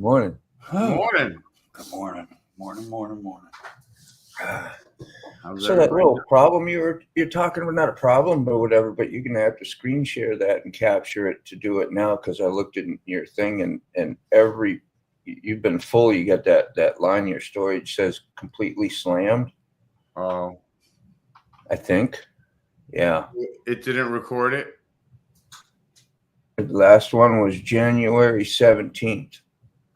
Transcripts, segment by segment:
Morning. Morning. Good morning. Morning. So that little problem you're talking about, not a problem or whatever, but you're gonna have to screen share that and capture it to do it now, because I looked at your thing and you've been full. You got that line in your storage says completely slammed. Oh, I think. Yeah. it didn't record it. The last one was January 17th.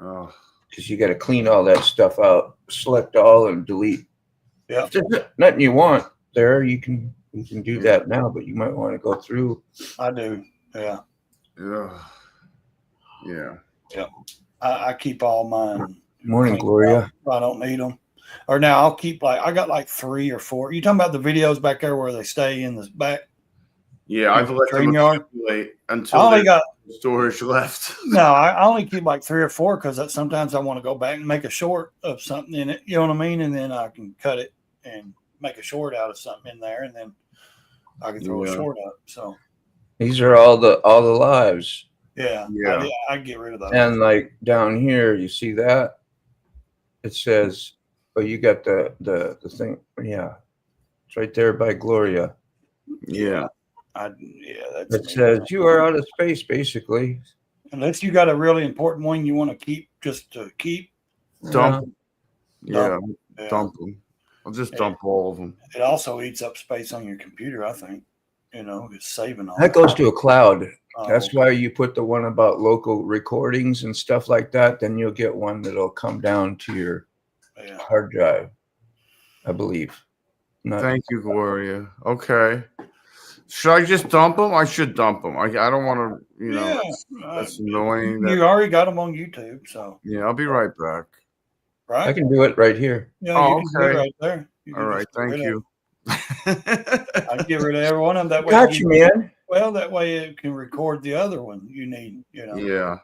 Oh, Because you got to clean all that stuff out, select all, and delete. Yeah. If there's nothing you want there, you can do that now, but you might want to go through. I do. Yeah. Yeah. I keep all mine. Morning, Gloria. I don't need them. Or now I'll keep I got like 3 or 4. You talking about the videos back there where they stay in the back? Yeah, I've let them accumulate until I only got storage left. No, I only keep like 3 or 4 because sometimes I want to go back and make a short of something in it. You know what I mean? And then I can cut it and make a short out of something in there, and then I can throw a short up. So these are all the lives. Yeah. I get rid of those. And like down here, you see that? It says, oh, you got the thing. Yeah, it's right there by Gloria. Yeah. That's it says you are out of space, basically. Unless you got a really important one you want to keep, just to keep. Dump them. Yeah. Dump them. I'll just dump all of them. It also eats up space on your computer, I think. It's saving all that. Goes to a cloud. That's okay. why you put the one about local recordings and stuff like that. Then you'll get one that'll come down to your hard drive, I believe. Thank you, Gloria. Okay. Should I just dump them? I should dump them. I don't want to, that's annoying. You already got them on YouTube, so. Yeah, I'll be right back. Right? I can do it right here. Yeah, you can do it right there. All right, thank you. I can get rid of every one of them. That way, got you, man. Well, that way it can record the other one you need. Yeah.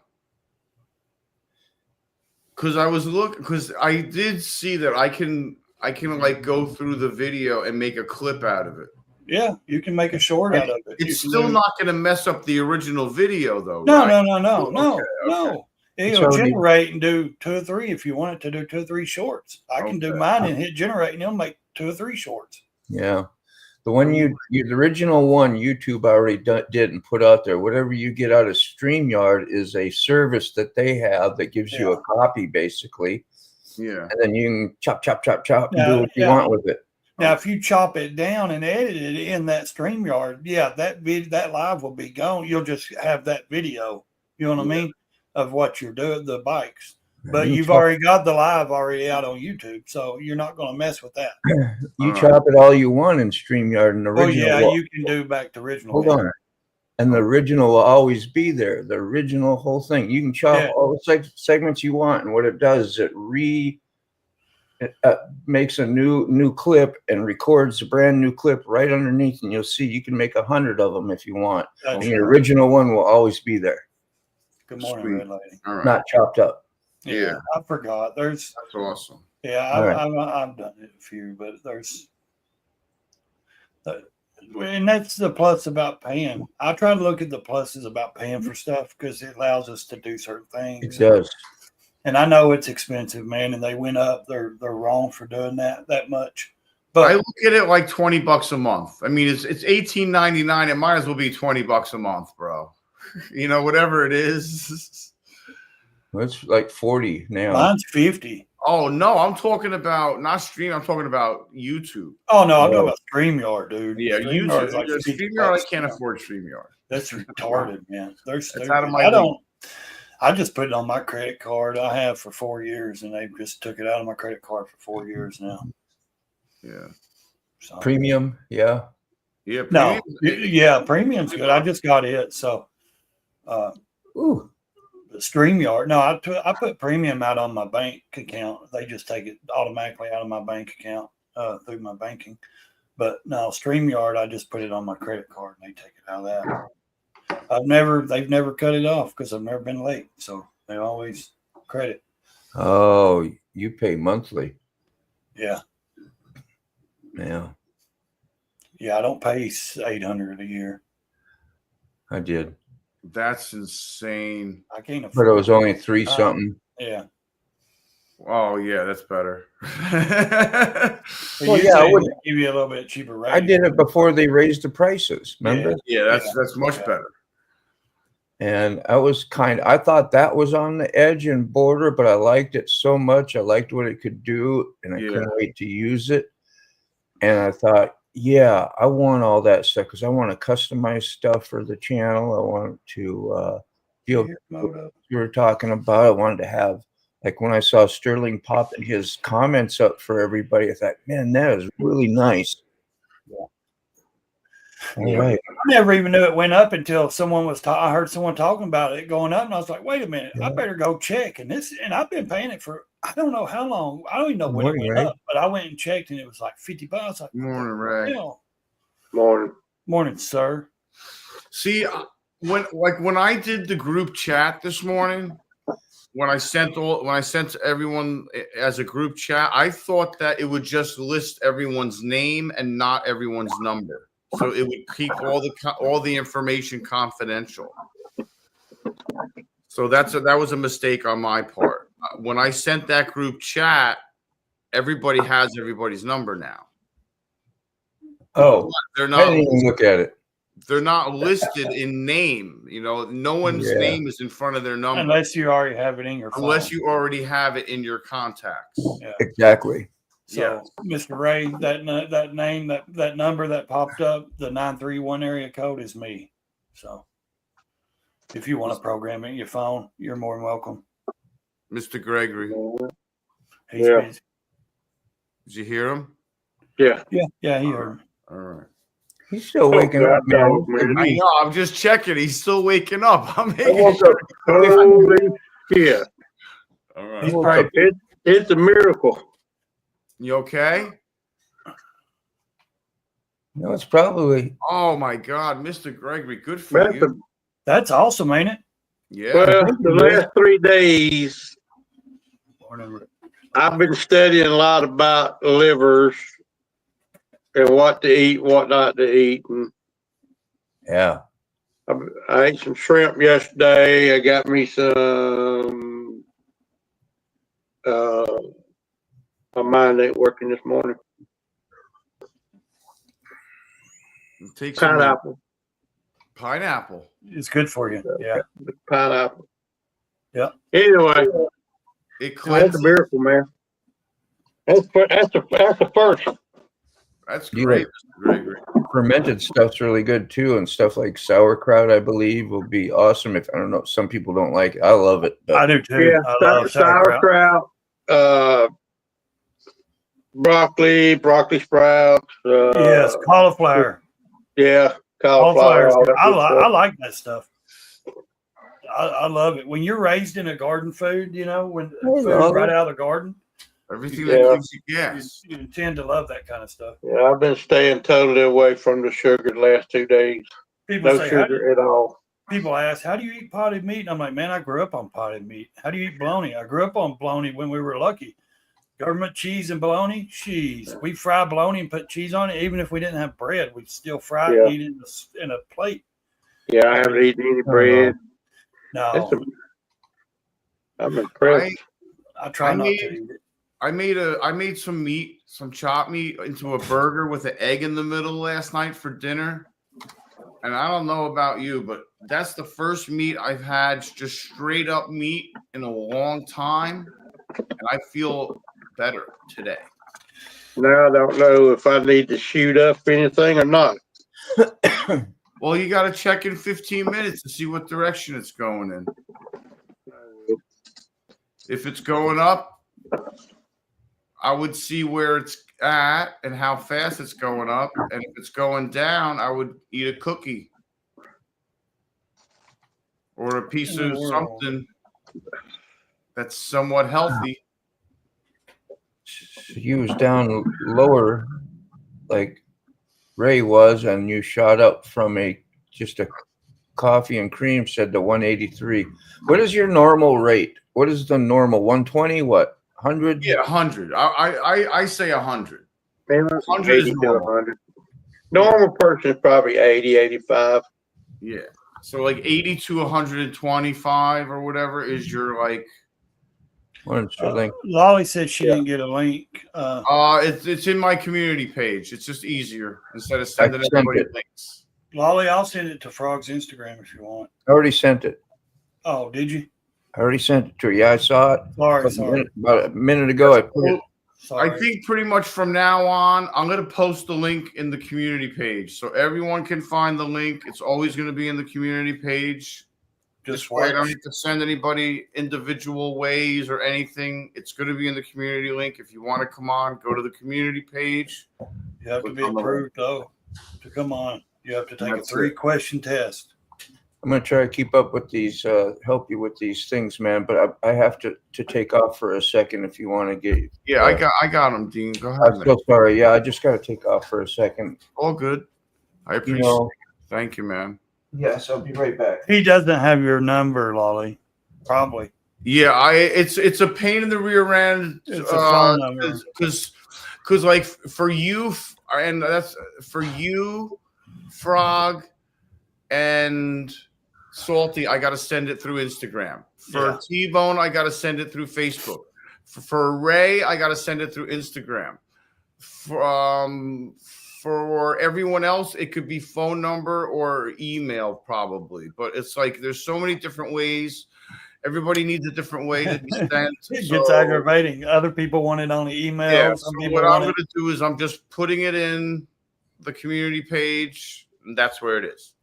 Because I did see that I can like go through the video and make a clip out of it. Yeah, you can make a short out of it. It's still not going to mess up the original video, though. No, right? no. It'll generate and do 2 or 3 if you want it to do 2 or 3 shorts. I can do mine and hit generate, and it'll make 2 or 3 shorts. Yeah, the one the original one YouTube already did and put out there. Whatever you get out of StreamYard is a service that they have that gives you a copy, basically. Yeah, and then you can chop and do what you want with it. Now, if you chop it down and edit it in that StreamYard, that live will be gone. You'll just have that video, you know what I mean, of what you're doing, the bikes. But you've already got the live already out on YouTube, so you're not going to mess with that. You chop it all you want in StreamYard, and the original. Oh, yeah, you can do back to original. Hold on. And the original will always be there. The original whole thing. You can chop all the segments you want, and what it does is it makes a new clip and records a brand new clip right underneath, and you'll see you can make 100 of them if you want. And the original one will always be there. Good morning, Red Lady. All right. Not chopped up. Yeah, I forgot. That's awesome. Yeah, I've done it a few, but and that's the plus about paying. I try to look at the pluses about paying for stuff because it allows us to do certain things. It does. And I know it's expensive, man, and they went up. They're wrong for doing that much. But I look at it like $20 a month. I mean, it's $18.99. It might as well be $20 a month, bro. Whatever it is. Well, it's like 40 now. Mine's 50. Oh no, I'm talking about not stream. I'm talking about YouTube. Oh no, I'm talking about StreamYard, dude. Yeah, YouTube. Like StreamYard, I can't afford StreamYard. That's retarded, man. They're stupid. I just put it on my credit card. I have for 4 years, and they just took it out of my credit card for 4 years now. Yeah. So. Premium, yeah. Yeah. Premium. No, yeah, premium's good. I just got it, so. Ooh. The StreamYard. No, I put premium out on my bank account. They just take it automatically out of my bank account through my banking. But no, StreamYard, I just put it on my credit card and they take it out of that. They've never cut it off because I've never been late. So they always credit. Oh, you pay monthly. Yeah. Yeah. Yeah, I don't pay $800 a year. I did. That's insane. I can't But afford it was only 3 something. Yeah. Oh yeah, that's better. Well, Well, usually yeah, they give you a little bit cheaper rate. I did it before they raised the prices. Remember? Yeah, that's much better. And I thought that was on the edge and border, but I liked it so much. I liked what it could do, and I couldn't wait to use it. And I thought, yeah, I want all that stuff because I want to customize stuff for the channel. I want to feel what you were talking about. I wanted to have, like when I saw Sterling popping his comments up for everybody, I thought, man, that is really nice. All right. I never even knew it went up until I heard someone talking about it going up, and I was like, wait a minute, I better go check. And I've been paying it for I don't know how long. I don't even know when it went up, but I went and checked, and it was like $50. Like, Morning, Ray. Morning, sir. See, when I did the group chat this morning, when I sent everyone as a group chat, I thought that it would just list everyone's name and not everyone's number, so it would keep all the information confidential. So that was a mistake on my part. When I sent that group chat, everybody has everybody's number now. Oh, they're not. I didn't even look at it. They're not listed in name. You know, no one's name is in front of their number unless you already have it in your phone. Unless you already have it in your contacts. Yeah. Exactly. So, Mr. Ray, that name, that number that popped up, the 931 area code is me. So, if you want to program it in your phone, you're more than welcome. Mr. Gregory. He's busy. Did you hear him? Yeah, he heard him. All right. He's still waking up, man. I know. I'm just checking. He's still waking up. I'm making Yeah. All right. It's a miracle. You okay? No, it's probably. Oh my God, Mr. Gregory, good for you. That's awesome, ain't it? Yeah. Well, the last 3 days, I've been studying a lot about livers and what to eat, what not to eat. And yeah. I ate some shrimp yesterday. I got me some. My mind ain't working this morning. Take Pineapple. Pineapple. It's good for you. Yeah. Pineapple. Yeah. Anyway, that's a miracle, man. That's the first. That's great, Mr. Gregory. Fermented stuff's really good too, and stuff like sauerkraut, I believe, will be awesome. If I don't know, some people don't like it. I love it. I do too. Yeah, I love sauerkraut. Broccoli sprouts. Yes, cauliflower. Yeah, cauliflower. I like that stuff. I love it. When you're raised in a garden food, you know, when food right out of the garden. Everything that gives you gas. You tend to love that kind of stuff. Yeah, I've been staying totally away from the sugar the last 2 days. No sugar at all. People ask, how do you eat potted meat? And I'm like, man, I grew up on potted meat. How do you eat bologna? I grew up on bologna when we were lucky. Government cheese and bologna, cheese. We fry bologna and put cheese on it. Even if we didn't have bread, we'd still fry it and eat it in a plate. Yeah, I haven't eaten any bread. No. I'm impressed. I try not to eat it. I made some meat, some chopped meat into a burger with an egg in the middle last night for dinner. And I don't know about you, but that's the first meat I've had, just straight up meat, in a long time. And I feel better today. Now I don't know if I need to shoot up anything or not. Well, you got to check in 15 minutes to see what direction it's going in. If it's going up, I would see where it's at and how fast it's going up. And if it's going down, I would eat a cookie or a piece of something that's somewhat healthy. He was down lower, like Ray was, and you shot up from just a coffee and cream, said to 183. What is your normal rate? What is the normal? 120? What? 100? Yeah, 100. I say 100. 100 is normal. Normal person is probably 80, 85. Yeah. So like 80 to 125 or whatever is your like. What's your link? Lolly said she didn't get a link. It's in my community page. It's just easier instead of I sending sent everybody it. links. Lolly, I'll send it to Frog's Instagram if you want. I already sent it. Oh, did you? I already sent it to her. Yeah, I saw it. Sorry. About a minute ago, I put it. Sorry. I think pretty much from now on, I'm going to post the link in the community page so everyone can find the link. It's always going to be in the community page. This way, I don't need to send anybody individual ways or anything. It's going to be in the community link. If you want to come on, go to the community page. You have to be approved, though, to come on. You have to take a 3-question test. I'm going to try to keep up with these, help you with these things, man. But I have to take off for a second if you want to get. Yeah, I got them, Dean. Go ahead. I'm so sorry. Yeah, I just got to take off for a second. All good. I appreciate it. Thank you, man. Yes, I'll be right back. He doesn't have your number, Lolly. Probably. Yeah, it's a pain in the rear end. It's a phone number. Because like for you, and that's for you, Frog, and Salty, I got to send it through Instagram. For T-Bone, I got to send it through Facebook. For Ray, I got to send it through Instagram. For everyone else, it could be phone number or email probably. But it's like there's so many different ways. Everybody needs a different way to be sent. It gets aggravating. Other people want it on the email. Yeah, so what I'm going to do is I'm just putting it in the community page, and that's where it is.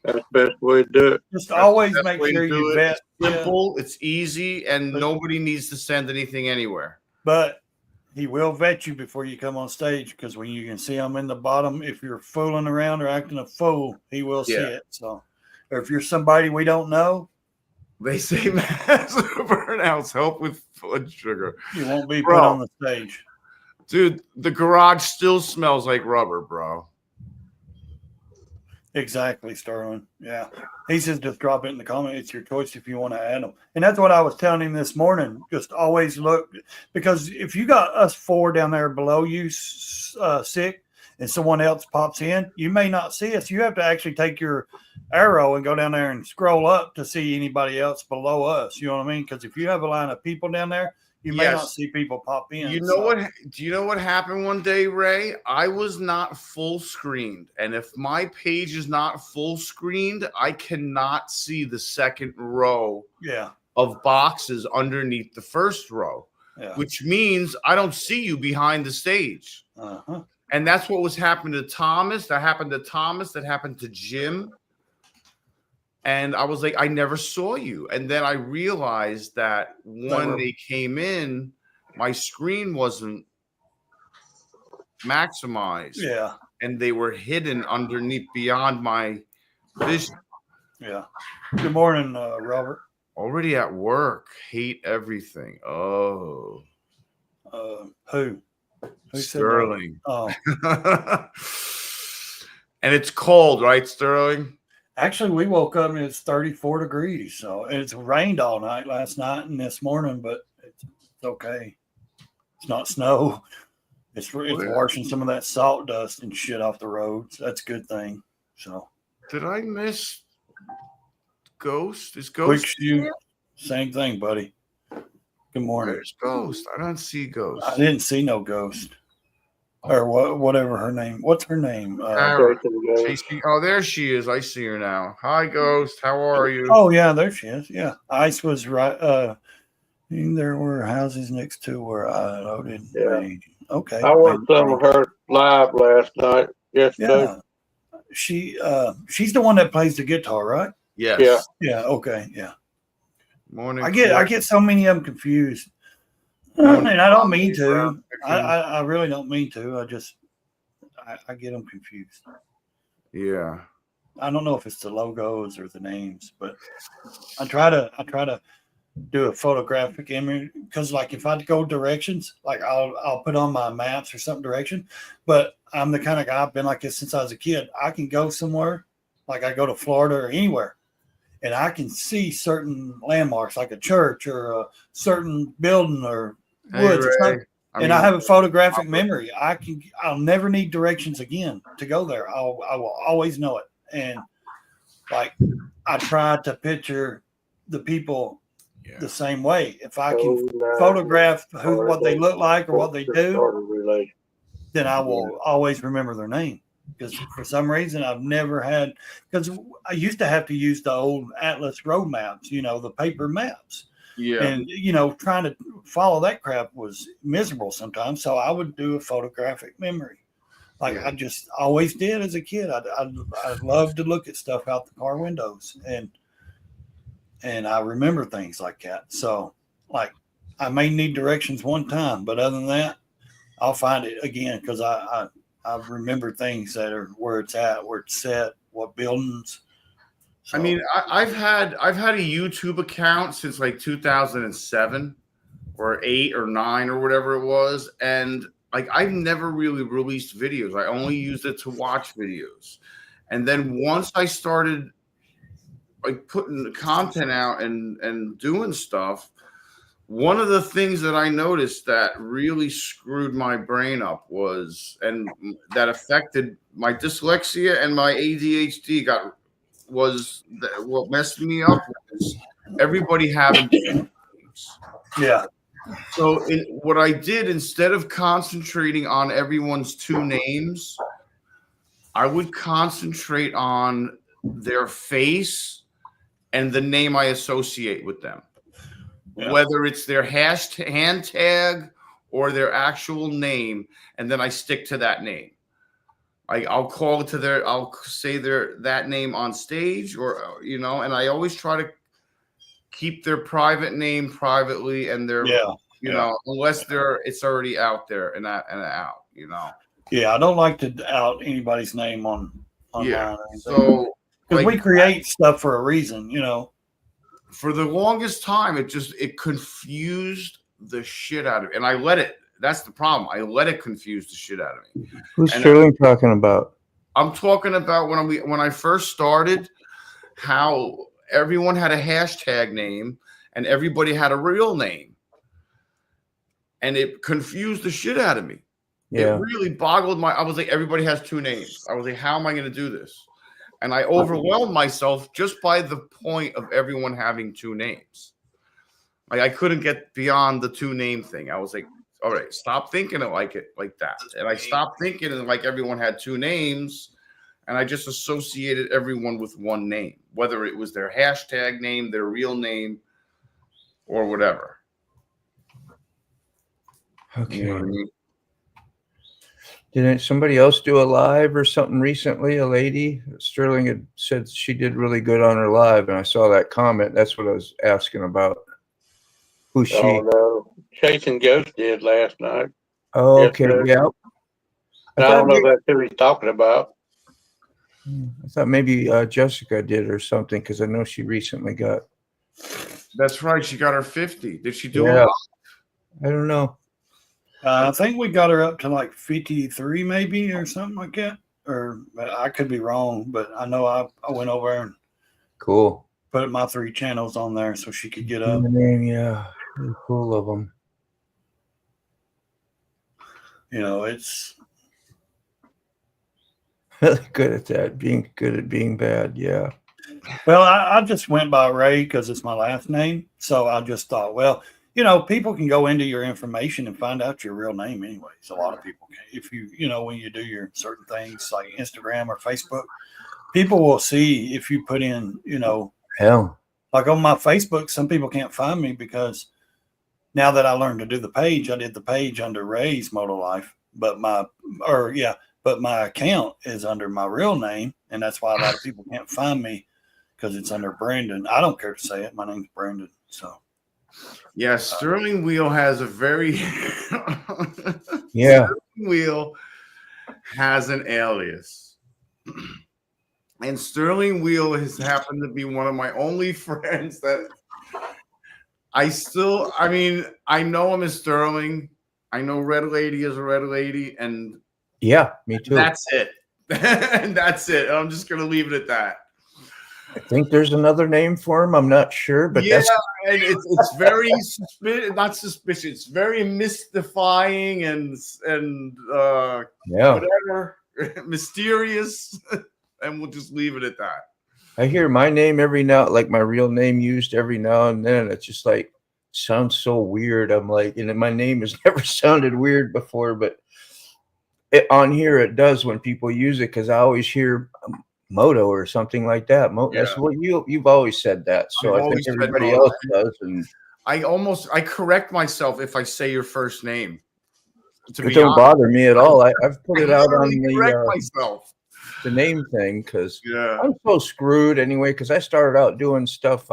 That's the best way to do it. Just always make sure you vet. It's simple, it's easy, and nobody needs to send anything anywhere. But he will vet you before you come on stage, because when you can see him in the bottom, if you're fooling around or acting a fool, he will see it. So, or if you're somebody we don't know, they say massive burnouts help with blood sugar. You won't be put on the stage. Dude, the garage still smells like rubber, bro. Exactly, Sterling. Yeah. He says just drop it in the comment. It's your choice if you want to add them. And that's what I was telling him this morning. Just always look, because if you got us 4 down there below you sick and someone else pops in, you may not see us. You have to actually take your arrow and go down there and scroll up to see anybody else below us. You know what I mean? Because if you have a line of people down there, you may not see people pop in. You know what? Do you know what happened one day, Ray? I was not full screened, and if my page is not full screened, I cannot see the second row of boxes underneath the first row, which means I don't see you behind the stage. And that's what was happening to Thomas. That happened to Thomas. That happened to Jim. And I was like, I never saw you. And then I realized that when they came in, my screen wasn't maximized. Yeah. And they were hidden underneath beyond my vision. Yeah. Good morning, Robert. Already at work. Hate everything. Oh. Who Sterling. Oh. And it's cold, right, Sterling? Actually, we woke up and it's 34 degrees. So it's rained all night last night and this morning, but it's okay. It's not snow. It's washing some of that salt dust and shit off the roads. That's a good thing. So did I miss Ghost? Is Ghost here? Same thing, buddy. Good morning. Where's Ghost? I don't see Ghost. I didn't see no Ghost. Or whatever her name. What's her name? Oh, there she is. I see her now. Hi, Ghost. How are you? Oh, yeah, there she is. Yeah. Ice was right. There were houses next to where I loaded. Yeah. Okay. I watched some of her live last night. Yesterday. Yeah. She's the one that plays the guitar, right? Yes. Yeah. Yeah. Okay. Yeah. Morning. I get so many of them confused. And I don't mean to. I really don't mean to. I get them confused. Yeah. I don't know if it's the logos or the names, but I try to do a photographic image, because like if I go directions, like I'll put on my maps or something direction, but I'm the kind of guy, I've been like this since I was a kid. I can go somewhere, like I go to Florida or anywhere, and I can see certain landmarks like a church or a certain building or woods or something. And I have a photographic memory. I'll never need directions again to go there. I will always know it. And like I try to picture the people the same way. If I can photograph what they look like or what they do, then I will always remember their name. Because for some reason I've never had, because I used to have to use the old Atlas road maps, you know, the paper maps. Yeah. And, you know, trying to follow that crap was miserable sometimes. So I would do a photographic memory. Like I just always did as a kid. I loved to look at stuff out the car windows, and I remember things like that. So like I may need directions one time, but other than that, I'll find it again because I remember things that are where it's at, where it's set, what buildings. So, I mean, I've had a YouTube account since like 2007 or 8 or 9 or whatever it was, and like I've never really released videos. I only used it to watch videos, and then once I started like putting the content out and doing stuff, one of the things that I noticed that really screwed my brain up was, and that affected my dyslexia and my ADHD what messed me up was everybody having different names. yeah. So what I did, instead of concentrating on everyone's 2 names, I would concentrate on their face and the name I associate with them. Yeah. Whether it's their hand tag or their actual name, and then I stick to that name. I'll say that name on stage, or you know, and I always try to keep their private name privately, and their you know, unless it's already out there and out, you know. Yeah, I don't like to out anybody's name online. So because we create stuff for a reason, you know. For the longest time, it confused the shit out of me, and I let it. That's the problem. I let it confuse the shit out of me. Who's Sterling talking about? I'm talking about when I first started, how everyone had a hashtag name and everybody had a real name, and it confused the shit out of me. Yeah. It really boggled I was like, everybody has 2 names. I was like, how am I going to do this? And I overwhelmed myself just by the point of everyone having 2 names. Like I couldn't get beyond the 2 name thing. I was like, all right, stop thinking it like that. And I stopped thinking it like everyone had 2 names, and I just associated everyone with 1 name, whether it was their hashtag name, their real name, or whatever. Okay. You know what I mean? Didn't somebody else do a live or something recently? A lady, Sterling had said she did really good on her live, and I saw that comment. That's what I was asking about. Who's she? Oh, no. Chasing Ghost did last night. Oh, okay. Yeah. I don't know if that's who he's talking about. I thought maybe Jessica did or something, because I know she recently got. That's right. She got her 50. Did she do it? I don't know. I think we got her up to like 53 maybe or something like that. Or I could be wrong, but I know I went over and put my 3 channels on there so she could get up. Yeah, really cool of them. You know, it's really good at that, being good at being bad. Yeah. Well, I just went by Ray because it's my last name. So I just thought, well, you know, people can go into your information and find out your real name anyways. A lot of people can. If you know, when you do your certain things like Instagram or Facebook, people will see if you put in, you know, like on my Facebook, some people can't find me because now that I learned to do the page, I did the page under Ray's Moto Life, but my account is under my real name. And that's why a lot of people can't find me because it's under Brandon. I don't care to say it. My name's Brandon. So. Yeah, Sterling Wheel has a very Sterling Wheel has an alias, and Sterling Wheel has happened to be one of my only friends that I mean, I know him as Sterling. I know Red Lady is a Red Lady, and yeah, me too. That's it. And that's it. I'm just gonna leave it at that. I think there's another name for him. I'm not sure, but and it's very not suspicious. It's very mystifying and whatever, mysterious, and we'll just leave it at that. I hear my name every now, like my real name used every now and then. It's just like sounds so weird. I'm like, and my name has never sounded weird before, but on here it does when people use it because I always hear Moto or something like that. That's what you've always said that. So I've I think always said everybody Moto. else does. And I correct myself if I say your first name. it don't bother me at all. I've put it out on correct myself. The name thing because Yeah. I'm so screwed anyway. Because I started out doing stuff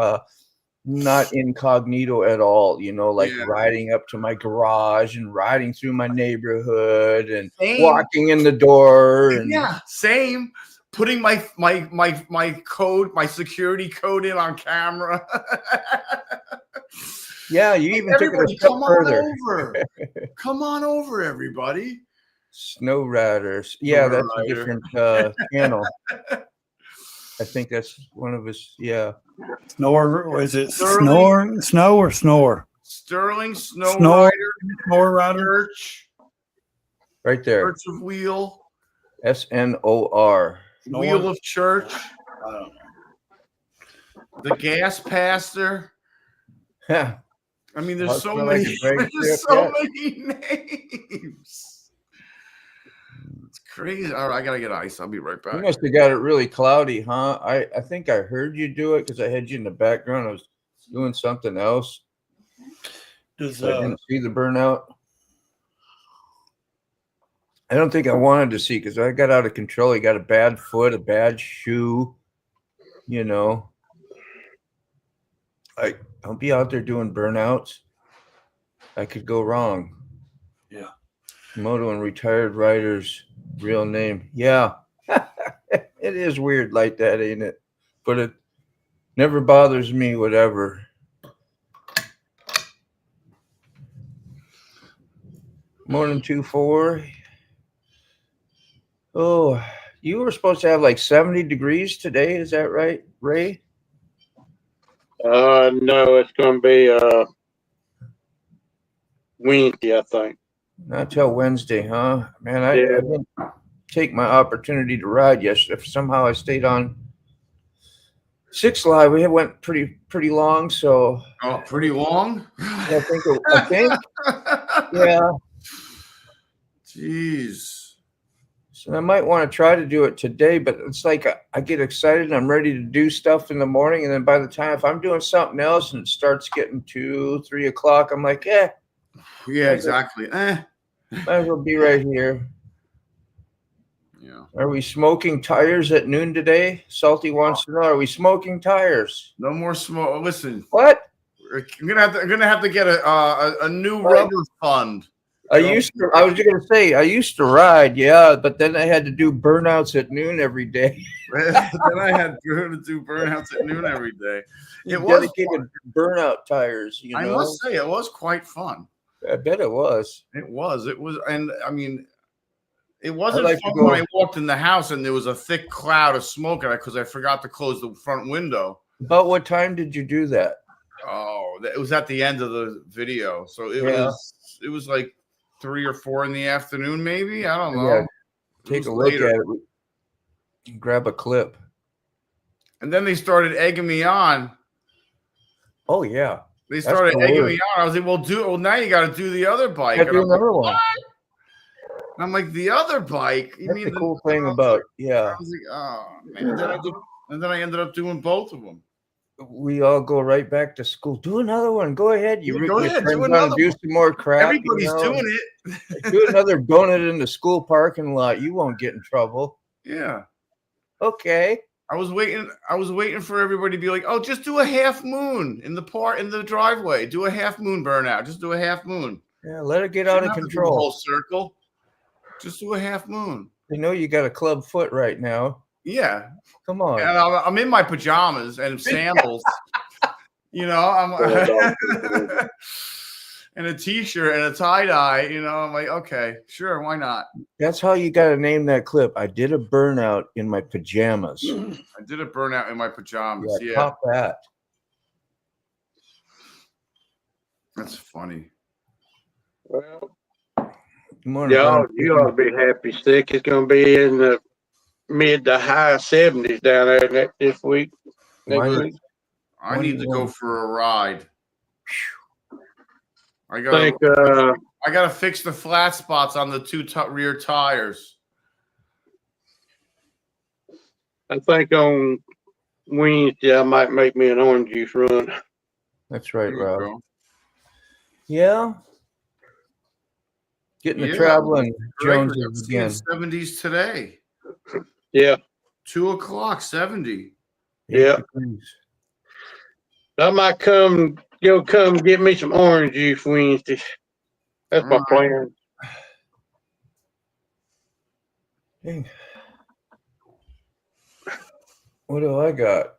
not incognito at all. You know, like riding up to my garage and riding through my neighborhood and walking in the door. And yeah, same. Putting my code, my security code in on camera. Yeah, you even took it a step further. Come on over, everybody. Snow Riders. Yeah, that's a different channel. I think that's one of his. Yeah. Snore. Is it Snore? Snow or Snore? Sterling Snow Rider. Church. Right there. Church of Wheel. SNOR. Wheel of Church. I don't know. The Gas Pastor. Yeah. I mean, there's so many. There's so many names. It's crazy. All right, I gotta get ice. I'll be right back. You must have got it really cloudy, huh? I think I heard you do it because I had you in the background. I was doing something else. I didn't see the burnout. I don't think I wanted to see because I got out of control. He got a bad foot, a bad shoe. You know, like don't be out there doing burnouts. I could go wrong. Yeah. Moto and retired riders, real name. Yeah. It is weird like that, ain't it? But it never bothers me, whatever. Morning 2-4. Oh, you were supposed to have like 70 degrees today. Is that right, Ray? No, it's going to be Wednesday, I think. Not till Wednesday, huh? Man, I didn't take my opportunity to ride yesterday. Somehow I stayed on 6 Live. We went pretty long, so. Oh, pretty long? I think. Yeah. Jeez. So I might want to try to do it today, but it's like I get excited and I'm ready to do stuff in the morning. And then by the time, if I'm doing something else and it starts getting 2-3 o'clock, I'm like, yeah, exactly. Might as well be right here. Yeah. Are we smoking tires at noon today? Salty wants to know, are we smoking tires? No more smoke. Listen. What? I'm gonna have to get a new rubber fund. I was gonna say I used to ride, yeah, but then I had to do burnouts at noon every day. Then I had to do burnouts at noon every day. It was dedicated burnout tires, you know. I must say it was quite fun. I bet it was. It was, and I mean, it wasn't fun when I walked in the house and there was a thick cloud of smoke because I forgot to close the front window. About what time did you do that? Oh, it was at the end of the video, so it was like 3 or 4 in the afternoon, maybe. I don't know. Yeah, take a look at it. Grab a clip. And then they started egging me on. Oh yeah. They started egging me on. I was like, well, now you got to do the other bike. Do another one. And I'm like, the other bike? You That's the cool thing about, I was like, oh, man. And then I ended up doing both of them. We all go right back to school. Do another one. Go ahead. Go ahead. Do another do some more crap. Everybody's doing it. Do another donut in the school parking lot. You won't get in trouble. Yeah. Okay. I was waiting for everybody to be like, oh, just do a half moon in the driveway. Do a half moon burnout. Just do a half moon. Yeah, let it get out of control. Whole circle. Just do a half moon. You know you got a club foot right now. Yeah. Come on. And I'm in my pajamas and sandals. You know, I'm and a t-shirt and a tie-dye, you know. I'm like, okay, sure, why not? That's how you got to name that clip. I did a burnout in my pajamas. I did a burnout in my pajamas. Yeah. Pop that. That's funny. Well, morning, you ought to be happy. Stick is going to be in the mid to high 70s down there this week. Next Mine- week. I need to go 21. for a ride. I Think gotta fix the flat spots on the two rear tires. I think on Wednesday I might make me an orange juice run. That's right, There you Rob. go. Yeah. Getting the Yeah. traveling Gregory, I'm Joneses seeing again. 70s today. Yeah, 2 o'clock, 70. 8 Yeah. degrees. I might come get me some orange juice Wednesday. That's my Alright. plan. Dang. What do I got?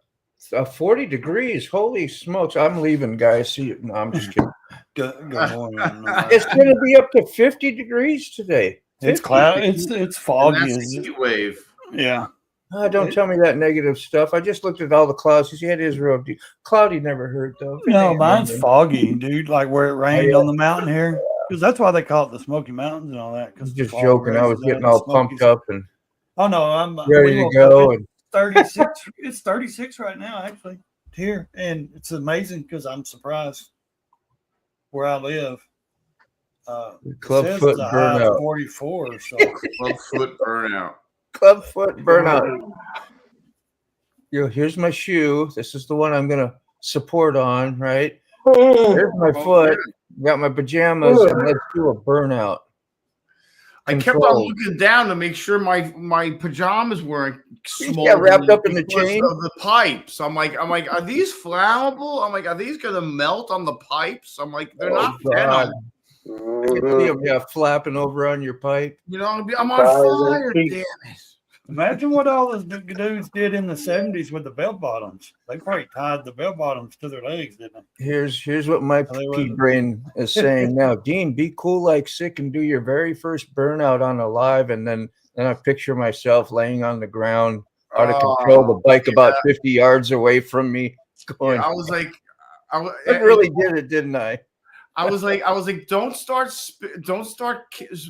40 degrees. Holy smokes. I'm leaving, guys. See you. No, I'm just kidding. Good morning. It's going to be up to 50 degrees today. It's 50. cloud. It's foggy. And that's Is a it? heat wave. Yeah. Don't tell me that negative stuff. I just looked at all the clouds. You had Israel. Cloudy never hurt, though. No, mine's Raining. foggy, dude. Like where it rained yeah. on the mountain here, because that's why they call it the Smoky Mountains and all that. I Because was just joking. I was getting all pumped up and Oh no, I'm ready we to woke go. up, And 36. It's 36 right now, actually, here, and it's amazing because I'm surprised where I live. Clubfoot burnout. 44. So Clubfoot burnout. Clubfoot burnout. Here's my shoe. This is the one I'm gonna support on, right? Here's my foot. Got my pajamas, and let's do a burnout. I kept on looking down to make sure my pajamas weren't smoldering wrapped up in the because chain of the pipes. I'm like, are these flammable? I'm like, are these gonna melt on the pipes? I'm like, they're not denim. I can see them, flapping over on your pipe. You know, I'm on fire. Damn it! imagine what all those dudes did in the 70s with the bell bottoms. They probably tied the bell bottoms to their legs, didn't they? Here's what my pea brain is saying now. Dean, be cool like sick and do your very first burnout on a live, and then I picture myself laying on the ground, out of control, the bike about 50 yards away from me. Going, Yeah, I was like, I really did it, didn't I? I was like, don't start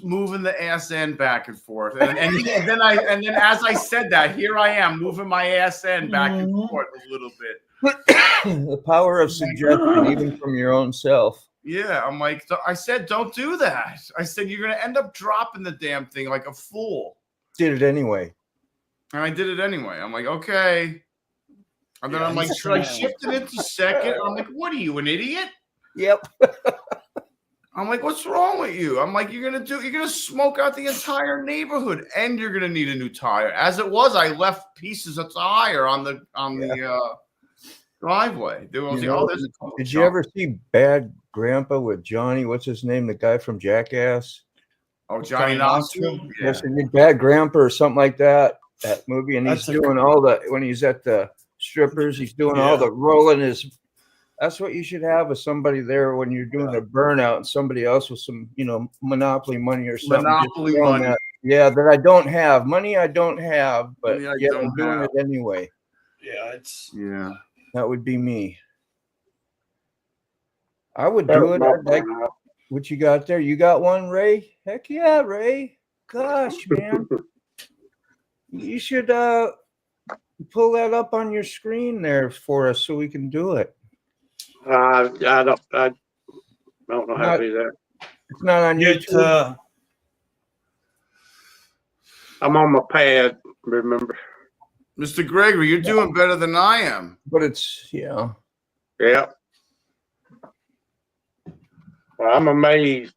moving the ass end back and forth. And then as I said that, here I am moving my ass end back and forth a little bit. The power of suggestion, even from your own self. Yeah, I'm like, I said, don't do that. I said, you're gonna end up dropping the damn thing like a fool. Did it anyway. And I did it anyway. I'm like, okay. And then I'm like, should I shift it into second? And I'm like, what are you, an idiot? Yep. I'm like, what's wrong with you? I'm like, you're gonna smoke out the entire neighborhood, and you're gonna need a new tire. As it was, I left pieces of tire on the driveway. Did you ever see Bad Grandpa with Johnny? What's his name? The guy from Jackass. Oh, Johnny Knoxville. Yeah. Yes, Bad Grandpa or something like that. That movie, and he's doing all the when he's at the strippers, he's doing all the rolling his. That's what you should have with somebody there when you're doing a burnout, and somebody else with some, Monopoly money or something. Monopoly money. That I don't have. Money I don't have, but yet I'm doing it anyway. Yeah, That would be me. I would do it. Like what you got there? You got one, Ray? Heck yeah, Ray. Gosh, man. You should pull that up on your screen there for us so we can do it. I don't know how to do that. It's not on YouTube. I'm on my pad, remember. Mr. Gregory, you're doing better than I am. But it's Yeah. Well, I'm amazed.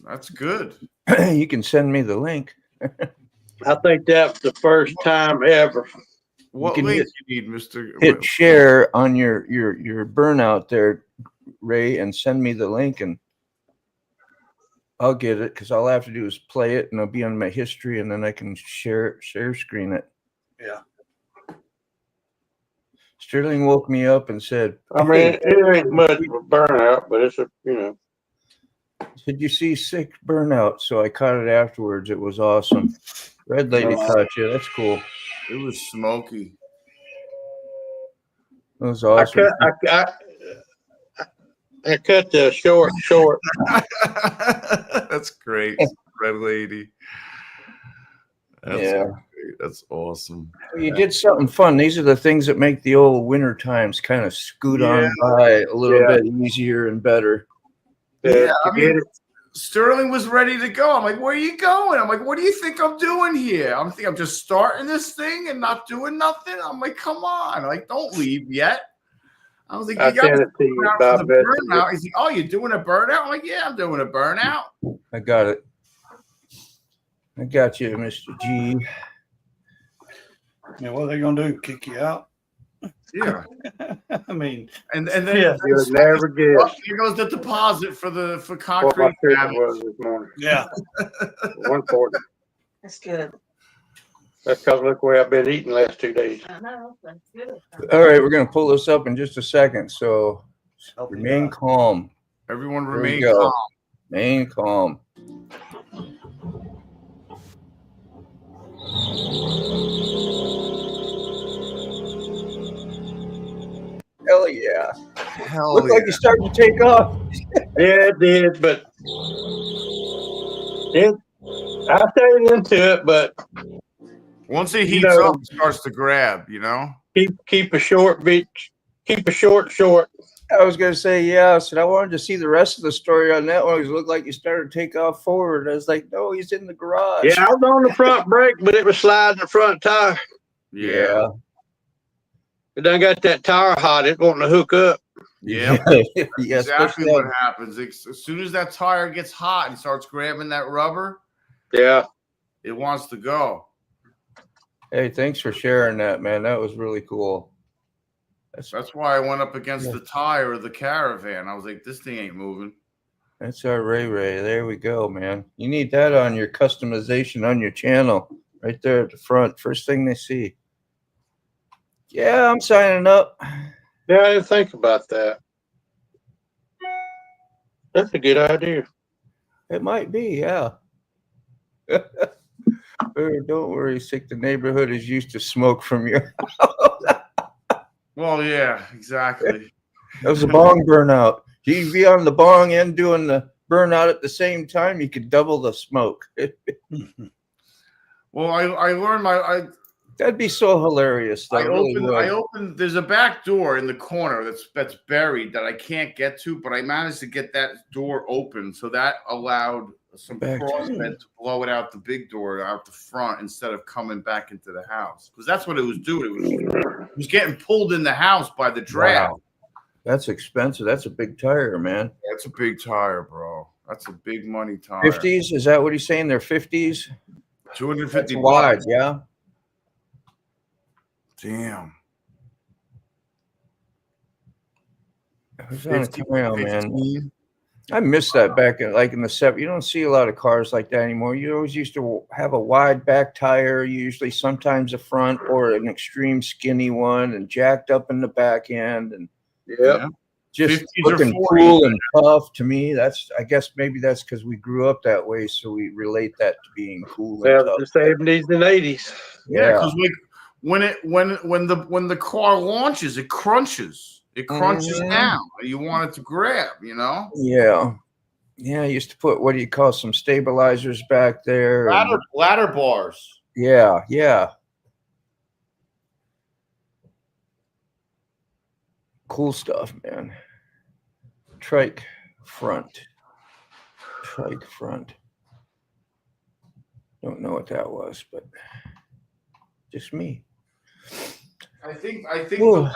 That's good. You can send me the link. I think that's the first time ever. What link you need, Mr. Hit share on your burnout there, Ray, and send me the link, and I'll get it because all I have to do is play it, and it'll be on my history, and then I can share screen it. Yeah. Sterling woke me up and said, I mean, it ain't much of a burnout, but it's Did you see Sick Burnout? So I caught it afterwards. It was awesome. Red Lady caught you. That's cool. It was smoky. It was awesome. I cut the short. That's great. Red Lady. That's yeah. great. That's awesome. You did something fun. These are the things that make the old winter times kind of scoot on by a little bit easier and better. Yeah, I mean, Sterling was ready to go. I'm like, where are you going? I'm like, what do you think I'm doing here? I'm just starting this thing and not doing nothing. I'm like, come on, like, don't leave yet. I was like, you got to for the burnout. He's like, oh, you're doing a burnout? I'm like, yeah, I'm doing a burnout. I got it. I got you, Mr. G. Yeah, what are they gonna do? Kick you out? Yeah. I mean, and then you'll never guess. Here goes the deposit for What concrete. my chicken was this morning. yeah. 140. That's good. That's because look where I've been eating the last 2 days. I know. That's good. All right, we're going to pull this up in just a second. So remain calm. Everyone There we remain go. calm. Remain calm. Hell yeah. Hell Looks like you're starting to take off. Yeah, it did, but I stayed into it, but once it heats up, it starts to grab, keep a short beach, keep a short. I was going to say, yeah. So I wanted to see the rest of the story on that one. It looked like you started to take off forward. I was like, no, he's in the garage. Yeah, I was on the front brake, but it was sliding the front tire. Yeah. It done got that tire hot. It wanting to hook up. Yeah. Yes, exactly what happens. As soon as that tire gets hot and starts grabbing that rubber, it wants to go. Hey, thanks for sharing that, man. That was really cool. That's why I went up against the tire of the Caravan. I was like, this thing ain't moving. That's our Ray. There we go, man. You need that on your customization on your channel. Right there at the front. First thing they see. Yeah, I'm signing up. Yeah, I didn't think about that. That's a good idea. It might be, yeah. Don't worry, sick. The neighborhood is used to smoke from your house. Well, yeah, exactly. That was a bong burnout. You'd be on the bong and doing the burnout at the same time. You could double the smoke. Well, I learned that'd be so hilarious. I opened. There's a back door in the corner that's buried that I can't get to, but I managed to get that door open, so that allowed some crossmen to blow it out the big door out the front instead of coming back into the house, because that's what it was doing. It was getting pulled in the house by the draft. Wow. That's expensive. That's a big tire, man. That's a big tire, bro. That's a big money tire. 50s? Is that what he's saying? They're 50s? 250 wide, yeah. Damn. It was on a Camaro, man. I miss that back in the 70s. You don't see a lot of cars like that anymore. You always used to have a wide back tire, usually sometimes a front or an extreme skinny one, and jacked up in the back end, and just looking cool and tough. To me, I guess maybe that's because we grew up that way, so we relate that to being cool. And tough. The 70s and 80s. Yeah, because when the car launches, it crunches. It crunches down. You want it to grab, Yeah. Yeah, I used to put, what do you call, some stabilizers back there. Ladder bars. Yeah, yeah. Cool stuff, man. Trike front. Don't know what that was, but just me. I think the ladder,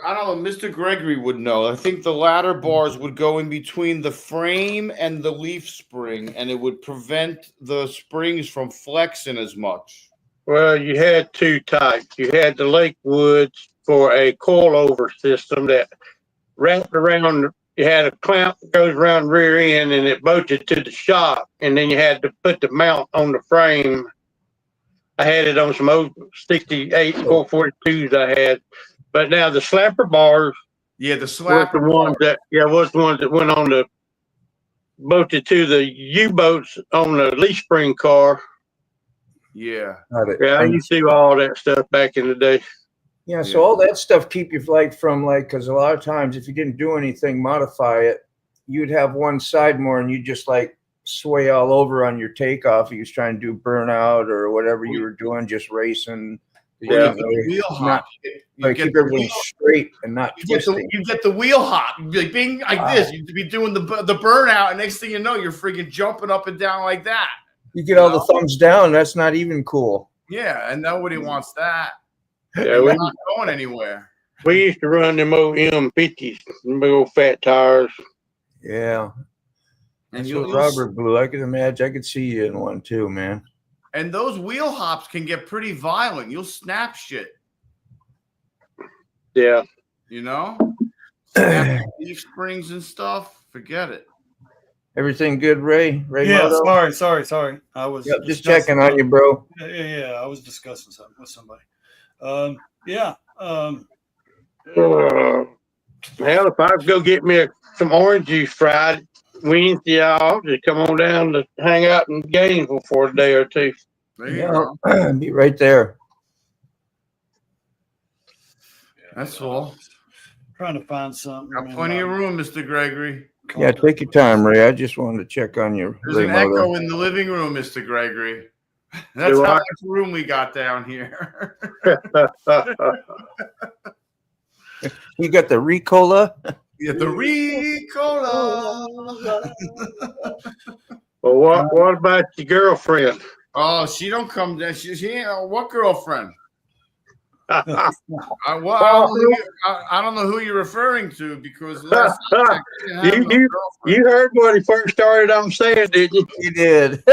I don't know, Mr. Gregory would know. I think the ladder bars would go in between the frame and the leaf spring, and it would prevent the springs from flexing as much. Well, you had two types. You had the Lakewoods for a coilover system that wrapped around. You had a clamp that goes around the rear end, and it bolted to the shop, and then you had to put the mount on the frame. I had it on some old 68 442s I had, but now the slapper bars. Yeah, the slapper was the ones that went on the bolted to the U-boats on the leaf spring car. Yeah, yeah, I used to do all that stuff back in the day. Yeah, so all that stuff keep you from because a lot of times if you didn't do anything, modify it, you'd have one side more and you just sway all over on your takeoff. He was trying to do burnout or whatever you were doing, just racing. Yeah, wheel hop. Like keep everything straight and not twisting. You get the wheel hop. You'd be like being like this. You'd be doing the burnout, and next thing you know, you're freaking jumping up and down like that. You get all the thumbs down. That's not even cool. Yeah, and nobody wants that. Yeah, We're not going anywhere. we used to run them old M50s, them big old fat tires. Yeah. And That's what Robert blew. I could imagine. I could see you in one too, man. And those wheel hops can get pretty violent. You'll snap shit. Yeah. You know? Snap leaf springs and stuff. Forget it. Everything good, Ray? Yeah, Moto? sorry. I was just checking on you, bro. Yeah. I was discussing something with somebody. Yeah. Hell, if I go get me some orange juice Friday, Wednesday, I'll just come on down to hang out in Gainesville for a day or two. There you go. Be right there. That's all. Trying to find something. Got plenty of room, Mr. Gregory. Yeah, take your time, Ray. I just wanted to check on you. There's an echo in the living room, Mr. Gregory. That's how much room we got down here. You got the Ricola? Yeah, the Ricola. Well, what about your girlfriend? Oh, she don't come down. She ain't. What girlfriend? I don't know who you're referring to because last time I didn't have no girlfriend. You heard what he first started on saying, didn't you? You did.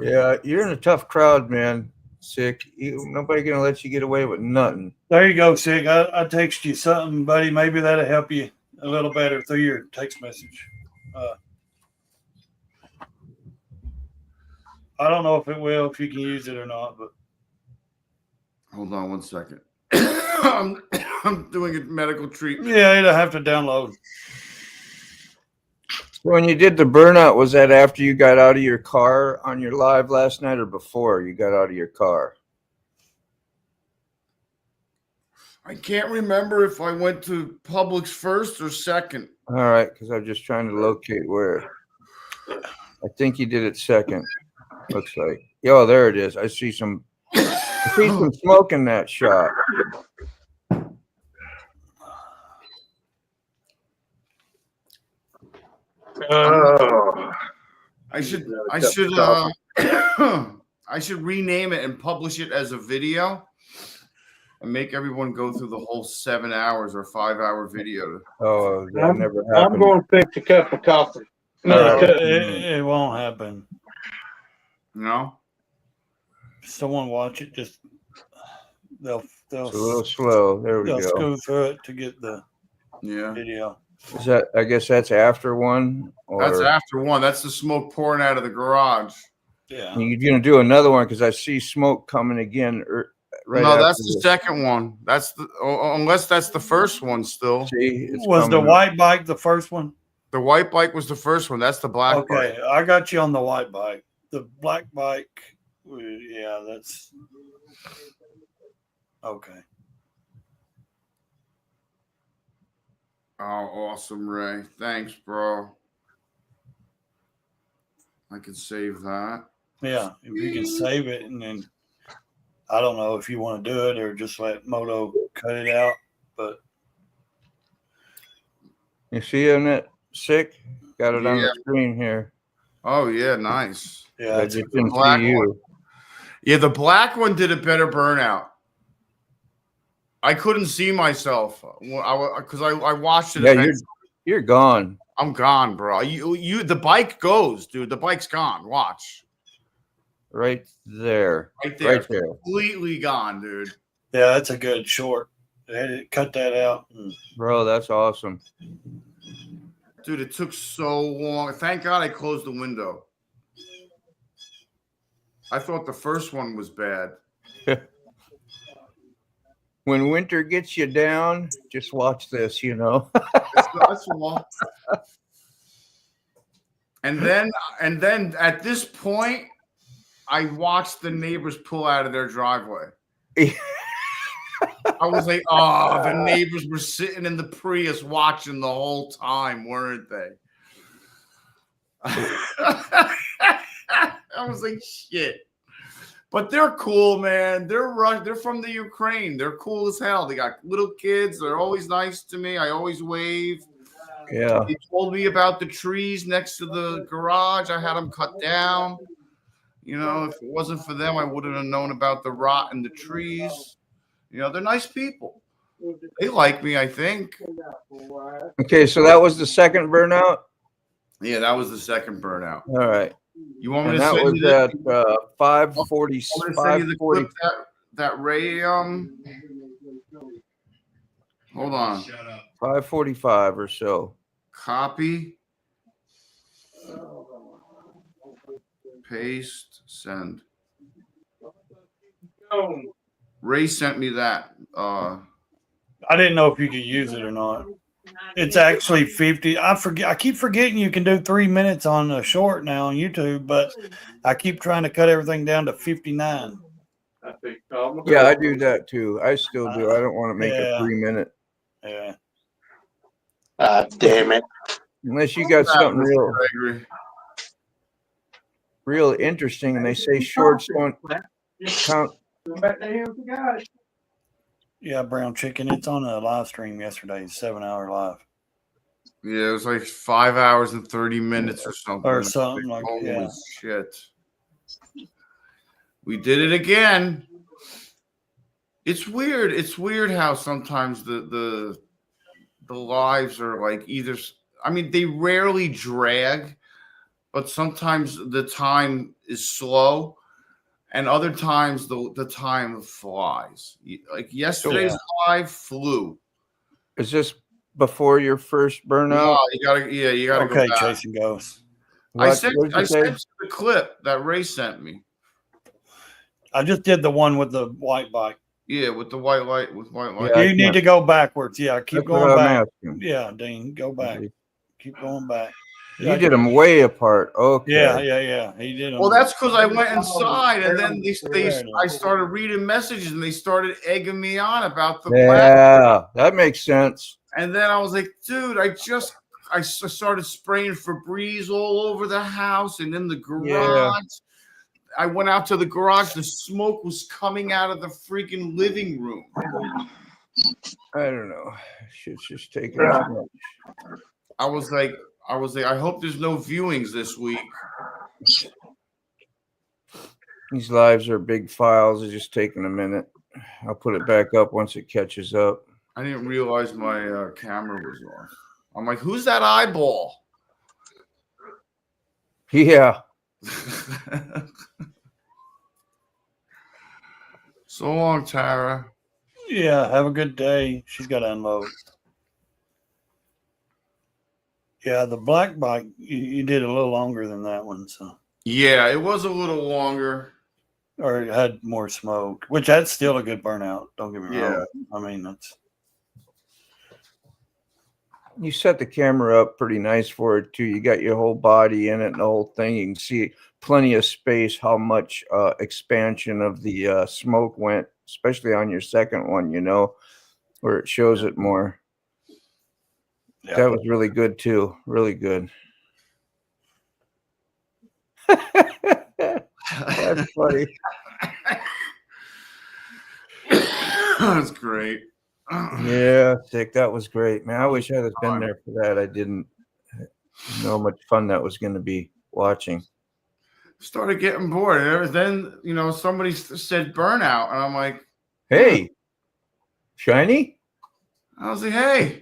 Yeah, you're in a tough crowd, man. Sick. Nobody gonna let you get away with nothing. There you go, Sig. I text you something, buddy. Maybe that'll help you a little better through your text message. I don't know if it will, if you can use it or not, but Hold on 1 second. I'm doing a medical treatment. yeah, it'll have to download. When you did the burnout, was that after you got out of your car on your live last night or before you got out of your car? I can't remember if I went to Publix first or second. All right, because I'm just trying to locate where. I think you did it second. Looks like. Oh, there it is. I see some smoke in that shot. I should I should rename it and publish it as a video and make everyone go through the whole 7 hours or 5 hour video. Oh, that never I'm happened. going to fix a cup of coffee. No, it won't happen. No? Someone watch it. Just they'll It's a little slow. There we they'll go. screw through it to get the Yeah. video. Is that? I guess that's after one. Or That's after one. That's the smoke pouring out of the garage. Yeah. you're gonna do another one because I see smoke coming again. Right. No, after that's the this. second one. That's the unless that's the first one still. See, it's Was the coming up. white bike the first one? The white bike was the first one. That's the black Okay, bike. I got you on the white bike. The black bike, yeah, that's okay. Oh, awesome, Ray. Thanks, bro. I can save that. Yeah, if you can save it, and then I don't know if you want to do it or just let Moto cut it out, but You see on it? Sick. Got it on Yeah. the screen here. Oh yeah, nice. yeah, I it's just didn't black see you. Yeah, the black one did a better burnout. I couldn't see myself because I watched it. Yeah, you're gone. I'm gone, bro. The bike goes, dude. The bike's gone. Watch. Right there. Right there. Right there. Completely gone, dude. yeah, that's a good short. They had to cut that out. Bro, that's awesome. Dude, it took so long. Thank God I closed the window. I thought the first one was bad. When winter gets you down, just watch this, you know. That's all. And then at this point, I watched the neighbors pull out of their driveway. I was like, oh, the neighbors were sitting in the Prius watching the whole time, weren't they? I was like, shit. But they're cool, man. They're from the Ukraine. They're cool as hell. They got little kids. They're always nice to me. I always wave. Yeah. They told me about the trees next to the garage. I had them cut down. You know, if it wasn't for them, I wouldn't have known about the rot in the trees. You know, they're nice people. They like me, I think. Okay, so that was the second burnout? Yeah, that was the second burnout. All right. You want me And to that send was you the, at 5:40. I'm gonna send you the clip that Ray hold on. 5:45 or so. Copy. Paste. Send. Ray sent me that. I didn't know if you could use it or not. It's actually 50. I keep forgetting you can do 3 minutes on a short now on YouTube, but I keep trying to cut everything down to 59. Yeah, I do that too. I still do. I don't want to make a 3-minute. Yeah. Damn it. Unless you got something real interesting, and they say shorts don't count. Yeah, brown chicken. It's on a live stream yesterday, 7-hour live. Yeah, it was like 5 hours and 30 minutes or something. Or something like that. Holy Yeah. shit. We did it again. It's weird. It's weird how sometimes the lives are like either, I mean, they rarely drag, but sometimes the time is slow. And other times the time flies. Like yesterday's live flew. Is this before your first burnout? No, you gotta Okay, go back. chasing ghosts. I sent you the clip that Ray sent me. I just did the one with the white bike. Yeah, with the white light, with white light. Yeah, You need to go backwards. Yeah, keep going back. Yeah, Dean, go back. Keep going back. You did them way apart. Okay. Yeah. He did them. Well, that's because I went inside and then I started reading messages and they started egging me on about the black. That makes sense. And then I was like, dude, I started spraying Febreze all over the house and in the garage. Yeah. I went out to the garage. The smoke was coming out of the freaking living room. I don't know. Shit's just taking too much. I was like, I hope there's no viewings this week. These lives are big files. It's just taking a minute. I'll put it back up once it catches up. I didn't realize my camera was off. I'm like, who's that eyeball? Yeah. So long, Tara. Yeah, have a good day. She's got to unload. Yeah, the black bike, you did a little longer than that one. So yeah, it was a little longer. Or it had more smoke, which that's still a good burnout. Don't get me wrong. I mean, that's. You set the camera up pretty nice for it too. You got your whole body in it and the whole thing. You can see plenty of space, how much expansion of the smoke went, especially on your second one, you know, where it shows it more. Yeah. That was really good too. Really good. That's funny. That's great. Yeah, Dick, that was great, man. I wish I had been there for that. I didn't know how much fun that was going to be watching. Started getting bored. Then, you know, somebody said burnout, and I'm like, hey, Shiny? I was like, hey,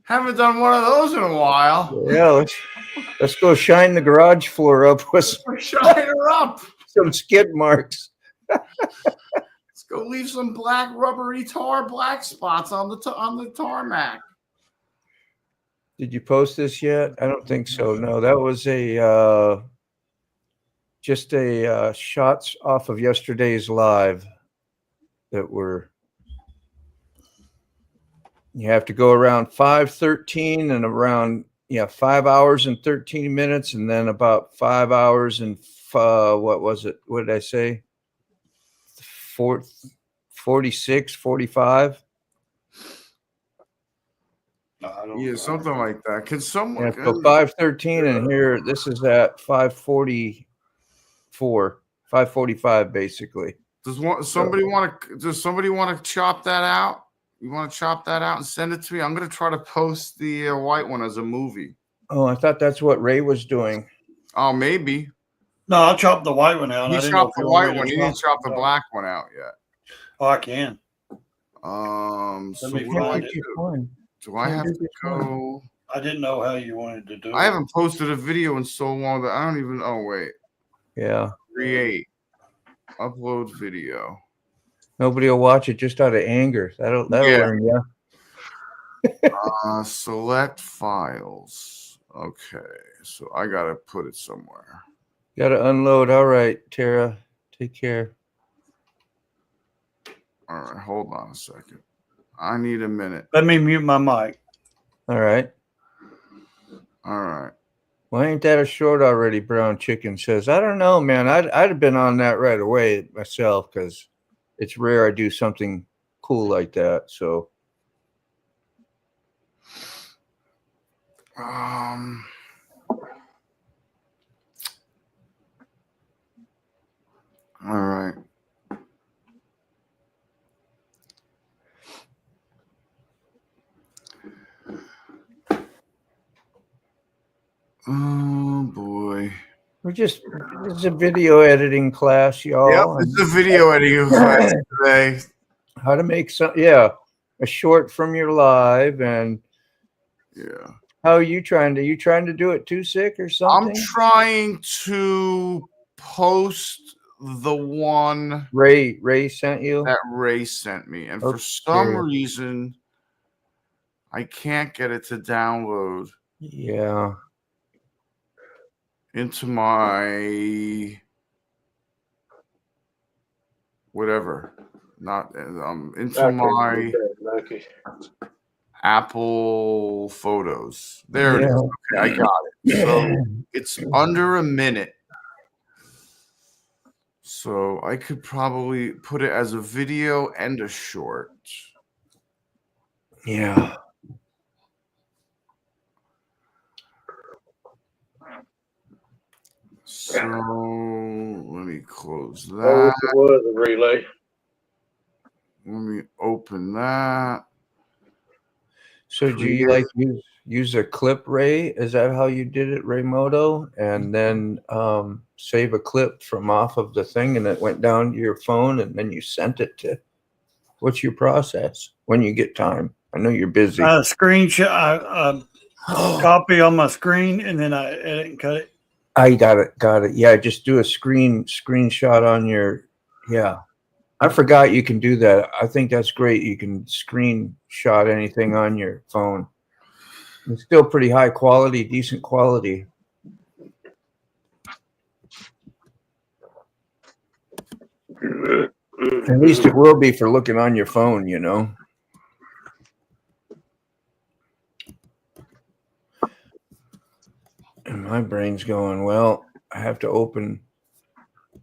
haven't done one of those in a while. Yeah, let's go shine the garage floor up with shine her up. Some skid marks. Let's go leave some black rubbery black spots on the tarmac. Did you post this yet? I don't think so. No, that was just shots off of yesterday's live that were. You have to go around 5:13 and around 5 hours and 13 minutes, and then about 5 hours and what was it? What did I say? 46, 45. I don't Yeah, know. something like that. Can someone? Yeah, so 513 and here, this is at 544, 545 basically. Does somebody want to? Does somebody want to chop that out? You want to chop that out and send it to me? I'm gonna try to post the white one as a movie. Oh, I thought that's what Ray was doing. Oh, maybe. No, I chopped the white one out. You I didn't know chopped if the you wanted white me one. to You didn't chop the it. black one out yet. Oh, I can. So me what do I find it. do? Do I have to go? I didn't know how you wanted to do it. I haven't posted a video in so long that I don't even. Oh wait. Yeah. Create. Upload video. Nobody will watch it just out of anger. That'll learn you. Select files. Okay, so I gotta put it somewhere. Gotta unload. All right, Tara. Take care. All right, hold on a second. I need a minute. Let me mute my mic. All right. All right. Well, ain't that a short already? Brown Chicken says. I don't know, man. I'd have been on that right away myself because it's rare I do something cool like that. So. All right. Oh boy. It's a video editing class, y'all. Yep, it's a video editing class today. How to make a short from your live, and yeah. How are you trying to? You trying to do it too sick or something? I'm trying to post the one Ray sent you. That Ray sent me, and for some reason, I can't get it to download. Yeah. Into my whatever, not into my Apple Photos. There it is. Okay, I got it. So it's under a minute. So I could probably put it as a video and a short. Yeah. So let me close that. Was a relay. Let me open that. So do you like use a clip, Ray? Is that how you did it, Raymoto? And then save a clip from off of the thing, and it went down to your phone, and then you sent it to. What's your process when you get time? I know you're busy. Screenshot, copy on my screen, and then I edit and cut it. I got it. Yeah, just do a screenshot on your. Yeah, I forgot you can do that. I think that's great. You can screenshot anything on your phone. It's still pretty high quality, decent quality. At least it will be for looking on your phone, you know. And my brain's going, well, I have to open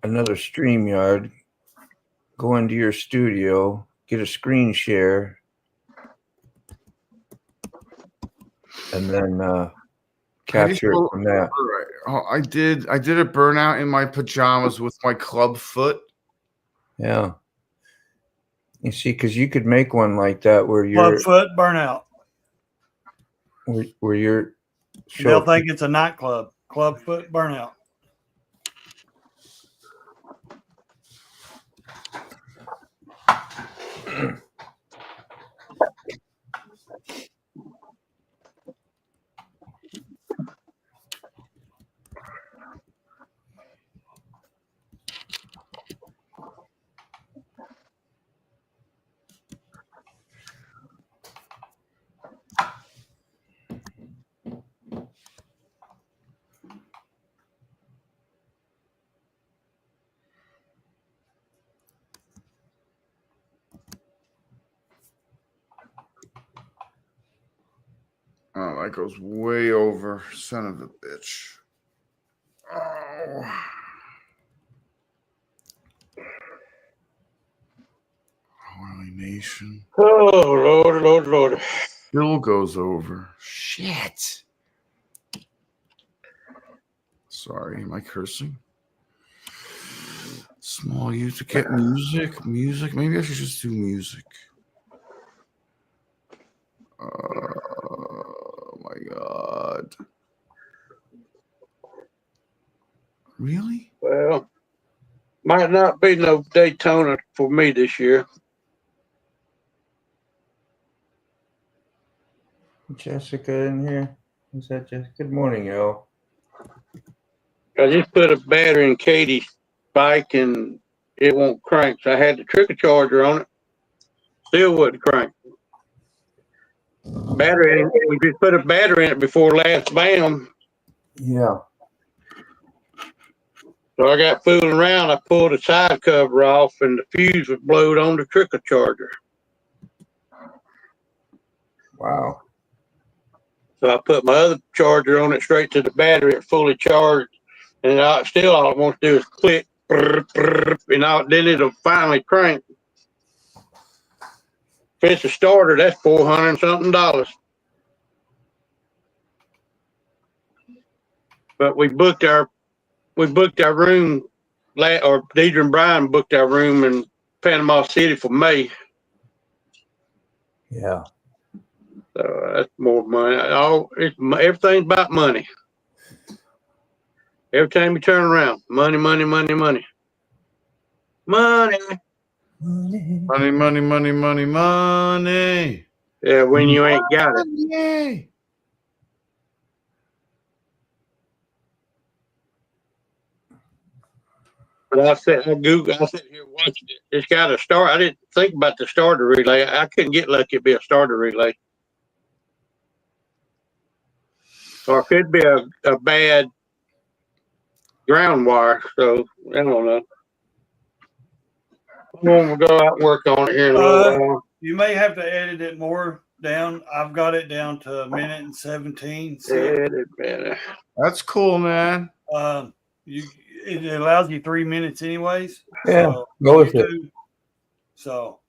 another StreamYard, go into your studio, get a screen share, and then capture it from that. Oh, I did a burnout in my pajamas with my club foot. Yeah. You see, because you could make one like that where Club foot burnout. Where you're. They'll think it's a nightclub. Club foot burnout. Oh, that goes way over. Son of a bitch. Oh. Holy Nation. Oh, Lord. Bill goes over. Shit. Sorry, am I cursing? Small use to get music. Maybe I should just do music. Oh my God. Really? Well, might not be no Daytona for me this year. Jessica in here. Is that Jessica? Good morning, yo. I just put a battery in Katie's bike and it won't crank. So I had the trickle charger on it. Still wouldn't crank. Battery in, we just put a battery in it before last bam. Yeah. So I got fooling around. I pulled the side cover off and the fuse was blowed on the trickle charger. Wow. So I put my other charger on it straight to the battery, it fully charged. And still all it wants to do is click, brr, brr, and then it'll finally crank. If it's a starter, that's $400 something. But we booked our room, or Deidre and Brian booked our room in Panama City for May. Yeah. So that's more money. Everything's about money. Every time you turn around, money, money, money, money. Money. Money, money, money, money, money. Yeah, when you ain't got it. Yay. But I sit here watching it. It's got a start. I didn't think about the starter relay. I couldn't get lucky to be a starter relay. Or it could be a bad ground wire. So I don't know. I'm gonna go out and work on it here in a little while. You may have to edit it more down. I've got it down to 1:17. Yeah, That's cool, man. It allows you 3 minutes anyways. Yeah, so go with it. So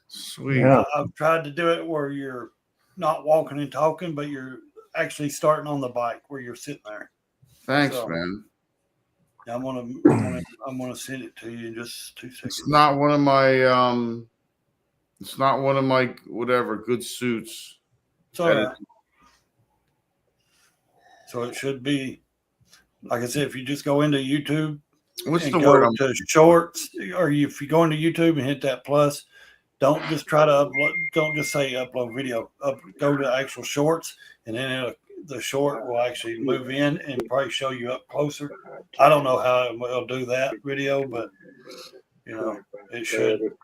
Sweet. Yeah. I've tried to do it where you're not walking and talking, but you're actually starting on the bike where you're sitting there. Thanks, So, man. I'm gonna send it to you in just 2 seconds. It's not one of my whatever good suits. So it should be, like I said, if you just go into YouTube, What's and the go word? to shorts, or if you go into YouTube and hit that plus, don't just try to upload. Don't just say upload video. Go to actual shorts, and then the short will actually move in and probably show you up closer. I don't know how it will do that video, but it should.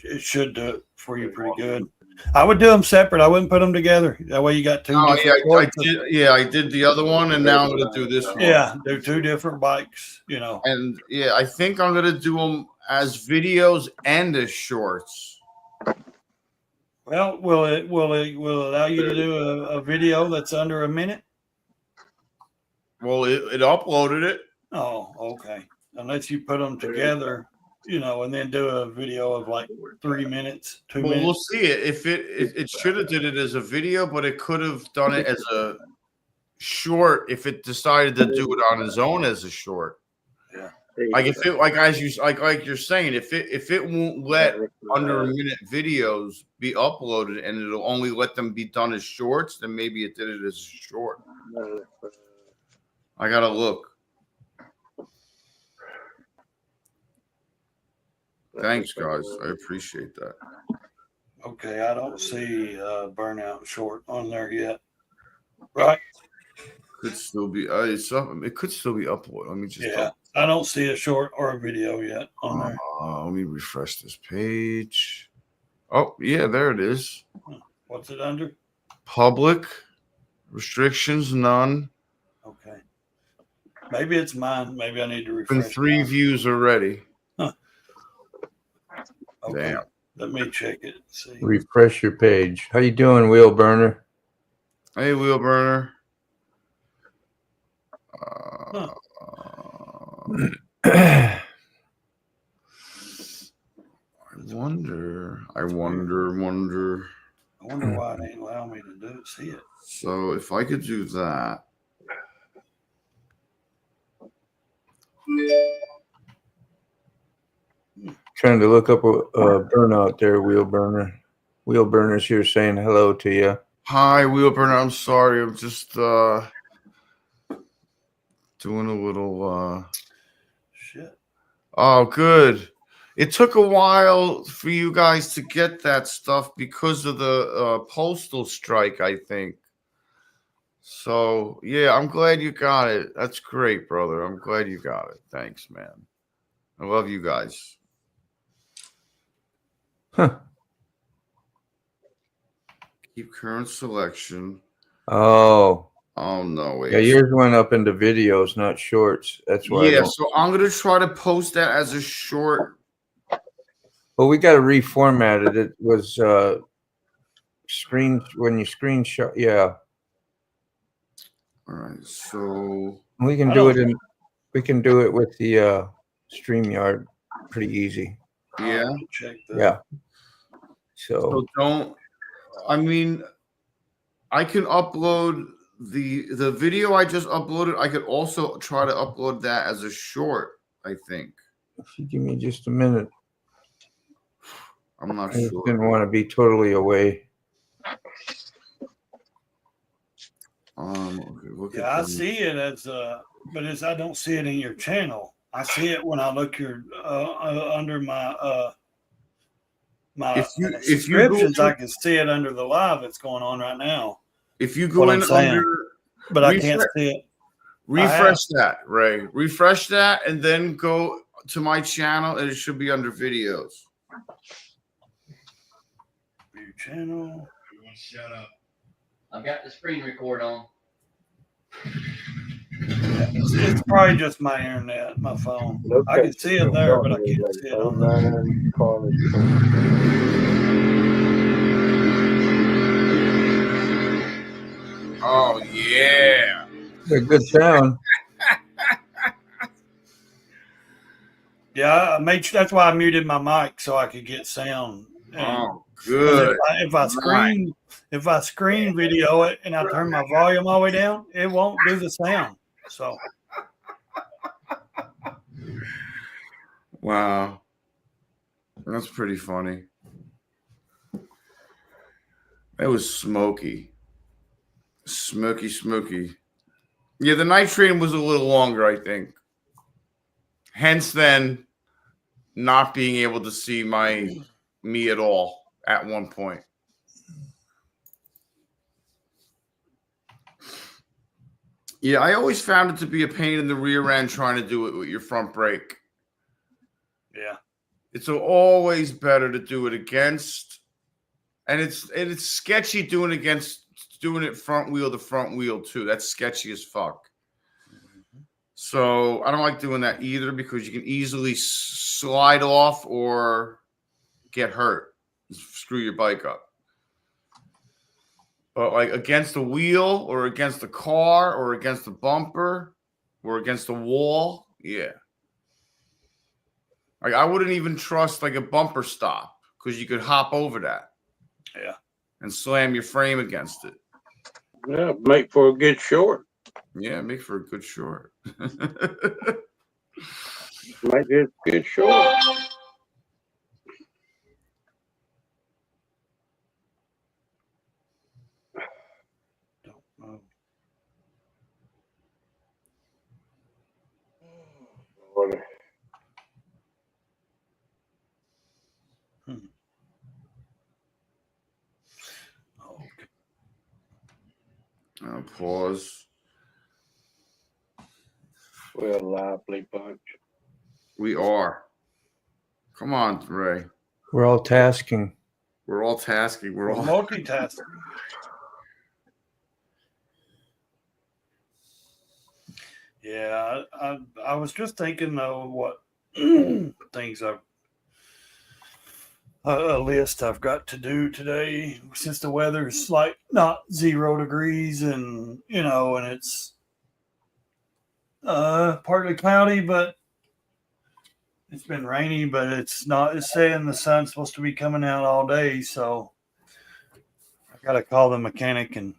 It should do it for you pretty good. I would do them separate. I wouldn't put them together. That way you got two. Oh different I did the other one, and now I'm gonna do this one. Yeah, do two different bikes. And yeah, I think I'm gonna do them as videos and as shorts. Well, will it allow you to do a video that's under a minute? Well, it uploaded it. Oh, okay. Unless you put them together, and then do a video of like 3 minutes, 2 minutes. We'll see it. If it should have did it as a video, but it could have done it as a short if it decided to do it on its own as a short. Yeah. Like if it like you're saying, if it won't let under a minute videos be uploaded and it'll only let them be done as shorts, then maybe it did it as a short. I gotta look. Thanks, guys. I appreciate that. Okay, I don't see burnout short on there yet. Right? Could still be it could still be uploaded. Let me just I don't see a short or a video yet on there. Let me refresh this page. Oh, yeah, there it is. What's it under? Public restrictions, none. Okay. Maybe it's mine. Maybe I need to refresh. Been 3 views already. Huh. Okay. Damn. Let me check it. See. Refresh your page. How you doing, Wheel Burner? Hey, Wheel Burner. I wonder. I wonder why it ain't allowing me to see it. So if I could do that. Trying to look up a burnout there, wheel burner. Wheel burner's here saying hello to you. Hi, wheel burner. I'm sorry. I'm just doing a little Shit. Oh, good. It took a while for you guys to get that stuff because of the postal strike, I think. So, yeah, I'm glad you got it. That's great, brother. I'm glad you got it. Thanks, man. I love you guys. Huh. Keep current selection. Oh. Oh, no. Wait. Yeah, yours went up into videos, not shorts. That's why. Yeah, so I'm going to try to post that as a short. Well, we got to reformat it. It was when you screenshot. Yeah. All right, so We can do it we can do it with the StreamYard pretty easy. yeah. Check that. Yeah. So I mean, I can upload the video I just uploaded. I could also try to upload that as a short, I think. If you give me just a minute. I'm not I just sure. didn't want to be totally away. Okay, look Yeah, at I them. see it as but I don't see it in your channel. I see it when I look under my my subscriptions. I can see it under the live that's going on right now. If you go in under, but I can't see it. Refresh that, Ray. Refresh that, and then go to my channel, and it should be under videos. View channel. Everyone, shut up. I've got the screen record on. It's probably just my internet, my phone. I can see it there, but I can't see it on there. Oh yeah, a good sound. Yeah, that's why I muted my mic so I could get sound. Oh, good. If I screen video it and I turn my volume all the way down, it won't do the sound. So, wow, that's pretty funny. It was smoky. Yeah, the night train was a little longer, I think. Hence, then not being able to see me at all at one point. Yeah, I always found it to be a pain in the rear end trying to do it with your front brake. yeah, It's always better to do it against, and it's sketchy doing it front wheel to front wheel too. That's sketchy as fuck. So I don't like doing that either because you can easily slide off or get hurt, screw your bike up. But like against the wheel or against the car or against the bumper or against the wall, yeah. Like I wouldn't even trust like a bumper stop because you could hop over that. Yeah. And slam your frame against it. Yeah, make for a good short. Yeah, make for a good short. Make it a good short. don't know. Pause. We're a lively bunch. We are. Come on, Ray. We're all tasking. We're all tasking. We're all multitasking. Yeah, I was just thinking though what things a list I've got to do today since the weather's like not 0 degrees and and it's partly cloudy, but it's been rainy, but it's saying the sun's supposed to be coming out all day, so gotta call the mechanic and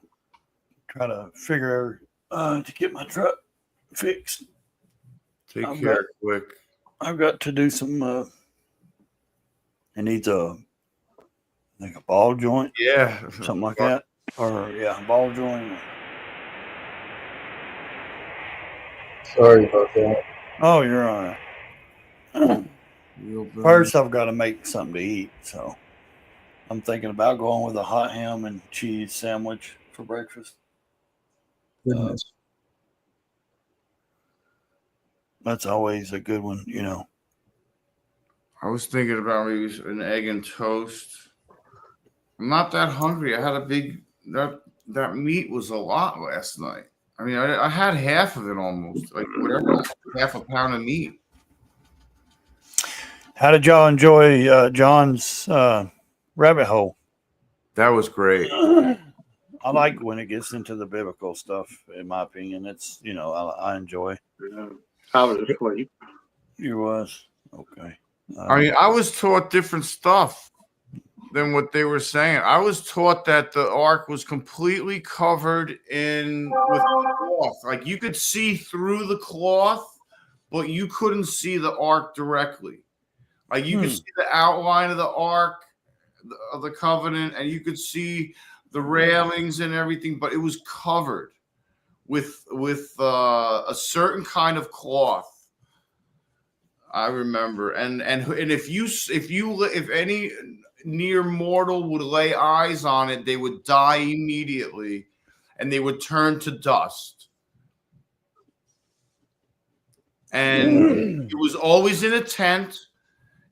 try to figure to get my truck fixed. Take I've care, quick. I've got to do some. It needs like a ball joint, Yeah. something like that, or yeah, ball joint. Sorry about that. Oh, you're all right. First, I've got to make something to eat, so I'm thinking about going with a hot ham and cheese sandwich for breakfast. Goodness. That's always a good one, you know. I was thinking about maybe an egg and toast. I'm not that hungry. I had a big that meat was a lot last night. I mean, I had half of it almost, like whatever, half a pound of meat. How did y'all enjoy John's rabbit hole? That was great. I like when it gets into the biblical stuff. In my opinion, it's I enjoy. I was asleep. You was okay. I mean, I was taught different stuff than what they were saying. I was taught that the ark was completely covered with cloth. Like you could see through the cloth, but you couldn't see the ark directly. Like you could see the outline of the ark of the covenant, and you could see the railings and everything, but it was covered with a certain kind of cloth. I remember, and if any near mortal would lay eyes on it, they would die immediately, and they would turn to dust. And it was always in a tent.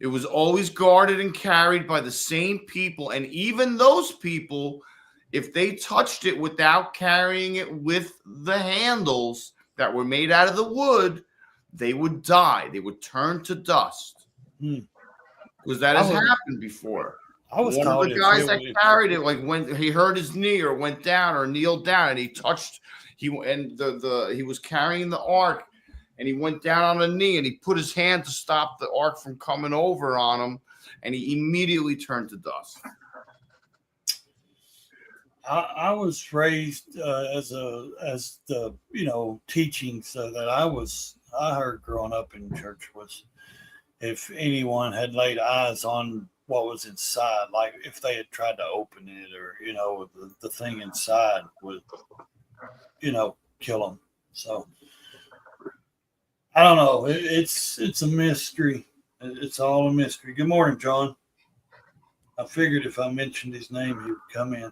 It was always guarded and carried by the same people, and even those people, if they touched it without carrying it with the handles that were made out of the wood, they would die. They would turn to dust. Because that has happened before. One of the guys that carried it, like when he hurt his knee or went down or kneeled down, and he was carrying the ark, and he went down on a knee and he put his hand to stop the ark from coming over on him, and he immediately turned to dust. I was raised as the teachings that I heard growing up in church was, if anyone had laid eyes on what was inside, like if they had tried to open it, or the thing inside would kill them. So I don't know. It's a mystery. It's all a mystery. Good morning, John. I figured if I mentioned his name, he would come in.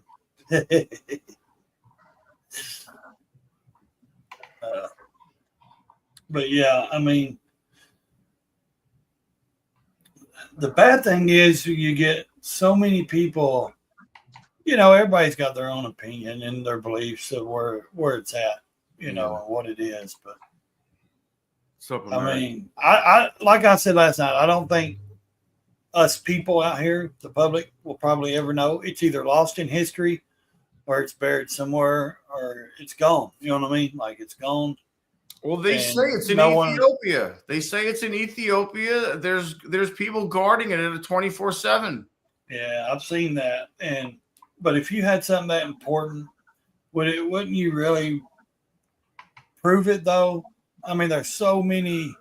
But yeah, I mean, the bad thing is you get so many people, everybody's got their own opinion and their beliefs of where it's at, and what it is. But I mean, I like I said last night, I don't think us people out here, the public, will probably ever know. It's either lost in history, or it's buried somewhere, or it's gone. You know what I mean? Like it's gone. Well, they say it's in Ethiopia. They say it's in Ethiopia. There's people guarding it at a 24/7. Yeah, I've seen that. But if you had something that important, wouldn't you really prove it though? I mean, there's so many.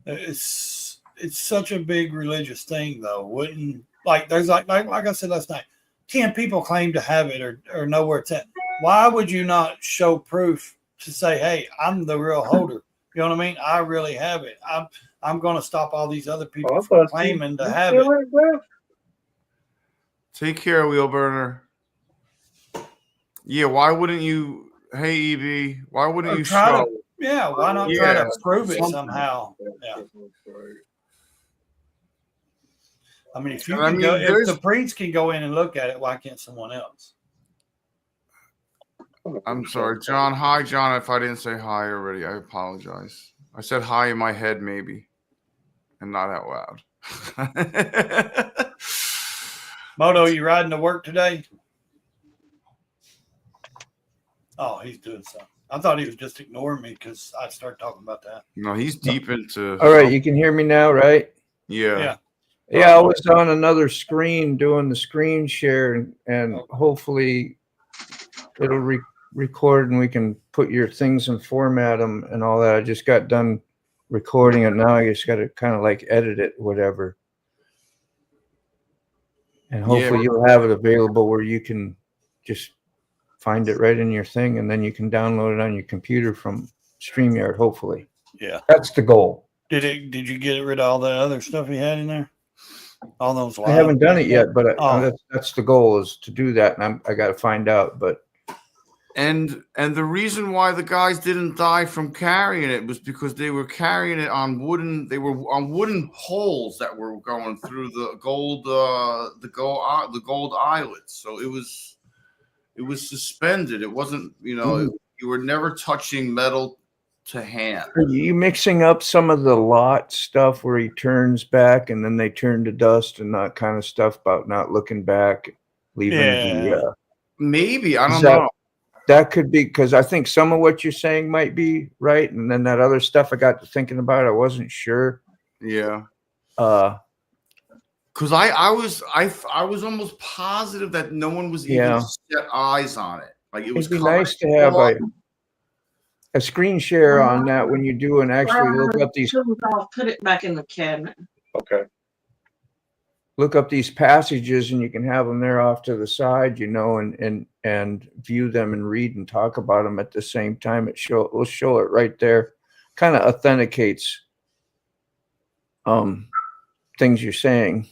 It's such a big religious thing though. Wouldn't there's like I said last night, 10 people claim to have it or know where it's at. Why would you not show proof to say, hey, I'm the real holder? You know what I mean? I really have it. I'm going to stop all these other people from claiming to have it. Take care, Wheelburner. Yeah, why wouldn't you? Hey, EB, why wouldn't you show? Why not try to prove it somehow? Yeah. I mean, if the priest can go in and look at it, why can't someone else? I'm sorry, John. Hi, John. If I didn't say hi already, I apologize. I said hi in my head, maybe, and not out loud. Moto, you riding to work today? Oh, he's doing something. I thought he was just ignoring me because I started talking about that. No, he's deep into. All right, you can hear me now, right? Yeah. Yeah, I was on another screen doing the screen share, and hopefully it'll record and we can put your things and format them and all that. I just got done recording it. Now I just got to kind of like edit it, whatever. And hopefully you'll have it available where you can just find it right in your thing, and then you can download it on your computer from StreamYard, hopefully. Yeah. That's the goal. Did you get rid of all the other stuff you had in there? All those I haven't done it yet, but Oh. that's the goal, is to do that, and I got to find out. But And the reason why the guys didn't die from carrying it was because they were carrying it on wooden. They were on wooden poles that were going through the gold eyelets. So it was suspended. It wasn't, you were never touching metal to hand. are you mixing up some of the Lot stuff where he turns back and then they turn to dust and that kind of stuff about not looking back, leaving the maybe, I don't know. That could be, because I think some of what you're saying might be right, and then that other stuff I got to thinking about, I wasn't sure. Yeah. Because I was almost positive that no one was even set eyes on it. Like it was It'd be nice to have a screen share on that when you do and actually look up these. I'll put it back in the cabinet. Okay. Look up these passages, and you can have them there off to the side, and view them and read and talk about them at the same time. We'll show it right there. Kind of authenticates things you're saying.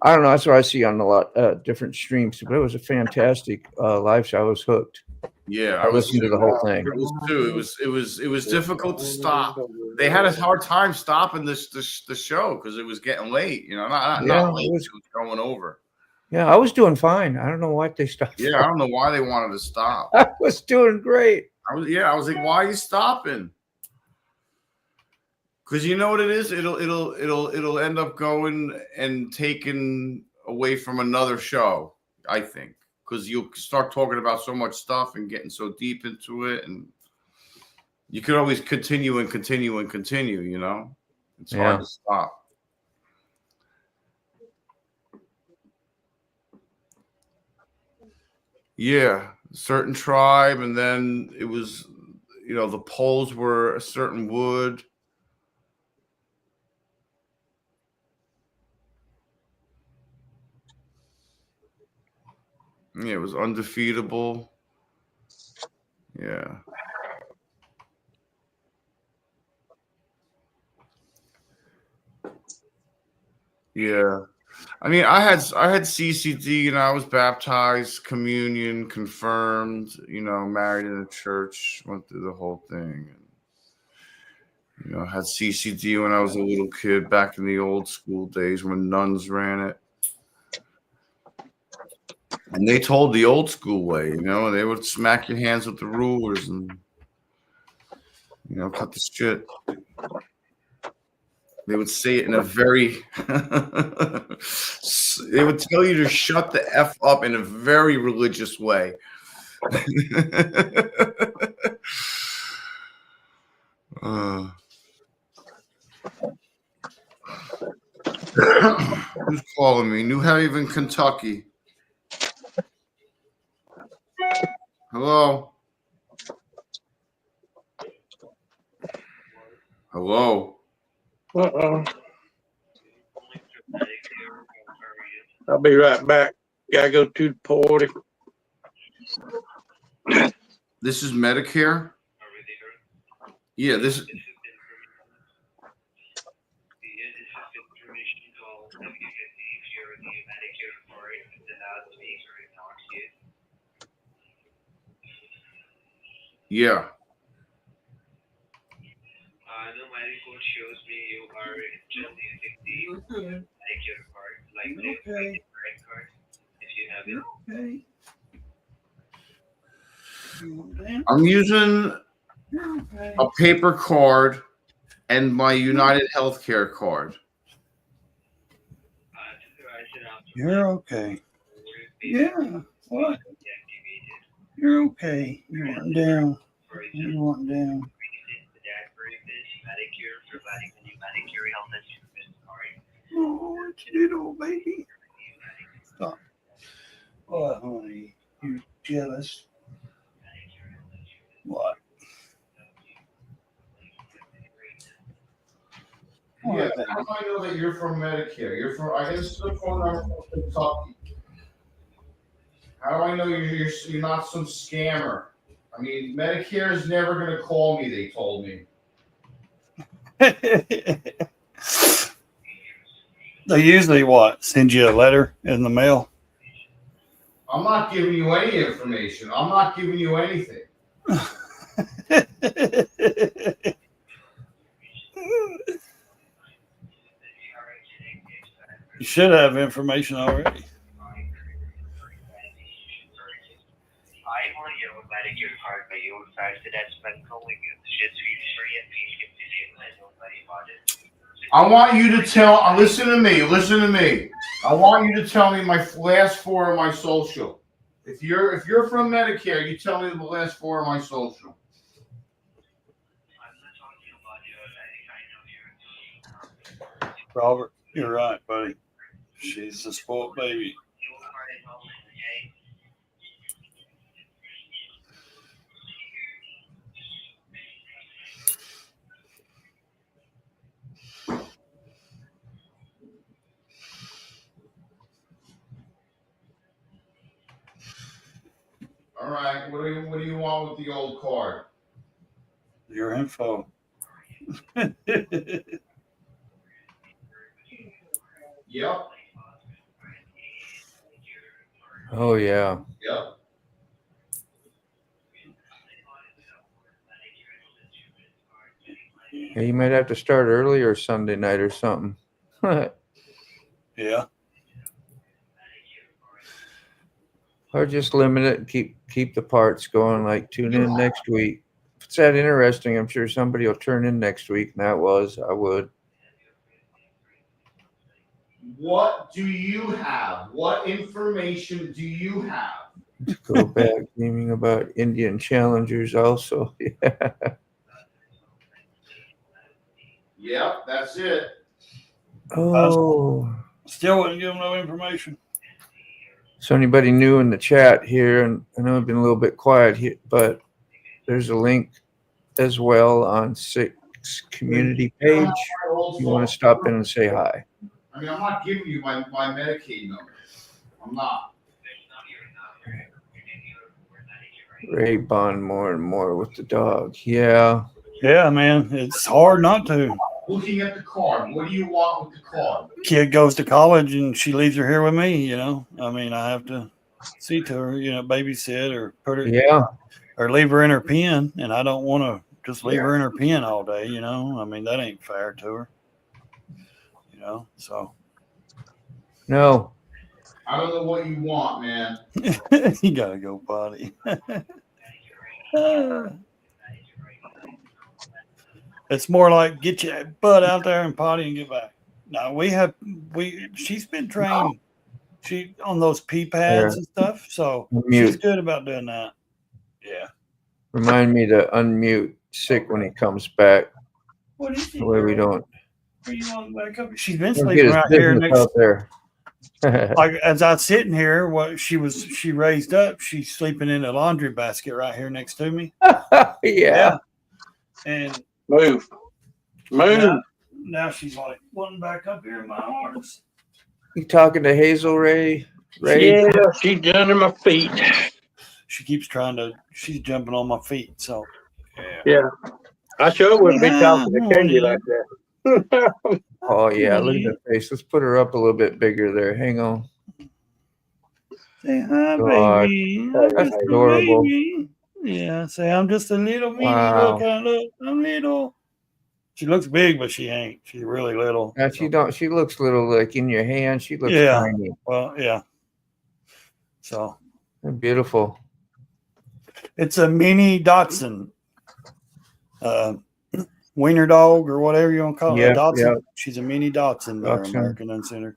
I don't know. That's what I see on a lot different streams. But it was a fantastic live show. I was hooked. Yeah, I listened to the whole thing. It was too. It was difficult to stop. They had a hard time stopping the show because it was getting late. Not late. It was going over. Yeah, I was doing fine. I don't know why they stopped. Yeah, I don't know why they wanted to stop. I was doing great. I was like, why are you stopping? Because you know what it is? It'll end up going and taken away from another show, I think. Because you'll start talking about so much stuff and getting so deep into it, and you could always continue and continue and continue. It's hard to stop. Yeah, certain tribe, and then it was, the poles were a certain wood. Yeah, it was undefeatable. Yeah. Yeah. I mean, I had CCD, and I was baptized, communion, confirmed, married in a church, went through the whole thing. And, had CCD when I was a little kid back in the old school days when nuns ran it. And they told the old school way, and they would smack your hands with the rulers and, cut the shit. They would say it in a very, they would tell you to shut the F up in a very religious way. Who's calling me? New Haven, Kentucky. Hello? Hello? I'll be right back. Gotta go to the party. This is Medicare? Yeah, this is. Yeah. The my report shows me you are just using the Medicare card, like the credit card, if you have it. I'm using a paper card and my United Healthcare card. You're okay. Yeah. What? You're okay. You want down. You want down. Medicare providing the new Medicare health insurance card. Oh, what you did, old baby? Stop. Oh, honey, you jealous? What? Yeah, how do I know that you're from Medicare? You're from, I guess the phone number from Kentucky. How do I know you're not some scammer? I mean, Medicare is never going to call me, they told me. They usually what? Send you a letter in the mail? I'm not giving you any information. I'm not giving you anything. You should have information already. I want your Medicare card by your side, so that's been calling you. Just feel free and please keep the name and don't worry about it. I want you to tell, listen to me. I want you to tell me my last four of my social. If you're from Medicare, you tell me the last four of my social. I'm not talking about your, I know you're. Robert, you're right, buddy. She's a spoiled baby. Your card is Rollin, okay? All right, what do you want with the old card? Your info. Yep. Oh yeah. Yep. Yeah, you might have to start earlier Sunday night or something. Yeah. Or just limit it and keep the parts going, like tune in next week. If it's that interesting, I'm sure somebody will turn in next week, and I would. What do you have? What information do you have? Go back dreaming about Indian challengers also. Yeah. Yep, that's it. Oh. Still wouldn't give them no information. So anybody new in the chat here, and I know I've been a little bit quiet here, but there's a link as well on SIC's community page. If you want to stop in and say hi. I mean, I'm not giving you my Medicaid number. I'm not. Ray bond more and more with the dog. Yeah. Yeah, man. It's hard not to. Looking at the card, what do you want with the card? Kid goes to college and she leaves her here with me, you know. I mean, I have to see to her, you know, babysit or put her, Yeah. or leave her in her pen. And I don't want to just leave her in her pen all day, you know. I mean, that ain't fair to her, you know. So, No. I don't know what you want, man. you got to go potty. It's more like get your butt out there and potty and get back. No, she's been trained. She on those pee pads and stuff, so she's good about doing that. Yeah. Remind me to unmute Sick when he comes back. What is it? The way we don't. Where you want back up? She's been Don't sleeping get his right here business next. out there. Like as I was sitting here, what she raised up. She's sleeping in a laundry basket right here next to me. Yeah. And Move. now she's like wanting back up here in my arms. You talking to Hazel Ray? Yeah, she's under my feet. She keeps she's jumping on my feet. So Yeah. I sure wouldn't be talking to Kenny like that. Oh yeah, look at that face. Let's put her up a little bit bigger there. Hang on. Say hi, God. baby. That's adorable. Baby. Yeah, say I'm just a little mini. Wow. Look, I'm little. She looks big, but she ain't. She's really little. Now she looks little, like in your hand. She looks tiny. Well, yeah. So They're beautiful. it's a mini Dachshund. Wiener dog or whatever you want to call it. Dachshund. Yeah. She's a mini Dachshund. American Uncensored.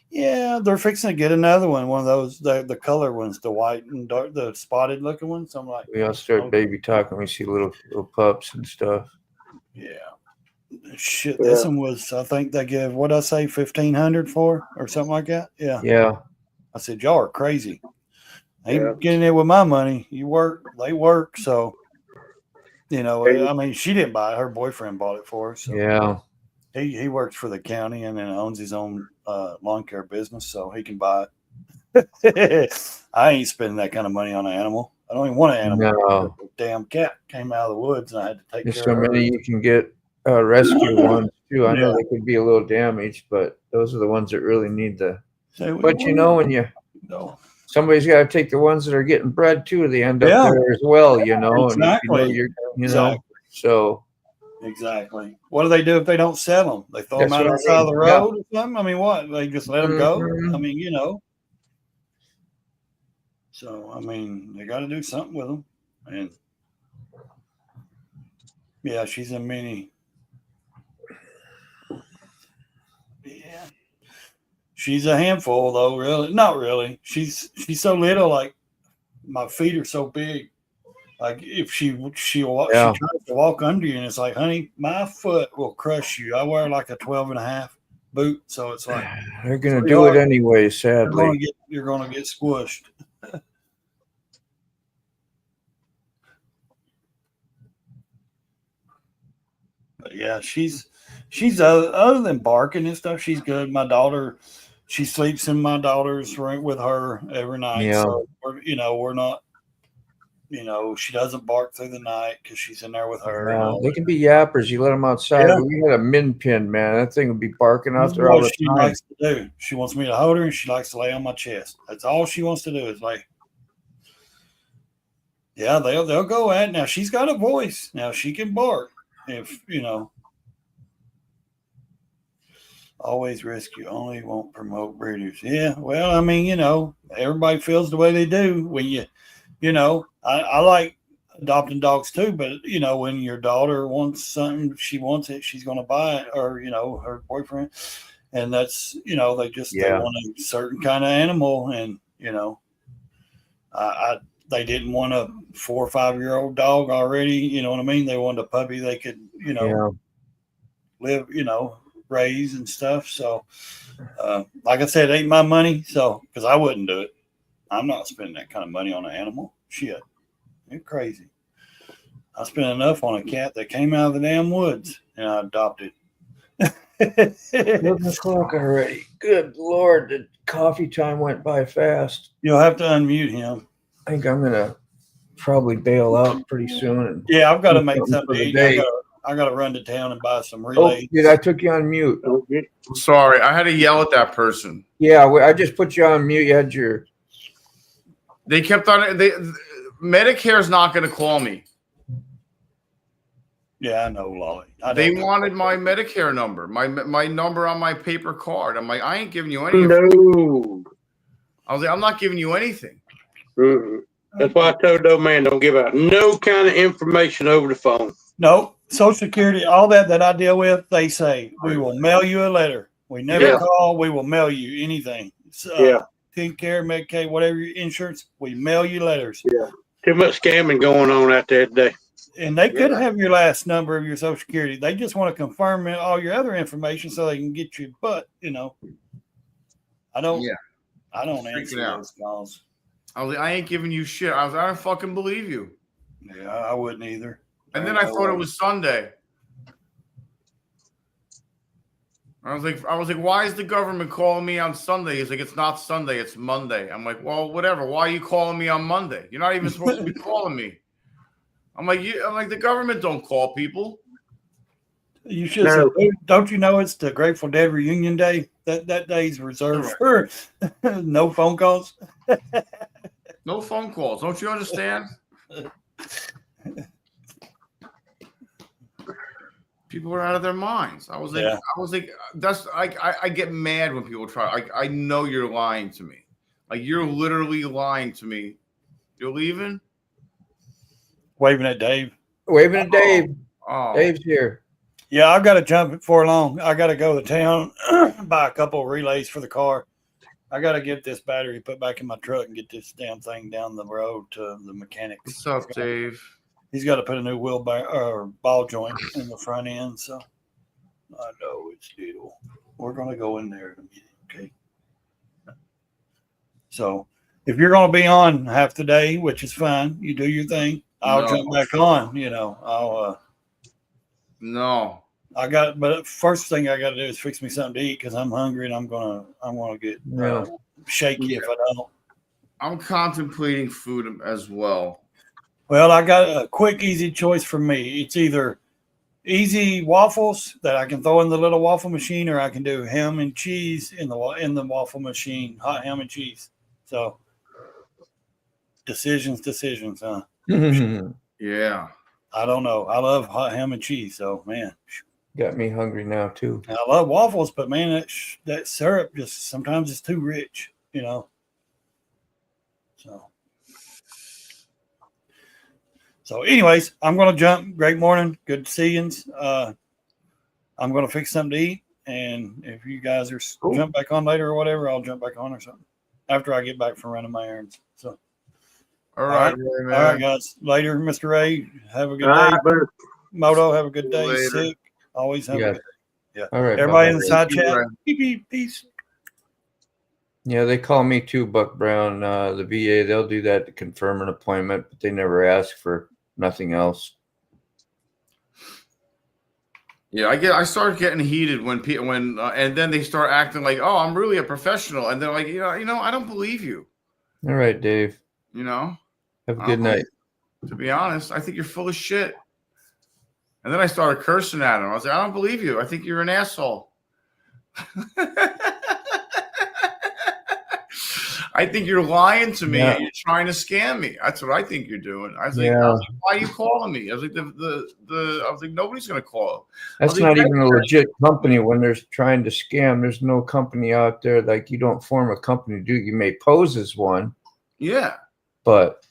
Yeah, they're fixing to get another one of those, the color ones, the white and dark, the spotted looking ones. So I'm like, we all start baby talking. We see little pups and stuff. Yeah, Shit, this one was, I think they give, what I say, 1,500 for or something like that. Yeah. Yeah. I said, y'all are crazy. I ain't getting it with my money. You work, they work. So, you know, I mean, she didn't buy it. Her boyfriend bought it for her. So Yeah. he works for the county and then owns his own lawn care business, so he can buy it. I ain't spending that kind of money on an animal. I don't even want an animal. No. A damn cat came out of the woods and I had to take There's care so of her. many you can get rescue ones too. I know Yeah. they could be a little damaged, but those are the ones that really need the. So But you know, when you no. somebody's got to take the ones that are getting bred too. They end up Yeah. there as well, you know. Exactly. And you know, Exactly. so. Exactly. What do they do if they don't sell them? They throw them That's out what on I the side of mean. the road or something? I mean, what? They just let them go? Mhm. I mean, you know. So, I mean, they got to do something with them. And yeah, she's a mini. Yeah. She's a handful, though, really. Not really. She's so little, like, my feet are so big. Like, if she tries to walk under you, and it's like, honey, my foot will crush you. I wear like a 12.5 boot, so it's like They're going to do it anyway, sadly. you're gonna get squished. But yeah, she's other than barking and stuff, she's good. My daughter, she sleeps in my daughter's room with her every night. Yeah. So we're not, she doesn't bark through the night because she's in there with her. Yeah, they can be yappers. You let them outside. Yeah. We had a min pin, man. That thing would be barking out That's there all what the she time. likes to do. She wants me to hold her and she likes to lay on my chest. That's all she wants to do is like, yeah, they'll go at it. Now she's got a voice. Now she can bark if, always rescue, only won't promote breeders. Yeah, well, I mean, everybody feels the way they do when I like adopting dogs too, but when your daughter wants something, she wants it, she's going to buy it, or her boyfriend, and that's they want a certain kind of animal, and they didn't want a 4 or 5 year old dog already. You know what I mean? They wanted a puppy they could live, raise and stuff. So, like I said, it ain't my money. So, because I wouldn't do it. I'm not spending that kind of money on an animal. Shit. You're crazy. I spent enough on a cat that came out of the damn woods and I adopted. 11 o'clock already. Good Lord, the coffee time went by fast. You'll have to unmute him. I think I'm going to probably bail out pretty soon. Yeah, I've got to make something for to the eat. day. I got to run to town and buy some Oh, relays. dude, I took you on mute. Sorry, I had to yell at that person. Yeah, I just put you on mute. You had your. They kept on. Medicare's not going to call me. Yeah, I know, Lolly. They wanted my Medicare number, my number on my paper card. I'm like, I ain't giving you anything. No. I was like, I'm not giving you anything. Mm-mm. That's why I told the old man don't give out no kind of information over the phone. No, Social Security, all that I deal with, they say we will mail you a letter. We never call. We will mail you anything. Take care, Medicaid, whatever your insurance, we mail you letters. Yeah. Too much scamming going on out there today. And they could have your last number of your Social Security. They just want to confirm all your other information so they can get you. But I don't answer those calls. I was like, I ain't giving you shit. I don't fucking believe you. Yeah, I wouldn't either. And then I thought it was Sunday. I was like, why is the government calling me on Sunday? He's like, it's not Sunday, it's Monday. I'm like, well, whatever. Why are you calling me on Monday? You're not even supposed to be calling me. I'm like, the government don't call people. You should say, don't you know it's the Grateful Dead reunion day? That day's reserved for no phone calls. No phone calls. Don't you understand? People are out of their minds. I was like, that's I get mad when people try. I know you're lying to me. Like, you're literally lying to me. You're leaving? Waving at Dave. Waving at Dave. Oh. Dave's here. Yeah, I've got to jump before long. I got to go to town, buy a couple of relays for the car. I got to get this battery put back in my truck and get this damn thing down the road to the mechanic. What's up, Dave? He's got to put a new ball joint in the front end. So I know it's due. We're going to go in there in a minute. Okay. So if you're going to be on half the day, which is fine, you do your thing. I'll jump back on. No. But first thing I got to do is fix me something to eat because I'm hungry and I'm gonna get shaky if I don't. I'm contemplating food as well. Well, I got a quick, easy choice for me. It's either easy waffles that I can throw in the little waffle machine, or I can do ham and cheese in the waffle machine, hot ham and cheese. So decisions, huh? Yeah. I don't know. I love hot ham and cheese. So man, got me hungry now too. I love waffles, but man, that syrup just sometimes is too rich, So anyways, I'm going to jump. Great morning. Good to see you. I'm going to fix something to eat. And if you guys are jump back on later or whatever, I'll jump back on or something after I get back from running my errands. So, all right, guys. Later, Mr. Ray. Have a good day. Moto, have a good day. Later. Sick. Always have a good day. Yeah. All right. Everybody in the side chat. Peace. Yeah, they call me too, Buck Brown. The VA, they'll do that to confirm an appointment, but they never ask for nothing else. Yeah, I started getting heated when and then they start acting like, oh, I'm really a professional, and they're like, I don't believe you. All right, Dave. Have a good night. To be honest, I think you're full of shit. And then I started cursing at him. I was like, I don't believe you. I think you're an asshole. I think you're lying to me and you're trying to scam me. That's what I think you're doing. I was like, why are you calling me? I was like, I was like, nobody's gonna call. That's not even a legit company when they're trying to scam. There's no company out there. Like, you don't form a company, do you? May pose as one. Yeah. But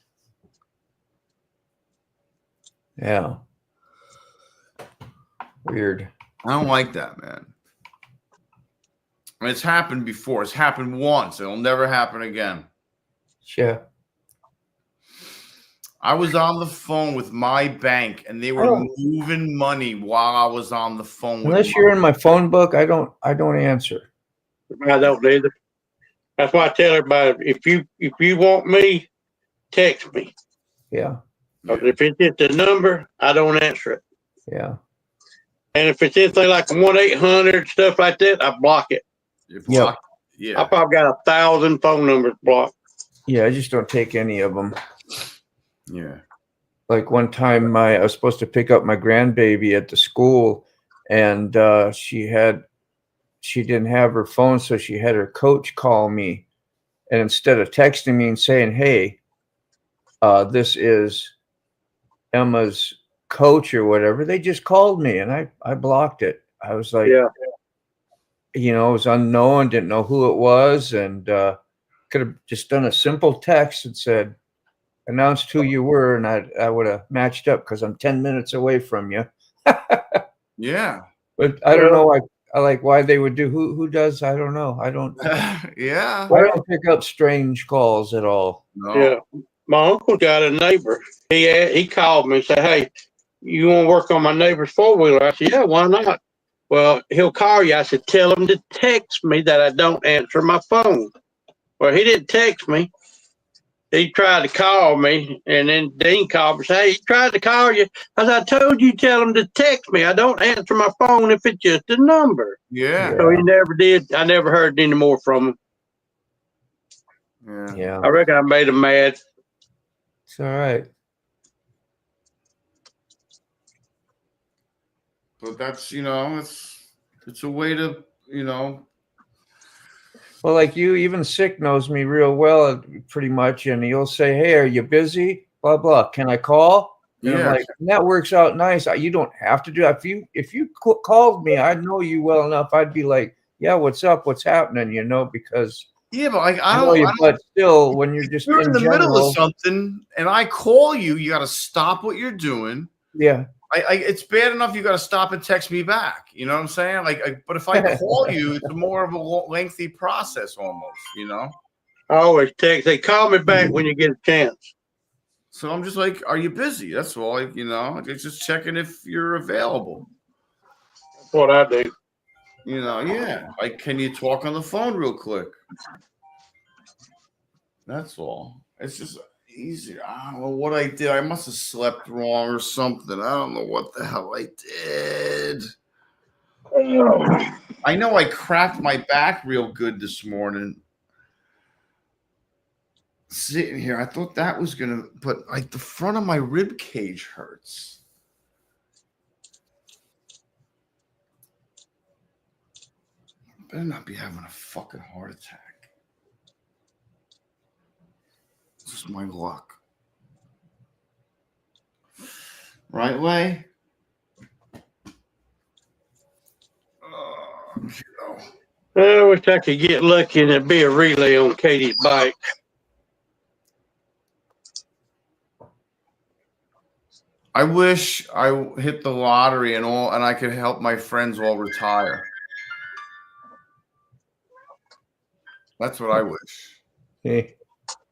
yeah. Weird. I don't like that, man. It's happened before. It's happened once. It'll never happen again. Yeah. I was on the phone with my bank, and they were moving money while I was on the phone. Unless you're in my phone book, I don't answer. I don't either. That's why I tell everybody, if you want me, text me. Yeah. If it's just a number, I don't answer it. Yeah. And if it's anything like 1-800 stuff like that, I block it. Yeah. I probably got 1,000 phone numbers blocked. Yeah, I just don't take any of them. Yeah. Like one time I was supposed to pick up my grandbaby at the school, and she didn't have her phone, so she had her coach call me. And instead of texting me and saying, hey, this is Emma's coach or whatever, they just called me, and I blocked it. I was like, it was unknown, didn't know who it was, and could have just done a simple text and said, announced who you were, and I would have matched up because I'm 10 minutes away from you. Yeah. But I don't know why they would do. Who does? I don't know. I don't. Yeah. I don't pick up strange calls at all. No. Yeah. My uncle got a neighbor. He called me and said, hey, you want to work on my neighbor's four-wheeler? I said, yeah, why not? Well, he'll call you. I said, tell him to text me that I don't answer my phone. Well, he didn't text me. He tried to call me, and then Dean called me and said, hey, he tried to call you. I said, I told you, tell him to text me. I don't answer my phone if it's just a number. Yeah. So he never did. I never heard any more from Yeah. him. Yeah. I reckon I made him mad. It's all right. But that's, it's a way to, Well, like you, even Sick knows me real well, pretty much, and he'll say, hey, are you busy? Blah, blah. Can I call? And I'm like, that works out nice. You don't have to do that. If you called me, I know you well enough. I'd be like, yeah, what's up? What's happening? Because yeah, but like but still, when you're just you're in the middle of something and I call you, you got to stop what you're doing. Yeah. It's bad enough you got to stop and text me back. You know what I'm saying? But if I call you, it's more of a lengthy process almost. I always text. They call me back when you get a chance. So I'm just like, are you busy? That's all. It's just checking if you're available. what I do. You know, yeah. Like, can you talk on the phone real quick? That's all. It's just easier. I don't know what I did. I must have slept wrong or something. I don't know what the hell I did. I know I cracked my back real good this morning. Sitting here, I thought that was gonna, but like the front of my rib cage hurts. Better not be having a fucking heart attack. This is my luck. Right way? I wish I could get lucky and it'd be a relay on Katie's bike. I wish I hit the lottery and I could help my friends all retire. That's what I wish. Hey,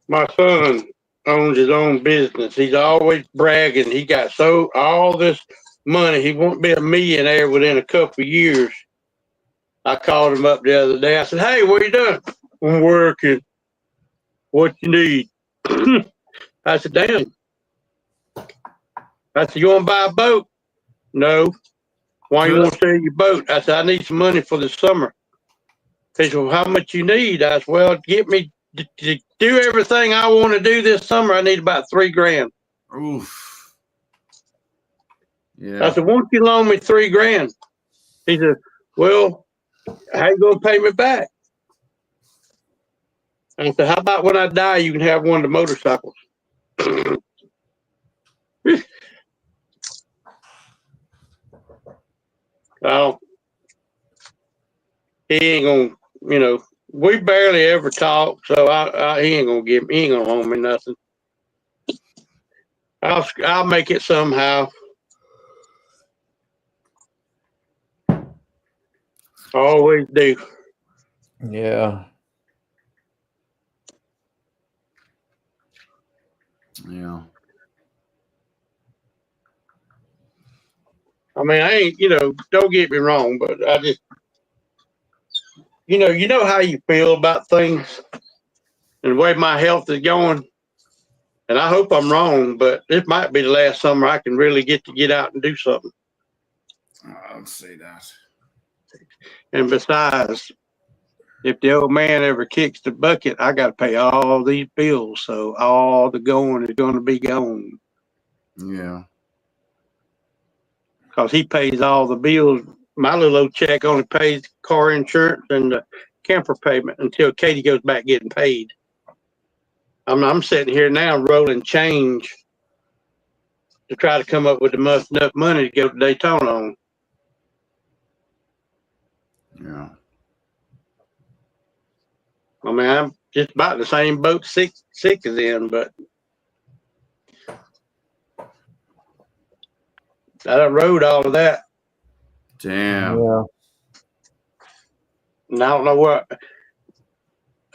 My son owns his own business. He's always bragging. He got all this money. He won't be a millionaire within a couple of years. I called him up the other day. I said, "Hey, what are you doing?" "I'm working." "What you need?" I said, "Damn." I said, "You want to buy a boat?" "No." "Why you want to sell your boat?" I said, "I need some money for the summer." He said, "Well, how much you need?" I said, "Well, get me to do everything I want to do this summer. I need about $3,000. Oof. I Yeah. said, "Won't you loan me $3,000?" He said, "Well, how you gonna pay me back?" I said, "How about when I die, you can have one of the motorcycles?" Well, he ain't gonna, we barely ever talk, so he ain't gonna loan me nothing. I'll make it somehow. Always do. yeah. Yeah. I mean, I ain't, don't get me wrong, but I just, you know how you feel about things and the way my health is going. And I hope I'm wrong, but this might be the last summer I can really get out and do something. I don't say that. And besides, if the old man ever kicks the bucket, I got to pay all these bills. So all the going is going to be gone Yeah. because he pays all the bills. My little old check only pays car insurance and the camper payment until Katie goes back getting paid. I'm sitting here now rolling change to try to come up with enough money to go to Daytona on. Yeah. I mean, I'm just about the same boat sick as in, but I done rode all of that. Damn. Yeah. And I don't know what.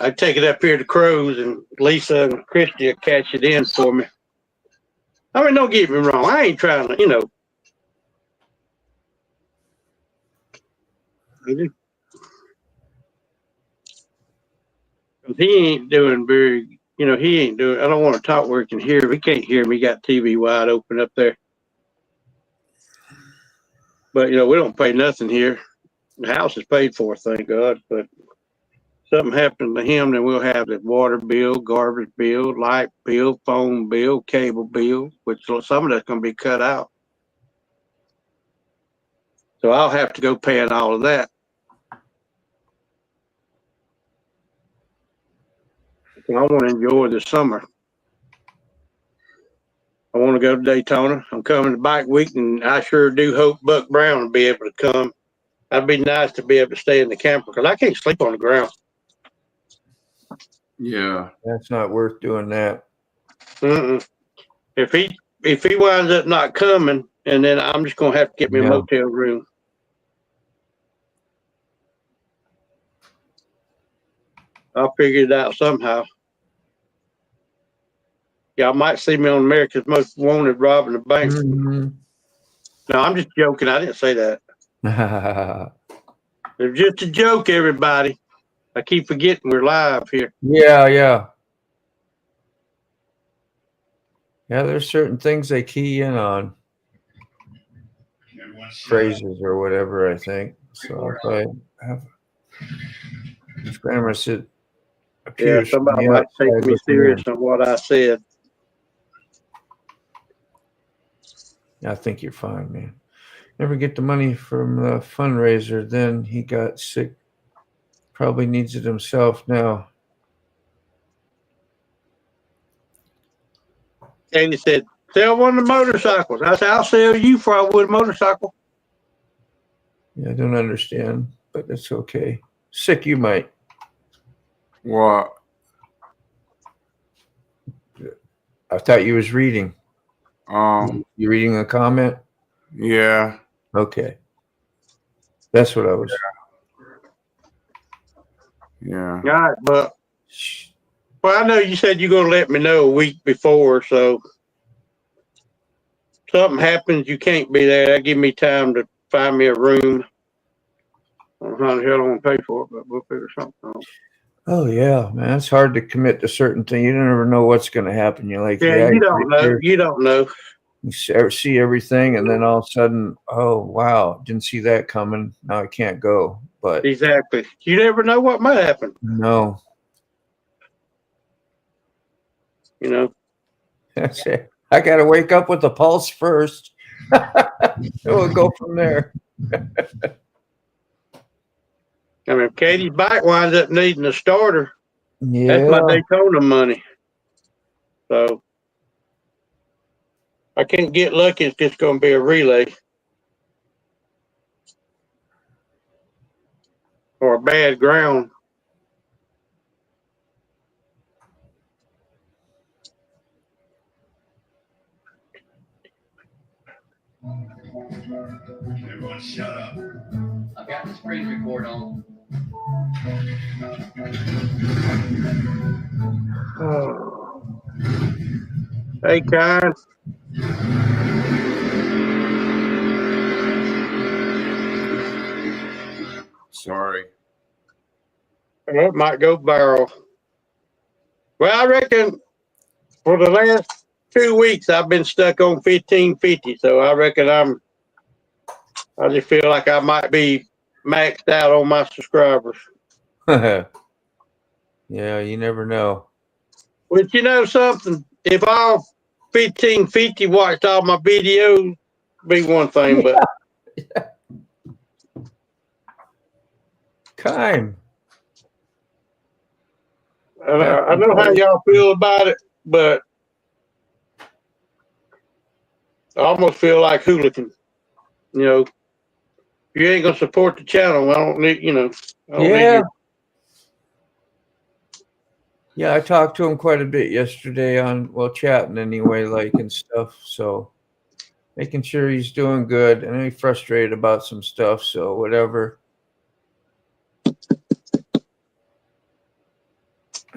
I take it up here to Crows and Lisa and Christy will catch it in for me. I mean, don't get me wrong. I ain't trying to, he ain't doing very, he ain't doing, I don't want to talk where he can hear him. He can't hear me. He got TV wide open up there. But, we don't pay nothing here. The house is paid for, thank God. But something happened to him, then we'll have the water bill, garbage bill, light bill, phone bill, cable bill, which some of that's going to be cut out. So I'll have to go paying all of that. So I want to enjoy the summer. I want to go to Daytona. I'm coming to Bike Week, and I sure do hope Buck Brown will be able to come. That'd be nice to be able to stay in the camper because I can't sleep on the ground. Yeah. That's not worth doing that. If he winds up not coming, and then I'm just gonna have to get me a motel room. I'll figure it out somehow. Y'all might see me on America's Most Wanted robbing a bank. Mm-hmm. No, I'm just joking. I didn't say that. Yeah, It was just a joke, everybody. I keep forgetting we're live here. yeah. Yeah, there's certain things they key in on. Phrases or whatever, I think. So if I have grammar said Yeah, appears from somebody the might take outside me looking serious in. on what I said. I think you're fine, man. Never get the money from the fundraiser. Then he got sick. Probably needs it himself now. And he said, sell one of the motorcycles. I said, I'll sell you for I would a motorcycle. Yeah, I don't understand, but it's okay. Sick, you might. What? I thought you was reading. You reading a comment? Yeah. Okay. That's what I was. Yeah. All right, but well, I know you said you're gonna let me know a week before, so something happens, you can't be there. That give me time to find me a room. I don't know how the hell I'm gonna pay for it, but we'll figure something out. Oh yeah, man. It's hard to commit to certain things. You never know what's going to happen. You're like, Yeah, yeah, you don't know. You don't know. You see everything, and then all of a sudden, oh wow, didn't see that coming. Now I can't go. But Exactly. You never know what might happen. no, You know. that's it. I got to wake up with the pulse first. We'll go from there. I mean, if Katie's bike winds up needing a starter, that's my Yeah, Daytona money. So I can't get lucky. It's just going to be a relay or a bad ground. Everyone shut up. I've got the screen record on. Oh. Hey, Kyle. Sorry. That might go barrel. Well, I reckon for the last 2 weeks I've been stuck on 1550. So I reckon I just feel like I might be maxed out on my subscribers. yeah. You never know. Which, you know something, if all 1550 watched all my videos, be one thing, but Time. I know how y'all feel about it, but I almost feel like hooligan. You know, if you ain't gonna support the channel, I don't need, you know. I don't need Yeah. your, Yeah, I talked to him quite a bit yesterday on, well, chatting anyway, like and stuff. So making sure he's doing good. And he's frustrated about some stuff. So whatever.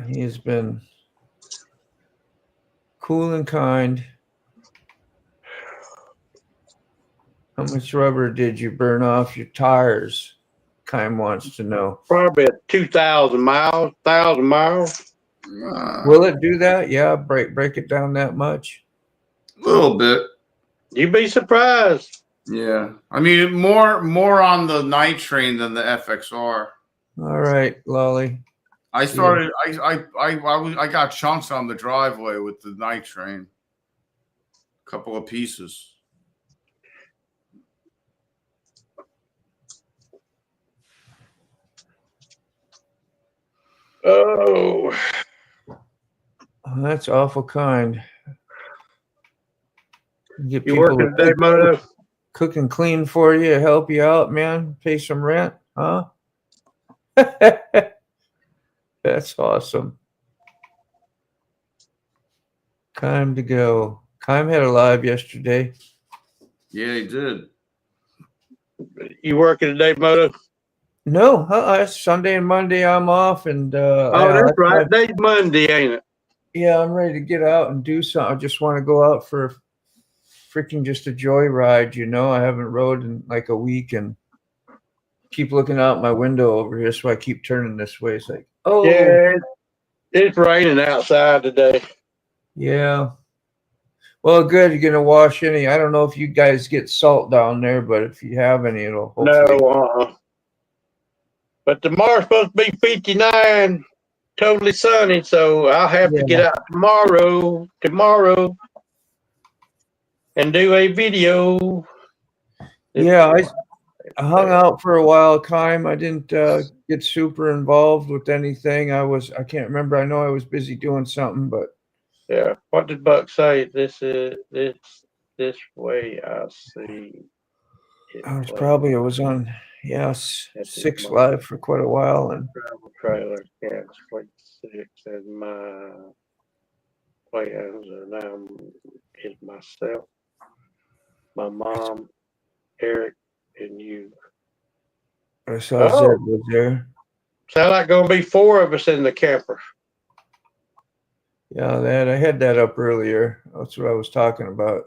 He has been cool and kind. How much rubber did you burn off your tires? Kime wants to know. probably 2,000 miles, 1,000 miles. Will it do that? Yeah, break it down that much. A little bit. You'd be surprised. Yeah. I mean, more on the night train than the FXR. All right, Lolly. I started. I got chunks on the driveway with the night train. A couple of pieces. Oh, Oh, that's awful kind. Get you people working today, Moto? cook and clean for you, help you out, man. Pay some rent, huh? That's awesome. Time to go. Kime had a live yesterday. Yeah, he did. You working today, Moto? No, Sunday and Monday I'm off, and Oh, that's right. Today's Monday, ain't it? yeah, I'm ready to get out and do something. I just want to go out for freaking just a joyride, you know. I haven't rode in like a week, and keep looking out my window over here, so I keep turning this way. It's like, oh, Yeah, it's raining outside today. yeah. Well, good. You're gonna wash any. I don't know if you guys get salt down there, but if you have any, it'll hopefully. No, but tomorrow's supposed to be 59, totally sunny. So I'll have to get out tomorrow, and do a video. Yeah, I hung out for a while, Kime. I didn't get super involved with anything. I can't remember. I know I was busy doing something, but Yeah. What did Buck say? This way I see. I was on Six Live for quite a while, and Travel trailer, yeah, Fleet 6, and my plans are now is myself, my mom, Eric, and you. I saw Zed was there. Sound like gonna be 4 of us in the camper. Yeah, I had that up earlier. That's what I was talking about.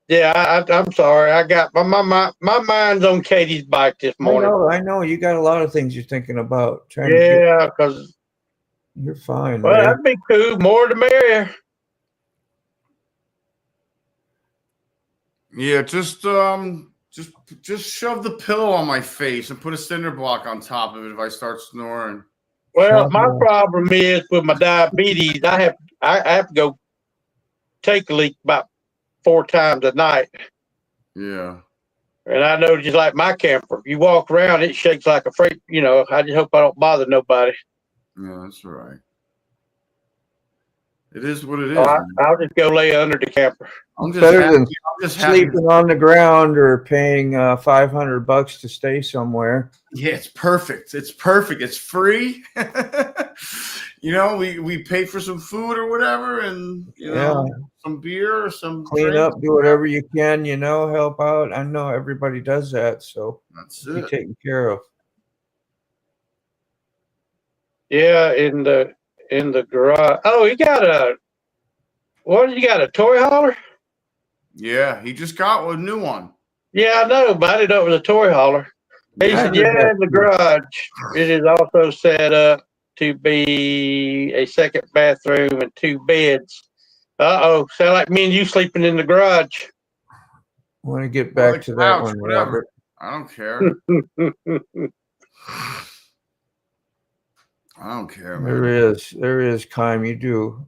Yeah, I'm sorry. I got my mind's on Katie's bike this morning. I know. You got a lot of things you're thinking about. Yeah, because you're fine. Well, Ray. that'd be cool. More the merrier. Yeah, just shove the pillow on my face and put a cinder block on top of it if I start snoring. Well, my problem is with my diabetes. I have to go take a leak about 4 times a night. Yeah. And I know, just like my camper, you walk around, it shakes like a freight. You know, I just hope I don't bother nobody. Yeah, that's right. It is what it is. I'll just go lay under the camper. I'm just Better happy. than I'm just sleeping on the ground or paying $500 to stay somewhere. Yeah, it's perfect. It's perfect. It's free. You know, we pay for some food or whatever, and you know, some beer or some clean drink. up, do whatever you can. You know, help out. I know everybody does that, so that's be it. taken care of. Yeah, in the garage. Oh, you got a toy hauler? Yeah, he just got a new one. Yeah, I know, but I didn't know it was a toy hauler. He said, yeah, in the garage. It is also set up to be a second bathroom and 2 beds. Uh-oh, sound like me and you sleeping in the garage. I want to get back to that one, whatever. Robert. I don't care. I don't care, man. There is, Kime. You do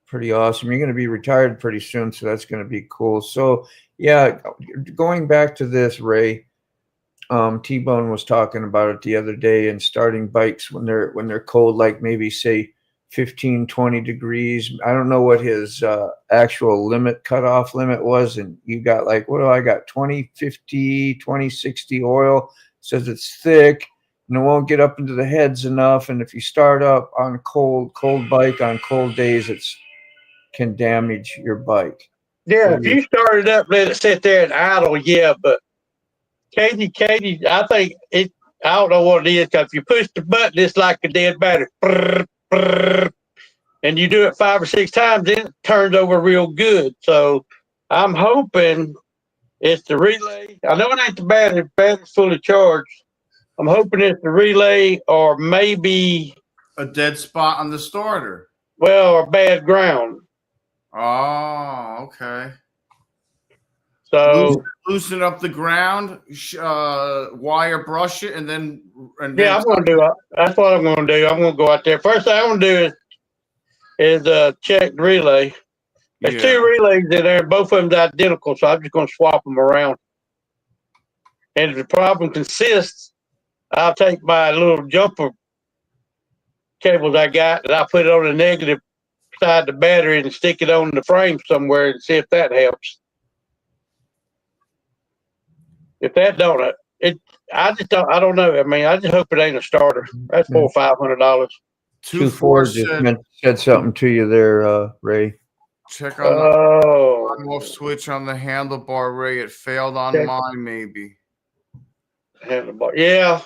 pretty awesome. You're going to be retired pretty soon, so that's going to be cool. So, yeah, going back to this, Ray, T-Bone was talking about it the other day, and starting bikes when they're cold, like maybe say 15, 20 degrees. I don't know what his actual cutoff limit was, and you got like, what do I got? 2050, 2060 oil. Says it's thick and it won't get up into the heads enough. And if you start up on a cold bike on cold days, can damage your bike. Yeah, if you start it up, let it sit there and idle, yeah, but Katie, I think I don't know what it is, because if you push the button, it's like a dead battery. Brrr, brrr, and you do it 5 or 6 times, then it turns over real good. So I'm hoping it's the relay. I know it ain't the battery. The battery's fully charged. I'm hoping it's the relay, or maybe a dead spot on the starter. Well, or bad ground. Oh, okay. So loosen up the ground, wire brush it, and then yeah, I'm gonna do it. That's what I'm gonna do. I'm gonna go out there. First thing I'm gonna do is check the relay. There's 2 relays in there, both of them's identical, so I'm just gonna swap them around. And if the problem consists, I'll take my little jumper cables I got, and I'll put it on the negative side of the battery and stick it on the frame somewhere and see if that helps. If that don't, I don't know. I mean, I just hope it ain't a starter. That's $400 or $500. 2-4 just said something to you there, Ray. Check on the on-off switch on the handlebar, Ray. It failed on mine, maybe. Handlebar, yeah.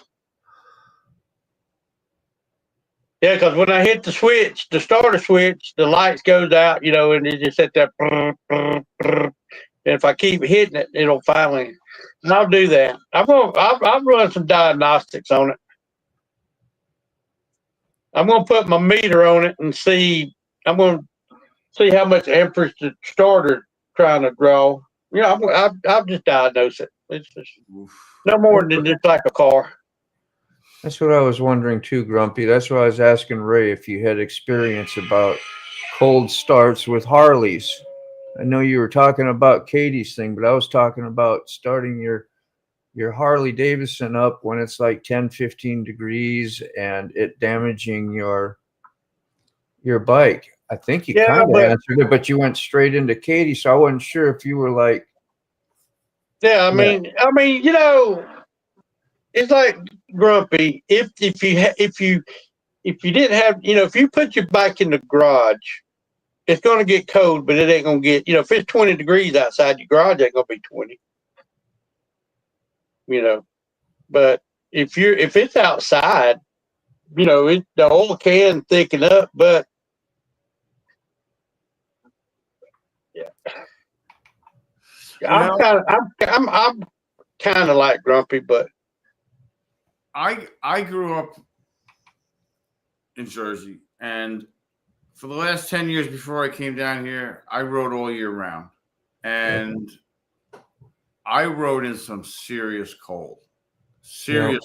Yeah, because when I hit the switch, the starter switch, the lights goes out, you know, and it just hit that, and And if I keep hitting it, it'll finally. And I'll do that. I'll run some diagnostics on it. I'm gonna put my meter on it and see. I'm gonna see how much amperage the starter trying to draw. I'll just diagnose it. It's just no more than just like a car. That's what I was wondering too, Grumpy. That's why I was asking Ray if you had experience about cold starts with Harleys. I know you were talking about Katie's thing, but I was talking about starting your Harley Davidson up when it's like 10, 15 degrees and it damaging your bike. I think you kind of answered it, but you went straight into Katie, so I wasn't sure if you were like. Yeah, I mean, it's like Grumpy. If you didn't have, if you put your bike in the garage, it's going to get cold, but it ain't going to get, if it's 20 degrees outside, your garage ain't going to be 20. But if it's outside, the oil can thicken up, but yeah. I'm kind of like Grumpy, but I grew up in Jersey, and for the last 10 years before I came down here, I rode all year round, and I rode in some serious cold to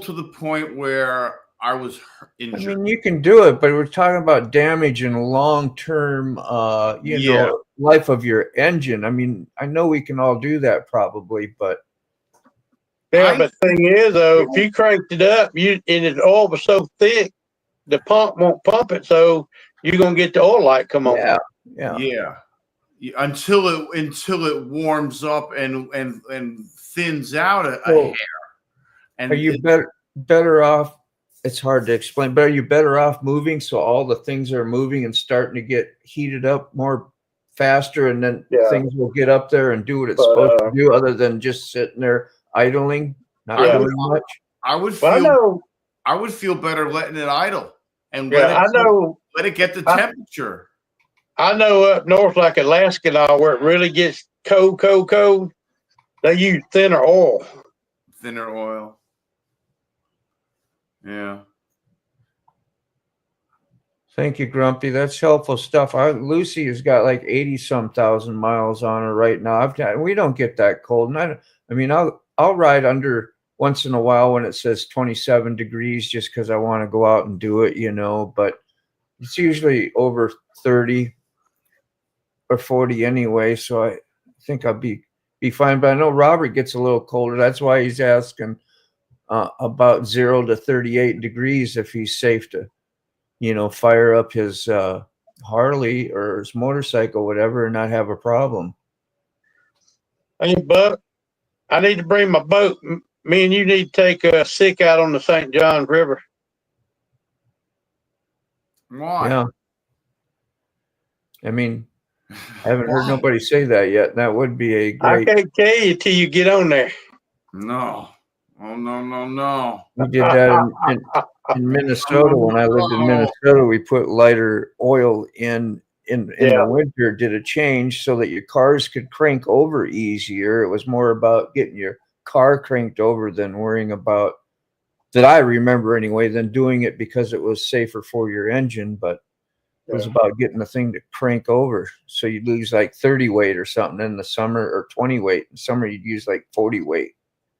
the point where I was injured. I mean, you can do it, but we're talking about damage and long-term, life of your engine. I mean, I know we can all do that probably, but. Yeah, but the thing is, though, if you cranked it up, and the oil was so thick, the pump won't pump it, so you're gonna get the oil light come on. Yeah. Until it warms up and thins out a hair. And are you better off? It's hard to explain, but are you better off moving so all the things are moving and starting to get heated up more faster, and then things will get up there and do what it's supposed to do, other than just sitting there idling, not doing much? I would feel better letting it idle and let it get the temperature. I know up north, like Alaska and all, where it really gets cold, they use thinner oil. Yeah. Thank you, Grumpy. That's helpful stuff. Lucy has got like 80-some thousand miles on her right now. We don't get that cold, and I'll ride under once in a while when it says 27 degrees, just because I want to go out and do it, But it's usually over 30 or 40 anyway, so I think I'll be fine. But I know Robert gets a little colder. That's why he's asking about 0 to 38 degrees if he's safe to, fire up his Harley or his motorcycle, whatever, and not have a problem. Hey, Buck, I need to bring my boat. Me and you need to take a sick out on the St. Johns River. Why? Yeah. I mean, I haven't heard nobody say that yet. That would be a great. I can't tell you till you get on there. No. Oh, no. We did that in Minnesota. When I lived in Minnesota, we put lighter oil in the winter, did a change so that your cars could crank over easier. It was more about getting your car cranked over than worrying about, that I remember anyway, than doing it because it was safer for your engine. But it was about getting the thing to crank over. So you'd lose like 30 weight or something in the summer, or 20 weight. In summer, you'd use like 40 weight.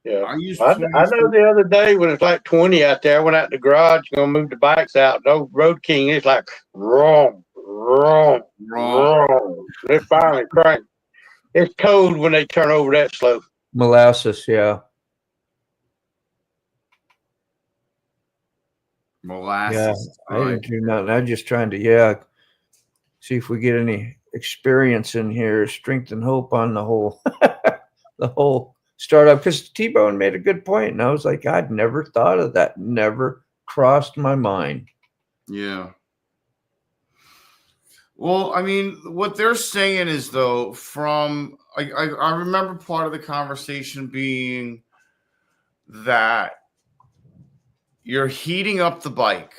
Yeah, I know the other day when it's like 20 out there, I went out in the garage, going to move the bikes out. No Road King, it's like, wrong. They finally cranked. It's cold when they turn over that slow. Molasses, yeah. Molasses. Yeah, I didn't do nothing. I'm just trying to, see if we get any experience in here, strength and hope on the whole, the whole startup. Because T-Bone made a good point, and I was like, I'd never thought of that. Never crossed my mind. Yeah. Well, I mean, what they're saying is, though, I remember part of the conversation being that you're heating up the bike,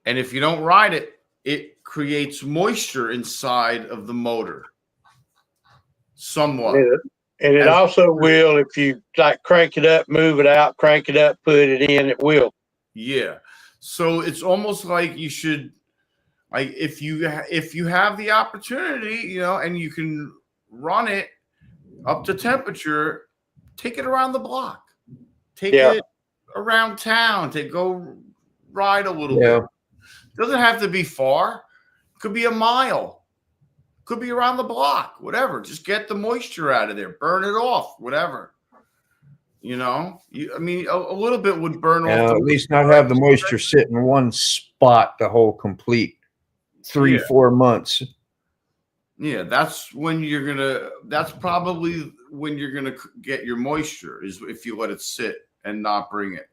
and if you don't ride it, it creates moisture inside of the motor. somewhat. And it As- also will, if you like crank it up, move it out, crank it up, put it in, it will. Yeah. So it's almost like you should, like, if you have the opportunity, you know, and you can run it up to temperature, take it around the block, take it around town, to go ride a little bit. Doesn't have to be far. Could be a mile. Could be around the block. Whatever. Just get the moisture out of there. Burn it off. Whatever. You know. I mean, a little bit would burn off. At least not have the moisture sit in one spot the whole complete 3-4 months. Yeah, that's when you're gonna. That's probably when you're gonna get your moisture, is if you let it sit and not bring it,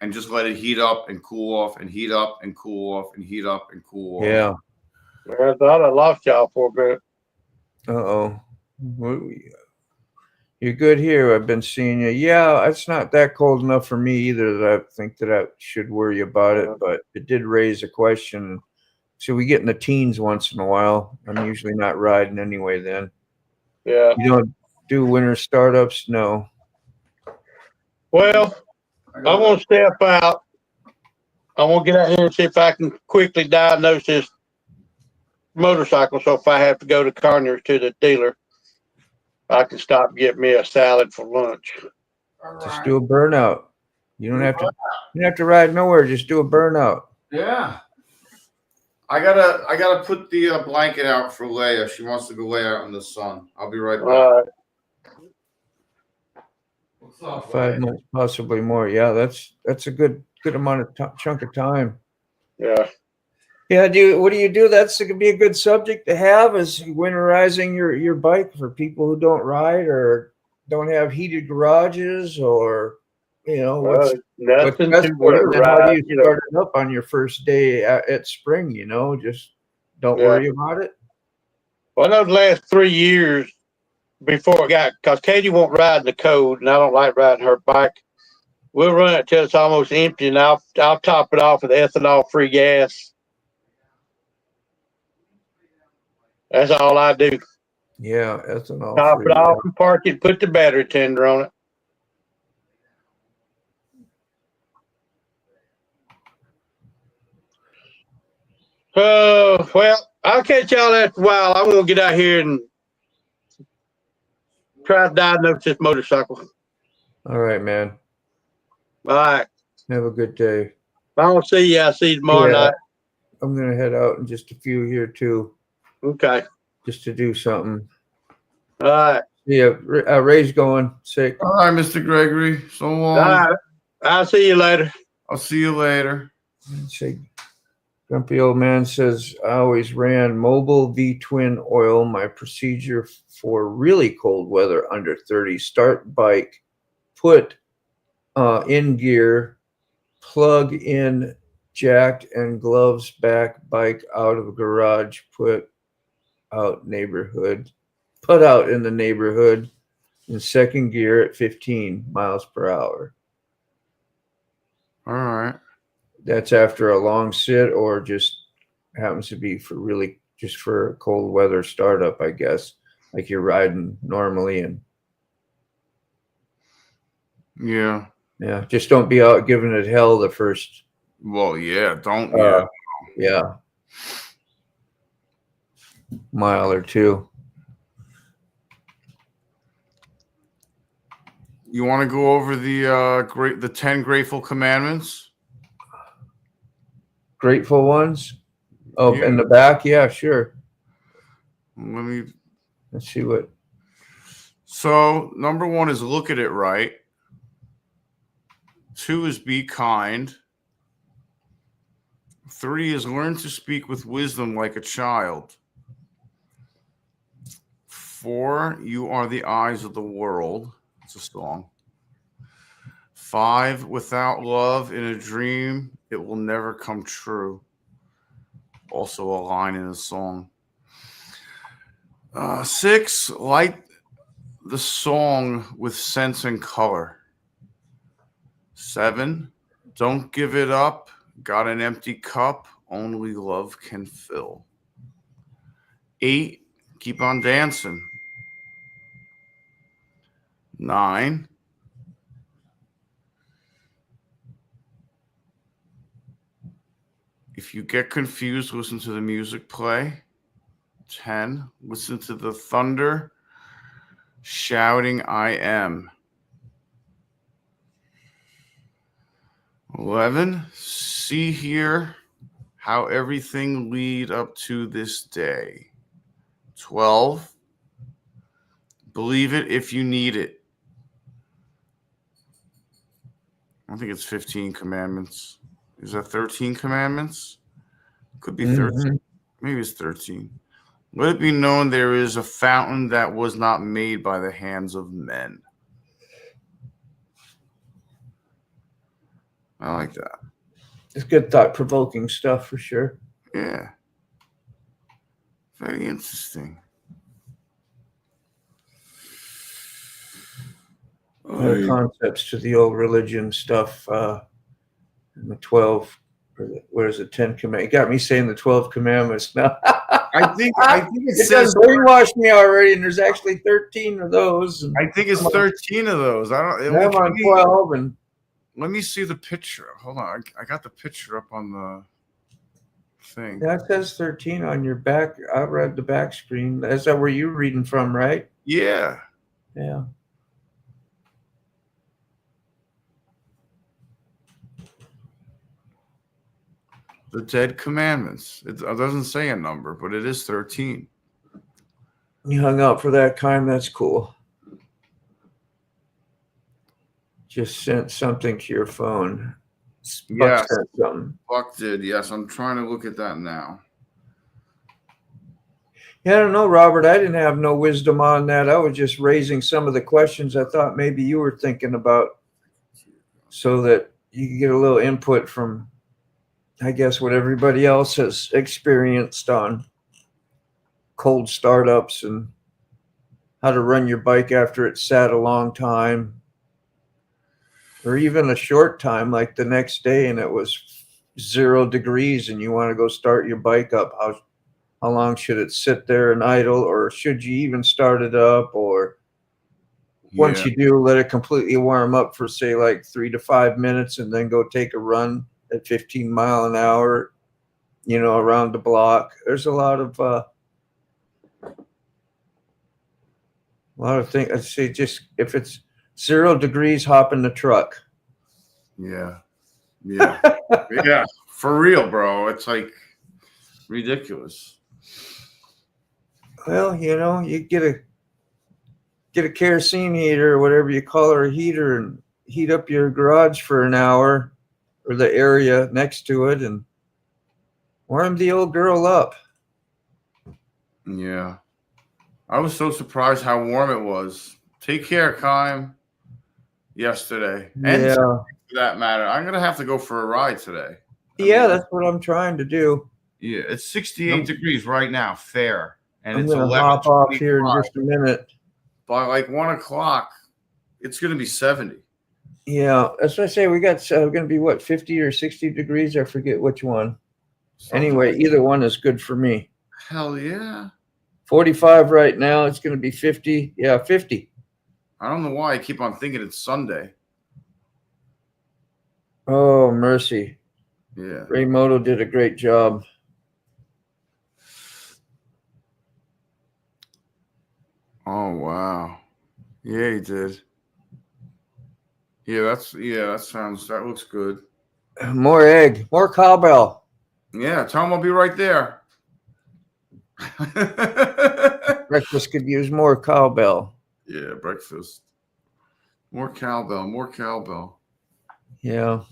and just let it heat up and cool off, and heat up and cool off, and heat up and cool off. Yeah. I thought I lost y'all for a bit. Uh-oh. You're good here. I've been seeing you. Yeah, it's not that cold enough for me either that I think that I should worry about it, but it did raise a question. So we get in the teens once in a while. I'm usually not riding anyway then. Yeah. You don't do winter startups? No. Well, I want to step out. I want to get out here and see if I can quickly diagnose this motorcycle. So if I have to go to Conyers to the dealer, I can stop and get me a salad for lunch. Just do a burnout. You don't have to. You don't have to ride nowhere. Just do a burnout. Yeah. I gotta put the blanket out for Leia. She wants to go lay out in the sun. I'll be right back. What's up, 5 months, possibly more. Yeah, that's a good amount of chunk of time. Yeah. Yeah. What do you do? That's going to be a good subject to have, is winterizing your bike for people who don't ride or don't have heated garages, or what's nothing best to for it. And then how do winterize, you start it up on your first day at spring? Just don't worry about it. Well, I know the last 3 years before it got, because Katie won't ride in the cold, and I don't like riding her bike. We'll run it till it's almost empty, and I'll top it off with ethanol-free gas. That's all I do. Yeah, ethanol. Top it off and park it. Put the battery tender on it. Well, I'll catch y'all after a while. I'm gonna get out here and try to diagnose this motorcycle. All right, man. All right. Have a good day. If I don't see you, I'll see you tomorrow night. I'm gonna head out in just a few here too. Okay. Just to do something. All right. Yeah, Ray's going sick. All right, Mr. Gregory. So long. All right. I'll see you later. I'll see you later. Say, grumpy old man says, I always ran mobile V-twin oil. My procedure for really cold weather under 30. Start bike, put in gear, plug in jacked and gloves back, bike out of garage, put out in the neighborhood in second gear at 15 miles per hour. All right. That's after a long sit, or just happens to be just for a cold weather startup, I guess, like you're riding normally. And yeah, just don't be out giving it hell the first. Well, yeah, don't. Mile or two. You want to go over the 10 grateful commandments? Grateful ones? Oh, Yeah. in the back? Yeah, sure. Let's see what. So, number 1 is look at it right. 2 is be kind. 3 is learn to speak with wisdom like a child. 4, you are the eyes of the world. It's a song. 5, without love in a dream, it will never come true. Also a line in a song. 6, light the song with sense and color. 7, don't give it up. Got an empty cup, only love can fill. 8, keep on dancing. 9. If you get confused, listen to the music play. 10. Listen to the thunder shouting, I am. 11. See here how everything lead up to this day. 12. Believe it if you need it. I think it's 15 commandments. Is that 13 commandments? Could be 13. Maybe it's 13. Let it be known there is a fountain that was not made by the hands of men. I like that. It's good thought-provoking stuff for sure. Yeah. Very interesting. Concepts to the old religion stuff. The 12, or what is it, 10 commandments? Got me saying the 12 commandments now. I think it it says does brainwash me already, and there's actually 13 of those. I think it's 13 of those. I don't. I'm on 12, and let me see the picture. Hold on, I got the picture up on the thing. that says 13 on your back. I read the back screen. Is that where you're reading from, right? Yeah. Yeah. The 10 commandments. It doesn't say a number, but it is 13. You hung out for that time. That's cool. Just sent something to your phone. Yes. Sent something. Buck did. Yes, I'm trying to look at that now. Yeah, I don't know, Robert. I didn't have no wisdom on that. I was just raising some of the questions I thought maybe you were thinking about, so that you could get a little input from, I guess, what everybody else has experienced on cold startups and how to run your bike after it's sat a long time, or even a short time, like the next day and it was 0 degrees and you want to go start your bike up. How long should it sit there and idle, or should you even start it up? Or once you do, let it completely warm up for, say, like 3 to 5 minutes and then go take a run at 15 miles an hour, around the block. There's a lot of things. I'd say just if it's 0 degrees, hop in the truck. Yeah. Yeah, for real, bro. It's like ridiculous. Well, you get a kerosene heater or whatever you call it, or a heater, and heat up your garage for an hour or the area next to it and warm the old girl up. Yeah. I was so surprised how warm it was. Take care, Kime. Yesterday. And Yeah. for that matter, I'm going to have to go for a ride today. That's what I'm trying to do. Yeah, it's 68 degrees right now, fair. And I'm it's going to hop off here in just a minute. By like 1 o'clock, it's going to be 70. Yeah, that's what I say. We got going to be, what, 50 or 60 degrees? I forget which one. Anyway, either one is good for me. Hell yeah. 45 right now. It's going to be 50. Yeah, 50. I don't know why I keep on thinking it's Sunday. Oh, mercy. Yeah. Ray Moto did a great job. Oh, wow. Yeah, he did. That looks good. More egg, more cowbell. Yeah, tell him I'll be right there. Breakfast could use more cowbell. Yeah, breakfast. More cowbell. Yeah.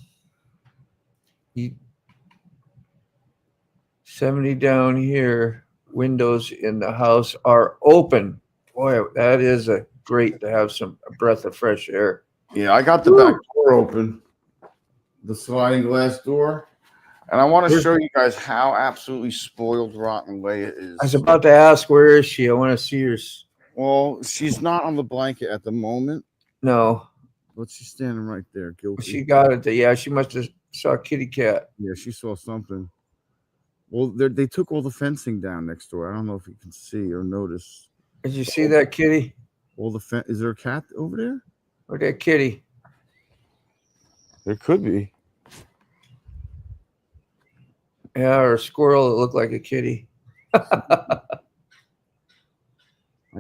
70 down here. Windows in the house are open. Boy, that is great to have a breath of fresh air. Yeah, I got the back door open, the sliding glass door, and I want to show you guys how absolutely spoiled rotten Leia is. I was about to ask, where is she? I want to see her. Well, she's not on the blanket at the moment. No. But she's standing right there, guilty. She got it. Yeah, she must have saw a kitty cat. Yeah, she saw something. Well, they took all the fencing down next door. I don't know if you can see or notice. Did you see that kitty? Well, is there a cat over there? Look at kitty. There could be. Yeah, or a squirrel that looked like a kitty. I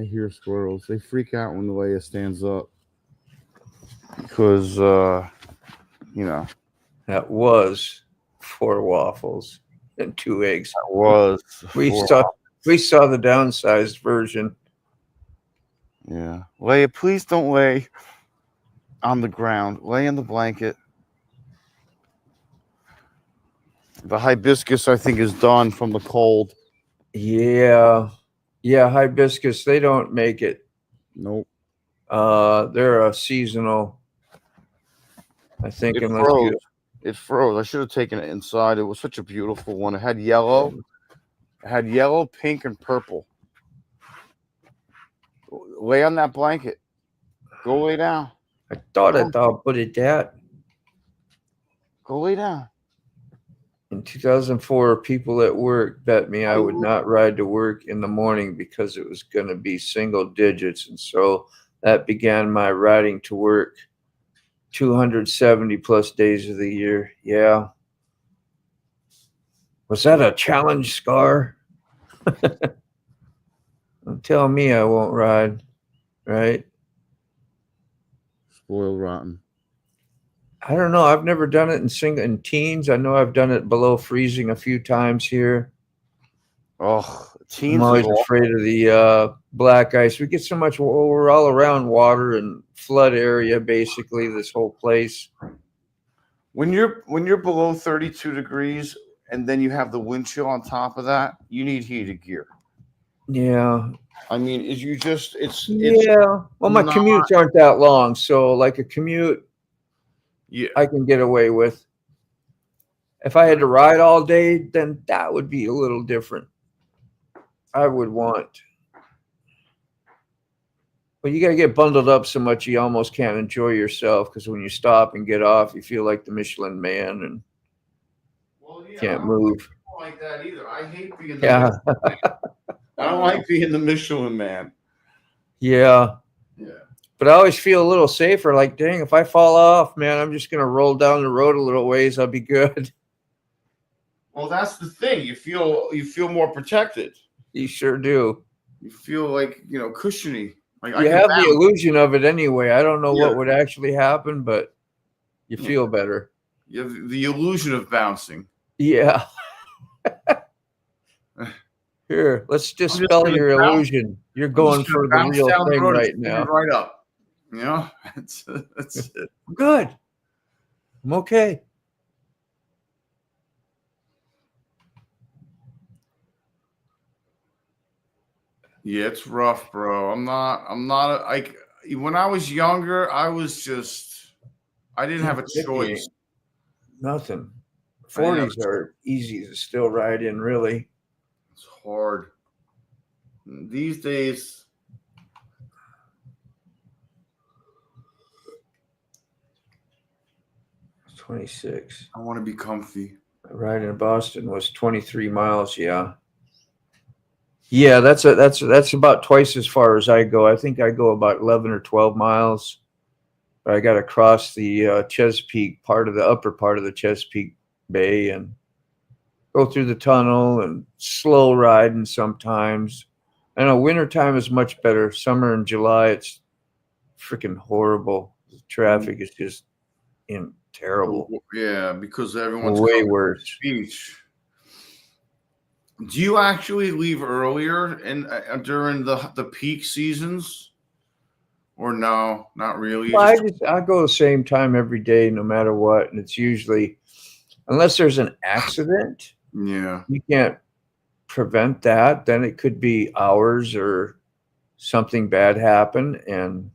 hear squirrels. They freak out when the Leia stands up because, you know, That was 4 waffles and 2 eggs. that was. We for- saw the downsized version. Yeah. Leia, please don't lay on the ground. Lay in the blanket. The hibiscus, I think, is done from the cold. Yeah. Yeah, hibiscus, they don't make it. Nope. They're a seasonal, I think, It unless froze. you It froze. I should have taken it inside. It was such a beautiful one. It had yellow. It had yellow, pink, and purple. Lay on that blanket. Go lay down. I thought put it that. Go lay down. In 2004, people at work bet me I would not ride to work in the morning because it was going to be single digits. And so that began my riding to work 270 plus days of the year. Yeah. Was that a challenge, Scar? Don't tell me I won't ride, right? Spoiled rotten. I don't know. I've never done it in teens. I know I've done it below freezing a few times here. Oh, teens. I'm always afraid of the black ice. We get so much. We're all around water and flood area, basically. This whole place. When you're below 32 degrees and then you have the wind chill on top of that, you need heated gear. Yeah. I mean, it's yeah. Well, my commutes aren't that long, so like a commute, yeah, I can get away with. If I had to ride all day, then that would be a little different. I would want. But you got to get bundled up so much you almost can't enjoy yourself because when you stop and get off, you feel like the Michelin Man and can't move. I don't like that either. I hate being Yeah. I don't like being the Michelin Man. Yeah. Yeah. But I always feel a little safer. Like, dang, if I fall off, man, I'm just going to roll down the road a little ways. I'll be good. Well, that's the thing. You feel more protected. You sure do. You feel like, cushiony. Like You have the illusion of it anyway. I don't know Yeah. what would actually happen, but you feel better. You have the illusion of bouncing. Yeah. Here, let's dispel your illusion. You're going for the real thing right now. Right up. That's it. I'm good. I'm okay. Yeah, it's rough, bro. I'm not like when I was younger, I didn't have a choice. Nothing. 40s are easy to still ride in, really. It's hard. These days, 26. I want to be comfy. Riding in Boston was 23 miles. Yeah. Yeah, that's about twice as far as I go. I think I go about 11 or 12 miles. But I got to cross the Chesapeake upper part of the Chesapeake Bay and go through the tunnel and slow riding sometimes. I know wintertime is much better. Summer and July, it's freaking horrible. The traffic is just terrible. Yeah, because everyone's way worse. Beach. Do you actually leave earlier during the peak seasons, or no? Not really. Well, I go the same time every day, no matter what, and it's usually unless there's an accident. Yeah, you can't prevent that. Then it could be hours or something bad happen, and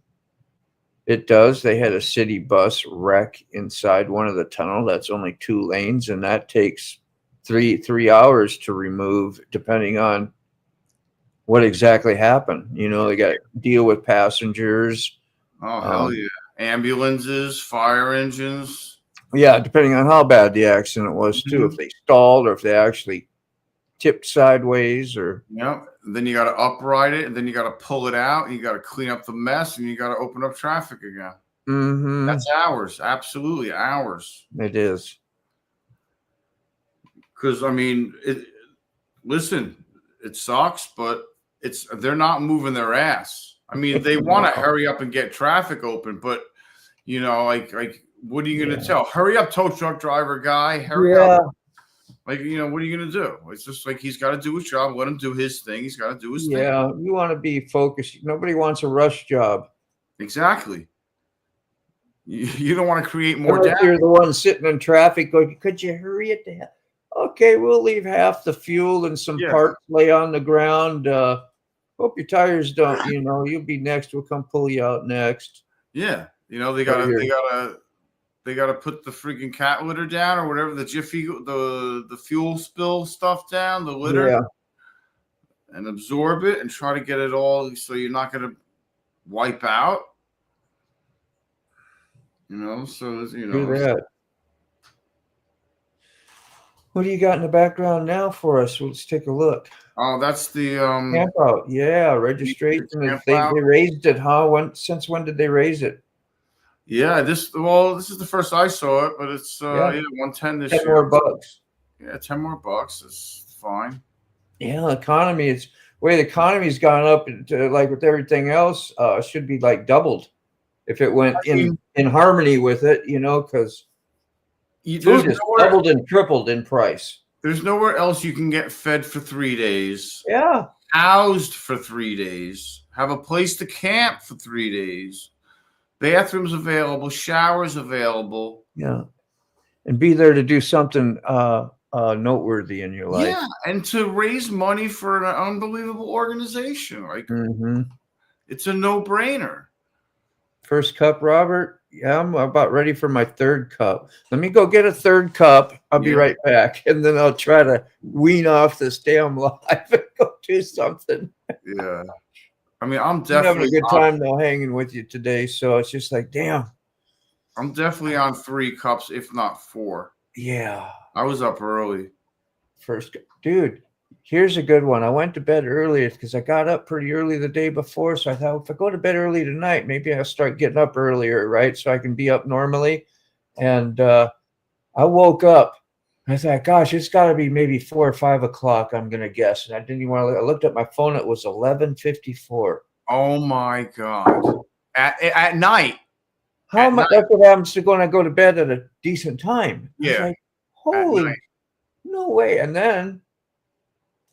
it does. They had a city bus wreck inside one of the tunnel. That's only 2 lanes, and that takes three hours to remove, depending on what exactly happened. They got to deal with passengers. Oh, hell yeah. Ambulances, fire engines. Yeah, depending on how bad the accident was, too. If they stalled or if they actually tipped sideways or. Yep. Then you got to upright it, and then you got to pull it out. And you got to clean up the mess, and you got to open up traffic again. Mm-hmm. That's hours. Absolutely hours. It is. Because I mean, listen, it sucks, but they're not moving their ass. I mean, they want to hurry up and get traffic open, but you know, like what are you going to tell? Hurry up, tow truck driver guy. Hurry up. Like, you know, what are you going to do? It's just like he's got to do his job. Let him do his thing. He's got to do his thing. Yeah, you want to be focused. Nobody wants a rush job. Exactly. You don't want to create more Or if damage. you're the one sitting in traffic, going, could you hurry it to hell? Okay, we'll leave half the fuel and some parts lay on the ground. Hope your tires don't, you know, you'll be next. We'll come pull you out next. Yeah. You know, they gotta put the freaking cat litter down or whatever, the Jiffy, the fuel spill stuff down, the litter, and absorb it and try to get it all so you're not gonna wipe out. You know, so you know. Do that. What do you got in the background now for us? Let's take a look. Oh, that's the Camp out. Yeah, registration. They raised it, huh? Since when did they raise it? Yeah, this is the first I saw it, but it's 110 this year. 10 more bucks. Yeah, 10 more bucks is fine. Yeah, economy. It's way the economy's gone up to, like with everything else, should be like doubled if it went in harmony with it, you know, because food is doubled and tripled in price. There's nowhere else you can get fed for 3 days. Yeah. Housed for 3 days. Have a place to camp for 3 days. Bathrooms available, showers available. Yeah. And be there to do something noteworthy in your life. Yeah, and to raise money for an unbelievable organization. Like it's a no-brainer. First cup, Robert. Yeah, I'm about ready for my third cup. Let me go get a third cup. I'll be right back. And then I'll try to wean off this damn life and go do something. Yeah. I mean, I'm definitely having a good time though hanging with you today. So it's just like, damn. I'm definitely on 3 cups, if not 4. Yeah. I was up early. First, dude, here's a good one. I went to bed early because I got up pretty early the day before. So I thought if I go to bed early tonight, maybe I'll start getting up earlier, right? So I can be up normally. And I woke up. I thought, gosh, it's got to be maybe 4 or 5 o'clock, I'm going to guess. And I didn't even want to look. I looked at my phone. It was 11:54. Oh, my God. At night. How much? That's what happens to going to go to bed at a decent time. Yeah. I was like, holy, no way. And then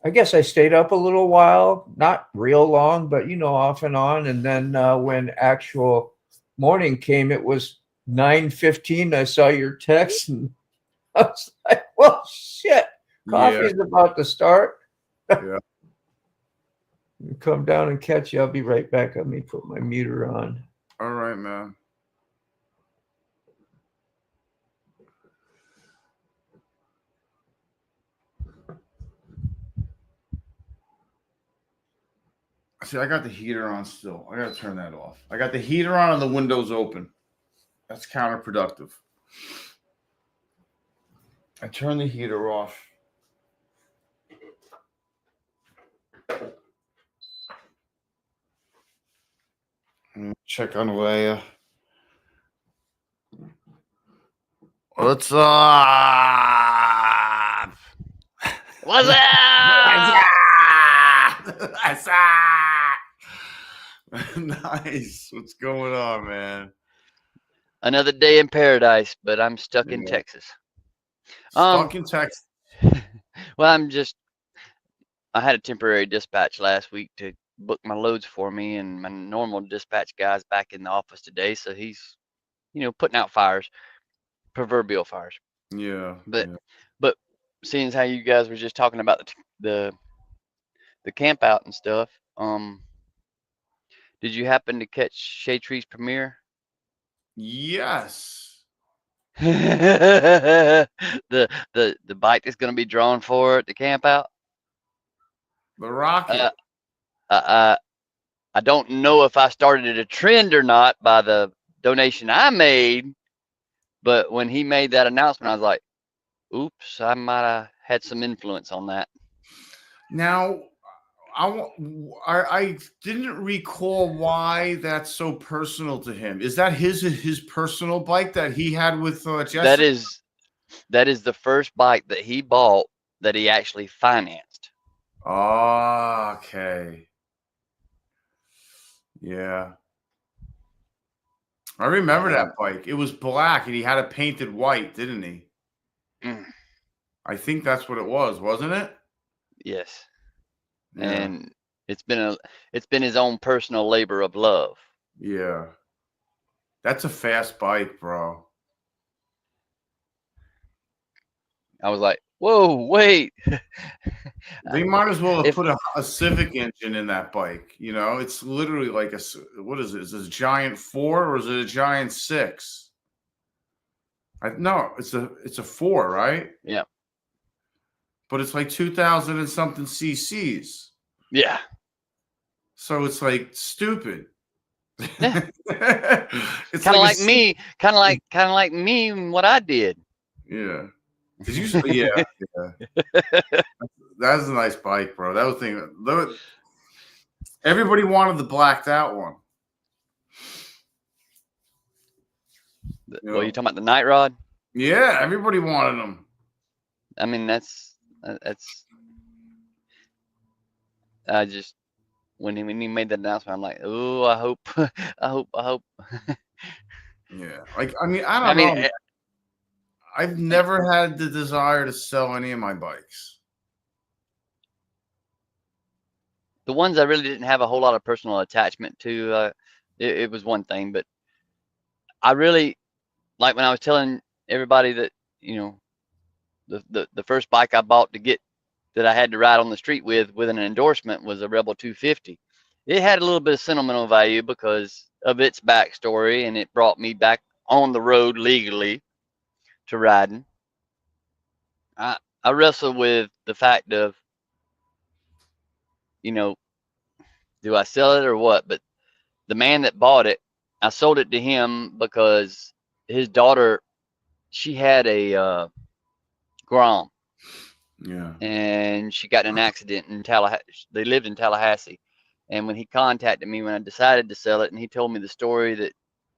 I guess I stayed up a little while, not real long, but, you know, off and on. And then when actual morning came, it was 9:15. I saw your text and I was like, well, shit, coffee's about to start. Yeah. Come down and catch you. I'll be right back. Let me put my meter on. All right, man. See, I got the heater on still. I got to turn that off. I got the heater on and the windows open. That's counterproductive. I turn the heater off. Check on Leia. What's up? What's up? What's up? Nice. What's going on, man? Another day in paradise, but I'm stuck in Texas. Stuck in Texas. Well, I had a temporary dispatch last week to book my loads for me, and my normal dispatch guy's back in the office today, so he's, you know, putting out fires, proverbial fires. Yeah. But seeing as how you guys were just talking about the camp out and stuff, did you happen to catch Shade Tree's premiere? Yes. the bike that's going to be drawn for it, the camp out. The rocket. I don't know if I started a trend or not by the donation I made, but when he made that announcement, I was like, oops, I might have had some influence on that. Now, I didn't recall why that's so personal to him. Is that his personal bike that he had with Jessica? That is the first bike that he bought that he actually financed. Oh, okay. Yeah. I remember that bike. It was black and he had it painted white, didn't he? Mm. I think that's what it was, wasn't it? Yes. Yeah. And it's been his own personal labor of love. Yeah. That's a fast bike, bro. I was like, whoa, wait. They might as well have put a Civic engine in that bike. You know, it's literally like what is it? Is this a giant 4 or is it a giant 6? No, it's a 4, right? Yeah. But it's like 2,000 and something cc's. Yeah. So it's like stupid. Yeah. It's kind of like like me, kind of like me and what I did. Yeah. Did you? Yeah. That's a nice bike, bro. That was thing. Everybody wanted the blacked out one. Well, you talking about the night rod? Yeah, everybody wanted them. I mean, that's I just when he made that announcement, I'm like, oh, I hope, I hope. Yeah, like I mean, I don't know. I've never had the desire to sell any of my bikes. The ones I really didn't have a whole lot of personal attachment to, it was one thing, but I really like when I was telling everybody that, you know, the first bike I bought to get that I had to ride on the street with an endorsement was a Rebel 250. It had a little bit of sentimental value because of its backstory, and it brought me back on the road legally to riding. I wrestle with the fact of, you know, do I sell it or what? But the man that bought it, I sold it to him because his daughter, she had a Grom. Yeah. And she got in an accident in Tallahassee. They lived in Tallahassee. And when he contacted me when I decided to sell it, and he told me the story that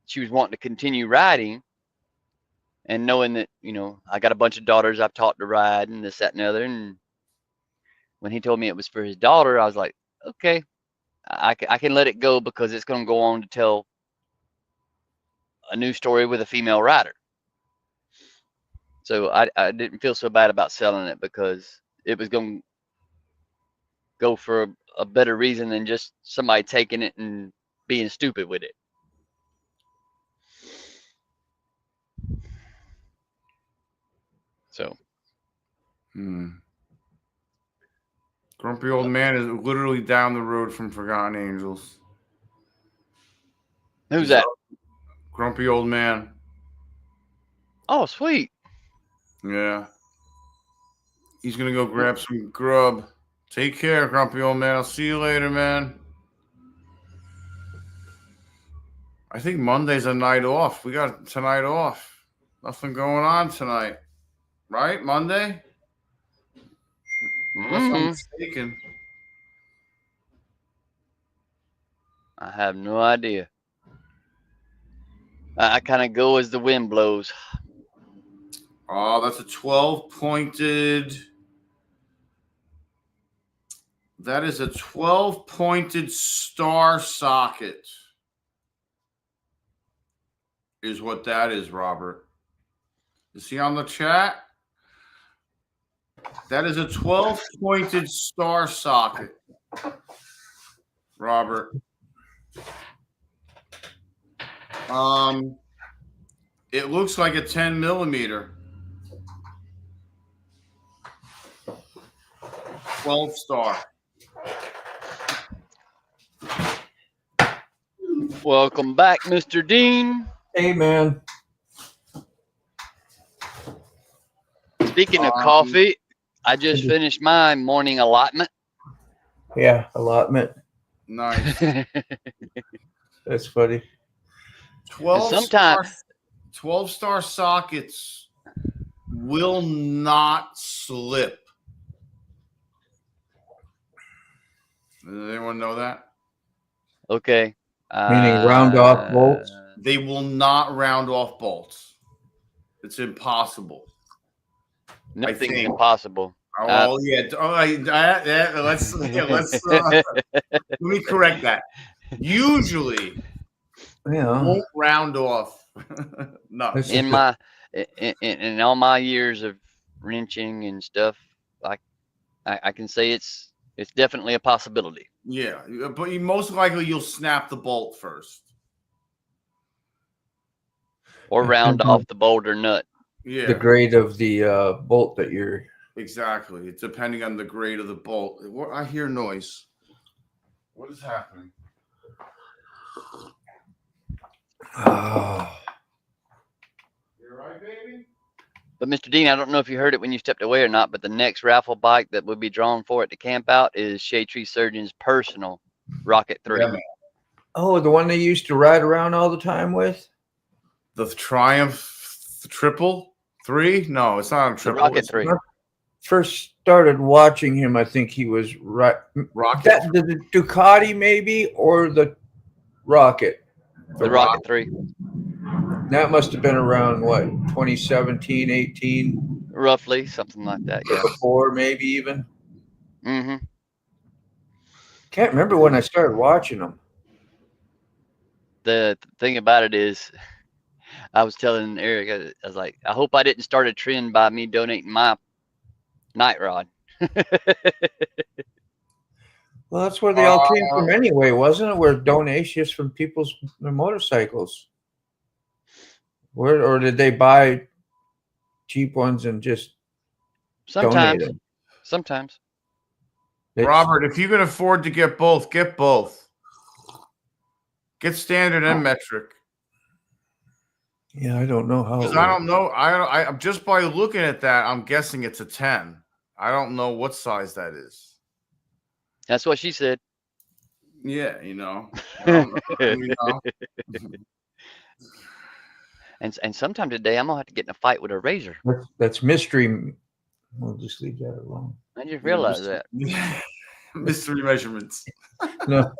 she was wanting to continue riding, and knowing that, you know, I got a bunch of daughters I've taught to ride and this, that, and the other. And when he told me it was for his daughter, I was like, okay, I can let it go because it's going to go on to tell a new story with a female rider. So I didn't feel so bad about selling it because it was going to go for a better reason than just somebody taking it and being stupid with it. So. Grumpy Old Man is literally down the road from Forgotten Angels. Who's that? Grumpy Old Man. Oh, sweet. Yeah. He's going to go grab some grub. Take care, Grumpy Old Man. I'll see you later, man. I think Monday's a night off. We got tonight off. Nothing going on tonight. Right? Monday? Unless I'm mistaken. I have no idea. I kind of go as the wind blows. Oh, that's a 12-pointed. That is a 12-pointed star socket. Is what that is, Robert. Is he on the chat? That is a 12-pointed star socket, Robert. It looks like a 10 millimeter. 12 star. Welcome back, Mr. Dean. Hey, man. Speaking of coffee, I just finished my morning allotment. Yeah, allotment. Nice. That's funny. 12 star sockets will not slip. Does anyone know that? Okay. Meaning round off bolts? They will not round off bolts. It's impossible. Nothing's think. impossible. Oh yeah. All right. Let's let me correct that. Usually, Yeah. won't round off. No. This is In my in all my years of wrenching and stuff, like I can say it's definitely a possibility. Yeah, but most likely you'll snap the bolt first. Or round depends on off the bolt or nut. Yeah, the grade of the bolt that you're. exactly. It's depending on the grade of the bolt. I hear noise. What is happening? Oh, You all right, baby? But Mr. Dean, I don't know if you heard it when you stepped away or not, but the next raffle bike that would be drawn for it to camp out is Shade Tree Surgeon's personal Rocket 3. Yeah, man. oh, the one they used to ride around all the time with? The Triumph Triple 3? No, it's not a The triple. Rocket It's 3. First started watching him, I think he was right. Rocket. That the Ducati maybe or the Rocket. The Rocket 3. That must have been around what 2017, 18, Roughly, something like that, yeah. before maybe even. Mm-hmm. Can't remember when I started watching them. The thing about it is, I was telling Eric, I was like, I hope I didn't start a trend by me donating my night rod. Well, that's where they all came from anyway, wasn't it? Where donations from people's motorcycles. Where or did they buy cheap ones and just Sometimes, donate them? sometimes. Robert, if you can afford to get both, get both. Get standard and metric. Yeah, I don't know how. Because I don't know. I just by looking at that, I'm guessing it's a 10. I don't know what size that is. That's what she said. Yeah, you know. You know. And sometime today, I'm gonna have to get in a fight with a razor. That's mystery. We'll just leave that alone. I just realized that. Mystery measurements. No,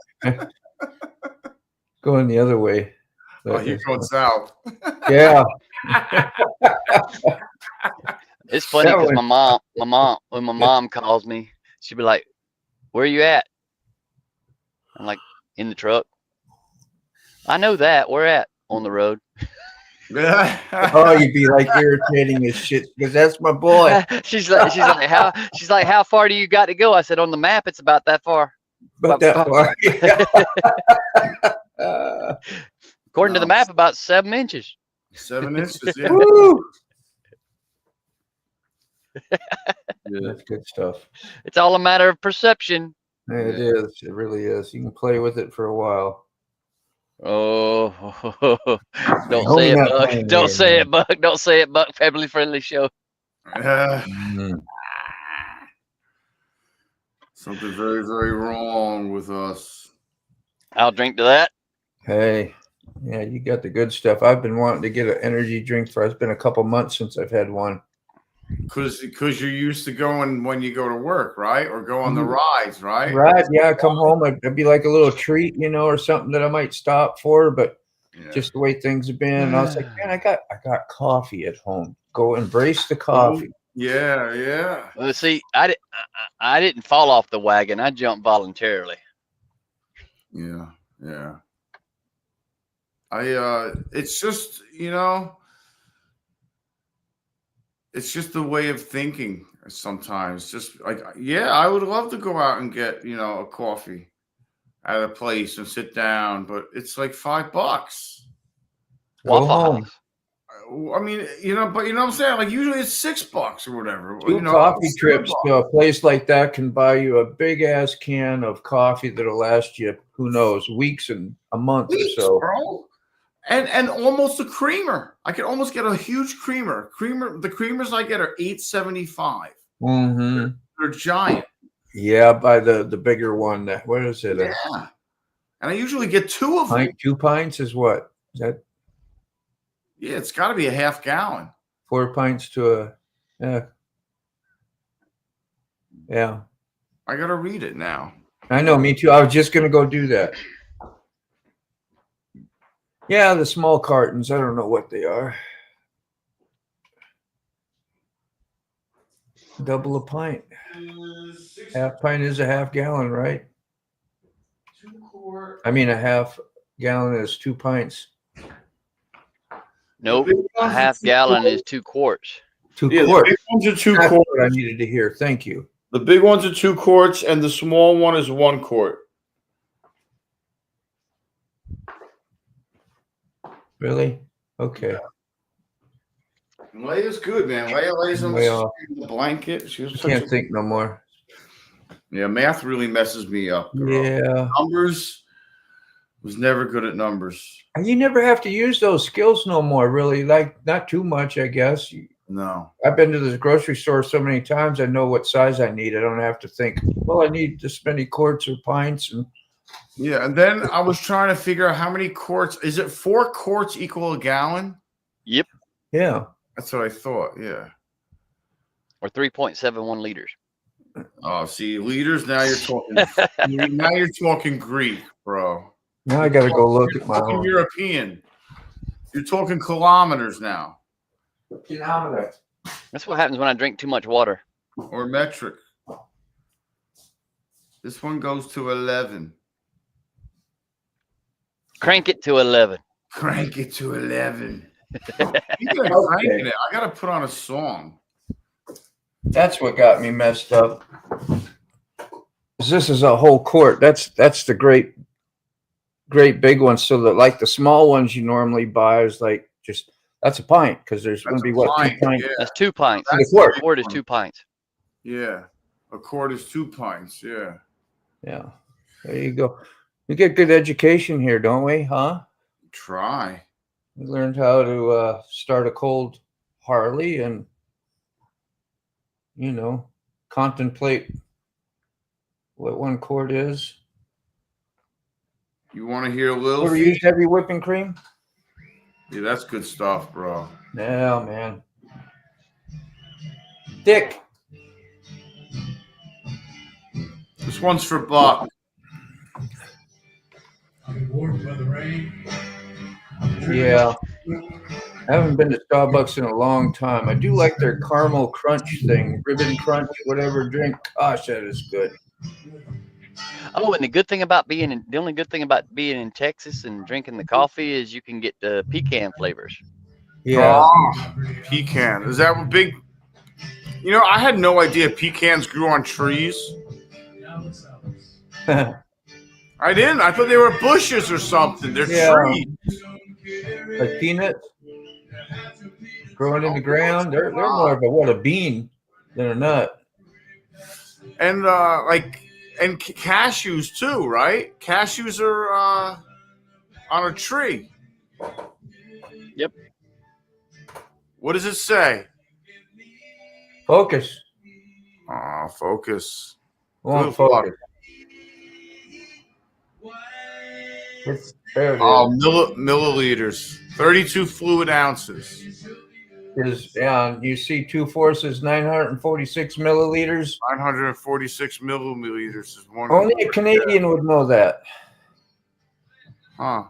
going the other way. Oh, you're going south. Yeah. It's funny That because was- when my mom calls me, she'd be like, "Where are you at?" I'm like, "In the truck." I know that. Where at? On the road. Oh, you'd be like irritating as shit because that's my boy. she's like, how far do you got to go? I said, on the map, it's about that far. But that far. According to the map, about 7 inches. 7 inches. Yeah. Woo! That's good stuff. It's all a matter of perception. Yeah, it is. It really is. You can play with it for a while. Oh, don't Only say it, not Buck. playing Don't with it, say man. it, Buck. Don't say it, Buck. Family friendly show. Something very, very wrong with us. I'll drink to that. Hey, yeah, you got the good stuff. I've been wanting to get an energy drink for. It's been a couple months since I've had one. Because you're used to going when you go to work, right? Or go on the rides, right? Right? Yeah, I come home. It'd be like a little treat, you know, or something that I might stop for. But just the way things have been, and I was like, man, I got coffee at home. Go embrace the coffee. Yeah, yeah. Well, see, I didn't fall off the wagon. I jumped voluntarily. Yeah, yeah. It's just, you know, it's just the way of thinking sometimes. Just like, yeah, I would love to go out and get, you know, a coffee at a place and sit down, but it's like $5. Go home. I mean, you know, but you know what I'm saying? Like usually it's $6 or whatever. Two you know, coffee it's trips $7. to a place like that can buy you a big ass can of coffee that'll last you, who knows, weeks and a month Weeks, or so. bro. And almost a creamer. I could almost get a huge creamer. The creamers I get are $8.75. Mm-hmm. They're giant. Yeah, buy the bigger one. What is it? Yeah. And I usually get 2 of them. Pint, 2 pints is what? Is that Yeah, it's got to be a half gallon. 4 pints to a? Yeah. Yeah. I got to read it now. I know, me too. I was just gonna go do that. Yeah, the small cartons. I don't know what they are. Double a pint. Half pint is a half gallon, right? 2 quart. I mean, a half gallon is 2 pints. Nope. big A ones are half 2 gallon quarts. is 2 quarts. 2 Yeah, the quarts. big ones are 2 That's quarts. what I needed to hear. Thank you. The big ones are 2 quarts, and the small one is 1 quart. Really? Okay. Leia's good, man. Leia lays on Way off. the blanket. She was I such can't a, think no more. yeah, math really messes me up, girl. Yeah. Numbers was never good at numbers. You never have to use those skills no more, really. Like, not too much, I guess. No. I've been to the grocery store so many times, I know what size I need. I don't have to think, well, I need this many quarts or pints. And Yeah, and then I was trying to figure out how many quarts. Is it 4 quarts equal a gallon? Yep. yeah. That's what I thought. Yeah. Or 3.71 liters. Oh, see, liters. Now you're talking. Now you're talking Greek, bro. Now I got to go look You're at my talking own. European. You're talking kilometers now, Kilometer. That's what happens when I drink too much water. or metric. This one goes to 11. Crank it to 11. Crank it to 11. Speaking of cranking it, I gotta put on a song. That's what got me messed up. This is a whole quart. That's the great big one. So that, like, the small ones you normally buy is like just that's a pint, because there's going to be what, 2 pints. Yeah. That's 2 pints. That's A quart is 2 pints. Yeah. A quart is 2 pints. Yeah. Yeah. There you go. We get good education here, don't we? Huh? Try. We learned how to start a cold Harley and, contemplate what 1 quart is. You want to hear a little? Ever used heavy whipping cream? Yeah, that's good stuff, bro. Yeah, man. Dick. This one's for Buck. Yeah. I haven't been to Starbucks in a long time. I do like their caramel crunch thing, ribbon crunch, whatever drink. Gosh, that is good. Oh, and the only good thing about being in Texas and drinking the coffee is you can get the pecan flavors. Yeah. Oh, pecan. Is that what big? I had no idea pecans grew on trees. I didn't. I thought they were bushes or something. They're trees. Like peanuts growing in the ground. They're more of a bean than a nut. And and cashews too, right? Cashews are on a tree. Yep. What does it say? Focus. Oh, focus. Won't focus. There it is. Oh, milliliters. 32 fluid ounces. You see 2 forces, 946 milliliters. 946 milliliters is one. Only a Canadian would know that. Huh.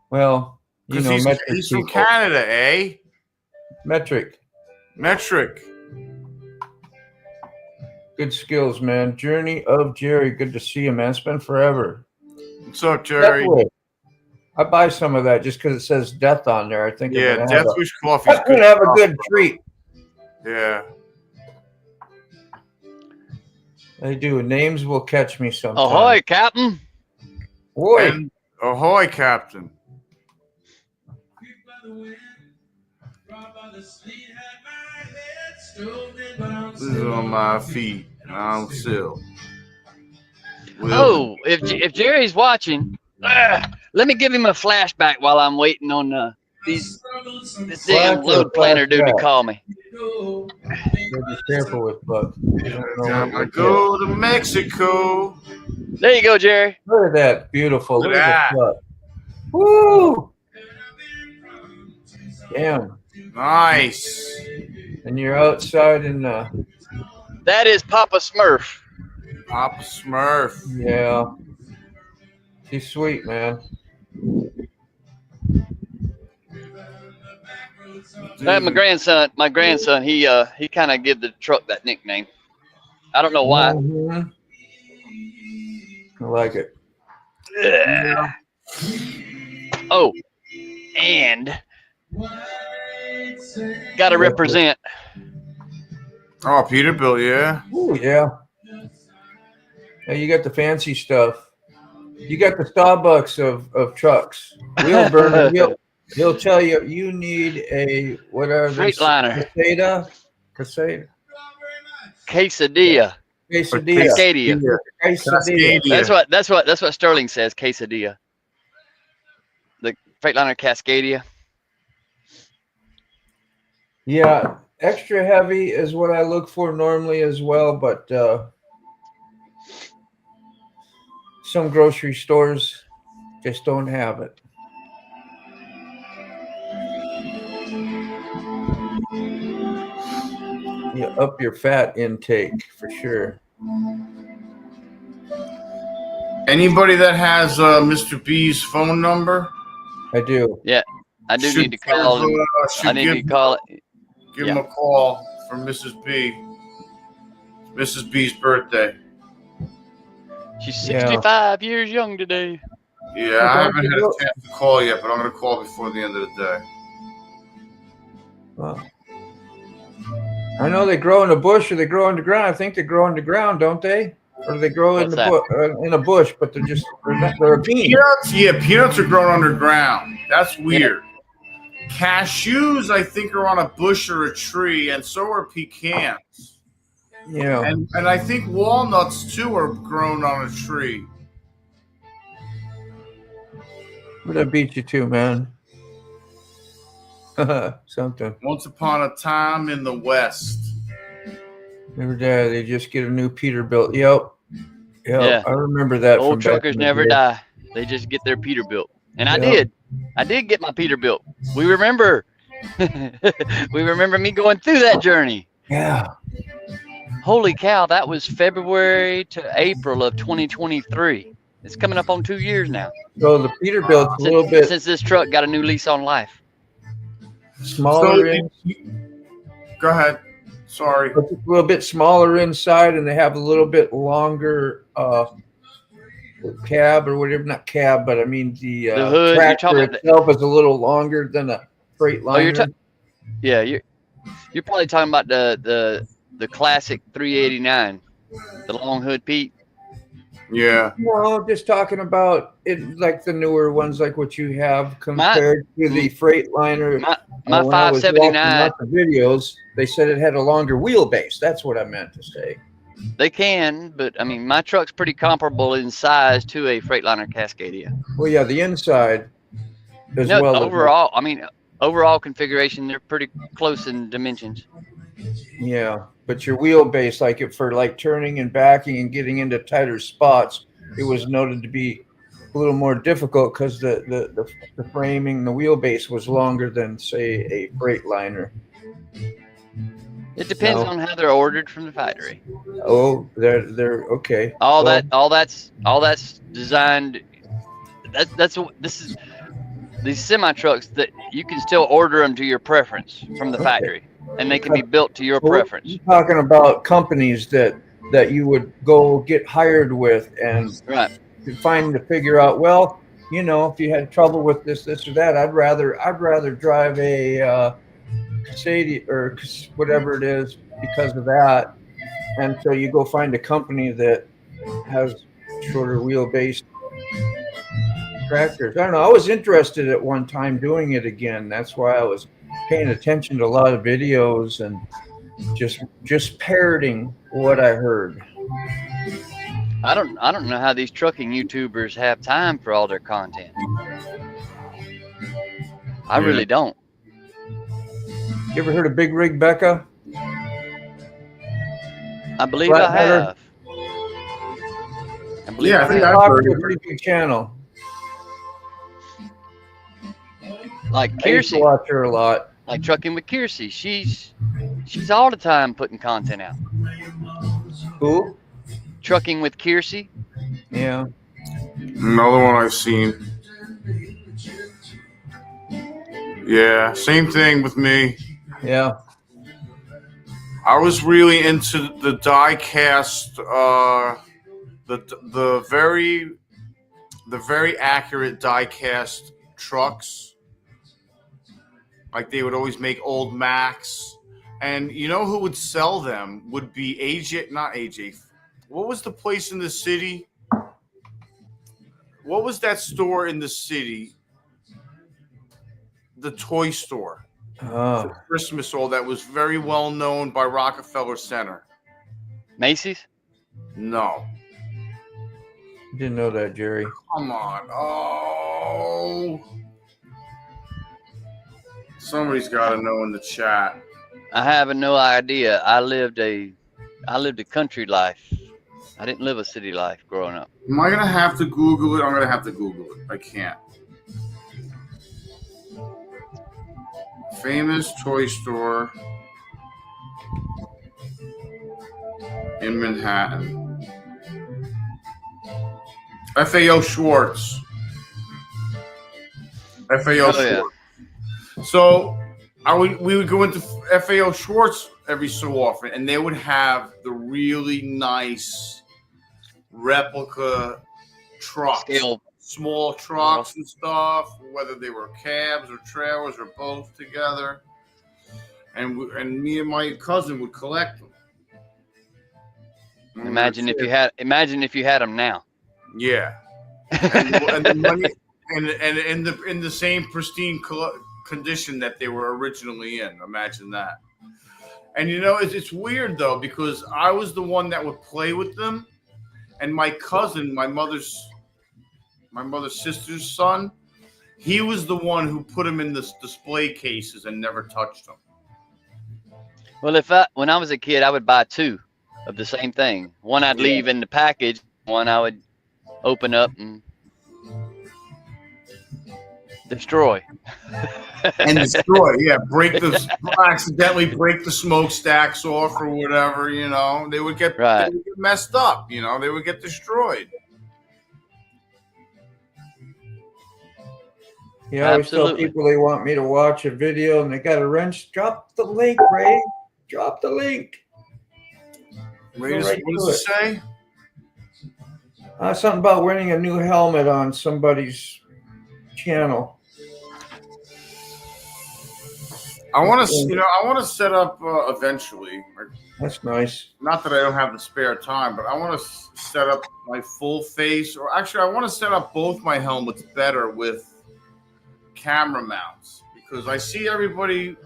Well, metric he's from people. Canada, eh? Metric. Good skills, man. Journey of Jerry. Good to see you, man. It's been forever. What's up, Jerry? Definitely. I buy some of that just because it says death on there. I think Death Wish coffee. I'm gonna have a good treat. Yeah. They do. Names will catch me sometime. Ahoy, Captain. Boy. And ahoy, Captain. This is on my feet. I'm still. Oh, if Jerry's watching, let me give him a flashback while I'm waiting on this damn load planner dude to call me. Be careful with Buck. I go to Mexico. There you go, Jerry. Look at that. Beautiful. Look Look at at that. Woo! Damn. Nice. And you're outside in That is Papa Smurf. Papa Smurf. Yeah. He's sweet, man. My Dude. grandson, he kind of give the truck that nickname. I don't know why. Mhm. I like it. Yeah. Oh, and got to represent. Oh, Peterbilt, yeah. Oh, yeah. Hey, you got the fancy stuff. You got the Starbucks of trucks. Wheel burner. He'll tell you you need a what are they? Freightliner. Quesadilla. Quesadilla. Quesadilla. Cascadia. Quesadilla. That's what Sterling says. Quesadilla. The Freightliner Cascadia. Yeah, extra heavy is what I look for normally as well, but some grocery stores just don't have it. You up your fat intake for sure. Anybody that has Mr. B's phone number? I do. Yeah, I do need to call him. I need to call it. Give him a call from Mrs. B. It's Mrs. B's birthday. She's 65 years young today. Yeah, I haven't had a chance to call yet, but I'm going to call before the end of the day. Well, I know they grow in the bush or they grow in the ground. I think they grow in the ground, don't they? Or do they grow in a bush, but they're a bean. Peanuts, yeah, peanuts are grown underground. That's weird. Yeah. Cashews, I think, are on a bush or a tree, and so are pecans. Yeah. And I think walnuts, too, are grown on a tree. Where'd I beat you to, man? Something. Once upon a time in the West. Never die. They just get a new Peterbilt. Yep. Yeah. I remember that. Old truckers never die. They just get their Peterbilt. And I did get my Peterbilt. We remember. We remember me going through that journey. Yeah. Holy cow, that was February to April of 2023. It's coming up on 2 years now. So the Peterbilt's a little bit since this truck got a new lease on life. Smaller. Go ahead. Sorry. It's a little bit smaller inside, and they have a little bit longer cab or whatever. Not cab, but I mean the hood. tractor itself is a little longer than a Freightliner. You're probably talking about the classic 389, the long hood Pete. Yeah. No, just talking about it, like the newer ones, like what you have compared to the Freightliner. My 579 videos, they said it had a longer wheelbase. That's what I meant to say. They can, but I mean, my truck's pretty comparable in size to a Freightliner Cascadia. Well, yeah, the inside as no, well. Overall, I mean, overall configuration, they're pretty close in dimensions. Yeah, but your wheelbase, like for turning and backing and getting into tighter spots, it was noted to be a little more difficult because the framing, the wheelbase was longer than, say, a Freightliner. It depends on how they're ordered from the factory. Oh, they're okay. All that's designed. This is these semi trucks that you can still order them to your preference from the factory, and they can be built to your preference. You're talking about companies that you would go get hired with and figure out, well, you know, if you had trouble with this or that, I'd rather drive a Cascadia or whatever it is because of that. And so you go find a company that has shorter wheelbase tractors. I don't know. I was interested at one time doing it again. That's why I was paying attention to a lot of videos and just parroting what I heard. I don't know how these trucking YouTubers have time for all their content. I really don't. You ever heard of Big Rig Becca? I believe I have. I think I've heard a pretty big channel. Like I used to Kiersey. watch her a lot. Like Trucking with Kiersey. She's all the time putting content out. Who? Trucking with Kiersey. Yeah. Another one I've seen. Yeah, same thing with me. Yeah. I was really into the die cast, the very accurate die cast trucks. Like they would always make old Macs, and you know who would sell them would be AJ, not AJ. What was the place in the city? What was that store in the city? The toy store. For Christmas, all that was very well known by Rockefeller Center. Macy's? No. Didn't know that, Jerry. Come on. Oh. Somebody's got to know in the chat. I have no idea. I lived a country life. I didn't live a city life growing up. Am I going to have to Google it? I'm going to have to Google it. I can't. Famous toy store in Manhattan. FAO Schwartz. FAO Schwartz. Yeah. So we would go into FAO Schwartz every so often, and they would have the really nice replica trucks. Scale. Small trucks and stuff, whether they were cabs or trailers or both together, and me and my cousin would collect them. Imagine if you had them now. Yeah, and the money, and in the same pristine condition that they were originally in. Imagine that. And you know, it's weird though, because I was the one that would play with them, and my cousin, my mother's sister's son, he was the one who put them in the display cases and never touched them. Well, when I was a kid, I would buy two of the same thing. One I'd leave in the package, one I would open up and destroy. And destroy, accidentally break the smokestacks off or whatever, you know. They would get messed up, you know, they would get destroyed. Yeah, I always tell people they want me to watch a video and they got a wrench. Drop the link, Ray. Drop the link. What does it say? Something about winning a new helmet on somebody's channel. I want to set up eventually. That's nice. Not that I don't have the spare time, but I want to set up my full face, or actually, I want to set up both my helmets better with camera mounts, because I see everybody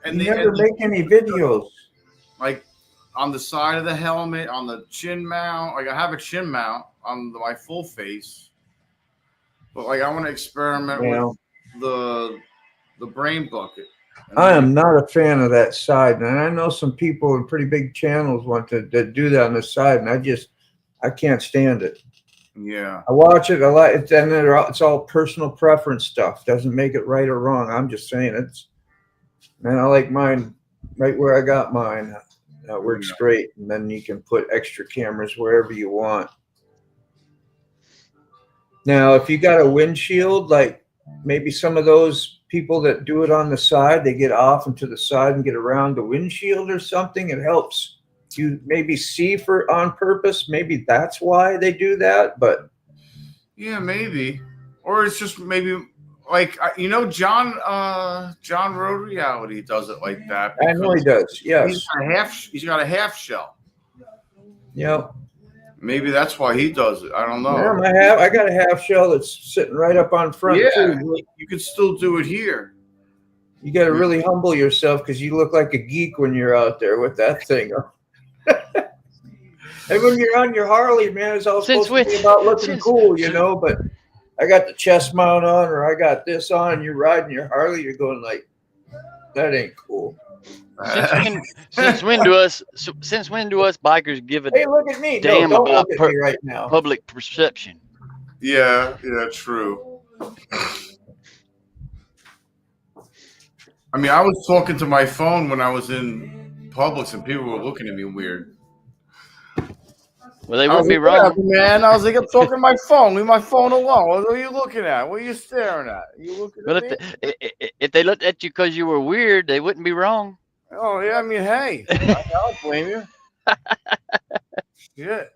and they never make any videos. Like on the side of the helmet, on the chin mount. Like I have a chin mount on my full face, but like I want to experiment with the brain bucket. I am not a fan of that side, and I know some people in pretty big channels want to do that on the side, and I can't stand it. Yeah, I watch it a lot, and it's all personal preference stuff. Doesn't make it right or wrong. I'm just saying I like mine right where I got mine. That works great, and then you can put extra cameras wherever you want. Now, if you got a windshield, like maybe some of those people that do it on the side, they get off and to the side and get around the windshield or something. It helps you maybe see on purpose. Maybe that's why they do that. But yeah, maybe, or it's just maybe like John Road Reality does it like that. I know he does. Yes, he's got a half shell. Yep. Maybe that's why he does it. I don't know. Yeah, I got a half shell that's sitting right up on front. Yeah, too. You could still do it here. You got to really humble yourself, because you look like a geek when you're out there with that thing. And when you're on your Harley, man, it's all supposed to be about looking cool, you know. But I got the chest mount on, or I got this on. You're riding your Harley. You're going like, that ain't cool. Since when do us bikers give a look at me. damn about right now. Public perception? Yeah, true. I mean, I was talking to my phone when I was in Publix, and people were looking at me weird. Well, they I was wouldn't be like, whatever, wrong. man. I was like, I'm talking to my phone. Leave my phone alone. What are you looking at? What are you staring at? You looking Well, at me? if they looked at you because you were weird, they wouldn't be wrong. Oh yeah, I mean, hey, I don't blame you. Shit.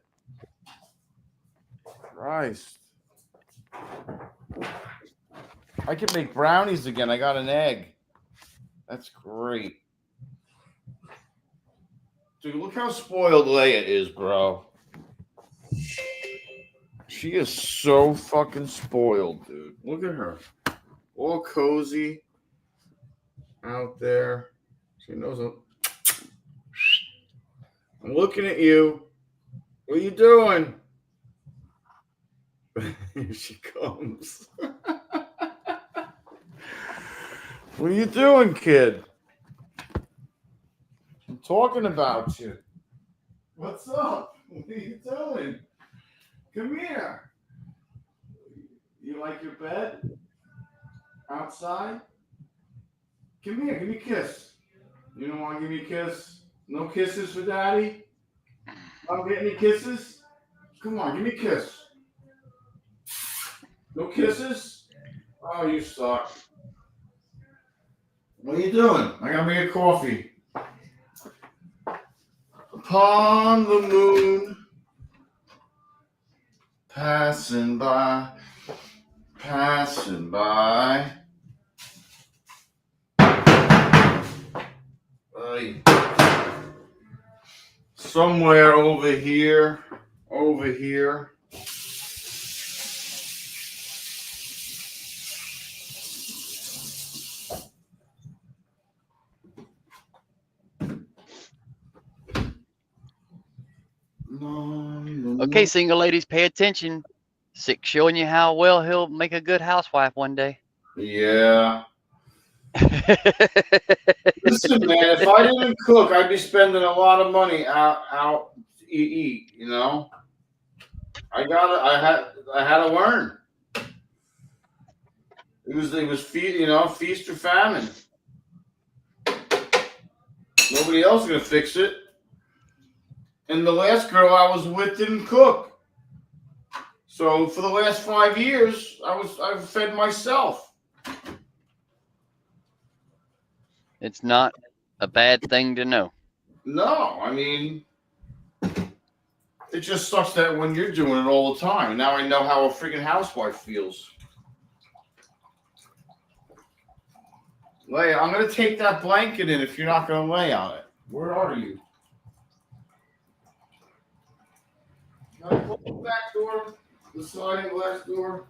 Christ. I can make brownies again. I got an egg. That's great. Dude, look how spoiled Leia is, bro. She is so fucking spoiled, dude. Look at her. All cozy out there. She knows it. I'm looking at you. What are you doing? Here she comes. What are you doing, kid? I'm talking about you. What's up? What are you doing? Come here. You like your bed? Outside? Come here, give me a kiss. You don't want to give me a kiss? No kisses for daddy? I'm getting any kisses? Come on, give me a kiss. No kisses? Oh, you suck. What are you doing? I gotta make a coffee. Upon the moon, passing by, passing by. Somewhere over here, over here. Okay, single ladies, pay attention. Sick showing you how well he'll make a good housewife one day. Yeah. Listen, man, if I didn't cook, I'd be spending a lot of money out to eat, you know? I had to learn. It was feast or famine. Nobody else is gonna fix it. And the last girl I was with didn't cook. So for the last 5 years, I've fed myself. It's not a bad thing to know. No, I mean, it just sucks that when you're doing it all the time. Now I know how a freaking housewife feels. Leia, I'm gonna take that blanket in if you're not gonna lay on it. Where are you? Now close the back door, the sliding glass door.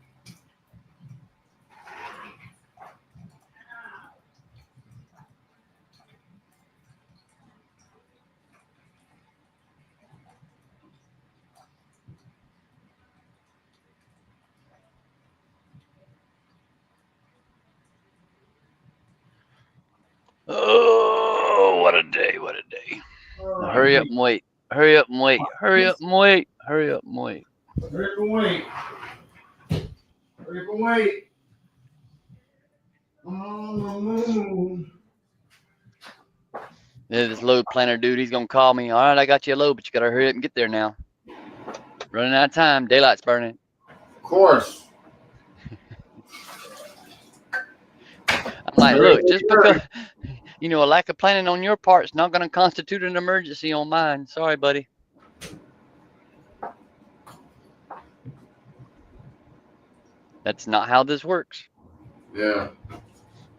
Oh, what a day, what a day. Now hurry up and wait. Hurry up and wait. Hurry up and wait. Hurry up and wait. Hurry up and wait. Hurry up and wait. On the moon. This load planner dude, he's gonna call me. All right, I got you a load, but you gotta hurry up and get there now. Running out of time. Daylight's burning. Of course. I'm like, look, just because a lack of planning on your part is not gonna constitute an emergency on mine. Sorry, buddy. That's not how this works. Yeah.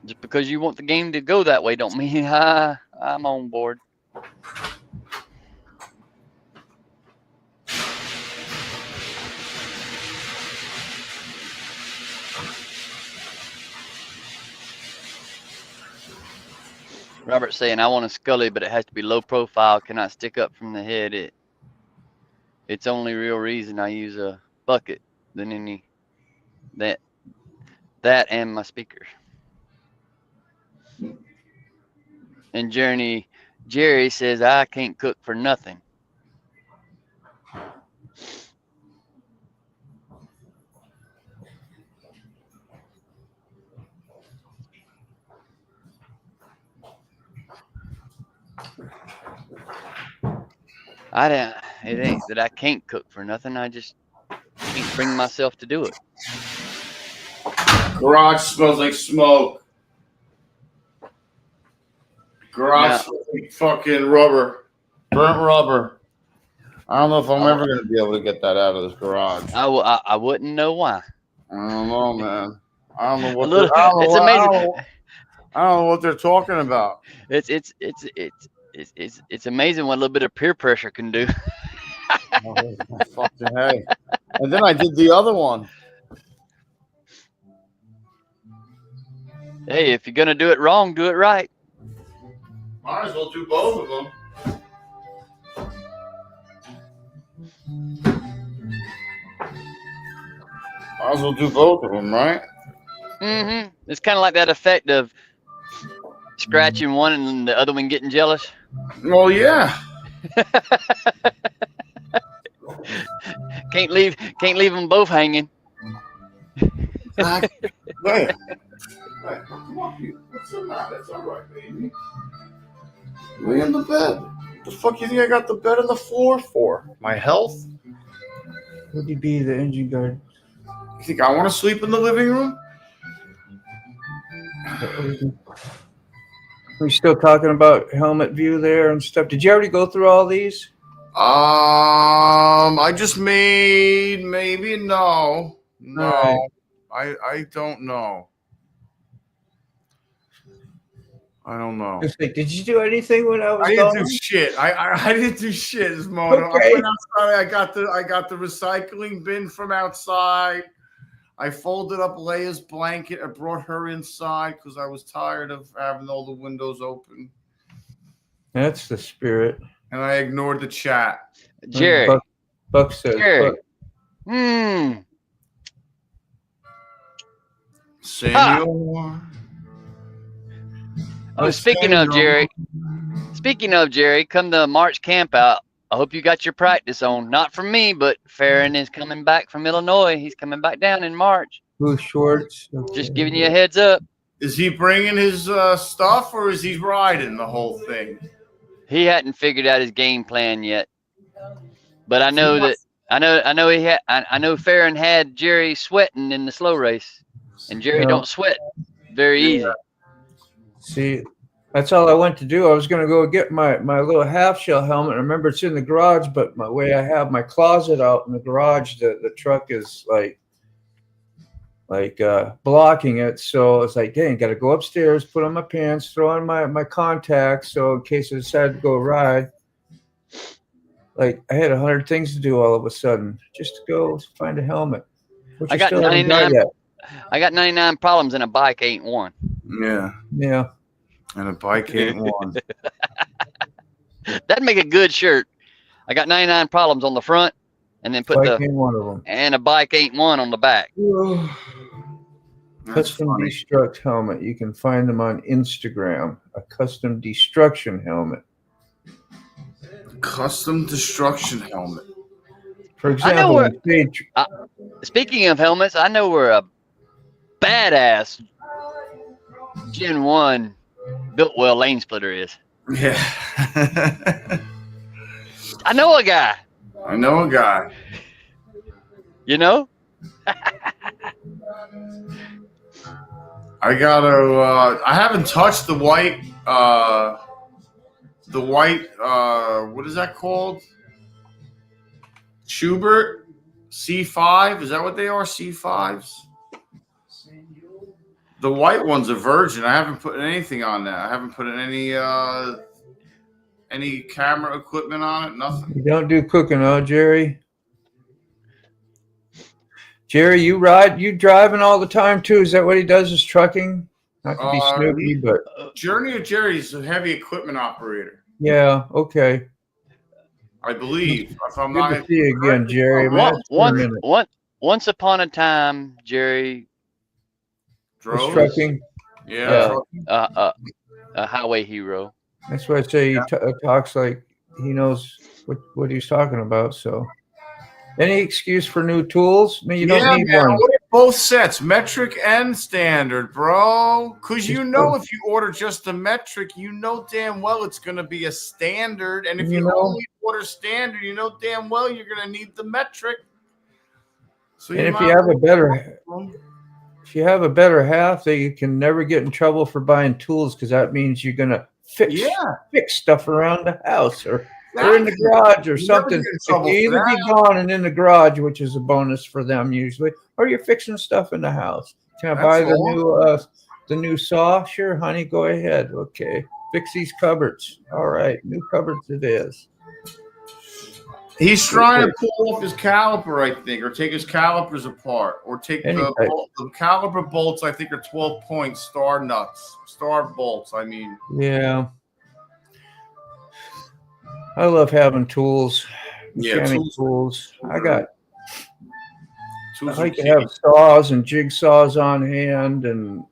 Just because you want the game to go that way don't mean I'm on board. Robert's saying, I want a Scully, but it has to be low profile, cannot stick up from the head. It's only real reason I use a bucket than any that and my speakers. And Jerry says I can't cook for nothing. It ain't that I can't cook for nothing. I just can't bring myself to do it. Garage smells like smoke. Garage smells like fucking rubber. Burnt rubber. I don't know if I'm ever going to be able to get that out of this garage. I wouldn't know why. I don't know, man. I don't know what. It's amazing. I don't know what they're talking about. It's amazing what a little bit of peer pressure can do. Fucking hey. And then I did the other one. Hey, if you're gonna do it wrong, do it right. Might as well do both of them. Might as well do both of them, right? Mm-hmm. It's kind of like that effect of scratching one and the other one getting jealous. Well, yeah. Can't leave them both hanging. Hey, come on, what's the matter? It's all right, baby. Lay in the bed. What the fuck you think I got the bed on the floor for? My health? Would you be the engine guard? You think I want to sleep in the living room? We still talking about helmet view there and stuff. Did you already go through all these? I just made maybe no. Right. I don't know. I don't know. Just like, did you do anything when I was I didn't gone? do shit. I didn't do shit this morning. Okay. I went outside. I got the recycling bin from outside. I folded up Leia's blanket. I brought her inside because I was tired of having all the windows open. That's the spirit. And I ignored the chat. Jerry. Buck says. Jerry. Buck. Samuel. Oh, speaking of Jerry, come the March camp out. I hope you got your practice on. Not from me, but Farron is coming back from Illinois. He's coming back down in March. Bruce Schwartz. Okay. Just giving you a heads up. Is he bringing his stuff, or is he riding the whole thing? He hadn't figured out his game plan yet. But I know that I know Farron had Jerry sweating in the slow race, and Jerry don't sweat very easy. See, that's all I went to do. I was going to go get my little half shell helmet. I remember it's in the garage, but my way I have my closet out in the garage, the truck is like blocking it. So it's like, dang, got to go upstairs, put on my pants, throw on my contacts. So in case I decide to go ride, like I had 100 things to do all of a sudden just to go find a helmet. I got 99. I got 99 problems and a bike ain't one. Yeah. Yeah. And a bike ain't one. That'd make a good shirt. I got 99 problems on the front, and then put bike ain't one of them. And a bike ain't one on the back. Custom Destruct helmet. You can find them on Instagram. A custom destruction helmet. Custom destruction helmet. For example, speaking of helmets, I know where a badass Gen 1 built well lane splitter is. Yeah. I know a guy. You know? I gotta I haven't touched the white what is that called? Schubert C5, is that what they are? C5s? The white one's a virgin. I haven't put anything on that. I haven't put any camera equipment on it. Nothing. You don't do cooking, huh, Jerry? Jerry, you driving all the time too? Is that what he does? Is trucking? Not to be snoopy, but Journey of Jerry's a heavy equipment operator. Yeah. Okay. I believe. If I'm Good not to see you again, Jerry. Once upon a time, Jerry drove trucking. Yeah. A highway hero. That's why I say he talks like he knows what he's talking about. So, any excuse for new tools? I mean, you don't need one. Both sets, metric and standard, bro. Because you know if you order just the metric, you know damn well it's going to be a standard. And if you only order standard, you know damn well you're going to need the metric. So and if you have a better half, then you can never get in trouble for buying tools, because that means you're going to fix stuff around the house or in the garage or something. It can either be gone and in the garage, which is a bonus for them usually, or you're fixing stuff in the house. Can I buy the new saw? Sure, honey, go ahead. Okay, fix these cupboards. All right, new cupboards it is. He's trying to pull off his caliper, I think, or take his calipers apart, or take the caliper bolts. I think are 12-point star bolts. I mean, yeah. I love having tools. Tools. I like to have saws and jigsaws on hand, and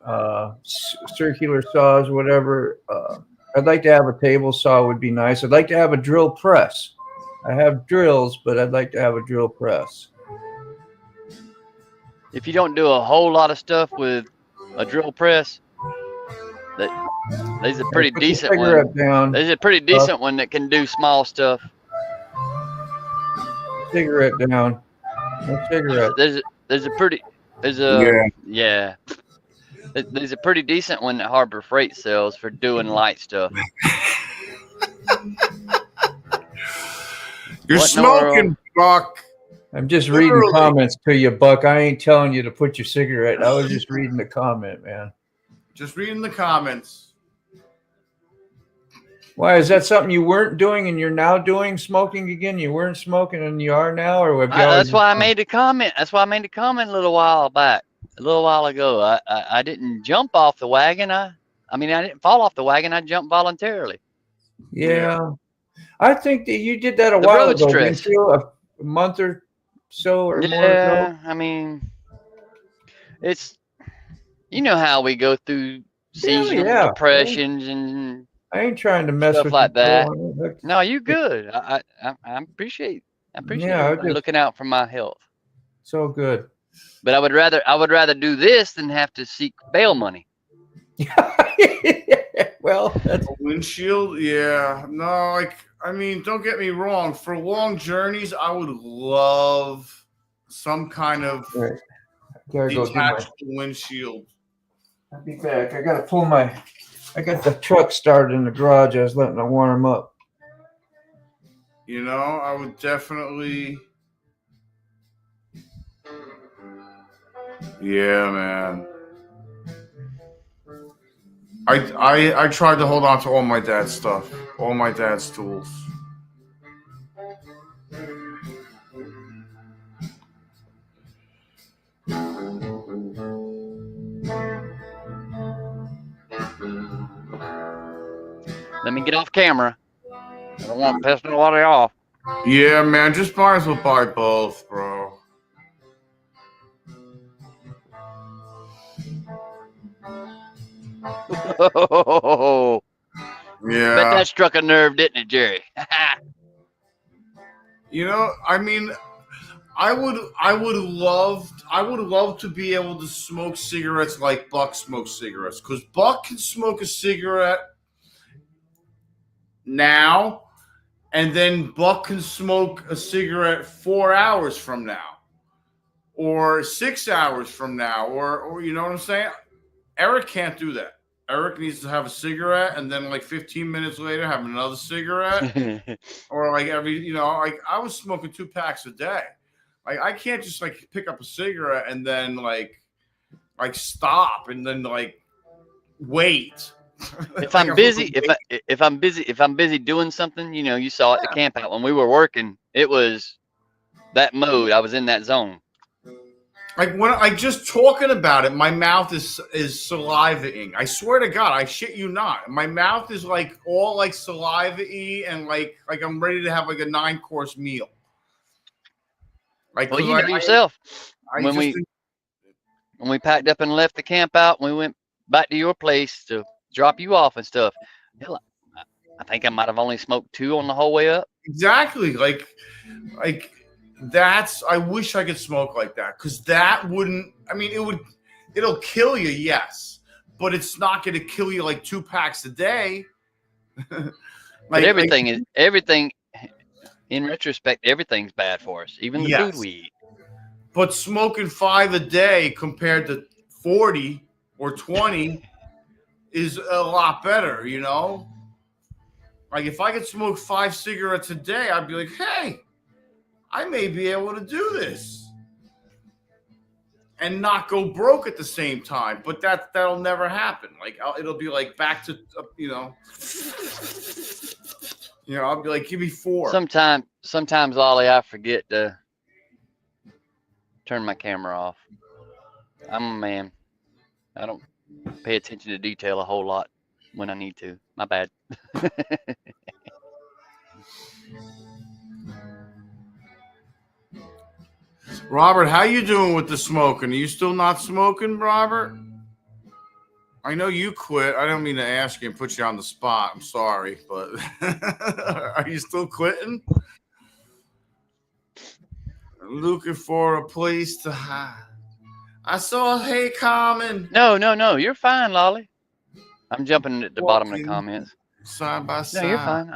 circular saws, whatever. I'd like to have a table saw, would be nice. I'd like to have a drill press. I have drills, but I'd like to have a drill press. If you don't do a whole lot of stuff with a drill press, there's a pretty decent one. There's a pretty decent one that can do small stuff. Cigarette down. No cigarette. There's a pretty decent one that Harbor Freight sells for doing light stuff. You're smoking, Buck. I'm just reading comments to you, Buck. I ain't telling you to put your cigarette. I was just reading the comment, man. Just reading the comments. Why, is that something you weren't doing and you're now doing, smoking again? You weren't smoking and you are now, or have you that's why I made the comment. That's why I made the comment a little while ago. I didn't jump off the wagon. I didn't fall off the wagon. I jumped voluntarily. Yeah. I think that you did that a while ago, didn't you? A month or so or more ago. Yeah, I mean, it's, you know how we go through seasonal depressions and I ain't trying to mess stuff with like that. But No, you good. I appreciate you looking out for my health. So good. But I would rather do this than have to seek bail money. Well, that's a windshield. Yeah, no, don't get me wrong. For long journeys, I would love some kind of detached windshield. I'll be back. I got the truck started in the garage. I was letting it warm up. You know, I would definitely. Yeah, man. I tried to hold on to all my dad's stuff, all my dad's tools. Let me get off camera. I don't want to piss nobody off. Yeah, man, just might as well buy both, bro. Yeah. Bet that struck a nerve, didn't it, Jerry? You know, I mean, I would love to be able to smoke cigarettes like Buck smokes cigarettes, because Buck can smoke a cigarette now, and then Buck can smoke a cigarette 4 hours from now, or 6 hours from now, or you know what I'm saying? Eric can't do that. Eric needs to have a cigarette and then like 15 minutes later have another cigarette, or like I was smoking 2 packs a day. Like I can't just like pick up a cigarette and then like stop and then like wait. If I'm busy, if I'm busy doing something, you know, you saw at the camp out when we were working, it was that mode. I was in that zone. Like when just talking about it, my mouth is salivating. I swear to God, I shit you not. My mouth is like all like saliva-y and like I'm ready to have like a 9-course meal. Like, well, you know yourself. When we packed up and left the camp out, and we went back to your place to drop you off and stuff. Hell, I think I might have only smoked 2 on the whole way up. Exactly. Like I wish I could smoke like that, because that wouldn't, I mean, it'll kill you, yes, but it's not going to kill you like 2 packs a day. But everything in retrospect, everything's bad for us, even the food we eat. But smoking 5 a day compared to 40 or 20 is a lot better, you know? Like if I could smoke 5 cigarettes a day, I'd be like, hey, I may be able to do this and not go broke at the same time. But that'll never happen. Like it'll be like back to, you know, I'll be like, give me 4. Sometimes, Ollie, I forget to turn my camera off. I'm a man. I don't pay attention to detail a whole lot when I need to. My bad. Robert, how you doing with the smoking? Are you still not smoking, Robert? I know you quit. I don't mean to ask you and put you on the spot. I'm sorry, but are you still quitting? Looking for a place to hide. I saw Hey Common. No, you're fine, Lolly. I'm jumping at the bottom of the comments. Side by side. No, you're fine.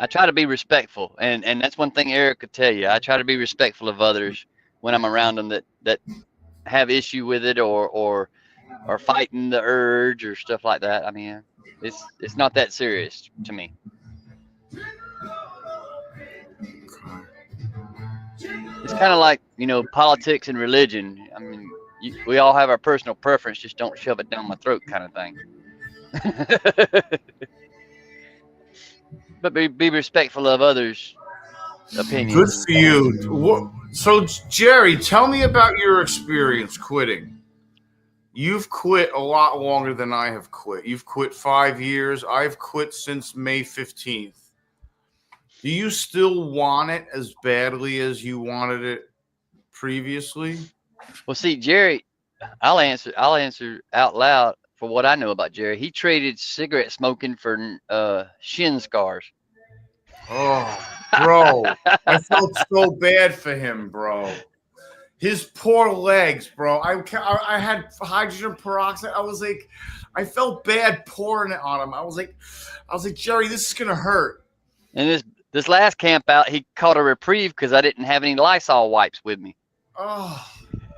I try to be respectful, and that's one thing Eric could tell you. I try to be respectful of others when I'm around them that have issue with it or fighting the urge or stuff like that. I mean, it's not that serious to me. It's kind of like, you know, politics and religion. I mean, we all have our personal preference, just don't shove it down my throat kind of thing. But be respectful of others' opinions. Good for you. So, Jerry, tell me about your experience quitting. You've quit a lot longer than I have quit. You've quit 5 years. I've quit since May 15th. Do you still want it as badly as you wanted it previously? Well, see, Jerry, I'll answer out loud for what I know about Jerry. He traded cigarette smoking for shin scars. Oh, bro. I felt so bad for him, bro. His poor legs, bro. I had hydrogen peroxide. I was like, I felt bad pouring it on him. I was like, Jerry, this is gonna hurt. And this last camp out, he caught a reprieve because I didn't have any Lysol wipes with me. Oh,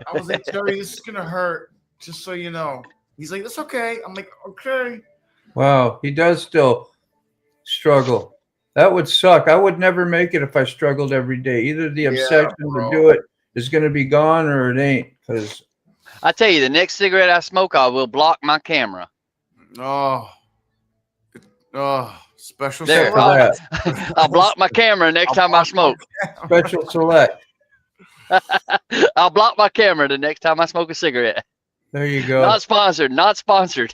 I was like, Jerry, this is gonna hurt. Just so you know. He's like, that's okay. I'm like, okay. Wow, he does still struggle. That would suck. I would never make it if I struggled every day. Either the obsession to do it is going to be gone or it ain't. Because I tell you, the next cigarette I smoke, I will block my camera. Oh, special there. select. I'll block my camera next time I smoke. Special select. I'll block my camera the next time I smoke a cigarette. There you go. Not sponsored. Not sponsored.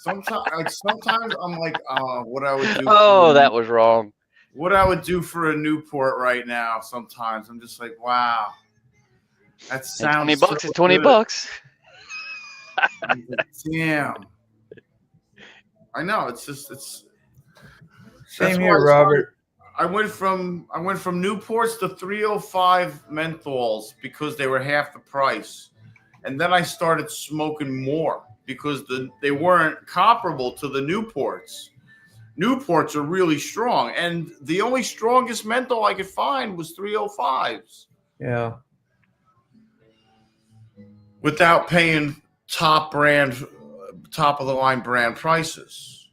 Sometimes I'm like, what I would do. Oh, that was wrong. What I would do for a Newport right now. Sometimes I'm just like, wow, that sounds. $20 is $20. Damn. I know. It's same here, Robert. I went from Newports to 305 menthols because they were half the price, and then I started smoking more because they weren't comparable to the Newports. Newports are really strong, and the only strongest menthol I could find was 305s. Yeah. Without paying top of the line brand prices.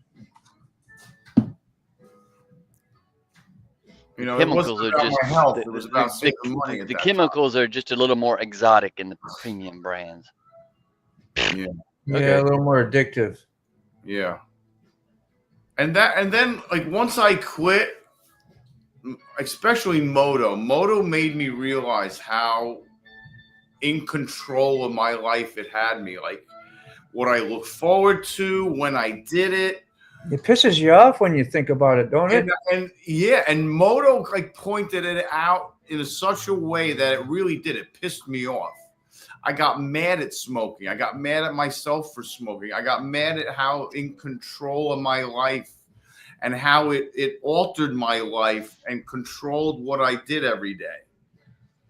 You know, chemicals are just my health. It was about saving money. The chemicals are just a little more exotic in the premium brands. Yeah. Yeah, Okay. a little more addictive. Yeah. And then like once I quit, especially Moto made me realize how in control of my life it had me. Like what I look forward to when I did it. It pisses you off when you think about it, don't it? And Moto like pointed it out in such a way that it really did. It pissed me off. I got mad at smoking. I got mad at myself for smoking. I got mad at how in control of my life and how it altered my life and controlled what I did every day.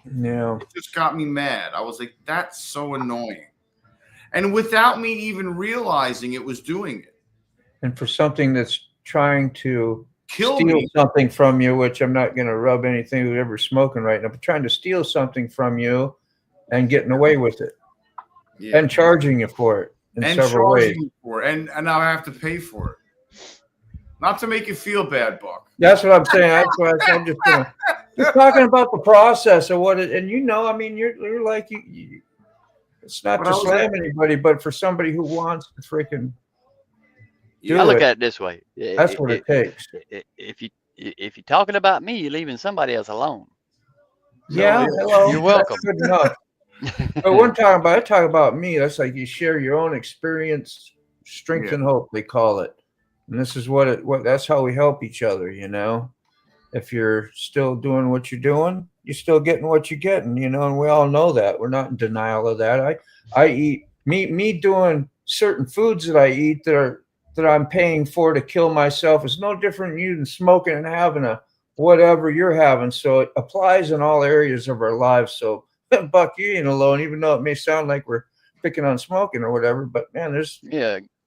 Yeah. It just got me mad. I was like, that's so annoying. And without me even realizing it was doing it. And for something that's trying to Kill steal me. something from you, which I'm not going to rub anything whoever's smoking right now, but trying to steal something from you and getting away with it and charging you for it in several ways. For it. And now I have to pay for it. Not to make you feel bad, Buck. That's what I'm saying. That's why I'm just talking about the process of what it, and I mean, you're like, it's not to slam anybody, but for somebody who wants to freaking do I look it, at it this way. that's what it takes. If you're talking about me, you're leaving somebody else alone. Yeah, hello. You're welcome. That's good enough. But when I talk about me, that's like you share your own experience, strength and hope, they call it. And this is that's how we help each other, If you're still doing what you're doing, you're still getting what you're getting, and we all know that. We're not in denial of that. I eat me doing certain foods that I eat that I'm paying for to kill myself is no different than you than smoking and having a whatever you're having. So it applies in all areas of our lives. So Buck, you ain't alone, even though it may sound like we're picking on smoking or whatever, but man, there's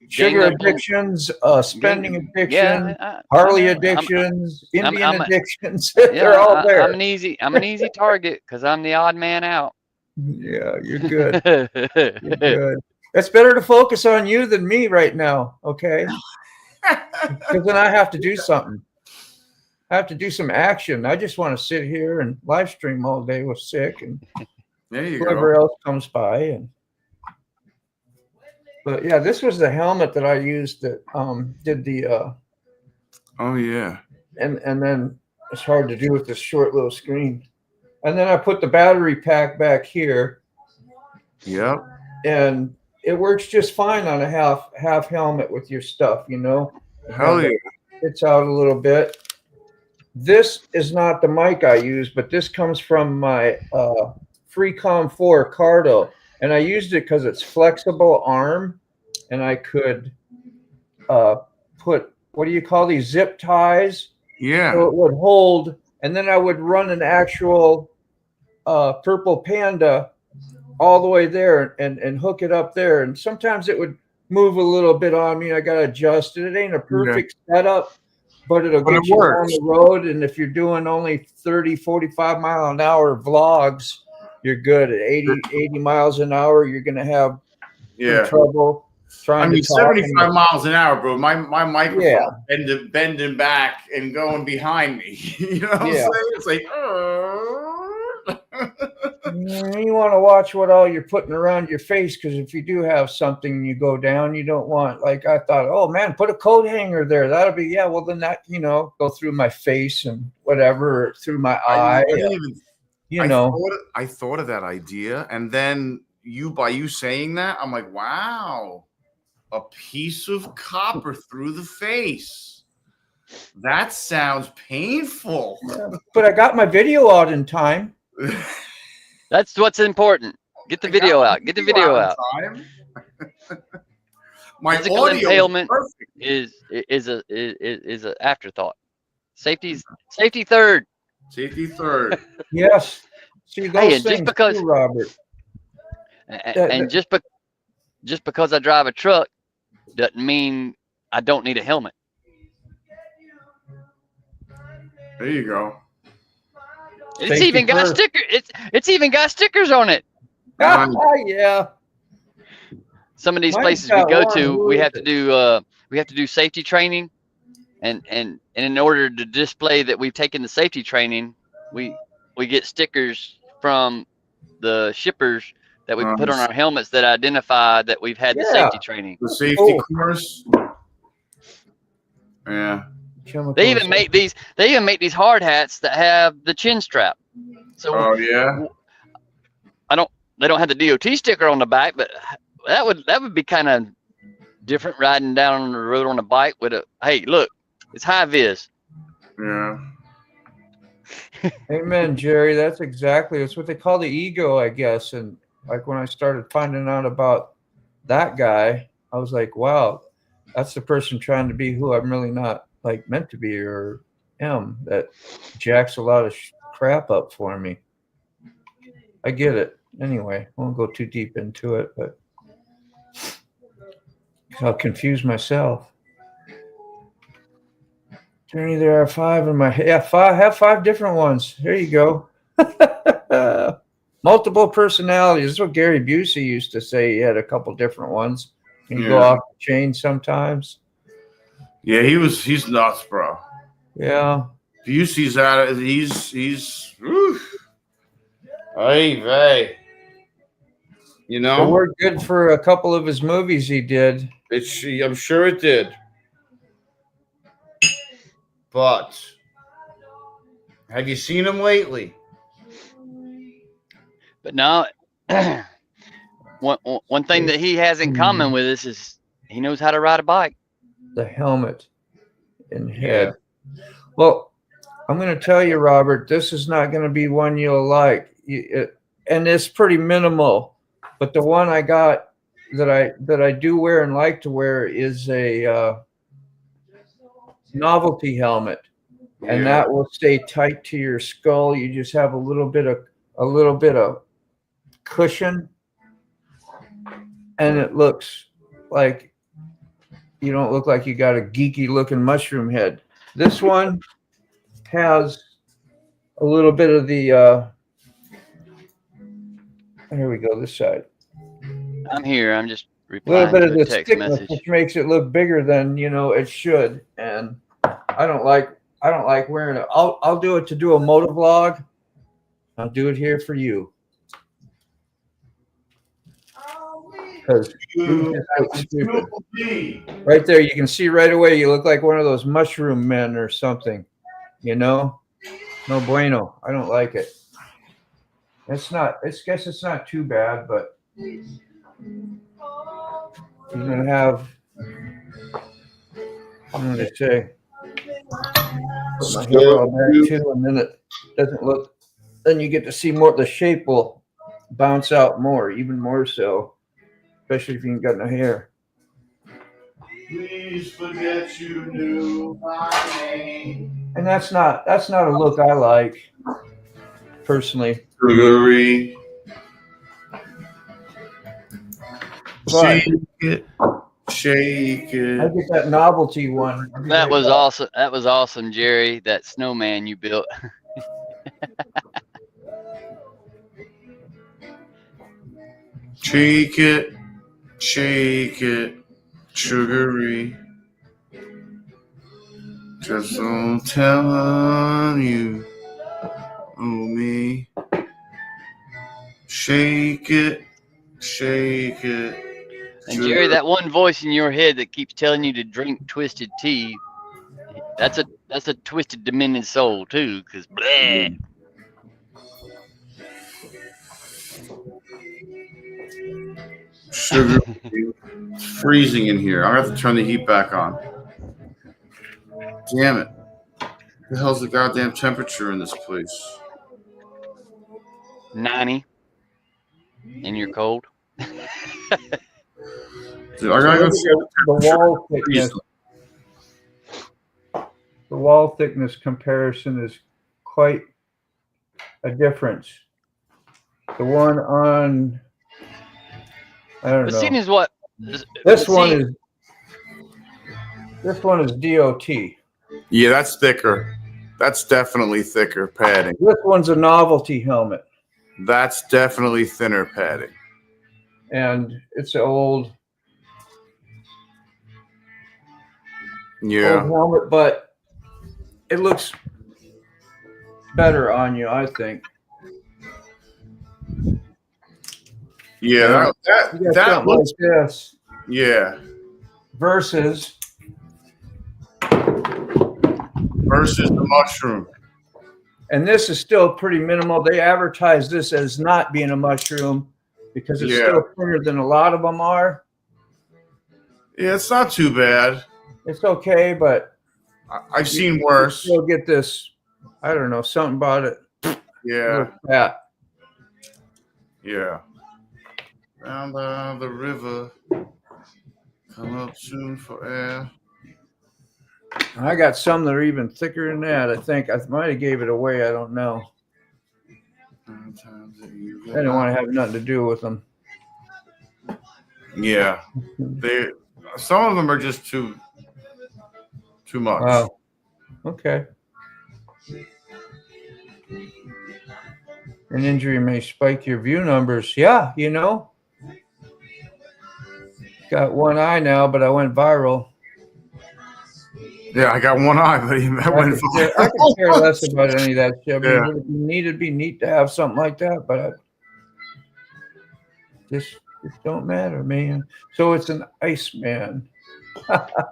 sugar addictions, spending addiction, Harley addictions, Indian addictions. They're all there. I'm an easy target because I'm the odd man out. Yeah, you're good. You're good. It's better to focus on you than me right now, okay? Because then I have to do something. I have to do some action. I just want to sit here and live stream all day with Sick and whoever else comes by. But yeah, this was the helmet that I used that did the oh yeah. And then it's hard to do with this short little screen. And then I put the battery pack back here. Yep. And it works just fine on a half helmet with your stuff, Hell yeah. It's out a little bit. This is not the mic I use, but this comes from my Freecom 4 Cardo. And I used it because it's flexible arm, and I could put, what do you call these, zip ties? Yeah. So it would hold, and then I would run an actual Purple Panda all the way there and hook it up there. And sometimes it would move a little bit on me. I got to adjust it. It ain't a perfect setup, but it'll get you on the road. And if you're doing only 30, 45 mile an hour vlogs, you're good. At 80 miles an hour, you're going to have trouble trying to talk. 75 miles an hour, bro. My microphone bending back and going behind me. You know what I'm saying? It's like, you want to watch what all you're putting around your face, because if you do have something and you go down, you don't want, like I thought, oh man, put a coat hanger there. That'll be, well then that, go through my face and whatever, or through my eye. I thought of that idea, and then by you saying that, I'm like, wow, a piece of copper through the face. That sounds painful. Yeah, but I got my video out in time. That's what's important. Get the video out. Get the video out. My physical impalement is a afterthought. Safety third. Safety third. Yes. See, those things just because too, Robert. And just because I drive a truck doesn't mean I don't need a helmet. There you go. It's even got It's even got stickers on it. Yeah. Some of these places we go to, we have to do safety training, and in order to display that we've taken the safety training, we get stickers from the shippers that we put on our helmets that identify that we've had the safety training. The safety course. Yeah. They even make these hard hats that have the chin strap. So they don't have the DOT sticker on the back, but that would be kind of different riding down on the road on a bike with a, hey, look, it's high vis. Yeah. Amen, Jerry. That's what they call the ego, I guess. And like when I started finding out about that guy, I was like, wow, that's the person trying to be who I'm really not like meant to be or am, that jacks a lot of crap up for me. I get it. Anyway, I won't go too deep into it, but I'll confuse myself. Journey, there are 5 in my I have 5 different ones. There you go. Multiple personalities. That's what Gary Busey used to say. He had a couple different ones. Can you go off the chain sometimes? Yeah, he's nuts, bro. Yeah. Busey's at it. He's hey. You It know, worked good for a couple of his movies he did. I'm sure it did. But have you seen him lately? But no, one thing that he has in common with us is he knows how to ride a bike. The helmet and head. Yeah. Well, I'm going to tell you, Robert, this is not going to be one you'll like. And it's pretty minimal. But the one I got that I do wear and like to wear is a novelty helmet. And that will stay tight to your skull. You just have a little bit of cushion, and it looks like you don't look like you got a geeky looking mushroom head. This one has a little bit of the here we go, this side. I'm here. I'm just A little replying bit of to a the text thickness, message. which makes it look bigger than it should. And I don't like wearing it. I'll do it to do a motovlog. I'll do it here for you. Because right there, you can see right away you look like one of those mushroom men or something. No bueno. I don't like it. It's not. I guess it's not too bad, but you're gonna have. I'm gonna say. Put my hair all back too, and then it doesn't look. Then you get to see more. The shape will bounce out more, even more so. Especially if you ain't got no hair. Please forget you knew my name. And that's not a look I like, personally. Sugary. Shake it. I get that novelty one. That was awesome. That was awesome, Jerry. That snowman you built. Shake it, sugary. Just don't tell you, oh me. Shake it. And Jerry, that one voice in your head that keeps telling you to drink twisted tea, that's a twisted, demented soul too. Cause bleh. Sugar. It's freezing in here. I'm gonna have to turn the heat back on. Damn it. What the hell's the goddamn temperature in this place? 90. And you're cold. Dude, I gotta go see the wall thickness. The wall thickness comparison is quite a difference. The one on, I don't know. Seeing is what This one is DOT. Yeah, that's thicker. That's definitely thicker padding. This one's a novelty helmet. That's definitely thinner padding. And it's an old helmet, but it looks better on you, I think. Yeah, that looks like this. Yeah. Versus the mushroom. And this is still pretty minimal. They advertise this as not being a mushroom because it's still thinner than a lot of them are. Yeah, it's not too bad. It's okay, but I've seen worse. You'll get this, I don't know, something about it. Yeah. Yeah. Down by the river, come up soon for air. I got some that are even thicker than that. I think I might have gave it away. I don't know. I didn't want to have nothing to do with them. Yeah, some of them are just too much. Wow. Okay. An injury may spike your view numbers. Yeah, you know. Got one eye now, but I went viral. Yeah, I got one eye, but I went I could care less about any of that shit. I mean, Yeah. would it need to be neat to have something like that, but I just it don't matter, man. So it's an Iceman.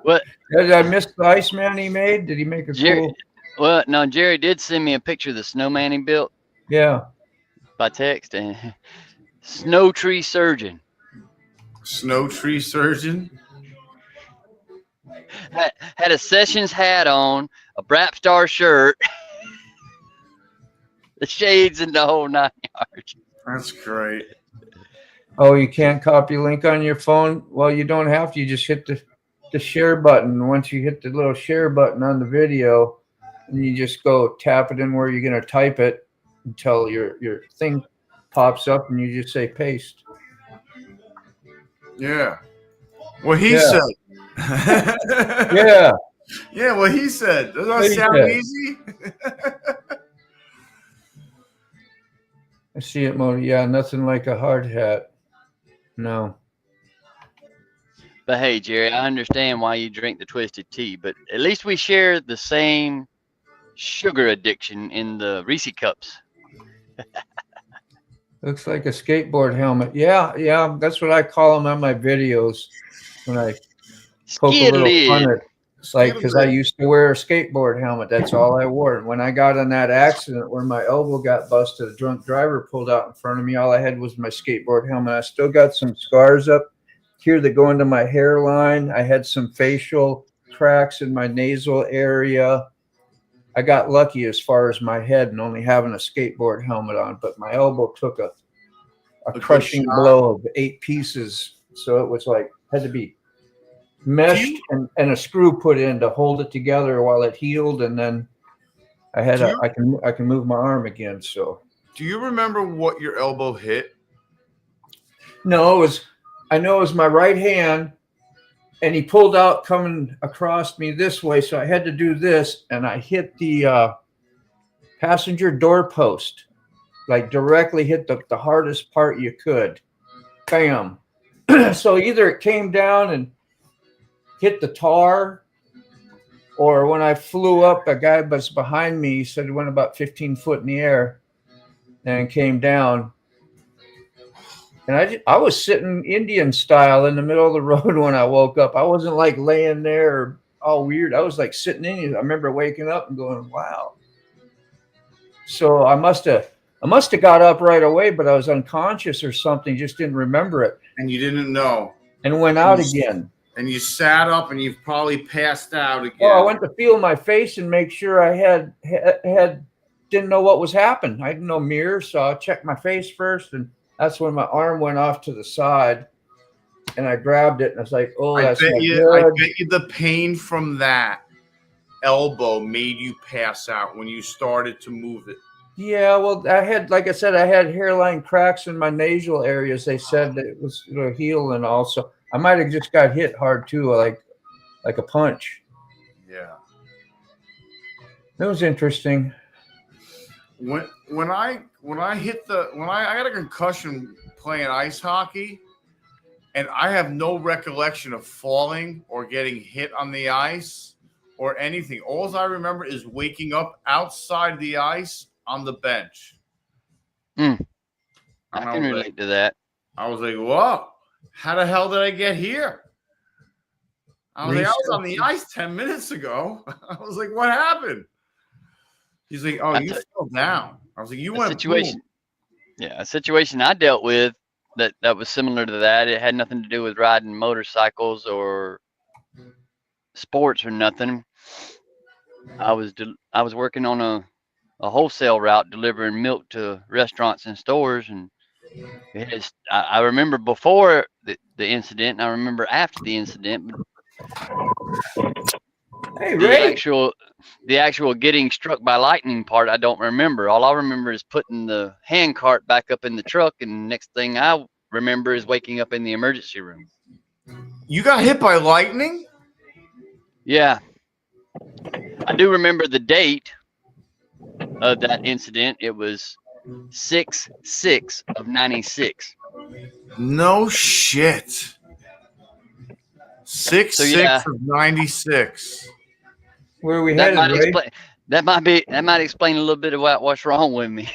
What? Did I miss the Iceman he made? Did he make a Jerry, cool? well, no, Jerry did send me a picture of the snowman he built Yeah. by text, and snow tree surgeon. Snow tree surgeon. Had a Sessions hat on, a Brap Star shirt, the shades, and the whole 9 yards. That's great. Oh, you can't copy link on your phone? Well, you don't have to. You just hit the share button. Once you hit the little share button on the video, and you just go tap it in where you're going to type it until your thing pops up, and you just say paste. Yeah. What he said. Yeah. Yeah, what he said. Does that What he sound said. easy? I see it, Modi. Yeah, nothing like a hard hat. No. But hey, Jerry, I understand why you drink the twisted tea, but at least we share the same sugar addiction in the Reese cups. Looks like a skateboard helmet. Yeah, that's what I call them on my videos when I poke a little fun at, like, because I used to wear a skateboard helmet. That's all I wore. And when I got in that accident where my elbow got busted, a drunk driver pulled out in front of me. All I had was my skateboard helmet. I still got some scars up here that go into my hairline. I had some facial cracks in my nasal area. I got lucky as far as my head and only having a skateboard helmet on, but my elbow took a crushing blow of 8 pieces. So it was like, had to be meshed and a screw put in to hold it together while it healed. And then I had I can move my arm again. So do you remember what your elbow hit? No, I know it was my right hand. And he pulled out coming across me this way. So I had to do this. And I hit the passenger door post, like directly hit the hardest part you could. Bam. So either it came down and hit the tar, or when I flew up, a guy was behind me. He said it went about 15 foot in the air and came down. And I was sitting Indian style in the middle of the road when I woke up. I wasn't like laying there all weird. I was like sitting in. I remember waking up and going, wow. So I must have got up right away, but I was unconscious or something, just didn't remember it. And you didn't know. And went out again. And you sat up and you've probably passed out again. Well, I went to feel my face and make sure I didn't know what was happening. I had no mirror, so I checked my face first, and that's when my arm went off to the side, and I grabbed it, and I was like, "Oh, that's not good." I bet you the pain from that elbow made you pass out when you started to move it. Yeah, well, like I said, I had hairline cracks in my nasal areas. They said that it was heal, and also I might have just got hit hard too, like a punch. Yeah, that was interesting. When I got a concussion playing ice hockey, and I have no recollection of falling or getting hit on the ice or anything. All I remember is waking up outside the ice on the bench. I can relate to that. I was like, whoa, how the hell did I get here? I was on the ice 10 minutes ago. I was like, what happened? He's like, oh, you fell down. I was like, you went situation. Boom. Yeah, a situation I dealt with that was similar to that. It had nothing to do with riding motorcycles or sports or nothing. I was working on a wholesale route delivering milk to restaurants and stores, and I remember before the incident, and I remember after the incident. Hey, The Ray. actual getting struck by lightning part, I don't remember. All I remember is putting the hand cart back up in the truck, and next thing I remember is waking up in the emergency room. You got hit by lightning? Yeah, I do remember the date of that incident. It was 6/6 of '96. No shit. 6/6 So yeah, of '96. Where are we that headed, might Ray? explain. That might explain a little bit about what's wrong with me.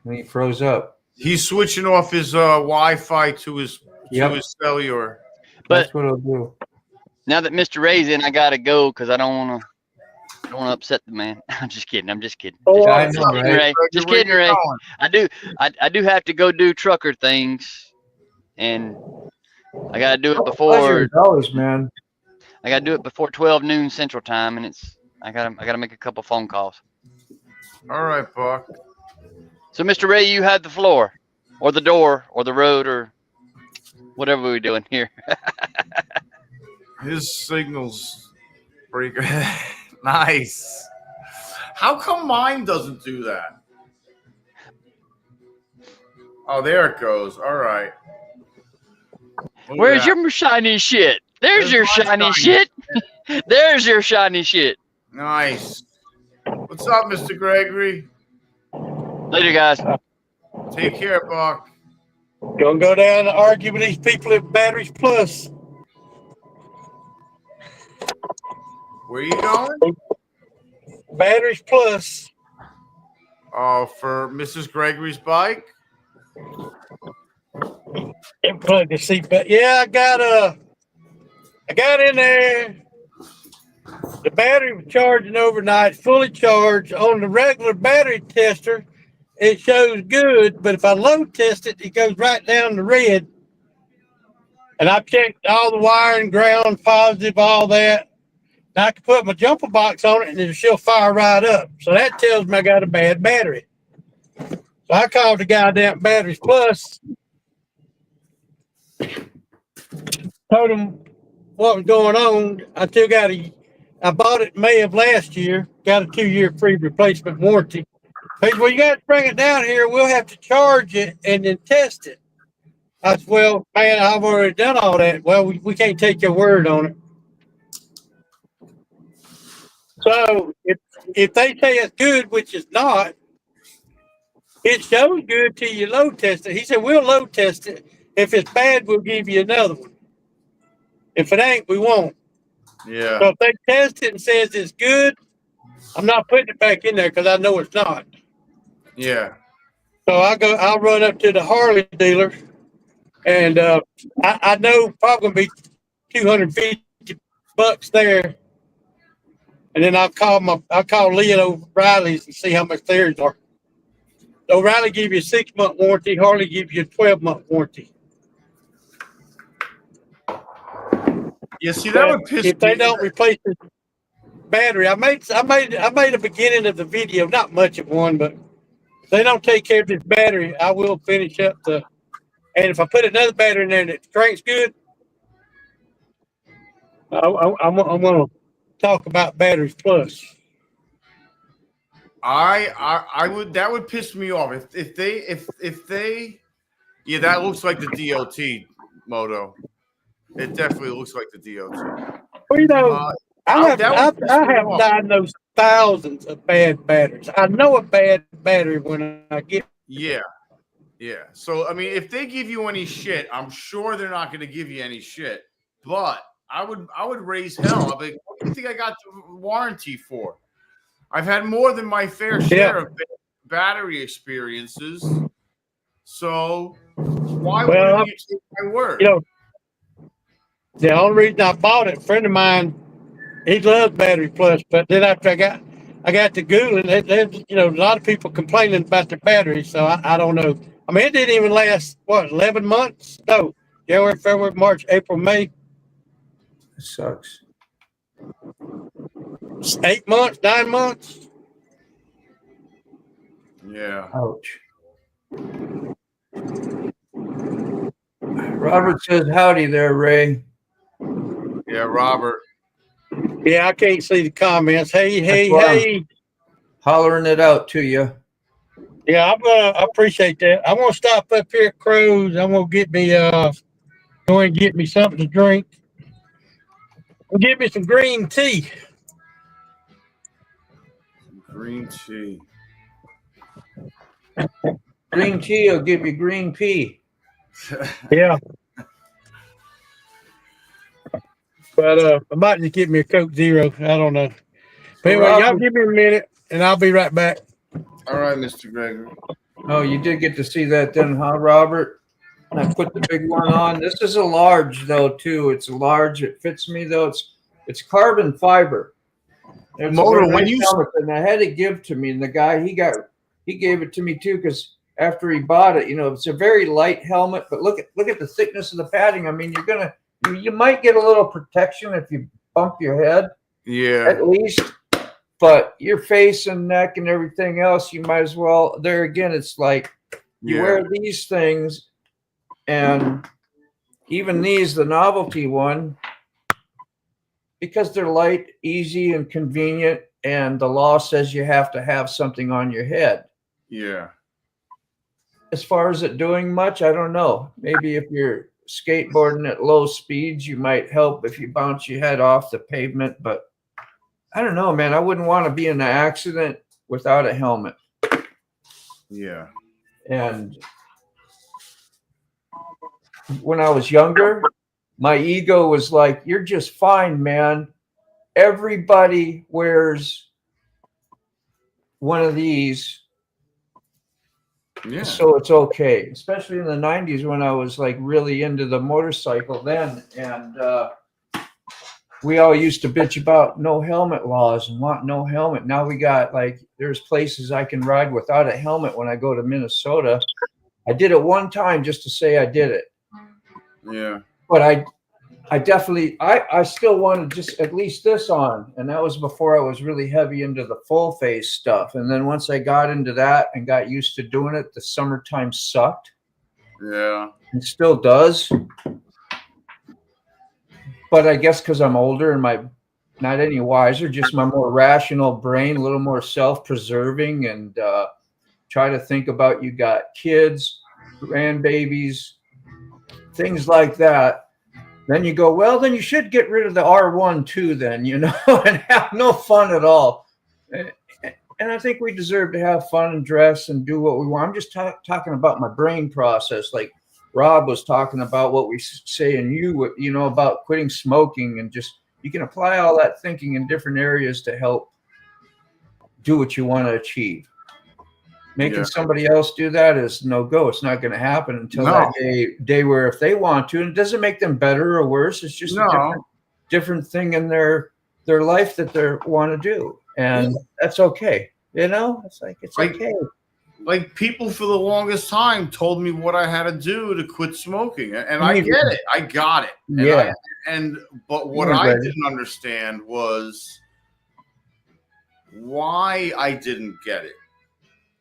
And he froze up. He's switching off his Wi-Fi to his Yep. to his cellular. But That's what I'll do. now that Mr. Ray's in, I gotta go because I don't want to upset the man. I'm just kidding. I'm just kidding. Oh, I Just know, kidding, Ray. Ray. Just Where kidding, you Ray. going? I do have to go do trucker things, and I gotta do it Pleasure before as always, man. 12 noon Central Time, and I gotta make a couple phone calls. All right, Buck. So, Mr. Ray, you have the floor, or the door, or the road, or whatever we're doing here. His signal's pretty good. Nice. How come mine doesn't do that? Oh, there it goes. All right. Look at Where's that. your shiny shit? There's your my shiny shiny shit. There's your shiny shit. Nice. What's up, Mr. Gregory? Later, guys. Take care, Buck. Gonna go down and argue with these people at Batteries Plus. Where you going? Batteries Plus. Oh, for Mrs. Gregory's bike? And plug the seatbelt. Yeah, I got in there. The battery was charging overnight, fully charged. On the regular battery tester, it shows good, but if I load test it, it goes right down to red. And I checked all the wiring, ground, positive, all that. And I can put my jumper box on it and she'll fire right up. So that tells me I got a bad battery. So I called the guy down at Batteries Plus, told him what was going on. I bought it in May of last year, got a 2-year free replacement warranty. He said, well, you got to bring it down here. We'll have to charge it and then test it. I said, well, man, I've already done all that. Well, we can't take your word on it. So if they say it's good, which is not, it shows good till you load test it. He said, we'll load test it. If it's bad, we'll give you another one. If it ain't, we won't. Yeah. So if they test it and says it's good, I'm not putting it back in there because I know it's not. Yeah. So I'll run up to the Harley dealer, and I know probably gonna be $250 there. And then I'll call Leo O'Reilly's and see how much theirs are. O'Reilly give you a 6-month warranty, Harley give you a 12-month warranty. Yeah, see, that would piss me If they don't replace the battery, I made a beginning of the video, not much of one, but if they don't take care of this battery, I will finish up and if I put another battery in there and it cranks good, I'm gonna talk about Batteries Plus. I would, that would piss me off if they yeah, that looks like the DOT moto. It definitely looks like the DOT. Well, you know, I have off. diagnosed thousands of bad batteries. I know a bad battery when I get. Yeah. Yeah. So I mean, if they give you any shit, I'm sure they're not going to give you any shit. But I would raise hell. I'd be like, what do you think I got the warranty for? I've had more than my fair share of battery experiences. So why wouldn't you take my word? You know, the only reason I bought it, a friend of mine, he loves Battery Plus, but then after I got to Googling, there's a lot of people complaining about their batteries, so I don't know. I mean, it didn't even last, 11 months? No, January, February, March, April, May. It sucks. 8 months, 9 months. Yeah. Ouch. Robert says howdy there, Ray. Yeah, Robert. Yeah, I can't see the comments. Hey, That's why I'm hey. hollering it out to you. Yeah, I appreciate that. I'm gonna stop up here at Crows. I'm gonna get me go and get me something to drink. And get me some green tea. Green tea. Green tea will give you green pea. Yeah. But I might just get me a Coke Zero. I don't know. But anyway, y'all give me a minute and I'll be right back. All right, Mr. Gregory. Oh, you did get to see that then, huh, Robert? I put the big one on. This is a large though, too. It's a large. It fits me though. It's carbon fiber. It's Motor, a when nice you helmet, and I had it give to me, and the guy he gave it to me too, because after he bought it, it's a very light helmet, but look at the thickness of the padding. I mean, you might get a little protection if you bump your head, yeah, at least, but your face and neck and everything else, you might as well. There again, it's like you wear these things, and even these, the novelty one, because they're light, easy, and convenient, and the law says you have to have something on your head. yeah. As far as it doing much, I don't know. Maybe if you're skateboarding at low speeds, you might help if you bounce your head off the pavement, but I don't know, man. I wouldn't want to be in an accident without a helmet. Yeah. And when I was younger, my ego was like, you're just fine, man. Everybody wears one of these, Yeah. so it's okay. Especially in the 90s when I was like really into the motorcycle then. And we all used to bitch about no helmet laws and want no helmet. Now we got like, there's places I can ride without a helmet when I go to Minnesota. I did it one time just to say I did it. Yeah. But I definitely, I still wanted just at least this on. And that was before I was really heavy into the full face stuff. And then once I got into that and got used to doing it, the summertime sucked. Yeah. It still does. But I guess because I'm older and my not any wiser, just my more rational brain, a little more self-preserving, and try to think about you got kids, grandbabies, things like that. Then you go, well, then you should get rid of the R1 too, then, and have no fun at all. And I think we deserve to have fun and dress and do what we want. I'm just talking about my brain process, like Rob was talking about what we say, and you about quitting smoking, and just you can apply all that thinking in different areas to help do what you want to achieve. Making somebody else do that is no go. It's not going to happen until that day where if they want to, and it doesn't make them better or worse. It's just a different thing in their life that they want to do, and that's okay. It's okay. Like people for the longest time told me what I had to do to quit smoking, and I get it. I got it. But what I didn't understand was why I didn't get it,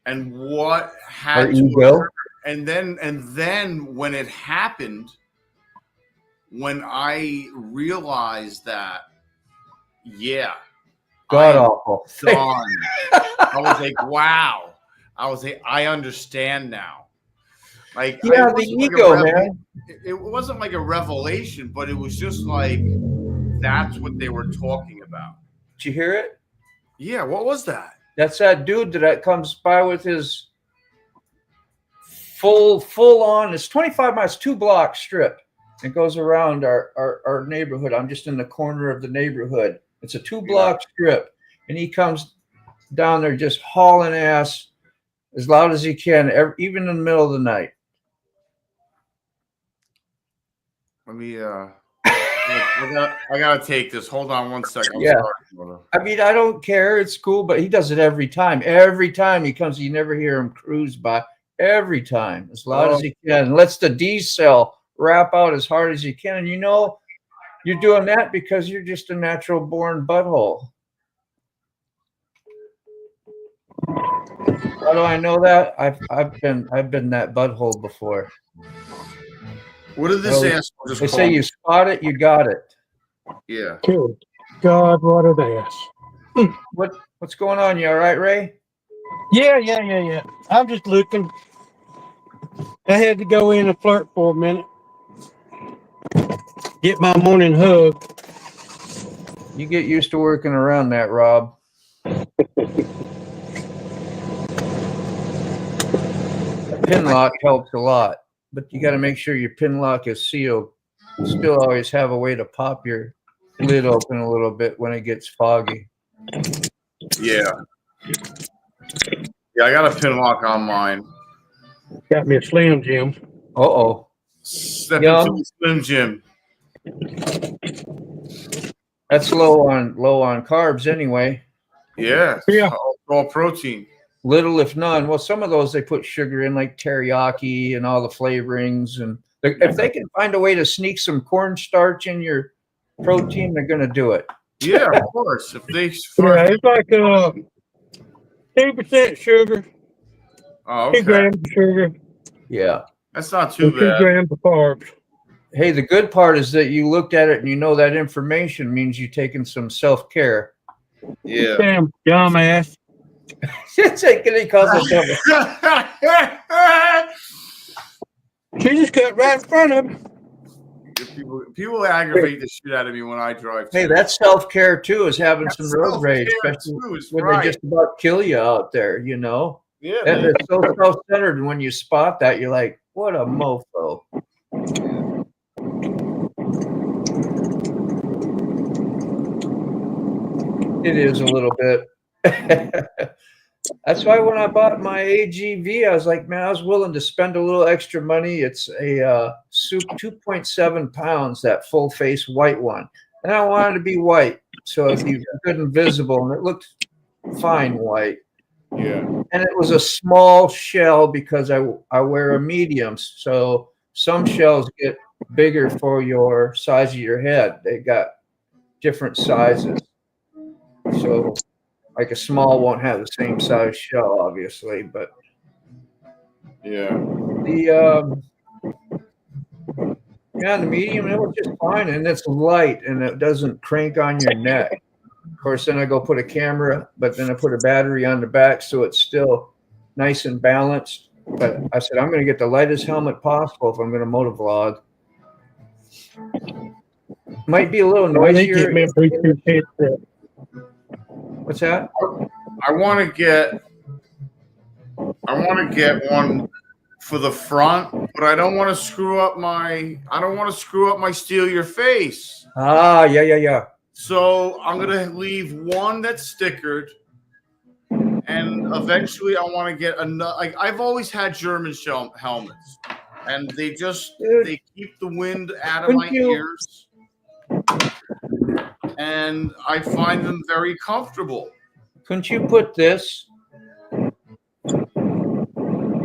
and what had to occur. And then when it happened, when I realized that, God awful. Done. I was like, wow. I understand now. Like, the ego, man. It wasn't like a revelation, but it was just like that's what they were talking about. Did you hear it? Yeah. What was that? That's that dude that comes by with his full on. It's 25 miles, 2-block strip. It goes around our neighborhood. I'm just in the corner of the neighborhood. It's a 2-block strip, and he comes down there just hauling ass as loud as he can, even in the middle of the night. Let me. I gotta take this. Hold on one second. I'm sorry. I mean, I don't care. It's cool, but he does it every time. Every time he comes, you never hear him cruise by. Every time, as loud as he can, and lets the D cell wrap out as hard as you can. And you're doing that because you're just a natural born butthole. How do I know that? I've been that butthole before. What did this asshole just They call say me? you spot it, you got it. Yeah. Cool. God, what a mess. What's going on? You all right, Ray? Yeah. I'm just looking. I had to go in and flirt for a minute. Get my morning hug. You get used to working around that, Rob. A pin lock helps a lot, but you got to make sure your pin lock is sealed. Still always have a way to pop your lid open a little bit when it gets foggy. Yeah. Yeah, I got a pin lock on mine. Got me a Slim Jim. Uh-oh. Step Yum. into the Slim Jim. That's low on carbs anyway. Yeah. Yeah. All protein. Little if none. Well, some of those they put sugar in, like teriyaki and all the flavorings. And if they can find a way to sneak some cornstarch in your protein, they're going to do it. Yeah, of course. If they Yeah, it's like 2% sugar, Oh, 2 okay. grams of sugar, Yeah. That's not too and 2 bad. grams of carbs. Hey, the good part is that you looked at it and you know that information means you've taken some self-care. Yeah. Damn dumbass. He calls it double. She just cut right in front of me. People aggravate the shit out of me when I drive. Hey, too. that's self-care too, is having That's some road rage, self-care, especially too, is when right. they just about kill you out there, you know? Yeah, And man. it's so self-centered, and when you spot that, you're like, what a mofo. It is a little bit. That's why when I bought my AGV, I was like, man, I was willing to spend a little extra money. It's a Soup 2.7 pounds, that full face white one. And I wanted to be white, so it'd be good and visible, and it looked fine white. Yeah. And it was a small shell because I wear a medium, so some shells get bigger for your size of your head. They got different sizes. So like a small won't have the same size shell, obviously, but Yeah. the medium, it was just fine, and it's light and it doesn't crank on your neck. Of course, then I go put a camera, but then I put a battery on the back so it's still nice and balanced. But I said, I'm going to get the lightest helmet possible if I'm going to motovlog. Might be a little I need to noisier. get me a Bluetooth headset. What's that? I want to get one for the front, but I don't want to screw up my steal your face. Ah, yeah. So I'm gonna leave one that's stickered, and eventually I want to get another. Like I've always had German shell helmets, and they keep the wind out of my ears, and I find them very comfortable. Couldn't you put this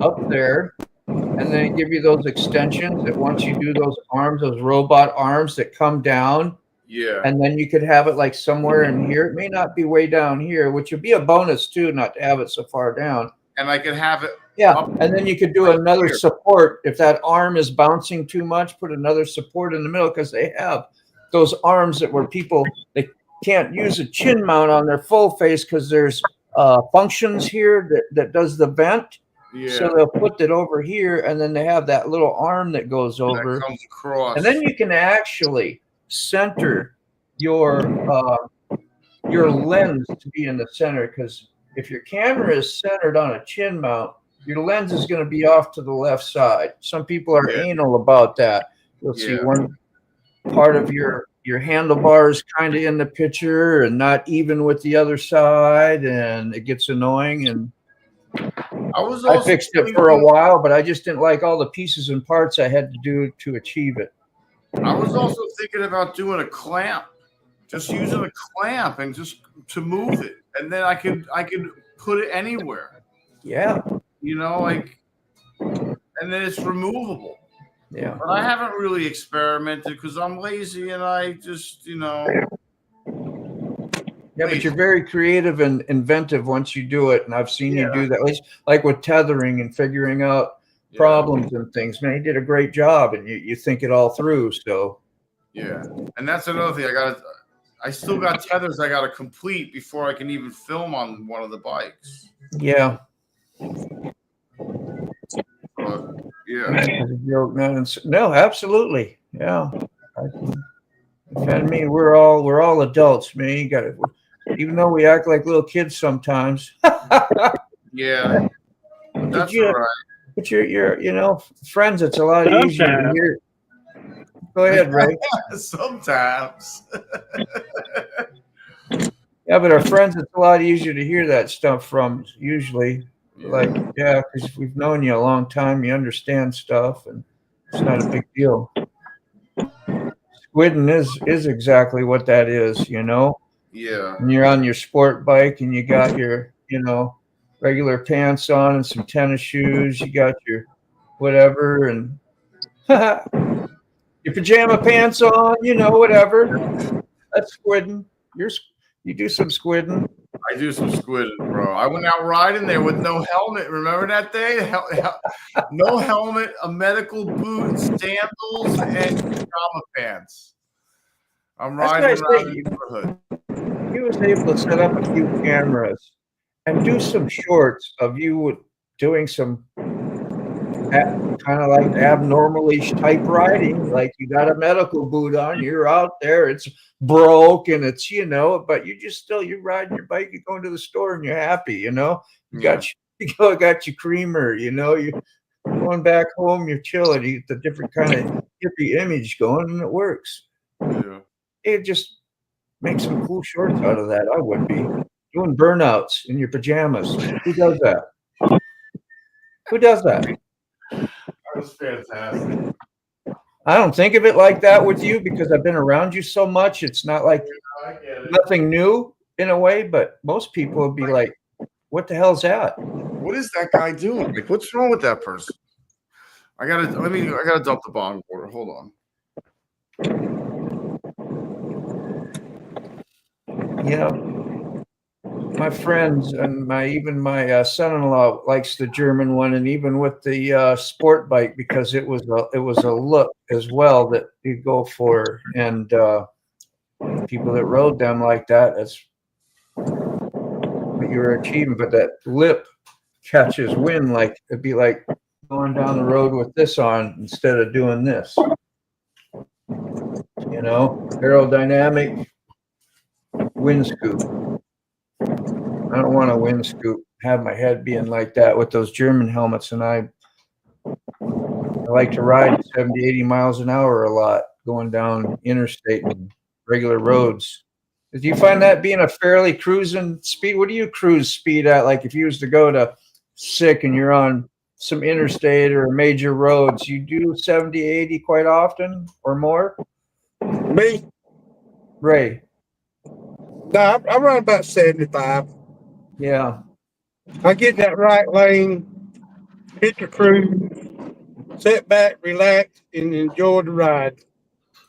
up there and then give you those extensions that once you do those arms, those robot arms that come down? Yeah. And then you could have it like somewhere in here. It may not be way down here, which would be a bonus too, not to have it so far down. And I could have it. Yeah. And then you could do another support. If that arm is bouncing too much, put another support in the middle, because they have those arms that where people, they can't use a chin mount on their full face because there's functions here that does the vent. Yeah. So they'll put it over here, and then they have that little arm that goes over. That comes across. And then you can actually center your lens to be in the center, because if your camera is centered on a chin mount, your lens is going to be off to the left side. Some people are anal about that. You'll see one part of your handlebars kind of in the picture and not even with the other side, and it gets annoying. And I fixed it for a while, but I just didn't like all the pieces and parts I had to do to achieve it. I was also thinking about doing a clamp, just using a clamp and just to move it, and then I could put it anywhere. Yeah. You know, like, and then it's removable. Yeah. But I haven't really experimented because I'm lazy and I just, you know. Yeah, but you're very creative and inventive once you do it, and I've seen you do that. At least like with tethering and figuring out problems and things. Man, you did a great job, and you think it all through. So yeah, and that's another thing. I still got tethers I got to complete before I can even film on one of the bikes. Yeah. But yeah, No, absolutely. Yeah. I mean, we're all adults, man. You got it. Even though we act like little kids sometimes. yeah, that's all right. But your friends, it's a lot easier to hear. Go ahead, Ray. Sometimes. Yeah, but our friends, it's a lot easier to hear that stuff from usually. Like, yeah, because we've known you a long time, you understand stuff, and it's not a big deal. Squidding is exactly what that is, you know. Yeah. And you're on your sport bike, and you got your, regular pants on and some tennis shoes. You got your whatever, and your pajama pants on, whatever. That's squidding. You do some squidding. I do some squidding, bro. I went out riding there with no helmet. Remember that day? No helmet, a medical boot, sandals, and pajama pants. I'm riding around the neighborhood. He was able to set up a few cameras and do some shorts of you doing some kind of like abnormal-ish type riding, like you got a medical boot on, you're out there, it's broke and it's, but you're riding your bike, you're going to the store and you're happy, you got your creamer, you're going back home, you're chilling, you get the different kind of hippie image going, and it works. Yeah. It just makes some cool shorts out of that. I would be doing burnouts in your pajamas. Who does that? Who does that? That was fantastic. I don't think of it like that with you because I've been around you so much. It's not like nothing new in a way, but most people would be like, what the hell's that? What is that guy doing? Like, what's wrong with that person? I gotta dump the bong water. Hold on. My friends and my son-in-law likes the German one, and even with the sport bike, because it was a look as well that you go for, and people that rode them like that, that's what you were achieving. But that lip catches wind, like it'd be like going down the road with this on instead of doing this. Aerodynamic wind scoop. I don't want a wind scoop, have my head being like that with those German helmets. And I like to ride 70, 80 miles an hour a lot, going down interstate and regular roads. Do you find that being a fairly cruising speed? What do you cruise speed at? Like if you was to go to sick and you're on some interstate or major roads, you do 70, 80 quite often or more? Me? Ray? No, I run about 75. Yeah. I get in that right lane, hit the cruise, sit back, relax, and enjoy the ride.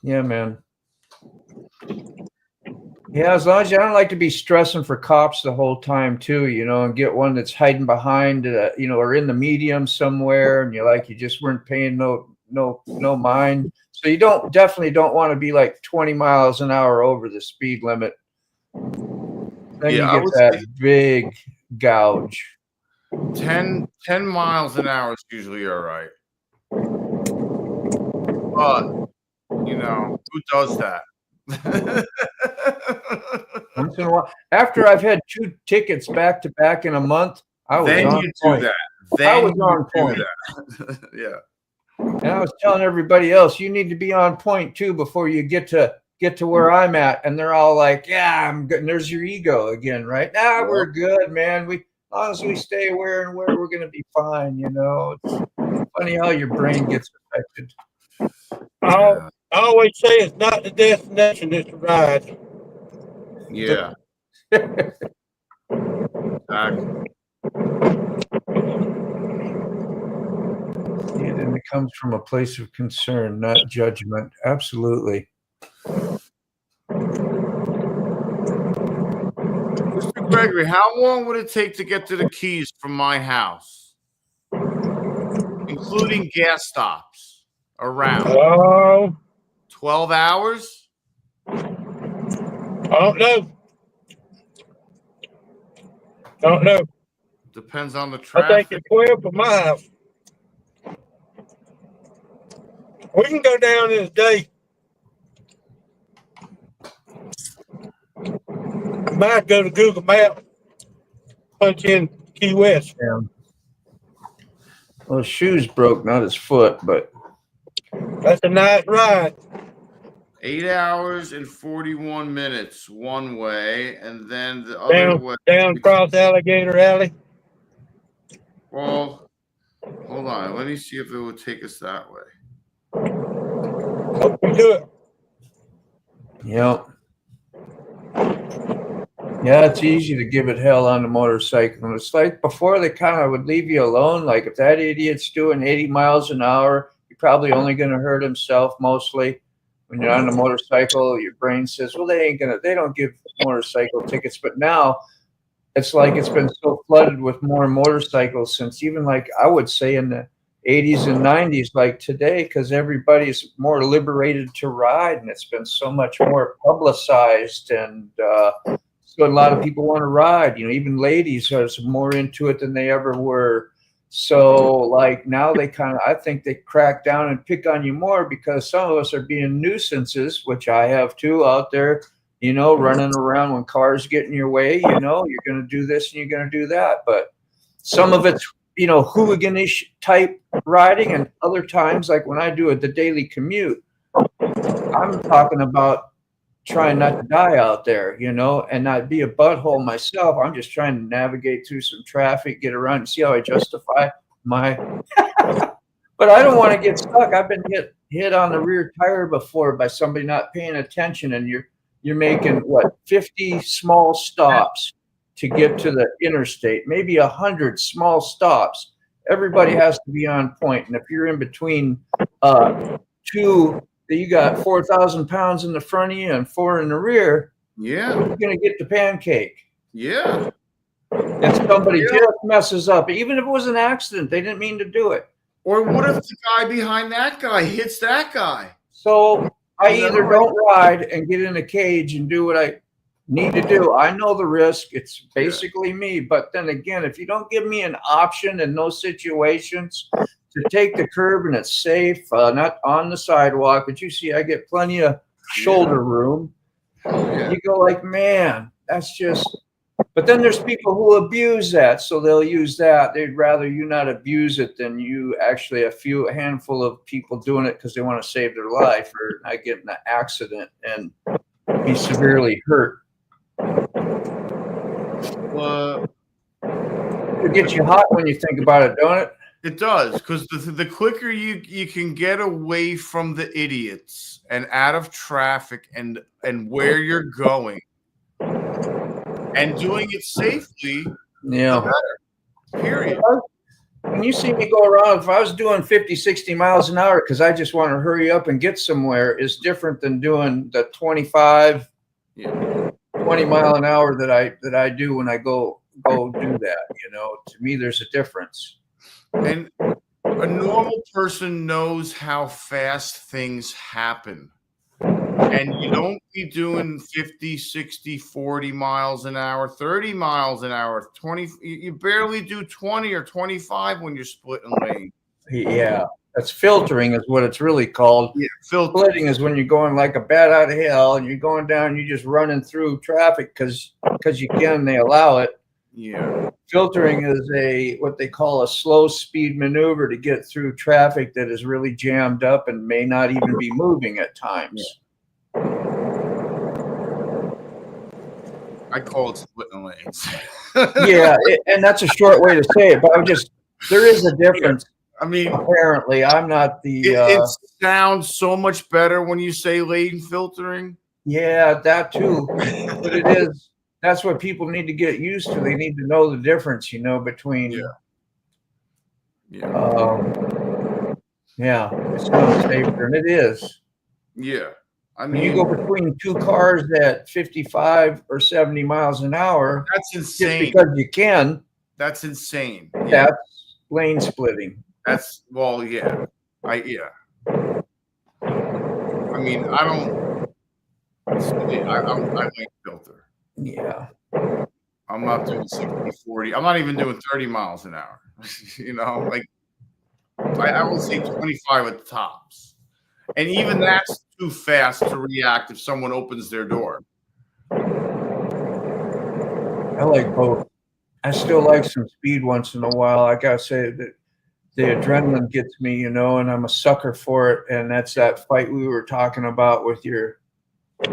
Yeah, man. Yeah, as long as I don't like to be stressing for cops the whole time too, and get one that's hiding behind, or in the medium somewhere, and you just weren't paying no mind. So you definitely don't want to be like 20 miles an hour over the speed limit. Then you get that big gouge. 10 miles an hour is usually all right. But, who does that? Once in a while. After I've had 2 tickets back to back in a month, I was on point. I was on point. Yeah. And I was telling everybody else, you need to be on point too before you get to where I'm at. And they're all like, yeah, I'm good. And there's your ego again, right? We're good, man. As long as we stay where we're going to be fine. It's funny how your brain gets affected. I always say it's not the destination, it's the ride. Yeah. Exactly. And it comes from a place of concern, not judgment. Absolutely. Mr. Gregory, how long would it take to get to the Keys from my house, including gas stops around? 12 hours? I don't know. I don't know. Depends on the I think traffic. it's 12 from my house. We can go down this day. Might go to Google Maps, punch in Key West. Yeah. Well, his shoes broke, not his foot, but That's a nice ride. 8 hours and 41 minutes one way, and then the other way. Down across Alligator Alley. Well, hold on. Let me see if it would take us that way. Hope we do it. Yep. Yeah, it's easy to give it hell on the motorcycle. And it's like before they kind of would leave you alone. Like if that idiot's doing 80 miles an hour, you're probably only going to hurt himself mostly. When you're on the motorcycle, your brain says, well, they don't give motorcycle tickets. But now it's like it's been so flooded with more motorcycles since even like I would say in the 80s and 90s, like today, because everybody's more liberated to ride and it's been so much more publicized. And so a lot of people want to ride, even ladies are more into it than they ever were. So like now they I think they crack down and pick on you more because some of us are being nuisances, which I have too out there, running around when cars get in your way, you're going to do this and you're going to do that. But some of it's, hooliganish type riding, and other times, like when I do the daily commute, I'm talking about trying not to die out there, and not be a butthole myself. I'm just trying to navigate through some traffic, get around and see how I justify my, but I don't want to get stuck. I've been hit on the rear tire before by somebody not paying attention, and you're making 50 small stops to get to the interstate, maybe 100 small stops. Everybody has to be on point. And if you're in between two, you got 4,000 pounds in the front of you and 4 in the rear, Yeah. you're going to get the pancake. Yeah. And somebody just messes up. Even if it was an accident, they didn't mean to do it. Or what if the guy behind that guy hits that guy? So I either don't ride and get in a cage and do what I need to do. I know the risk. It's basically me. But then again, if you don't give me an option in those situations to take the curb and it's safe, not on the sidewalk, but you see, I get plenty of shoulder room. You go like, man, that's just. But then there's people who abuse that, so they'll use that. They'd rather you not abuse it than you actually a handful of people doing it because they want to save their life or not get in an accident and be severely hurt. Well, It gets you hot when you think about it, don't it? It does, because the quicker you can get away from the idiots and out of traffic and where you're going and doing it safely, Yeah. the better. Period. When you see me go around, if I was doing 50, 60 miles an hour because I just want to hurry up and get somewhere, is different than doing the 25, 20 mile an hour that I do when I go do that. To me, there's a difference. And a normal person knows how fast things happen. And you don't be doing 50, 60, 40 miles an hour, 30 miles an hour, 20. You barely do 20 or 25 when you're splitting lanes. Yeah, that's filtering is what it's really called. Yeah, splitting is when you're going like a bat out of hell and you're going down, you're just running through traffic because you can, they allow it. Yeah. Filtering is what they call a slow speed maneuver to get through traffic that is really jammed up and may not even be moving at times. I call it splitting lanes. Yeah, and that's a short way to say it, but there is a difference. I mean, apparently, I'm not the. It sounds so much better when you say lane filtering. Yeah, that too. But it is. That's what people need to get used to. They need to know the difference, between. Yeah, it's not safer, and it is. Yeah. I mean, you go between two cars at 55 or 70 miles an hour. That's insane. Just because you can. That's insane. That's lane splitting. That's yeah. I mean, I like filter. Yeah. I'm not doing 60, 40. I'm not even doing 30 miles an hour. You know, like I will say 25 at the tops. And even that's too fast to react if someone opens their door. I like both. I still like some speed once in a while. I gotta say that the adrenaline gets me, you know, and I'm a sucker for it. And that's that fight we were talking about with your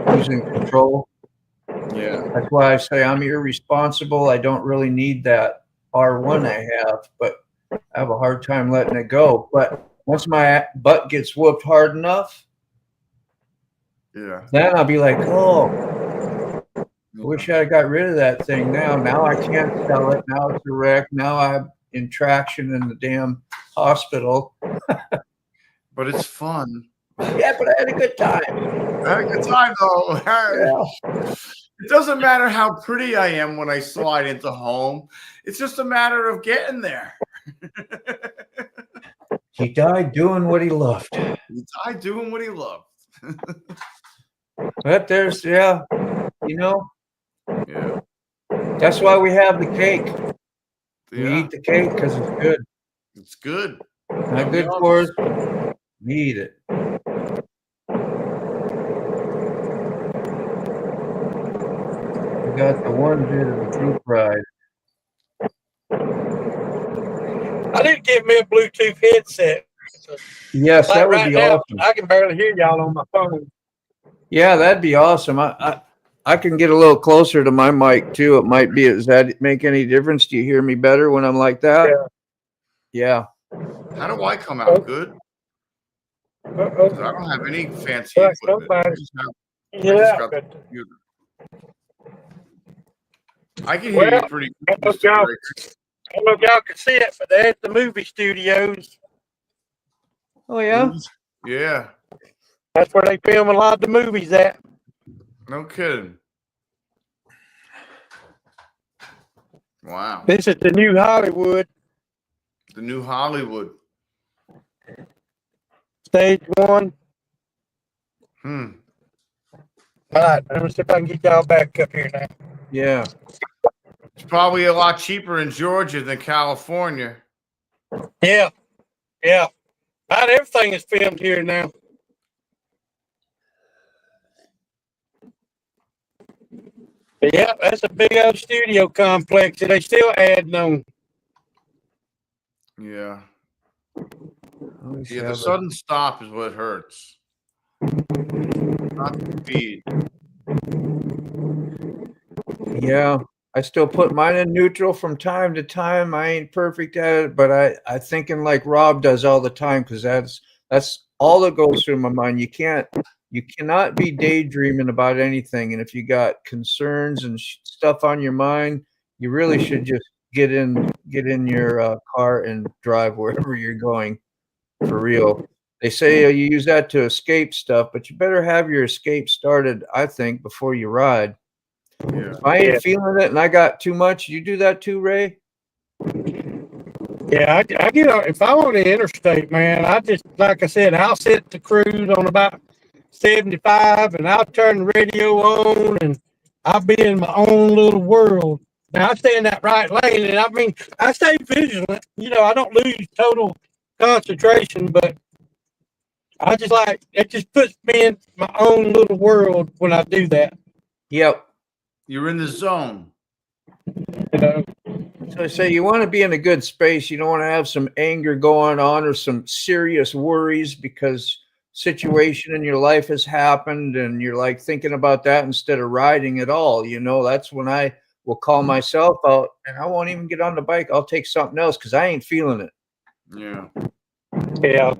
losing control. Yeah. That's why I say I'm irresponsible. I don't really need that R1 I have, but I have a hard time letting it go. But once my butt gets whooped hard enough, Yeah. then I'll be like, oh, I wish I got rid of that thing now. Now I can't sell it. Now it's a wreck. Now I'm in traction in the damn hospital. But it's fun. Yeah, but I had a good time. I had a good time though. Yeah. It doesn't matter how pretty I am when I slide into home. It's just a matter of getting there. He died doing what he loved. He died doing what he loved. But there's, yeah, you know, Yeah. that's why we have the cake. We Yeah. eat the cake because it's good. It's good. Not good for us. We eat it. We got the one bit of the group ride. I need to get me a Bluetooth headset. Yes, that would be awesome. I can barely hear y'all on my phone. Yeah, that'd be awesome. I can get a little closer to my mic too. It might be. Does that make any difference? Do you hear me better when I'm like that? Yeah. Yeah. How do I come out good? 'Cause I don't have any fancy equipment. I just got the computer. I can hear you pretty good, Mr. Drake. I don't know if y'all can see it, but they're at the movie studios. Oh yeah. Yeah. That's where they film a lot of the movies at. No kidding. Wow. This is the new Hollywood. The new Hollywood. Stage one. Hmm. All right, let me see if I can get y'all back up here now. Yeah. It's probably a lot cheaper in Georgia than California. Yeah. Yeah. About everything is filmed here now. But yeah, that's a big old studio complex that they still adding on. Yeah. Always Yeah, the have sudden stop is what hurts. Not the speed. Yeah, I still put mine in neutral from time to time. I ain't perfect at it, but I thinking like Rob does all the time because that's all that goes through my mind. You cannot be daydreaming about anything, and if you got concerns and stuff on your mind, you really should just get in your car and drive wherever you're going. For real. They say you use that to escape stuff, but you better have your escape started, I think, before you ride. Yeah. If I ain't feeling it and I got too much, you do that too, Ray? Yeah, I get out. If I'm on the interstate, man, I just, like I said, I'll set the cruise on about 75 and I'll turn the radio on and I'll be in my own little world. Now I stay in that right lane and I mean, I stay vigilant. You know, I don't lose total concentration, but I just like, it just puts me in my own little world when I do that. Yep. You're in the zone. You know? So I say you want to be in a good space. You don't want to have some anger going on or some serious worries because situation in your life has happened and you're like thinking about that instead of riding at all. You know, that's when I will call myself out and I won't even get on the bike. I'll take something else because I ain't feeling it. Yeah. Yeah.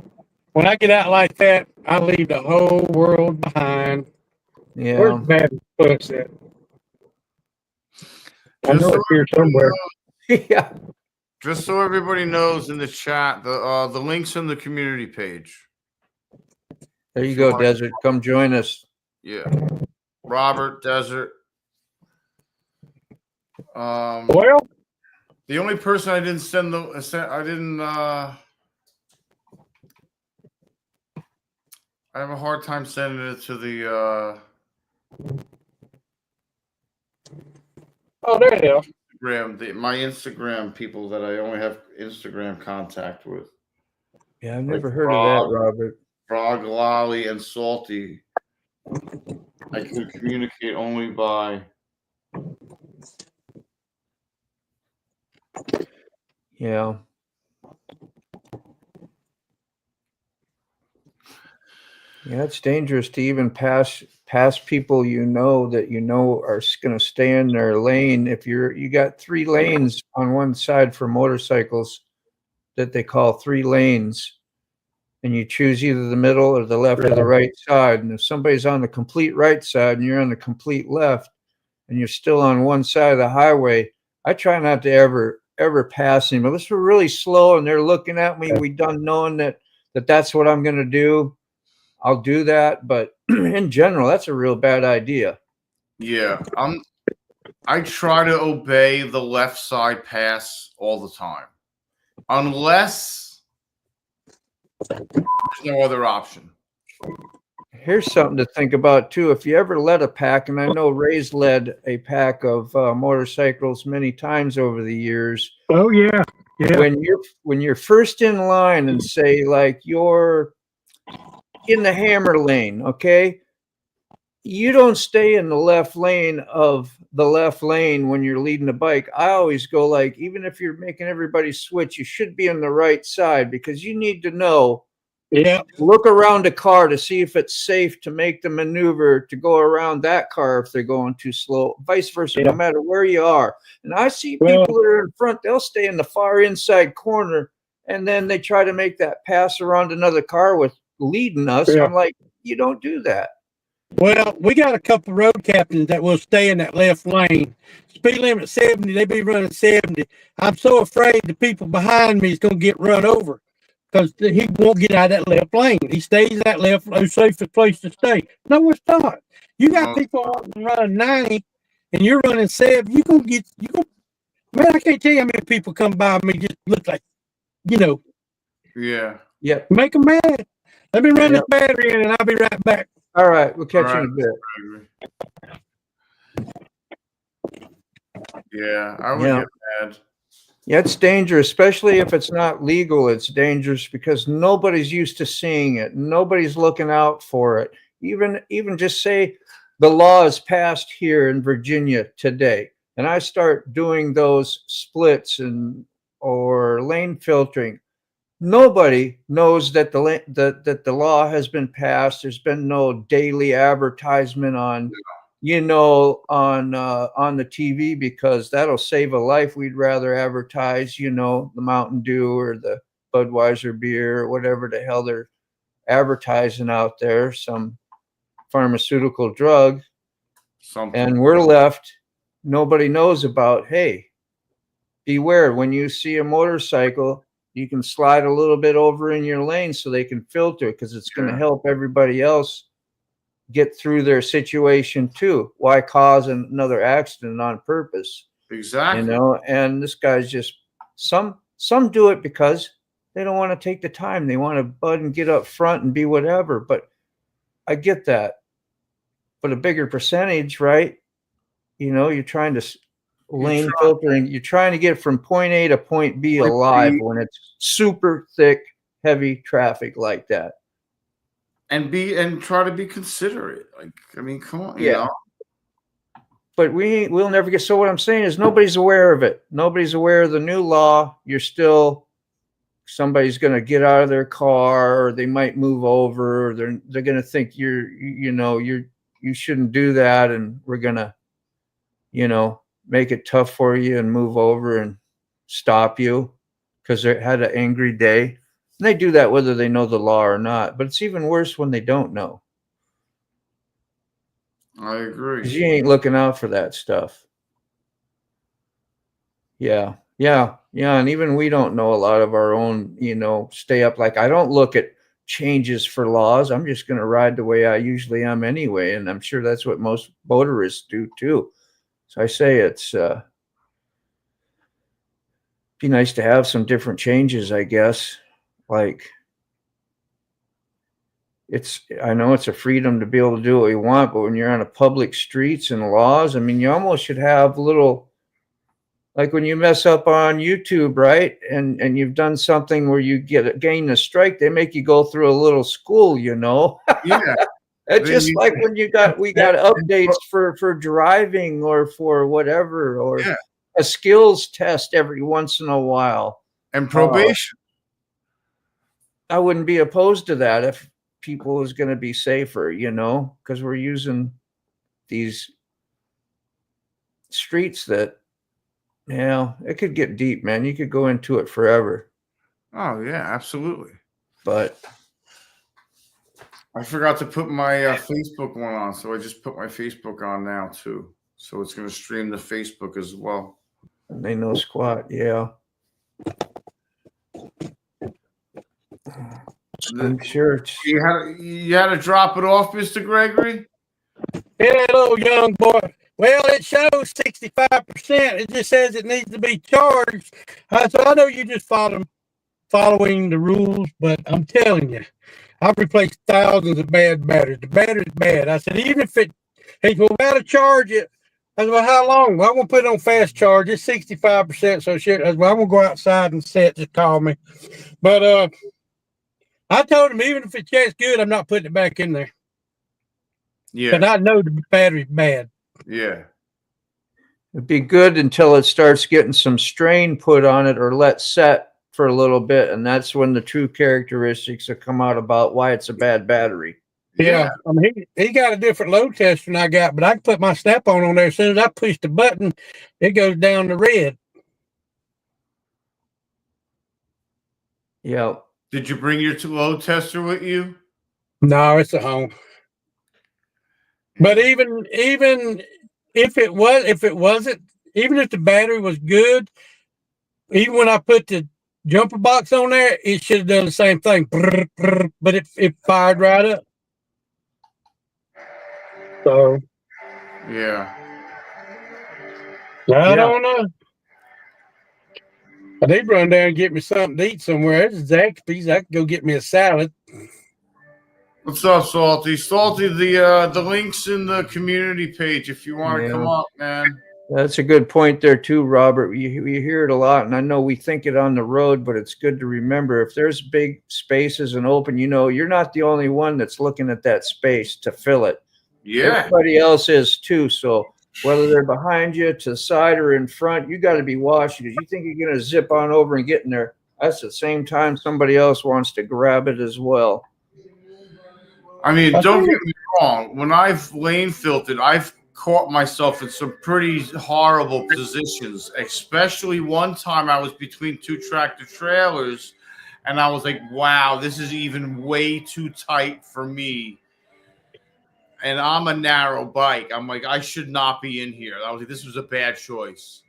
When I get out like that, I leave the whole world behind. Yeah. Where's the bad push at? I Just know so it's here somewhere. Yeah. Just so everybody knows in the chat, the link's in the community page. There you go, Desert. Come join us. Yeah. Robert, Desert. Well, the only person I didn't I have a hard time sending it to the that else. My Instagram people that I only have Instagram contact with. Yeah, I've Like never heard of that, Robert. Frog, Lolly, and Salty. I can communicate only by. Yeah. Yeah, it's dangerous to even pass people that are going to stay in their lane. If you got 3 lanes on one side for motorcycles that they call 3 lanes, and you choose either the middle or the left or the right side. And if somebody's on the complete right side and you're on the complete left, and you're still on one side of the highway, I try not to ever pass them. Unless we're really slow and they're looking at me, we done knowing that's what I'm going to do. I'll do that, but in general, that's a real bad idea. Yeah, I try to obey the left side pass all the time, unless there's no other option. Here's something to think about too. If you ever led a pack, and I know Ray's led a pack of motorcycles many times over the years. Oh yeah, yeah. When you're first in line and say like you're in the hammer lane, okay, you don't stay in the left lane when you're leading the bike. I always go like, even if you're making everybody switch, you should be on the right side, because you need to know. Yeah. Look around the car to see if it's safe to make the maneuver to go around that car if they're going too slow, vice versa, no matter where you are. And I see people that are in front, they'll stay in the far inside corner, and then they try to make that pass around another car with leading us. Yeah. I'm like, you don't do that. Well, we got a couple road captains that will stay in that left lane. Speed limit 70, they be running 70. I'm so afraid the people behind me is going to get run over, because he won't get out of that left lane. He stays in that left lane, safest place to stay. No, it's not. You got people running 90 and you're running 70. Man, I can't tell you how many people come by me just look like, Yeah. Yep. Make them mad. Let me run this battery in and I'll be right back. All right. We'll catch you in a bit. Yeah, I would get mad. Yeah, it's dangerous, especially if it's not legal. It's dangerous because nobody's used to seeing it. Nobody's looking out for it. Even just say the law is passed here in Virginia today, and I start doing those splits or lane filtering. Nobody knows that the law has been passed. There's been no daily advertisement on the TV, because that'll save a life. We'd rather advertise, the Mountain Dew or the Budweiser beer or whatever the hell they're advertising out there, some pharmaceutical drug. And we're left, nobody knows about, hey, beware, when you see a motorcycle, you can slide a little bit over in your lane so they can filter, because it's going to help everybody else get through their situation too. Why cause another accident on purpose? Exactly. And this guy's just, some do it because they don't want to take the time. They want to bud and get up front and be whatever. But I get that. But a bigger percentage, right? You're trying to lane filtering. You're trying to get from point A to point B alive when it's super thick, heavy traffic like that. And try to be considerate. Like, I mean, come on, you know. But we'll never get. So what I'm saying is nobody's aware of it. Nobody's aware of the new law. Somebody's going to get out of their car, or they might move over, or they're going to think you shouldn't do that, and we're going to, make it tough for you and move over and stop you because they had an angry day. And they do that whether they know the law or not. But it's even worse when they don't know. I agree. Because you ain't looking out for that stuff. Yeah. And even we don't know a lot of our own, stay up. Like, I don't look at changes for laws. I'm just going to ride the way I usually am anyway. And I'm sure that's what most motorists do too. So I say it's be nice to have some different changes, I guess. Like, I know it's a freedom to be able to do what you want, but when you're on a public streets and laws, I mean, you almost should have little like when you mess up on YouTube, right? And you've done something where you gain a strike, they make you go through a little school, you know? Yeah. It's just like when we got updates for driving or for whatever, or a skills test every once in a while. And probation. I wouldn't be opposed to that if people was going to be safer, you know, because we're using these streets that, it could get deep, man. You could go into it forever. Oh yeah, absolutely. But I forgot to put my Facebook one on, so I just put my Facebook on now too. So it's going to stream the Facebook as well. And they know squat, yeah. I'm sure You had to drop it off, Mr. Gregory? Yeah, little young boy. Well, it shows 65%. It just says it needs to be charged. So I know you just following the rules, but I'm telling you, I've replaced thousands of bad batteries. The battery's bad. I said, even if he goes out to charge it. I said, well, how long? Well, I'm going to put it on fast charge. It's 65%. So shit. I said, well, I'm going to go outside and set. Just call me. But I told him, even if it checks good, I'm not putting it back in there. Yeah. But I know the battery's bad. Yeah. it'd be good until it starts getting some strain put on it or let set for a little bit. And that's when the true characteristics will come out about why it's a bad battery. Yeah. I mean, he got a different load tester than I got, but I can put my snap-on on there. As soon as I push the button, it goes down to red. Yeah. Did you bring your load tester with you? No, it's at home. But even if it wasn't, even if the battery was good, even when I put the jumper box on there, it should have done the same thing. But it fired right up. So Yeah. I don't know. I need to run down and get me something to eat somewhere. There's Zaxby's. I can go get me a salad. What's up, Salty? Salty, the link's in the community page if you want to come up, man. That's a good point there too, Robert. We hear it a lot, and I know we think it on the road, but it's good to remember if there's big spaces and open, you're not the only one that's looking at that space to fill it. Yeah. Everybody else is too. So whether they're behind you, to the side, or in front, you got to be watching it. You think you're going to zip on over and get in there. That's the same time somebody else wants to grab it as well. I mean, don't get me wrong. When I've lane filtered, I've caught myself in some pretty horrible positions, especially one time I was between two tractor trailers, and I was like, wow, this is even way too tight for me. And I'm a narrow bike. I'm like, I should not be in here. I was like, this was a bad choice.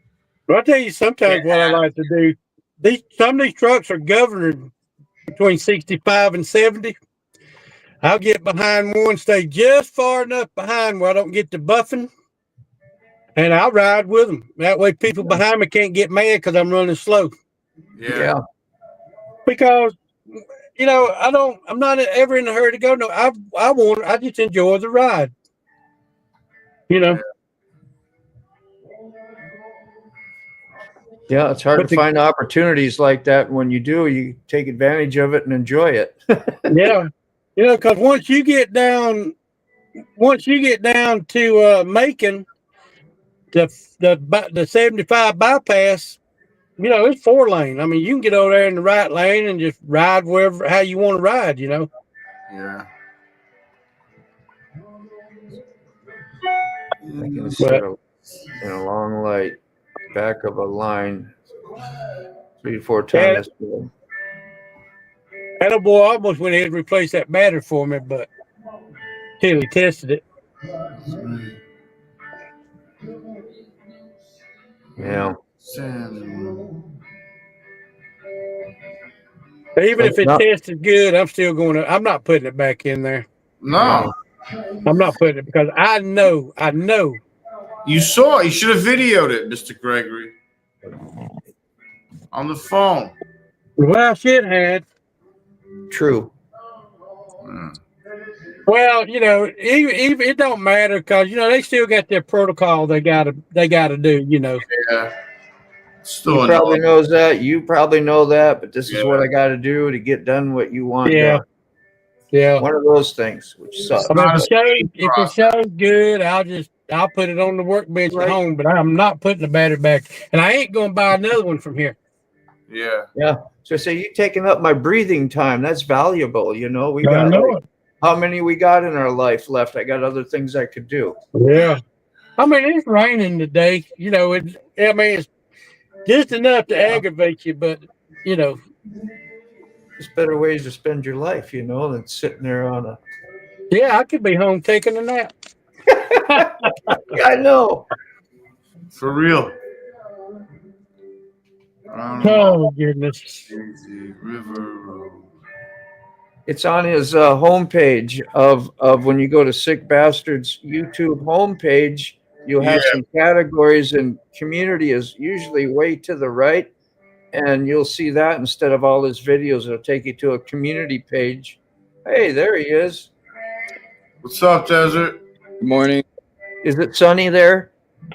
But I'll tell you sometimes what I like to do. Some of these trucks are governed between 65 and 70. I'll get behind one, stay just far enough behind where I don't get the buffing, and I'll ride with them. That way people behind me can't get mad because I'm running slow. Yeah. Because, I'm not ever in a hurry to go. No, I just enjoy the ride. Yeah, it's hard to find opportunities like that. When you do, you take advantage of it and enjoy it. Yeah. Because once you get down to Macon, the 75 bypass, it's 4 lane. I mean, you can get over there in the right lane and just ride how you want to ride. Yeah. I can set in a long light, back of a line, 3 to 4 times. That boy almost went ahead and replaced that battery for me, but till he tested it. Yeah. Even if it tested good, I'm not putting it back in there. No. I'm not putting it because I know. You saw it. You should have videoed it, Mr. Gregory. On the phone. Well, shit had. True. Well, even it don't matter because they still got their protocol they gotta do. Yeah. Still He probably annoying. knows that. You probably know that. But this is Yeah. what I got to do to get done what you want Yeah. done. Yeah. One of those things, which sucks. I mean, Not a if it shows good, I'll put it on the workbench Right. at home, but I'm not putting the battery back. And I ain't gonna buy another one from here. Yeah. Yeah. So I say you taking up my breathing time. That's valuable. You know, we I got know like, how many we got in our life left? I got other things I could do. Yeah. I mean, it's raining today. You know, it's just enough to aggravate you, but you know, There's better ways to spend your life, you know, than sitting there on a. yeah, I could be home taking a nap. I know. For real. I don't know. Oh goodness. Easy River Road. It's on his homepage of when you go to Sick Bastards YouTube homepage, you'll have Yeah. some categories, and community is usually way to the right. And you'll see that instead of all his videos, it'll take you to a community page. Hey, there he is. What's up, Desert? Good morning. Is it sunny there?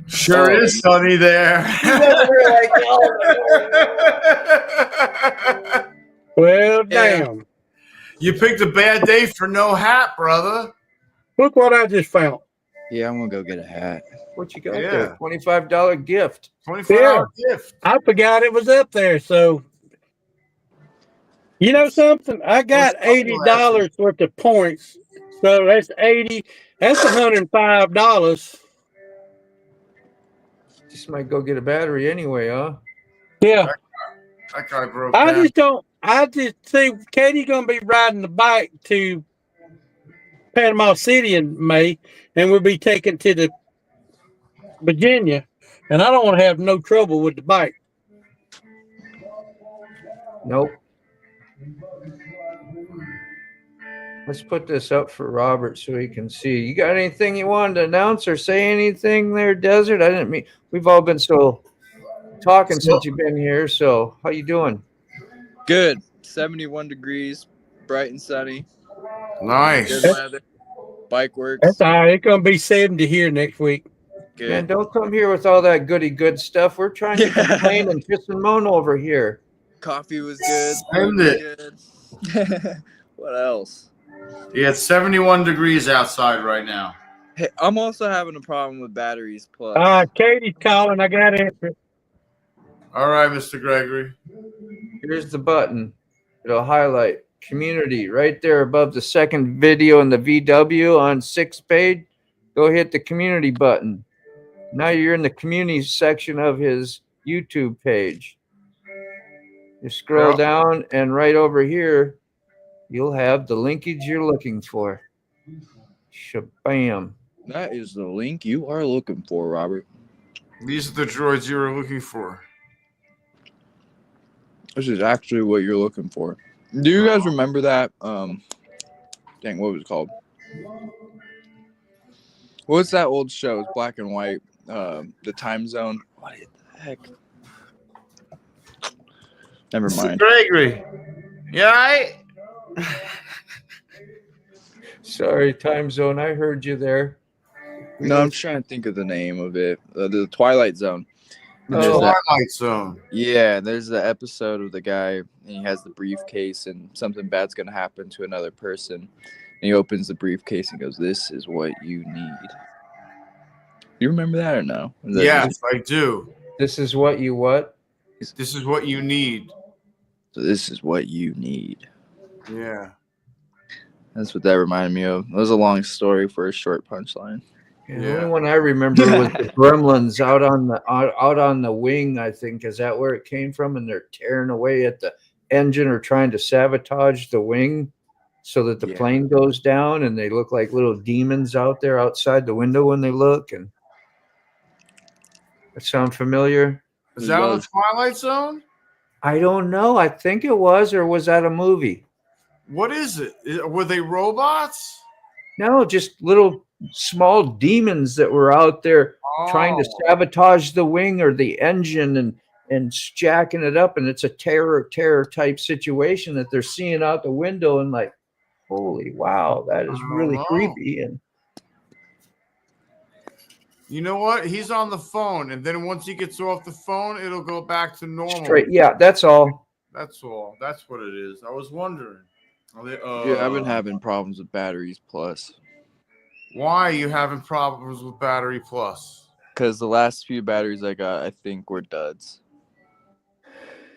Sure Oh, is sunny there. Well, Yeah. damn. You picked a bad day for no hat, brother. Look what I just found. Yeah, I'm gonna go get a hat. What you got Yeah. there? $25 gift. $25 gift. I forgot it was up there. So, you know something? I got Those $80 worth of points. So that's 80. That's $105. Just might go get a battery anyway, huh? Yeah. That guy broke I down. just don't. I just see Katie's gonna be riding the bike to Panama City in May, and we'll be taken to the Virginia, and I don't want to have no trouble with the bike. Nope. Let's put this up for Robert so he can see. You got anything you wanted to announce or say anything there, Desert? I didn't mean. We've all been so talking since you've been here. So how you doing? Good. 71 degrees, bright and sunny. Nice. Good weather. Bike works. That's all right. It's gonna be 70 here next week. Good. Man, don't come here with all that goody good stuff. We're trying to complain and piss and moan over here. Coffee was good. Send food it. was good. What else? Yeah, it's 71 degrees outside right now. Hey, I'm also having a problem with batteries. Plus, Katie's calling. I got it. All right, Mr. Gregory. Here's the button. It'll highlight community right there above the second video in the VW on 6th page. Go hit the community button. Now you're in the community section of his YouTube page. You scroll down, and right over here, you'll have the linkage you're looking for. Shabam. that is the link you are looking for, Robert. These are the droids you were looking for. This is actually what you're looking for. Do you guys remember that? Dang, what was it called? What's that old show? It's black and white. The Time Zone. What the heck? Never Mr. mind. Gregory. Yeah, Sorry, time zone. I heard you there. No, I'm trying to think of the name of it. The Twilight Zone. the Oh. Twilight Zone. Yeah, there's the episode of the guy, and he has the briefcase, and something bad's gonna happen to another person. And he opens the briefcase and goes, "This is what you need." You remember that or no? Is that Yes, I do. This is what you what? This is what you need. So this is what you need. Yeah. That's what that reminded me of. It was a long story for a short punchline. Yeah. The only one I remember was the Gremlins out on the wing. I think is that where it came from, and they're tearing away at the engine or trying to sabotage the wing so that the plane goes down, and they look like little demons out there outside the window when they look. And that sound familiar? Is that on the Twilight Zone? I don't know. I think it was, or was that a movie? What is it? Were they robots? No, just little small demons that were out there trying to sabotage the wing or the engine and jacking it up. And it's a terror type situation that they're seeing out the window and like, holy wow, that is really creepy. And You know what? He's on the phone, and then once he gets off the phone, it'll go back to normal. Straight. Yeah, that's all. That's all. That's what it is. I was wondering. Yeah, I've been having problems with batteries plus. Why are you having problems with battery plus? Because the last few batteries I got, I think, were duds.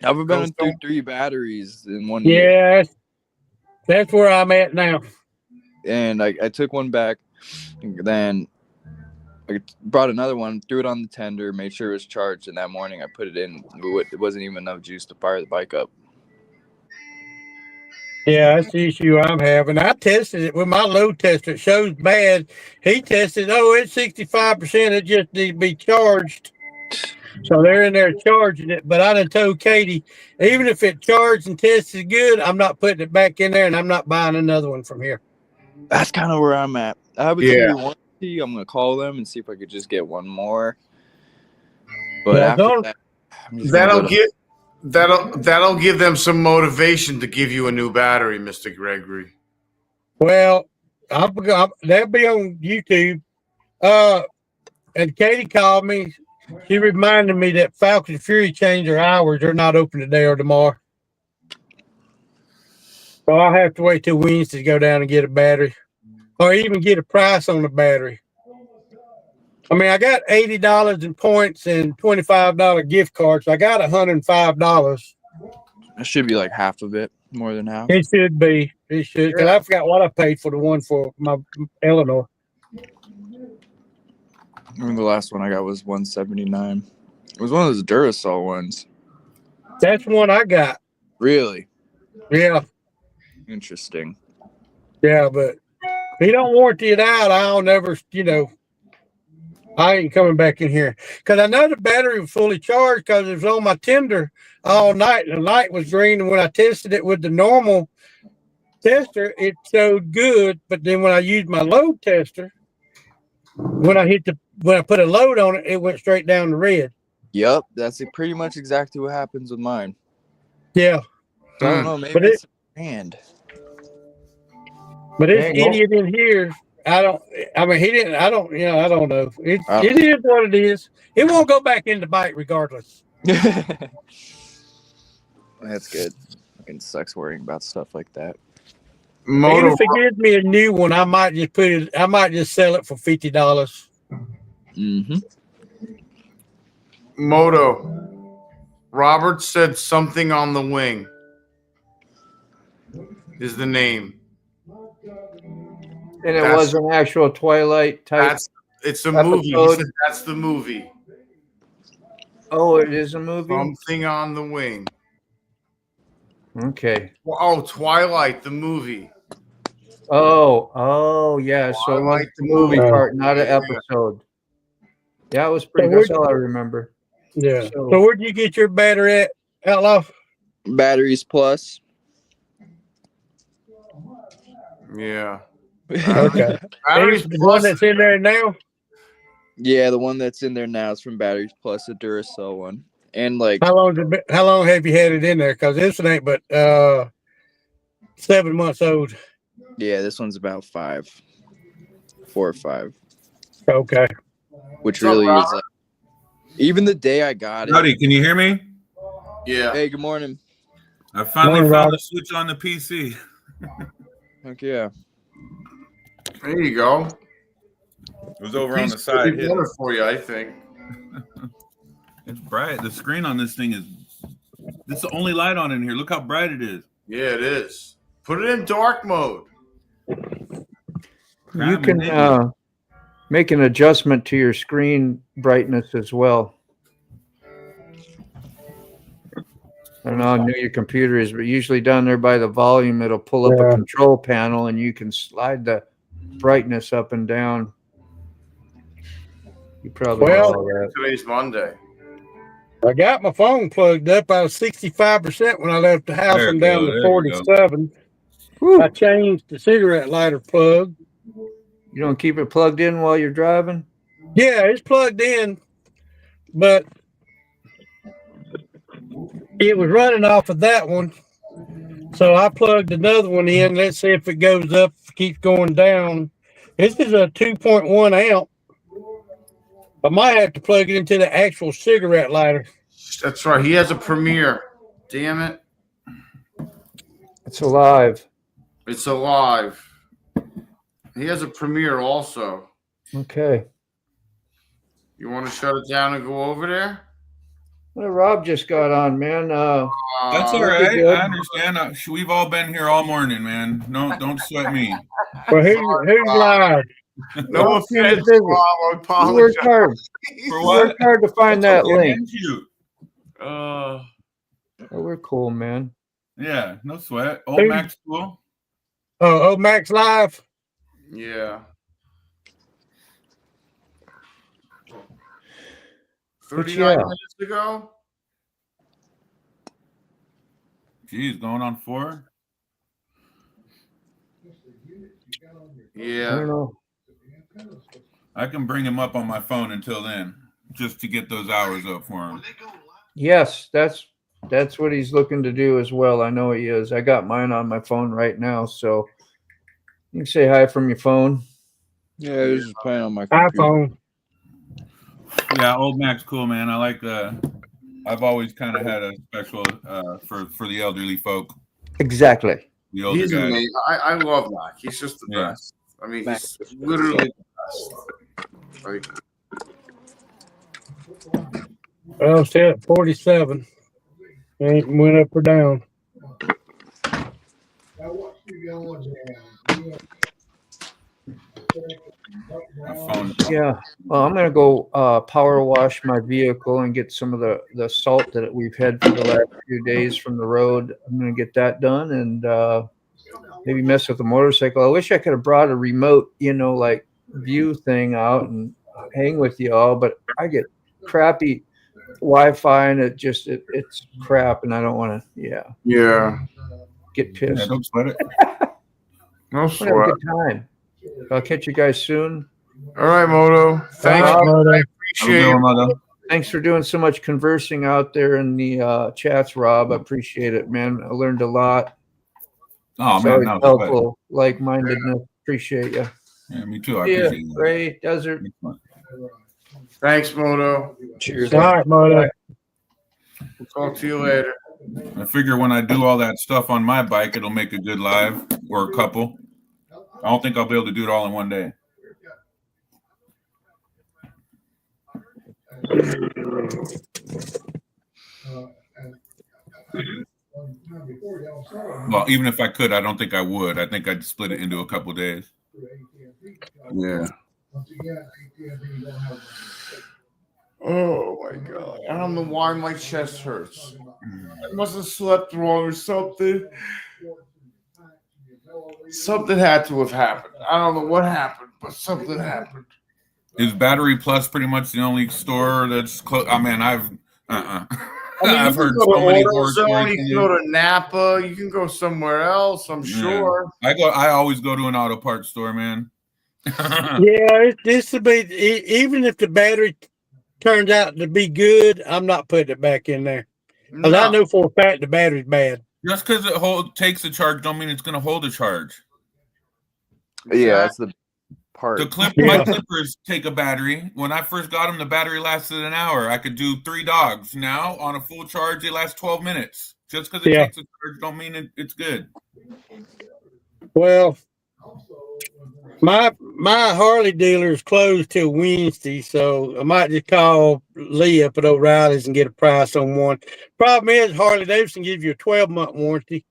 I've been through 3 batteries in 1 year. Yeah, that's where I'm at now. And I took one back, then I brought another one, threw it on the tender, made sure it was charged, and that morning I put it in. It wasn't even enough juice to fire the bike up. Yeah, that's the issue I'm having. I tested it with my load tester. It shows bad. He tested, it's 65%. It just needs to be charged. So they're in there charging it. But I done told Katie, even if it charged and tested good, I'm not putting it back in there, and I'm not buying another one from here. That's kind of where I'm at. I have a 2-year warranty. I'm going to call them and see if I could just get one more. But after that, that'll give them some motivation to give you a new battery, Mr. Gregory. Well, they'll be on YouTube. And Katie called me. She reminded me that Falcon Fury changed their hours. They're not open today or tomorrow. So I'll have to wait till Wednesday to go down and get a battery, or even get a price on the battery. I mean, I got $80 in points and $25 gift cards. So I got $105. It should be like half of it, more than half. It should be. It should, because I forgot what I paid for the one for my Eleanor. I remember the last one I got was $179. It was one of those Duracell ones. That's one I got. Really? Yeah. Interesting. Yeah, but if he don't warranty it out, I'll never, I ain't coming back in here. Because I know the battery was fully charged because it was on my tender all night. The light was green, and when I tested it with the normal tester, it showed good. But then when I used my load tester, when I put a load on it, it went straight down to red. Yep, that's pretty much exactly what happens with mine. Yeah. So I don't know, maybe it's a brand. But this idiot in here, I don't know. It is what it is. It won't go back in the bike regardless. That's good. Fucking sucks worrying about stuff like that. Even if it gives me a new one, I might just sell it for $50. Mm-hmm. Moto. Robert said something on the wing is the name. And it was an actual Twilight type. It's a movie. He said that's the movie. Oh, it is a movie? Something on the wing. Okay. Oh, Twilight, the movie. Oh, yeah. So like the movie part, not an episode. Yeah, it was pretty good. That's all I remember. Yeah. So where'd you get your battery at, Outlaw? Batteries Plus. Yeah. Okay. The one that's in there now? Yeah, the one that's in there now is from Batteries Plus, a Duracell one. And like how long have you had it in there? Because this one ain't but 7 months old. Yeah, this one's about 4 or 5. Okay. Which really is like, even the day I got it. Howdy, can you hear me? Yeah. Hey, good morning. I finally found a switch on the PC. Heck yeah. There you go. It was over on the side. Better for you, I think. It's bright. The screen on this thing is the only light on in here. Look how bright it is. Yeah, it is. Put it in dark mode. You can make an adjustment to your screen brightness as well. I don't know how new your computer is, but usually down there by the volume, it'll pull up a control panel and you can slide the brightness up and down. You probably know that. Today's Monday. I got my phone plugged up. I was 65% when I left the house and down to 47. I changed the cigarette lighter plug. You don't keep it plugged in while you're driving? Yeah, it's plugged in, but it was running off of that one. So I plugged another one in. Let's see if it goes up, keeps going down. This is a 2.1 amp. I might have to plug it into the actual cigarette lighter. That's right. He has a Premiere. Damn it. It's alive. It's alive. He has a Premiere also. Okay. You want to shut it down and go over there? Well, Rob just got on, man. That's all right. I understand. We've all been here all morning, man. No, don't sweat me. Well, who's live? No offense, visit. Rob. I You apologize. worked hard. For You what? worked hard to find that Okay, link. man, shoot. Oh, we're cool, man. Yeah, no sweat. Old Max cool. Oh, Max live. Yeah. 39 minutes ago. Geez, going on 4. Yeah. I don't know. I can bring him up on my phone until then, just to get those hours up for him. Yes, that's what he's looking to do as well. I know he is. I got mine on my phone right now, so you can say hi from your phone. Yeah, I was just playing on my computer. iPhone. Yeah, old Max cool, man. I like I've always kind of had a special for the elderly folk. Exactly. The older He's guys. amazing. I love Mac. He's just the best. I mean, he's literally the best. Like, Well, still at 47. Ain't went up or down. Yeah. Well, I'm gonna go power wash my vehicle and get some of the salt that we've had for the last few days from the road. I'm gonna get that done and maybe mess with the motorcycle. I wish I could have brought a remote, like view thing out and hang with you all, but I get crappy Wi-Fi and it's crap, and I don't want to. Yeah. Get pissed. Yeah, don't sweat it. No We'll have a sweat. good time. I'll catch you guys soon. All right, Moto. Thanks. All right, Moto. I Have a appreciate good it. one, Mother. Thanks for doing so much conversing out there in the chats, Rob. I appreciate it, man. I learned a lot. Oh It's man, always that was helpful, like-mindedness. Appreciate you. Yeah, me too. I Yeah, appreciate it. Ray, Desert. Thanks, Moto. Cheers. All right, Moto. We'll talk to you later. I figure when I do all that stuff on my bike, it'll make a good live or a couple. I don't think I'll be able to do it all in one day. Well, even if I could, I don't think I would. I think I'd split it into a couple days. Yeah. Oh my God. I don't know why my chest hurts. I must have slept wrong or something. Something had to have happened. I don't know what happened, but something happened. Is Battery Plus pretty much the only store that's close? I mean, I've I've heard so many horror stories. You can go to Napa. You can go somewhere else. I'm sure. I always go to an auto parts store, man. Yeah, this will be even if the battery turns out to be good, I'm not putting it back in there. Because I know for a fact the battery's bad. Just because it takes a charge, don't mean it's going to hold a charge. Yeah, that's the part. My clippers take a battery. When I first got them, the battery lasted an hour. I could do 3 dogs. Now, on a full charge, they last 12 minutes. Just because it takes a charge, don't mean it's good. Well, my Harley dealer is closed till Wednesday, so I might just call Lee up at O'Reilly's and get a price on one. Problem is, Harley Davidson gives you a 12-month warranty.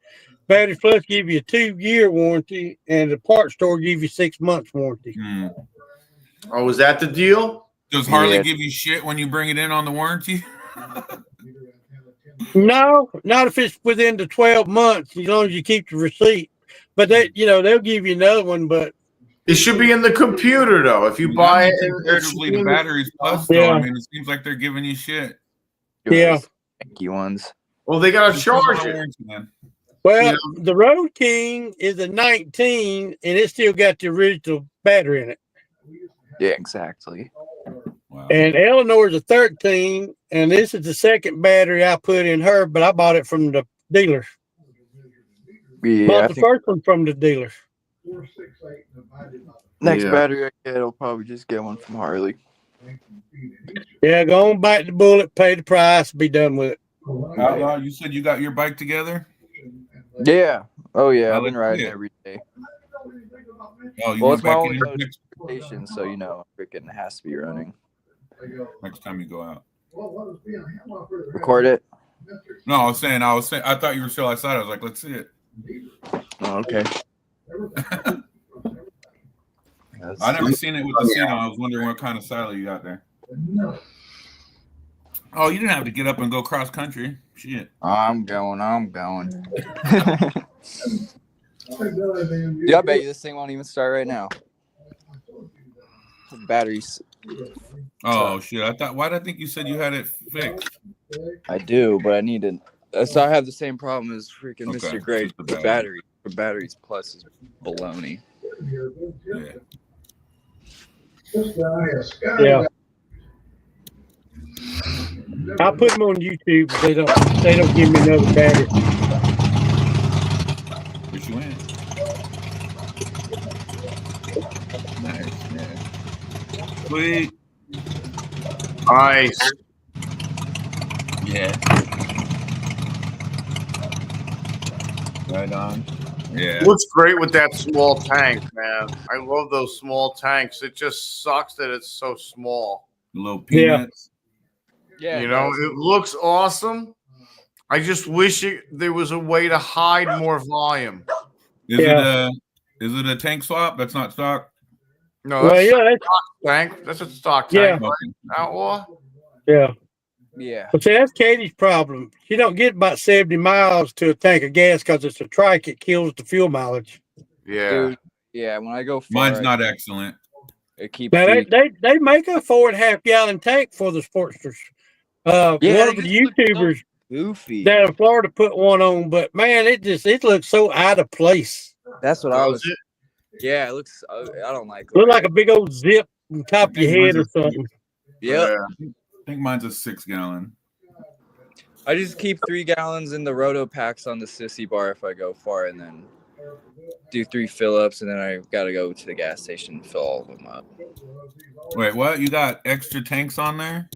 Battery Plus give you a 2-year warranty, and the parts store give you 6 months warranty. Oh, is that the deal? Does Harley give you shit when you bring it in on the warranty? No, not if it's within the 12 months, as long as you keep the receipt. But they'll give you another one, but it should be in the computer though. If you buy it, comparatively to Batteries Plus, though, I mean, it seems like they're giving you shit. Yeah, thank you ones. Well, they gotta charge it. Well, the Road King is a 19, and it still got the original battery in it. Yeah, exactly. Wow. And Eleanor's a 13, and this is the second battery I put in her, but I bought it from the dealer. Yeah, Bought the first one from the dealer. Next battery I get, I'll probably just get one from Harley. Yeah, go on, bite the bullet, pay the price, be done with it. Outlaw, you said you got your bike together? Yeah. Oh yeah, I've Let's been riding see it. every day. Oh, you Well, went it's my back only in mode of transportation, so you know, freaking has to be running. next time you go out. Record it. No, I was saying, I thought you were still outside. I was like, let's see it. Oh, okay. I never seen it with the seat on. I was wondering what kind of saddle you got there. Oh, you didn't have to get up and go cross country. Shit. I'm going. Yeah, I bet you this thing won't even start right now. Batteries. Oh shit! Why did I think you said you had it fixed? I do, but I need to. So I have the same problem as freaking Okay, Mr. Gray. just the The battery. batteries plus is baloney. Yeah. Yeah. I put them on YouTube. They don't give me another battery. Where you went? Nice, man. Sweet. Nice. Yeah. Right on. Yeah. What's great with that small tank, man? I love those small tanks. It just sucks that it's so small. Little peanuts. Yeah, you know, it looks awesome. I just wish there was a way to hide more volume. Is it a tank swap? That's not stock. No, that's that's stock tank. That's a stock Yeah. tank, right? Outlaw. Yeah. Yeah. But see, that's Katie's problem. She don't get about 70 miles to a tank of gas because it's a trike. It kills the fuel mileage. Yeah. Dude, yeah, when I go far, Mine's not excellent. It keeps Now they make a 4.5 gallon tank for the Sportsters. One of the YouTubers goofy down in Florida put one on, but man, it looks so out of place. That's what I was. Yeah, it looks. I don't like it. Look like a big old zip on top of your head or something. Yep. I think mine's a 6 gallon. I just keep 3 gallons in the roto packs on the sissy bar if I go far, and then do 3 fill ups, and then I gotta go to the gas station and fill all of them up. Wait, what? You got extra tanks on there?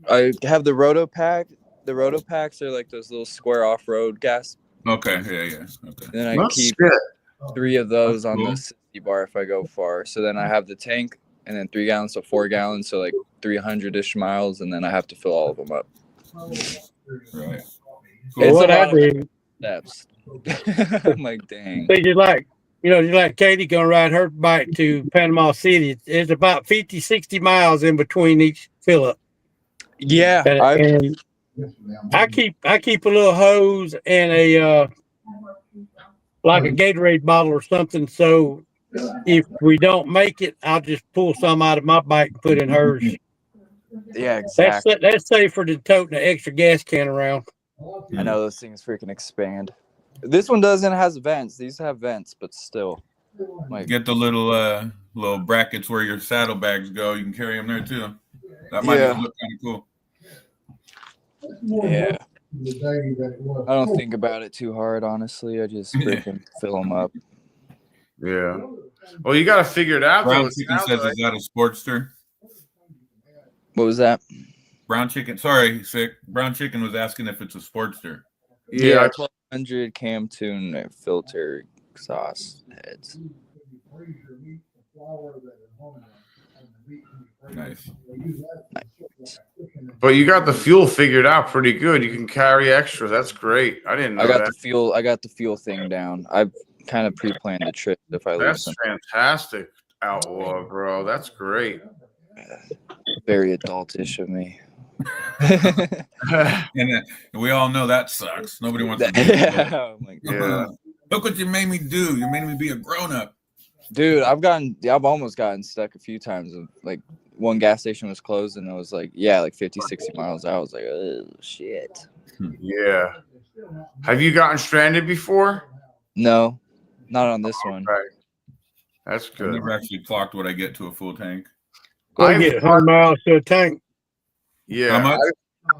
I have the roto pack. The roto packs are like those little square off road gas. Okay, yeah. Okay. And then I keep 3 of those on the sissy bar if I go far. So then I have the tank, and then 3 gallons to 4 gallons, so like 300-ish miles, and then I have to fill all of them up. Right. Cool. It's What a I lot of do, steps. I'm like, dang. they just like Katie gonna ride her bike to Panama City. It's about 50, 60 miles in between each fill up. Yeah, and I keep a little hose and a like a Gatorade bottle or something. So if we don't make it, I'll just pull some out of my bike and put in hers. Yeah, exactly. That's safer than toting an extra gas can around. I know those things freaking expand. This one doesn't has vents. These have vents, but still. Like, get the little brackets where your saddlebags go. You can carry them there too. That might just look kind of cool. Yeah. I don't think about it too hard, honestly. I just freaking fill them up. Yeah. Well, you got to figure it out. Brown Chicken says, is that a Sportster? What was that? Brown Chicken. Sorry, sick. Brown Chicken was asking if it's a Sportster. Yeah, 1200 cam tune filter exhaust heads. Nice. But you got the fuel figured out pretty good. You can carry extras. That's great. I didn't know that. I got the fuel thing down. I've kind of pre-planned the trip if I lose some. That's fantastic, Outlaw, bro. That's great. Very adultish of me. And we all know that sucks. Nobody wants to do that. Oh my God. Look what you made me do. You made me be a grown-up. Dude, I've almost gotten stuck a few times. Like one gas station was closed and it was like, like 50, 60 miles out. I was like, oh shit. Yeah. Have you gotten stranded before? No, not on this one. Right. That's good. I've never actually clocked what I get to a full tank. I get 100 miles to a tank. Yeah. How much?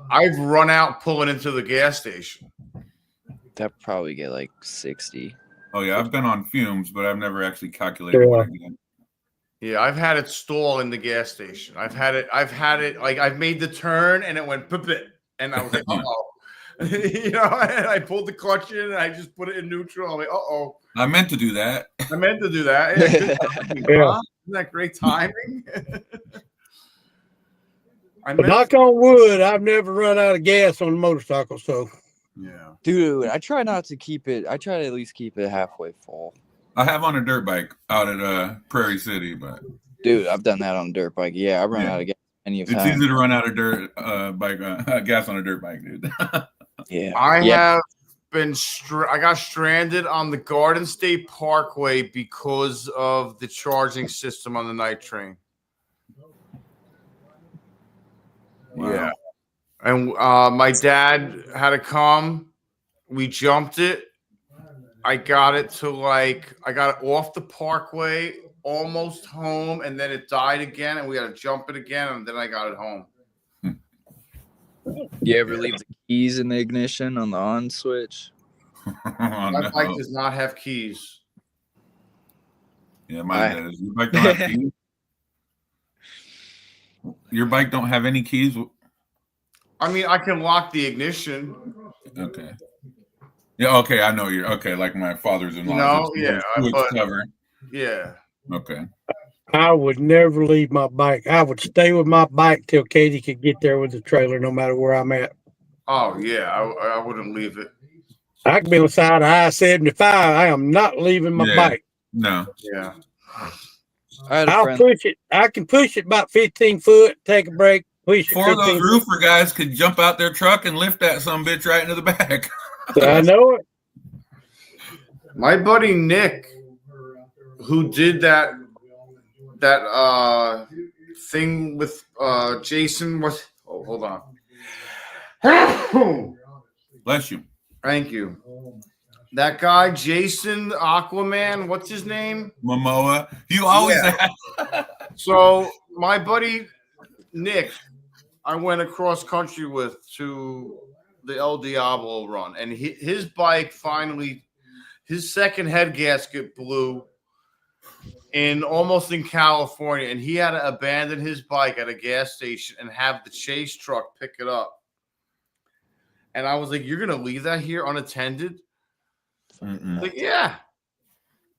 I've run out pulling into the gas station. That probably get like 60. Oh yeah, I've been on fumes, but I've never actually calculated what I get. Yeah, I've had it stall in the gas station. I've had it like I've made the turn and it went pip, and I was like, uh-oh. You know, and I pulled the clutch in and I just put it in neutral. I'm like, uh-oh. I meant to do that. I meant to do that. Yeah, good timing, Yeah. huh? Isn't that great timing? But knock on wood, I've never run out of gas on a motorcycle. So, yeah, Dude, I try not to keep it. I try to at least keep it halfway full. I have on a dirt bike out at Prairie City, but Dude, I've done that on a dirt bike. Yeah, I run out of gas many it's times. easy to run out of dirt bike gas on a dirt bike, dude. Yeah, I have been. I got stranded on the Garden State Parkway because of the charging system on the night train. Wow. Yeah, and my dad had to come. We jumped it. I got it off the parkway, almost home, and then it died again, and we had to jump it again, and then I got it home. You ever leave the keys in the ignition on the on switch? My bike does not have keys. Yeah, mine does. Your bike don't have keys? Your bike don't have any keys? I mean, I can lock the ignition. Okay. Yeah, okay, I know you're okay, like my father's in law. No, yeah, but cover. Yeah. Okay. I would never leave my bike. I would stay with my bike till Katie could get there with the trailer, no matter where I'm at. Oh yeah, I wouldn't leave it. I could be on the side of I-75. I am not leaving my bike. No. Yeah. I'll push it. I can push it about 15 foot, take a break, push it. Four of those roofer guys could jump out their truck and lift that sumbitch right into the back. I know it. My buddy Nick, who did that thing with Jason, was hold on. Bless you. Thank you. That guy, Jason Aquaman, what's his name? Momoa. You always have. So my buddy Nick, I went across country with to the El Diablo run, and his bike finally, his second head gasket blew almost in California, and he had to abandon his bike at a gas station and have the chase truck pick it up. And I was like, "You're gonna leave that here unattended?" Like, yeah,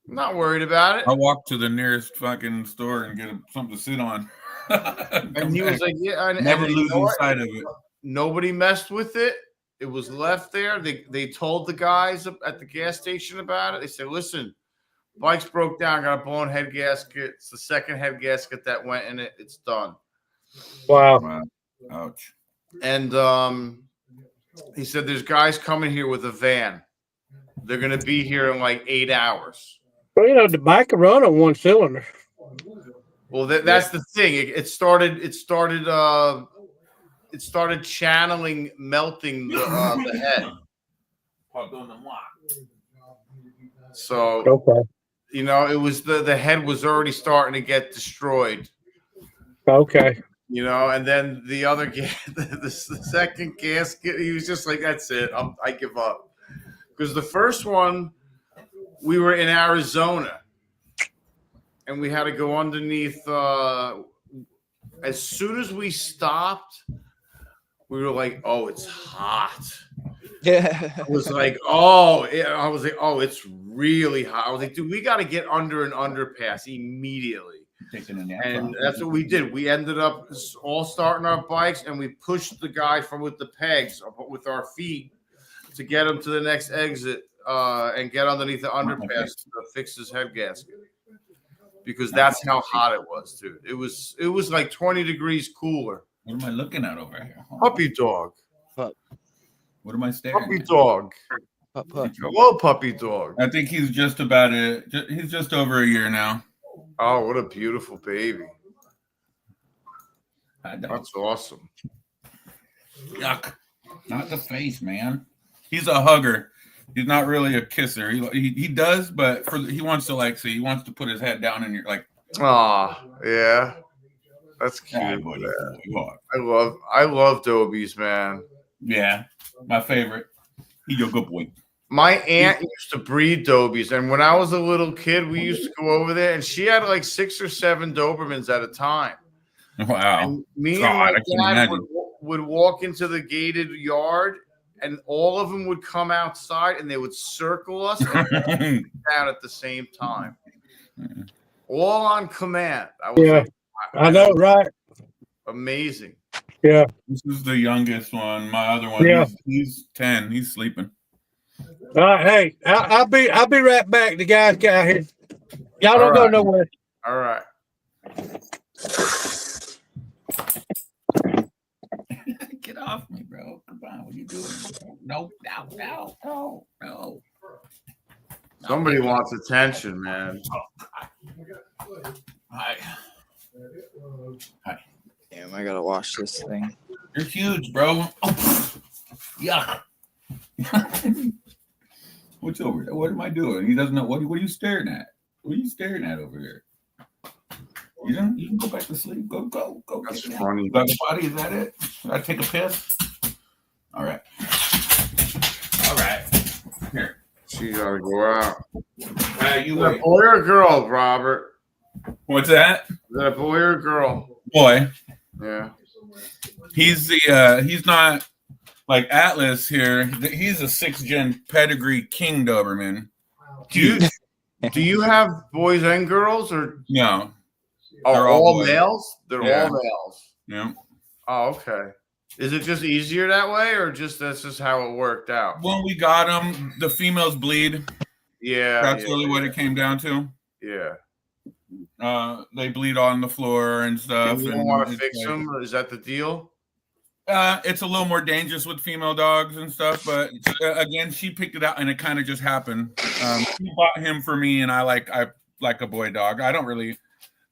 I'm not worried about it. I walked to the nearest fucking store and get something to sit on. And he was like, "Yeah, never and losing sight of it." Nobody messed with it. It was left there. They told the guys at the gas station about it. They said, "Listen, bike's broke down. Got a blown head gasket. It's the second head gasket that went in it. It's done." Wow. Ouch. And he said, "There's guys coming here with a van. They're going to be here in like 8 hours." Well, you know, the bike can run on one cylinder. Well, that's the thing. It started channeling, melting the head. So, okay. You know, it was the head was already starting to get destroyed. Okay. You know, and then the other the second gasket, he was just like, "That's it. I give up." Because the first one, we were in Arizona, and we had to go underneath. As soon as we stopped, we were like, "Oh, it's hot." Yeah. I was like, "Oh," it's really hot. I was like, "Dude, we got to get under an underpass immediately." And that's what we did. We ended up all starting our bikes, and we pushed the guy with the pegs with our feet to get him to the next exit and get underneath the underpass to fix his head gasket, because that's how hot it was, dude. It was like 20 degrees cooler. What am I looking at over here? Puppy dog. What am I staring Puppy at? dog. Hello, puppy dog. I think he's just about it. He's just over a year now. Oh, what a beautiful baby. That's awesome. Yuck. Not the face, man. He's a hugger. He's not really a kisser. He does, but he wants to he wants to put his head down in your Ah, yeah. That's cute. Yeah, buddy. I love Dobies, man. Yeah, my favorite. He's a good boy. My aunt used to breed Dobies, and when I was a little kid, we used to go over there, and she had like 6 or 7 Dobermans at a time. Wow. And me God, and my I can dad imagine. would walk into the gated yard, and all of them would come outside, and they would circle us and down at the same time, all on command. I know, right? Amazing. Yeah. This is the youngest one. My other one, Yeah. he's 10. He's sleeping. All right, hey, I'll be right back. The guys got here. Y'all don't go nowhere. All right. Get off me, bro. Come on. What are you doing? No. Somebody wants attention, man. Hi. Damn, I gotta wash this thing. You're huge, bro. Oh, yuck. What's over there? What am I doing? He doesn't know. What are you staring at? What are you staring at over here? You can go back to sleep. Go. That's funny. You got the body? Is that it? Should I take a piss? All right. Here. She gotta go out. You Is that a wait. boy or girl, Robert? What's that? Is that a boy or girl? Boy. Yeah. He's he's not like Atlas here. He's a 6th gen pedigree King Doberman. Do you have boys and girls, or No. oh, They're all boys. males? They're Yeah. all males. Yeah. Oh, okay. Is it just easier that way, or just that's just how it worked out? When we got them, the females bleed. Yeah. That's really what it came down to. Yeah. They bleed on the floor and stuff. And you don't want to fix them, or is that the deal? It's a little more dangerous with female dogs and stuff, but again, she picked it out and it kind of just happened. She bought him for me, and I like a boy dog. I don't really.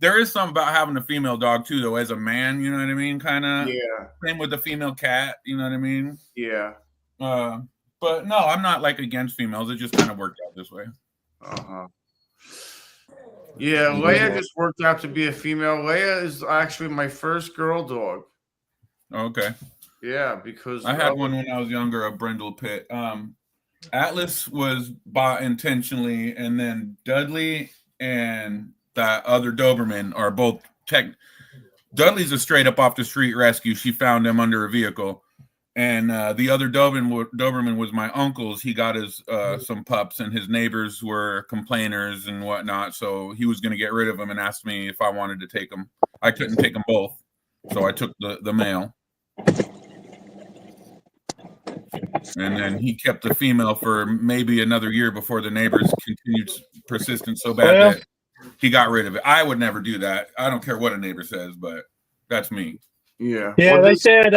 There is something about having a female dog too, though. As a man, you know what I mean. Kind of. Yeah. Same with the female cat. You know what I mean. Yeah. But no, I'm not like against females. It just kind of worked out this way. Yeah, Leia just worked out to be a female. Leia is actually my first girl dog. Okay. Yeah, because I had one when I was younger, a Brindle Pit. Atlas was bought intentionally, and then Dudley and that other Doberman are both Dudley's a straight up off the street rescue. She found him under a vehicle. And the other Doberman was my uncle's. He got his some pups, and his neighbors were complainers and whatnot. So he was going to get rid of them and asked me if I wanted to take them. I couldn't take them both, so I took the male. And then he kept the female for maybe another year before the neighbors continued persistent so bad that he got rid of it. I would never do that. I don't care what a neighbor says, but that's me. Yeah. Yeah, Well, they said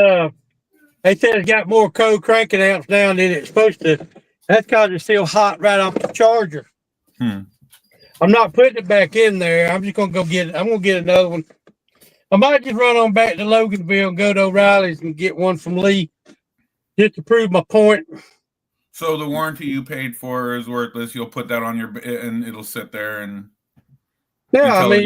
it's got more code cranking amps down than it's supposed to. That's because it's still hot right off the charger. I'm not putting it back in there. I'm just gonna go get it. I'm gonna get another one. I might just run on back to Loganville and go to O'Reilly's and get one from Lee just to prove my point. So the warranty you paid for is worthless. You'll put that on your and it'll sit there and. Yeah, I mean,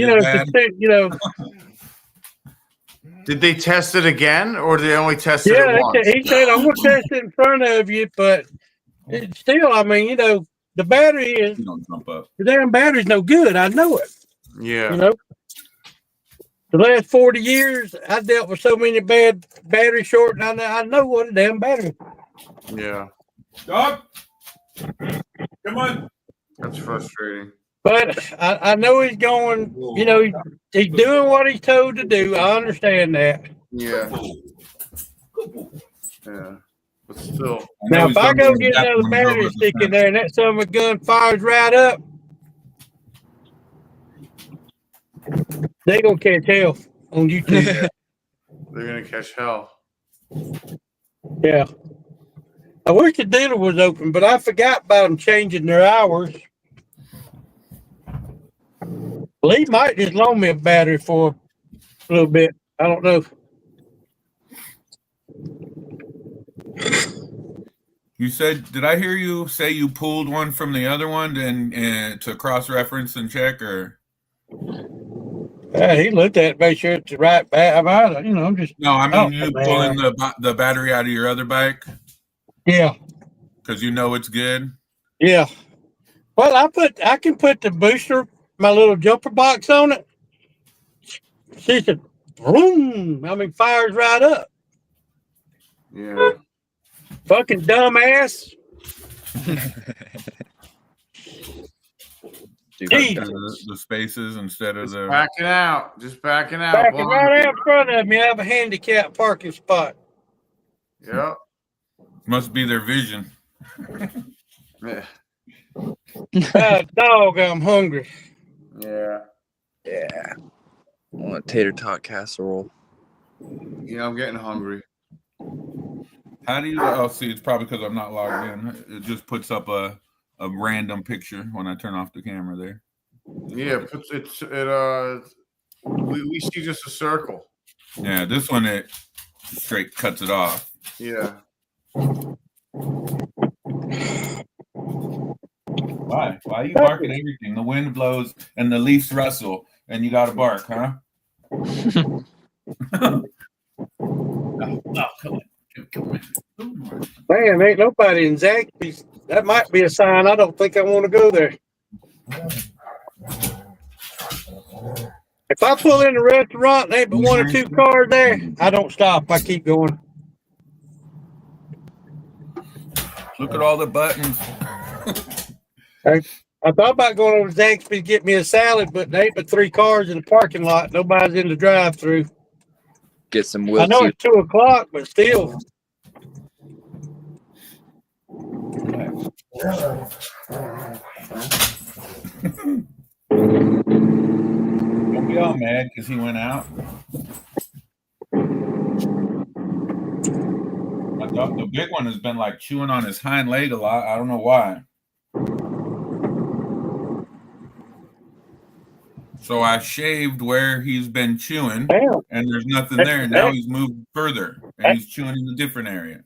Did they test it again, or did they only test it once? He said, I'm going to test it in front of you, but it's still, I mean, the battery is, You don't jump up. the damn battery's no good. I know it. Yeah. The last 40 years, I dealt with so many bad battery short, and I know what a damn battery. Yeah. Dog, come on. That's frustrating. But I know he's going, he's doing what he's told to do. I understand that. Yeah. Yeah. But still. Now, if I go get another battery stick in there and that son of a gun fires right up, they're going to catch hell on YouTube. They're going to catch hell. Yeah. I wish the dealer was open, but I forgot about them changing their hours. Lee might just loan me a battery for a little bit. I don't know. You said, did I hear you say you pulled one from the other one and to cross-reference and check, or? Yeah, he looked at it, make sure it's the right battery. I'm just. No, I mean you pulling the battery out of your other bike. Yeah. Because you know it's good. Yeah. Well, I can put the booster, my little jumper box on it. She said, boom. I mean, fires right up. Yeah. Fucking dumbass. Dude, Jesus. The spaces instead of Just the. backing out. Just backing out. Backing right out in front of me, I have a handicap parking spot. Yep. Must be their vision. Yeah. Dog, I'm hungry. Yeah. yeah. I want a tater tot casserole. Yeah, I'm getting hungry. How do you? Oh, see, it's probably because I'm not logged in. It just puts up a random picture when I turn off the camera there. Yeah, we see just a circle. Yeah, this one it straight cuts it off. Yeah. Why? Why are you barking everything? The wind blows and the leaves rustle, and you got to bark, huh? Oh, come on. Man, ain't nobody in Zaxby's. That might be a sign I don't think I want to go there. If I pull in the restaurant and ain't but one or two cars there, I don't stop. I keep going. Look at all the buttons. I thought about going over to Zaxby's to get me a salad, but there ain't but 3 cars in the parking lot. Nobody's in the drive-through. Get some I know Wilkie. it's 2 o'clock, but still. Don't be all mad because he went out. I thought the big one has been like chewing on his hind leg a lot. I don't know why. So I shaved where he's been chewing, and there's nothing there. And now he's moved further, and he's chewing in a different area.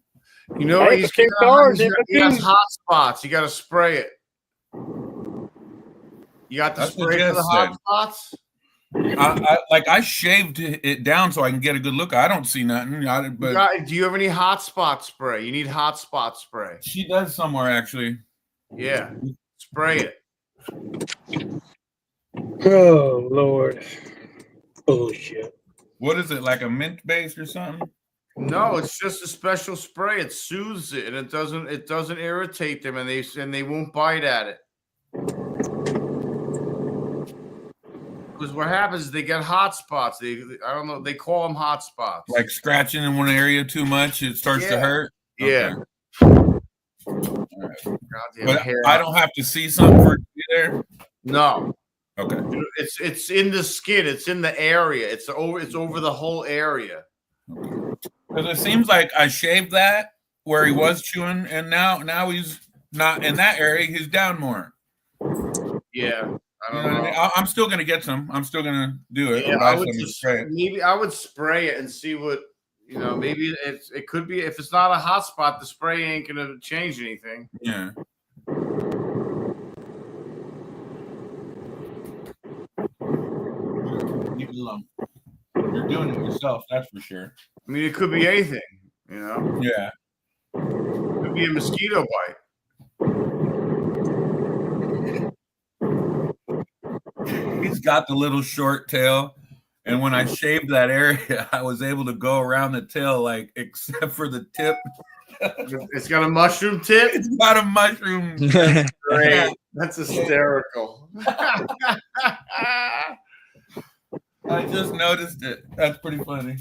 You know what? He has hot spots. You got to spray it. You got the That's what spray for the Jess hot said. spots? I shaved it down so I can get a good look. I don't see nothing. Do you have any hot spot spray? You need hot spot spray. She does somewhere actually. Yeah, spray it. Oh Lord, bullshit. What is it, like a mint base or something? No, it's just a special spray. It soothes it, and it doesn't irritate them, and they won't bite at it. Because what happens is they get hot spots. I don't know. They call them hot spots. Like scratching in one area too much, it starts to hurt. Yeah. Okay. But I don't have to see something for it to be there. No. Okay. It's in the skin. It's in the area. It's over the whole area. Because it seems like I shaved that where he was chewing, and now he's not in that area. He's down more. Yeah. I don't know. What I mean? I'm still gonna get some. I'm still gonna do it. Yeah, maybe I would spray it and see what maybe it could be. If it's not a hot spot, the spray ain't gonna change anything. Yeah. Leave it alone. You're doing it yourself, that's for sure. I mean, it could be anything, Yeah. It could be a mosquito bite. He's got the little short tail, and when I shaved that area, I was able to go around the tail, like except for the tip. It's got a mushroom tip. It's got a mushroom. Great. That's hysterical. I just noticed it. That's pretty funny.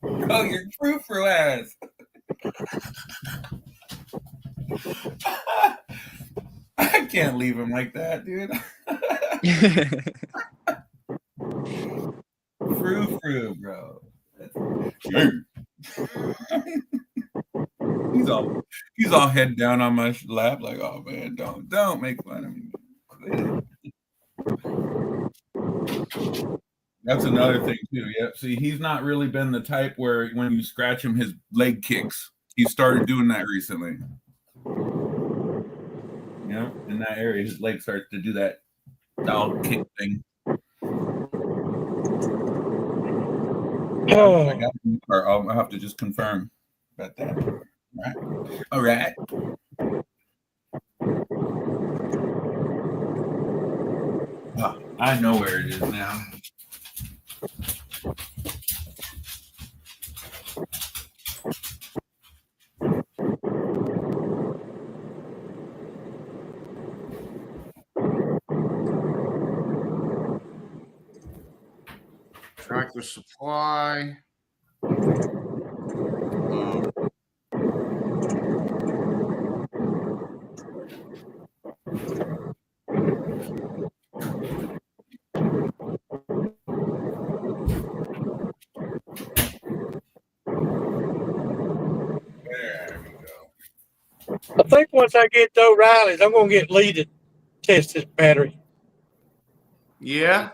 Oh, you're frou-frou ass. I can't leave him like that, dude. Frou-frou, bro. He's all head down on my lap, like, oh man, don't make fun of me. Quit it. That's another thing too. Yeah. See, he's not really been the type where when you scratch him, his leg kicks. He started doing that recently. In that area, his leg starts to do that dog kick thing. Oh. I got the part. I'll have to just confirm about that. All right. Oh, I know where it is now. Tractor Supply. I think once I get to O'Reilly's, I'm gonna get Lee to test this battery. Yeah.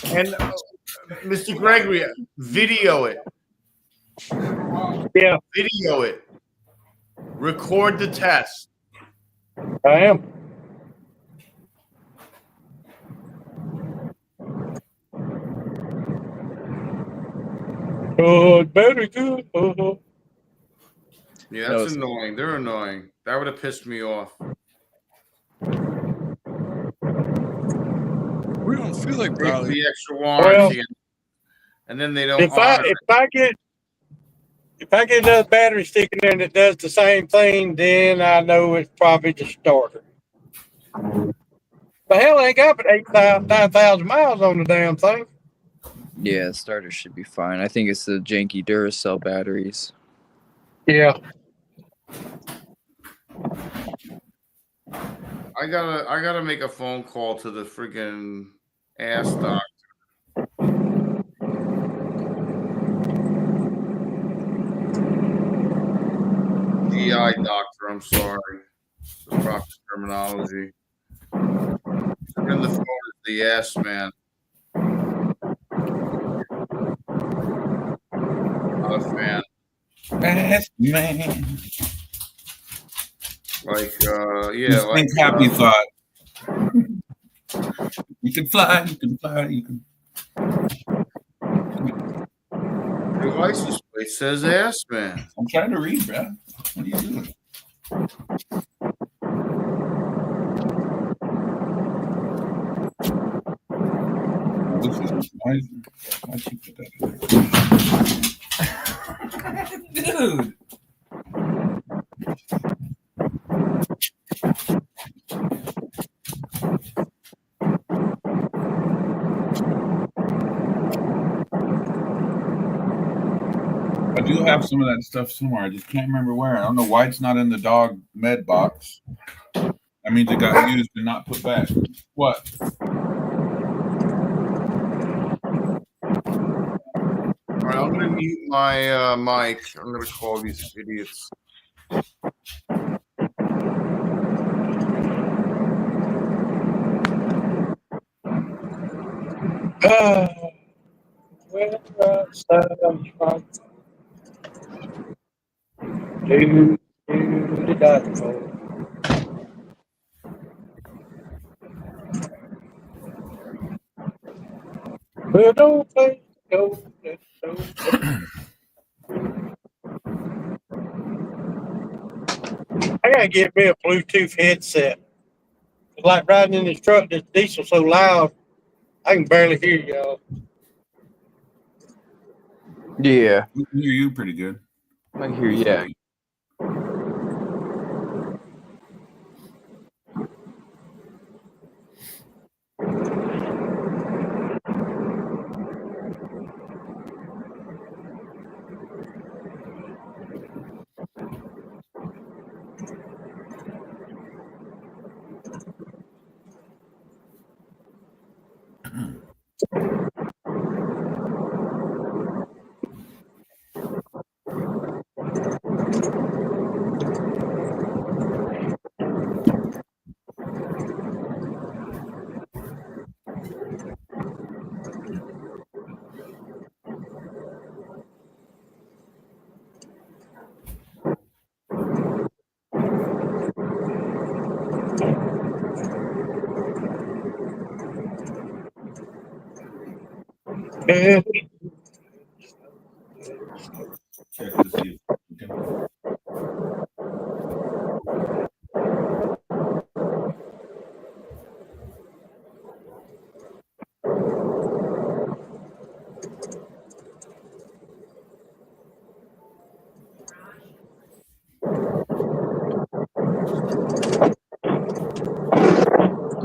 And Mr. Gregory, video it. Yeah, Video it. Record the test. I am. Oh, battery good. Uh-huh. Yeah, No, that's it's- annoying. They're annoying. That would have pissed me off. We don't feel like Pay for Bradley. the extra warranty, and then they don't If honor it. I get another battery stick in there that does the same thing, then I know it's probably the starter. But hell, I ain't got but 9,000 miles on the damn thing. Yeah, starter should be fine. I think it's the janky Duracell batteries. Yeah. I gotta make a phone call to the freaking ass doctor. GI doctor, I'm sorry. The proper terminology. In the phone is the ass man. Not a fan. Ass man. Like, yeah, Just like think happy thought. You can fly, you can fly, you can. your license plate says ass man. I'm trying to read, bro. What are you doing? Why'd you put that in there? Dude. I do have some of that stuff somewhere. I just can't remember where. I don't know why it's not in the dog med box. That means it got used and not put back. What? All right, I'm gonna mute my mic. I'm gonna call these idiots. Well, don't play, don't. I gotta get me a Bluetooth headset. It's like riding in this truck, this diesel so loud, I can barely hear y'all. Yeah. We can hear you pretty good. I hear you. Yeah.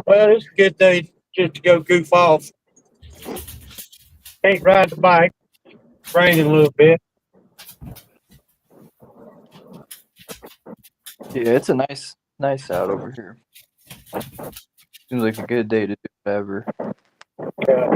Well, it's a good day just to go goof off. Can't ride the bike. It's raining a little bit. Yeah, it's a nice out over here. Seems like a good day to do whatever. Yeah.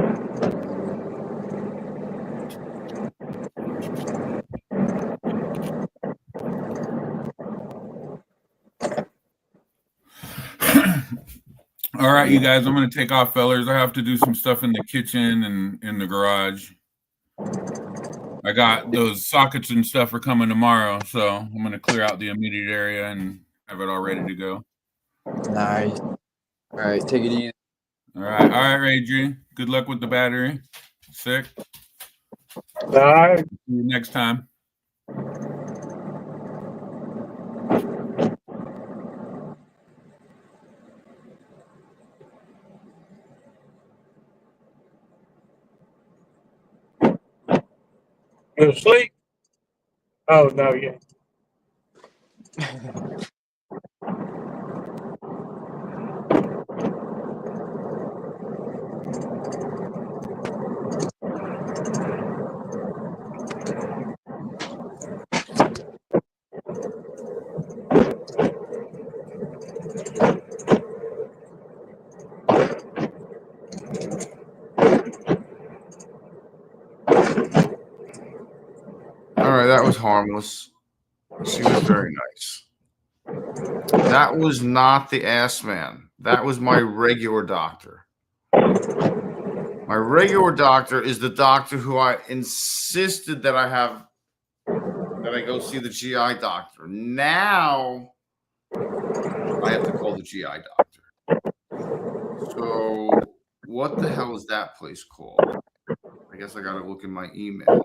All right, you guys, I'm going to take off, fellers. I have to do some stuff in the kitchen and in the garage. I got those sockets and stuff are coming tomorrow, so I'm going to clear out the immediate area and have it all ready to go. Nice. All right, take it easy. All right, Adrian. Good luck with the battery. Sick. All right. See you next time. Go to sleep? Oh, no, yeah. All right, that was harmless. She was very nice. That was not the ass man. That was my regular doctor. My regular doctor is the doctor who I insisted that I go see the GI doctor. Now I have to call the GI doctor. So what the hell is that place called? I guess I got to look in my email.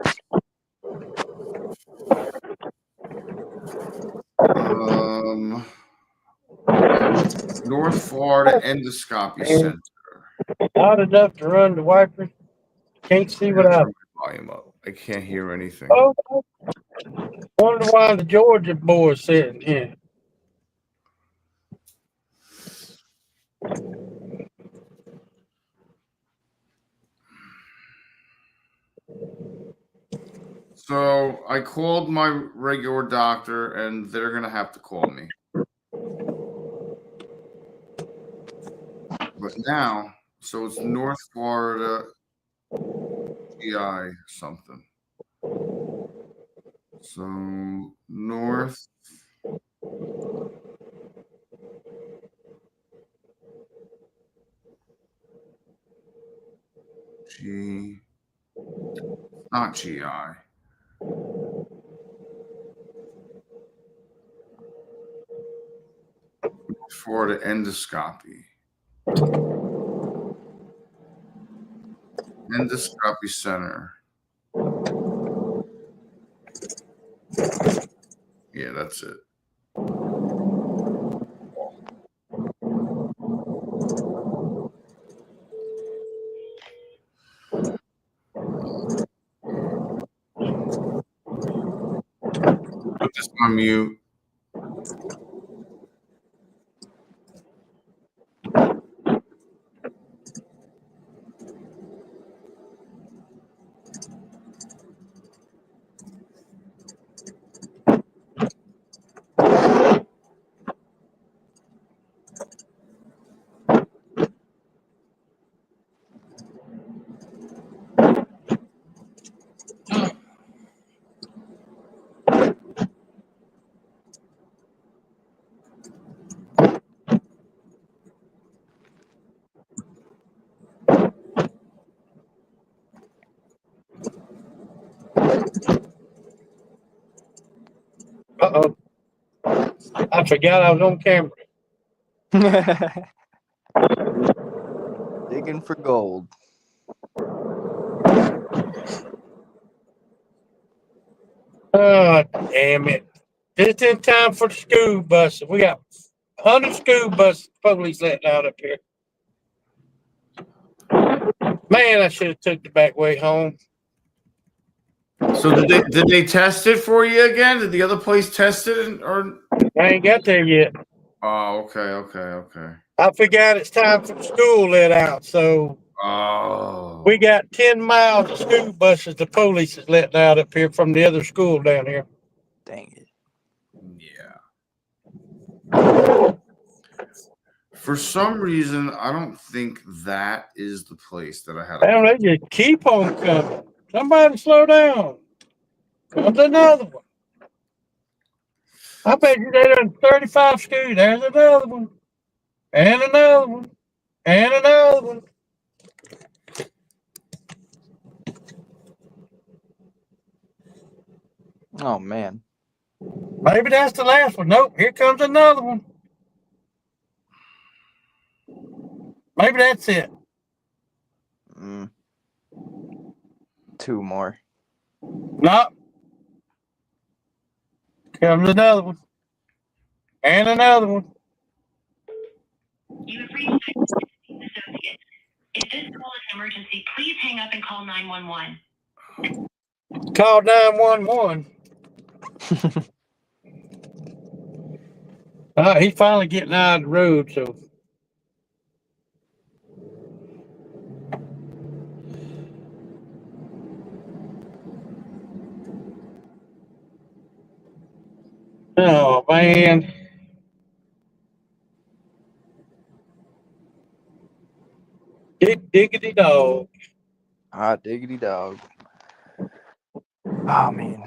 North Florida Endoscopy Center. Not enough to run the wipers. Can't see what I. Volume up. I can't hear anything. Oh, wonder why the Georgia boys sitting here. So I called my regular doctor, and they're gonna have to call me. But now, so it's North Florida GI something. So North G, not GI. Florida Endoscopy. Endoscopy Center. Yeah, that's it. Put this on mute. Uh-oh. I forgot I was on camera. Digging for gold. Oh, damn it. Just in time for the school buses. We got 100 school bus police letting out up here. Man, I should have took the back way home. So did they test it for you again? Did the other place test it or? I ain't got there yet. Oh, okay. I forgot it's time for the school let out, so Oh. we got 10 miles of school buses the police is letting out up here from the other school down here. Dang it. Yeah. For some reason, I don't think that is the place that I had. Damn, they just keep on coming. Somebody slow down. Comes another one. I bet you they done 35 schools. There's another one. And another one. And another one. Oh man. Maybe that's the last one. Nope, here comes another one. Maybe that's it. Two more. Nope. Comes another one. And another one. You have reached associates. If this call is an emergency, please hang up and call 911. Call 911. He's finally getting out of the road, so. Oh, man. Diggity dog. Hot diggity dog. Oh man.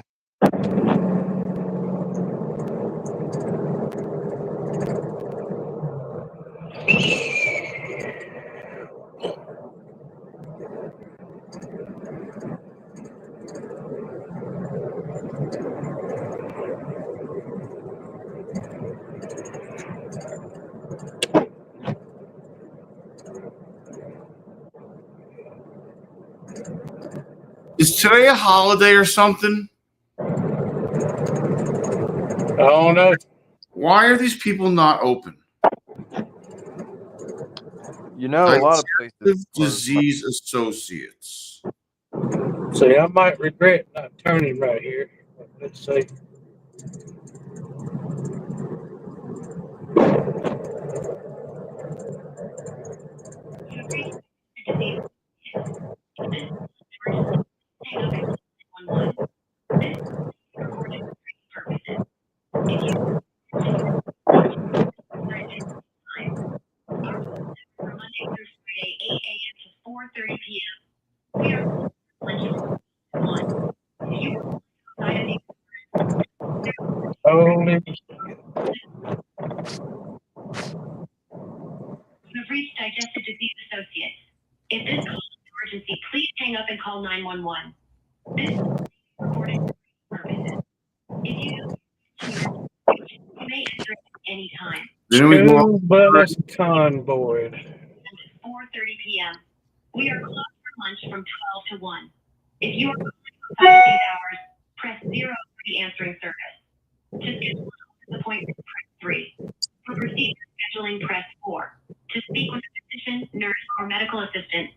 Is today a holiday or something? I don't know. Why are these people not open? You know, a lot of places. Disease associates. See, I might regret not turning right here. Let's see. Holy. You've reached Digestive Disease Associates. If this call is an emergency, please hang up and call 911. This is recorded for purposes. If you may enter at any time. School bus convoy. 4:30 p.m. We are closed for lunch from 12 to 1. If you are outside of these hours, press 0 for the answering service. To schedule an appointment, press 3. For procedure scheduling, press 4. To speak with a physician, nurse, or medical assistant,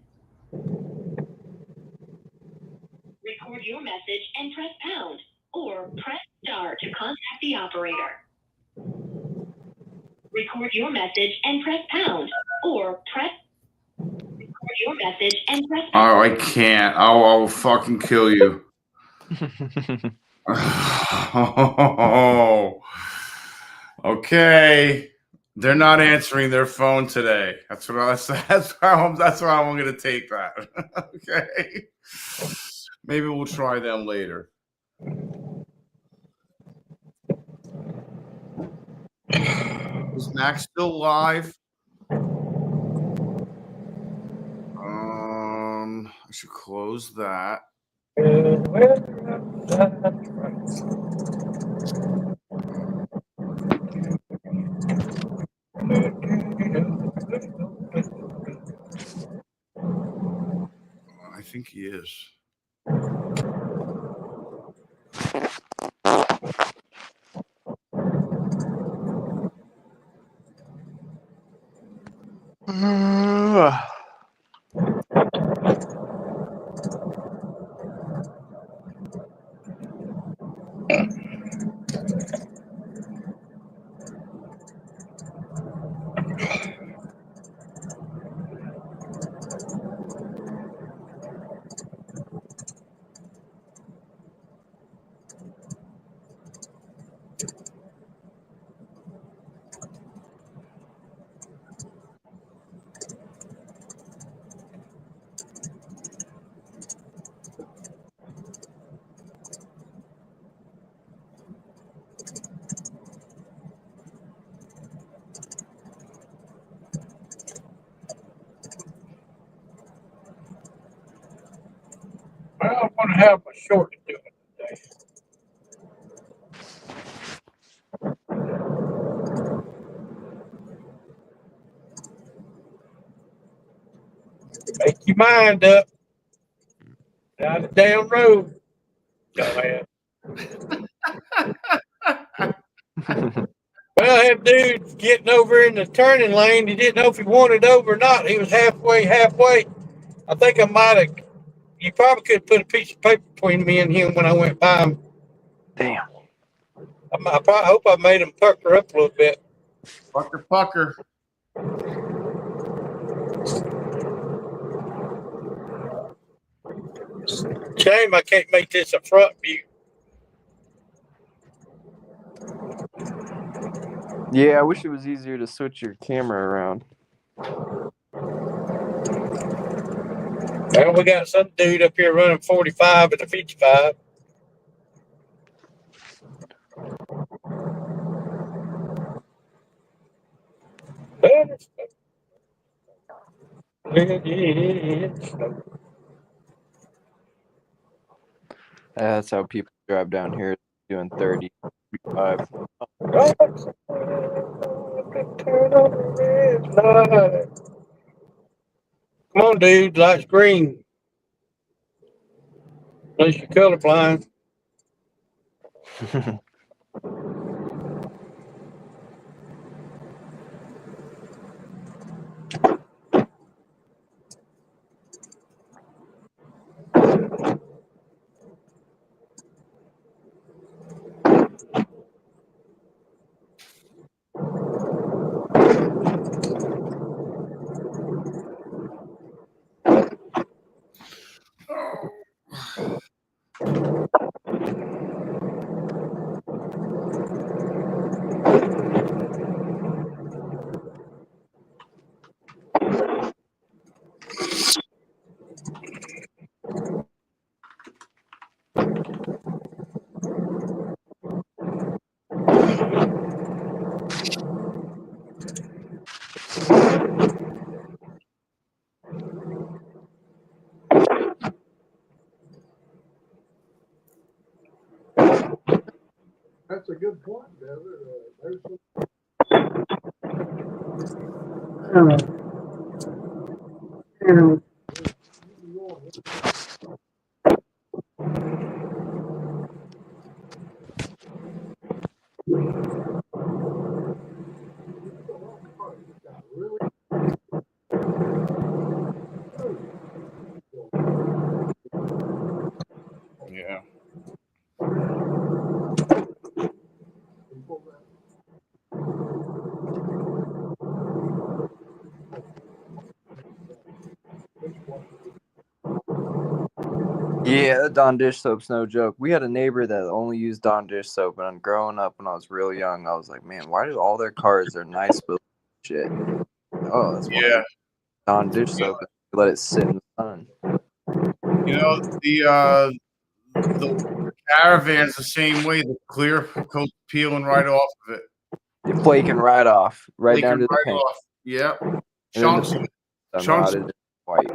record your message and press pound, or press star to contact the operator. Record your message and press pound, or record your message and press pound. Oh, I can't. I'll fucking kill you. Oh, okay. They're not answering their phone today. That's how I'm going to take that. Okay. Maybe we'll try them later. Is Max still live? I should close that. I think he is. I'm gonna have my short to do it today. Make your mind up. Down the damn road. Dumbass. Well, that dude's getting over in the turning lane. He didn't know if he wanted over or not. He was halfway. I think I might have. You probably could put a piece of paper between me and him when I went by him. Damn. I hope I made him pucker up a little bit. Pucker. Shame I can't make this a front view. Yeah, I wish it was easier to switch your camera around. Well, we got some dude up here running 45 at the 55. That's how people drive down here, doing 30, 35. Come on, dude. Light's green. Unless you're colorblind. That's a good point, Desert. Yeah. Yeah, that Dawn dish soap's no joke. We had a neighbor that only used Dawn dish soap, and growing up when I was real young, I was like, man, why do all their cars are nice but shit? Oh, that's why. Yeah. Dawn dish soap. Let it sit in the sun. You know, the Caravan's the same way. The clear coat peeling right off of it. You're flaking right off, right down to the paint. Off. Yep. And Chunks. then the paint Chunks. rotted white.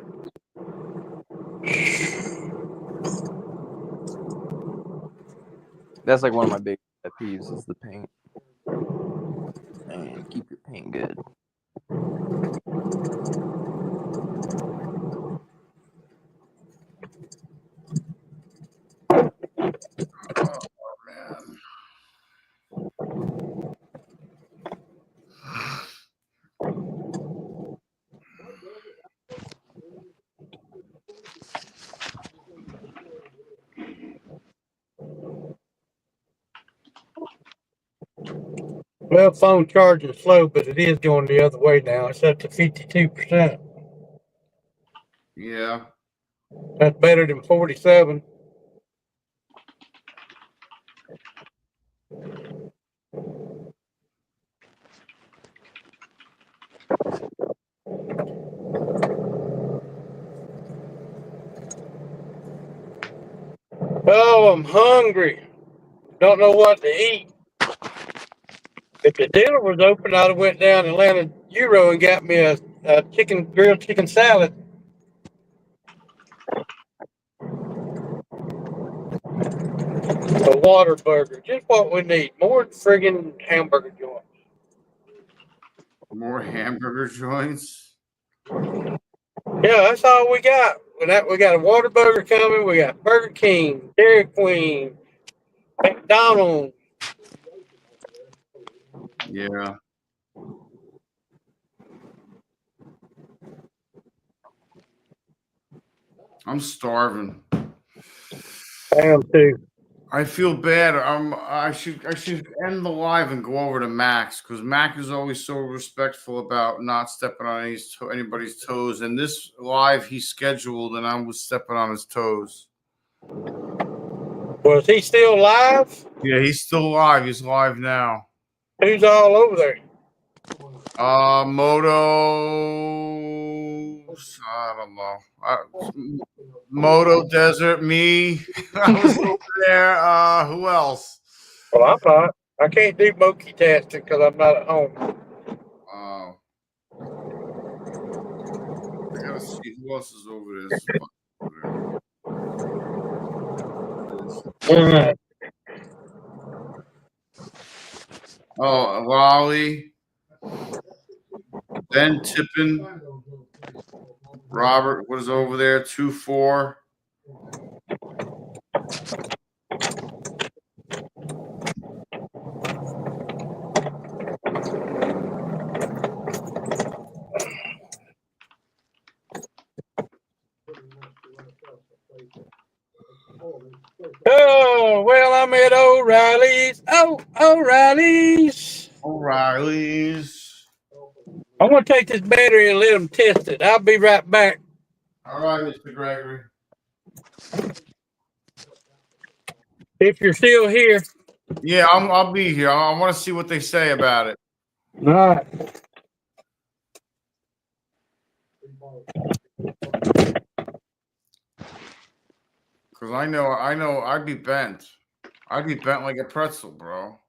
That's like one of my big pet peeves is the paint. And keep your paint good. Oh, man. Well, phone charging slow, but it is going the other way now. It's up to 52%. Yeah. That's better than 47. Oh, I'm hungry. Don't know what to eat. If the dealer was open, I'd have went down to Atlanta Euro and got me a grilled chicken salad. A water burger, just what we need. More friggin' hamburger joints. More hamburger joints. Yeah, that's all we got. We got a water burger coming. We got Burger King, Dairy Queen, McDonald's. Yeah. I'm starving. I am too. I feel bad. I should end the live and go over to Max because Mac is always so respectful about not stepping on anybody's toes. And this live he scheduled, and I was stepping on his toes. Was he still live? Yeah, he's still live. He's live now. Who's all over there? I don't know. Moto Desert, me. I was over there. Who else? Well, I'm not. I can't do multitasking because I'm not at home. Oh. I gotta see who else is over there. Oh, Wally, Ben Tippin, Robert was over there, 2-4. Oh, well, I'm at O'Reilly's. Oh, O'Reilly's. O'Reilly's. I'm going to take this battery and let them test it. I'll be right back. All right, Mr. Gregory. If you're still here. Yeah, I'll be here. I want to see what they say about it. All right. Because I know I'd be bent. I'd be bent like a pretzel, bro.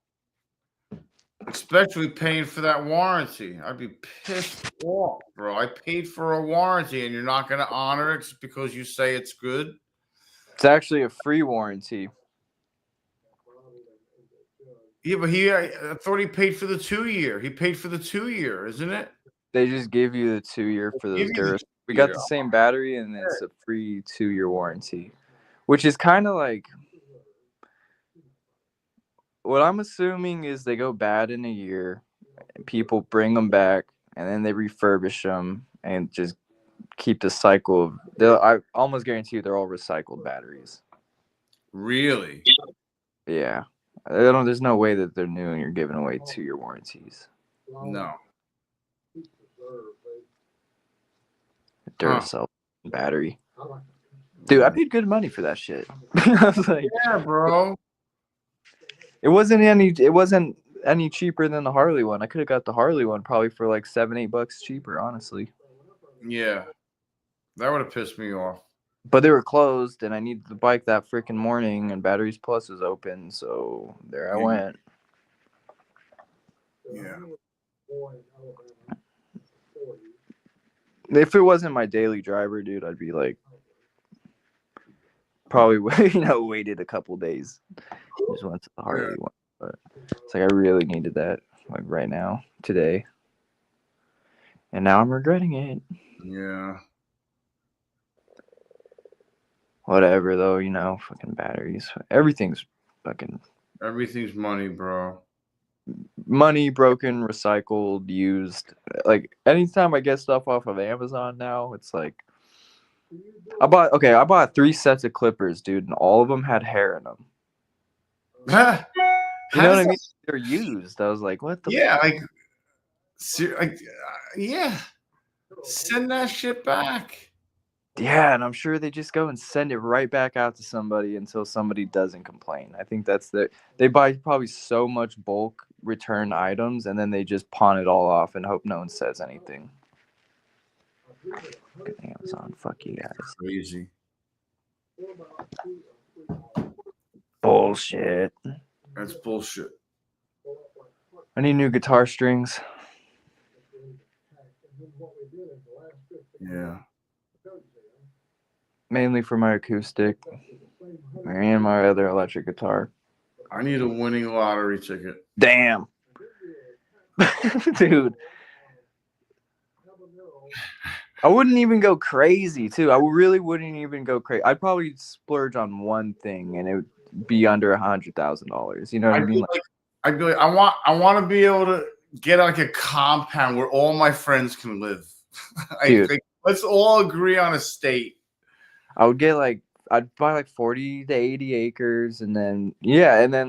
Especially paying for that warranty. I'd be pissed off, bro. I paid for a warranty and you're not going to honor it just because you say it's good. It's actually a free warranty. Yeah, but I thought he paid for the 2-year. He paid for the 2-year, isn't it? They just give you the 2-year for those Duras. We got the same battery and it's a free 2-year warranty, which is kind of like, what I'm assuming is they go bad in a year, and people bring them back, and then they refurbish them and just keep the cycle of. I almost guarantee you they're all recycled batteries. Really? Yeah, there's no way that they're new and you're giving away 2-year warranties. No. Duracell battery, dude. I paid good money for that shit. I was like, yeah, bro. It wasn't any cheaper than the Harley one. I could have got the Harley one probably for like $7-8 cheaper, honestly. Yeah, that would have pissed me off. But they were closed, and I needed the bike that freaking morning, and Batteries Plus is open, so there I went. Yeah. If it wasn't my daily driver, dude, I'd be like, probably waited a couple days. Just went to the Harley one, but it's like I really needed that like right now, today, and now I'm regretting it. Yeah. Whatever though, fucking batteries. Everything's money, bro. Money, broken, recycled, used. Like anytime I get stuff off of Amazon now, it's like I bought 3 sets of clippers, dude, and all of them had hair in them. You know what I mean? They're used. I was like, what the fuck? Yeah. Send that shit back. Yeah, and I'm sure they just go and send it right back out to somebody until somebody doesn't complain. I think that's they buy probably so much bulk return items, and then they just pawn it all off and hope no one says anything. Good Amazon, fuck you guys. Crazy. Bullshit. That's bullshit. I need new guitar strings. Yeah. Mainly for my acoustic. And my other electric guitar. I need a winning lottery ticket. Damn. Dude. I wouldn't even go crazy, too. I really wouldn't even go crazy. I'd probably splurge on one thing, and it would be under $100,000. You know what I mean? I'd be like, I want to be able to get like a compound where all my friends can live. Let's all agree on a state. I would get I'd buy like 40 to 80 acres, and then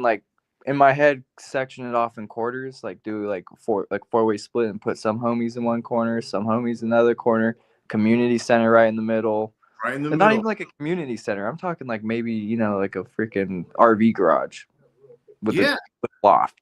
like in my head, section it off in quarters, like do like four-way split and put some homies in one corner, some homies in the other corner, community center right in the middle. Right in the but middle. Not even like a community center. I'm talking like maybe, like a freaking RV garage with a loft.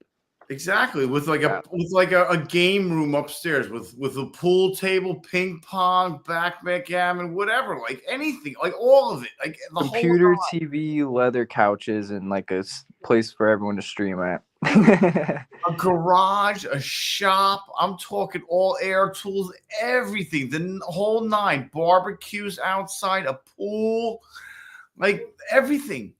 Exactly. With a game room upstairs with a pool table, ping pong, backgammon, whatever, like anything, like all of it. Like the computer, whole TV, leather couches, and like a place for everyone to stream at. A garage, a shop. I'm talking all air tools, everything, the whole nine. Barbecues outside, a pool, like everything.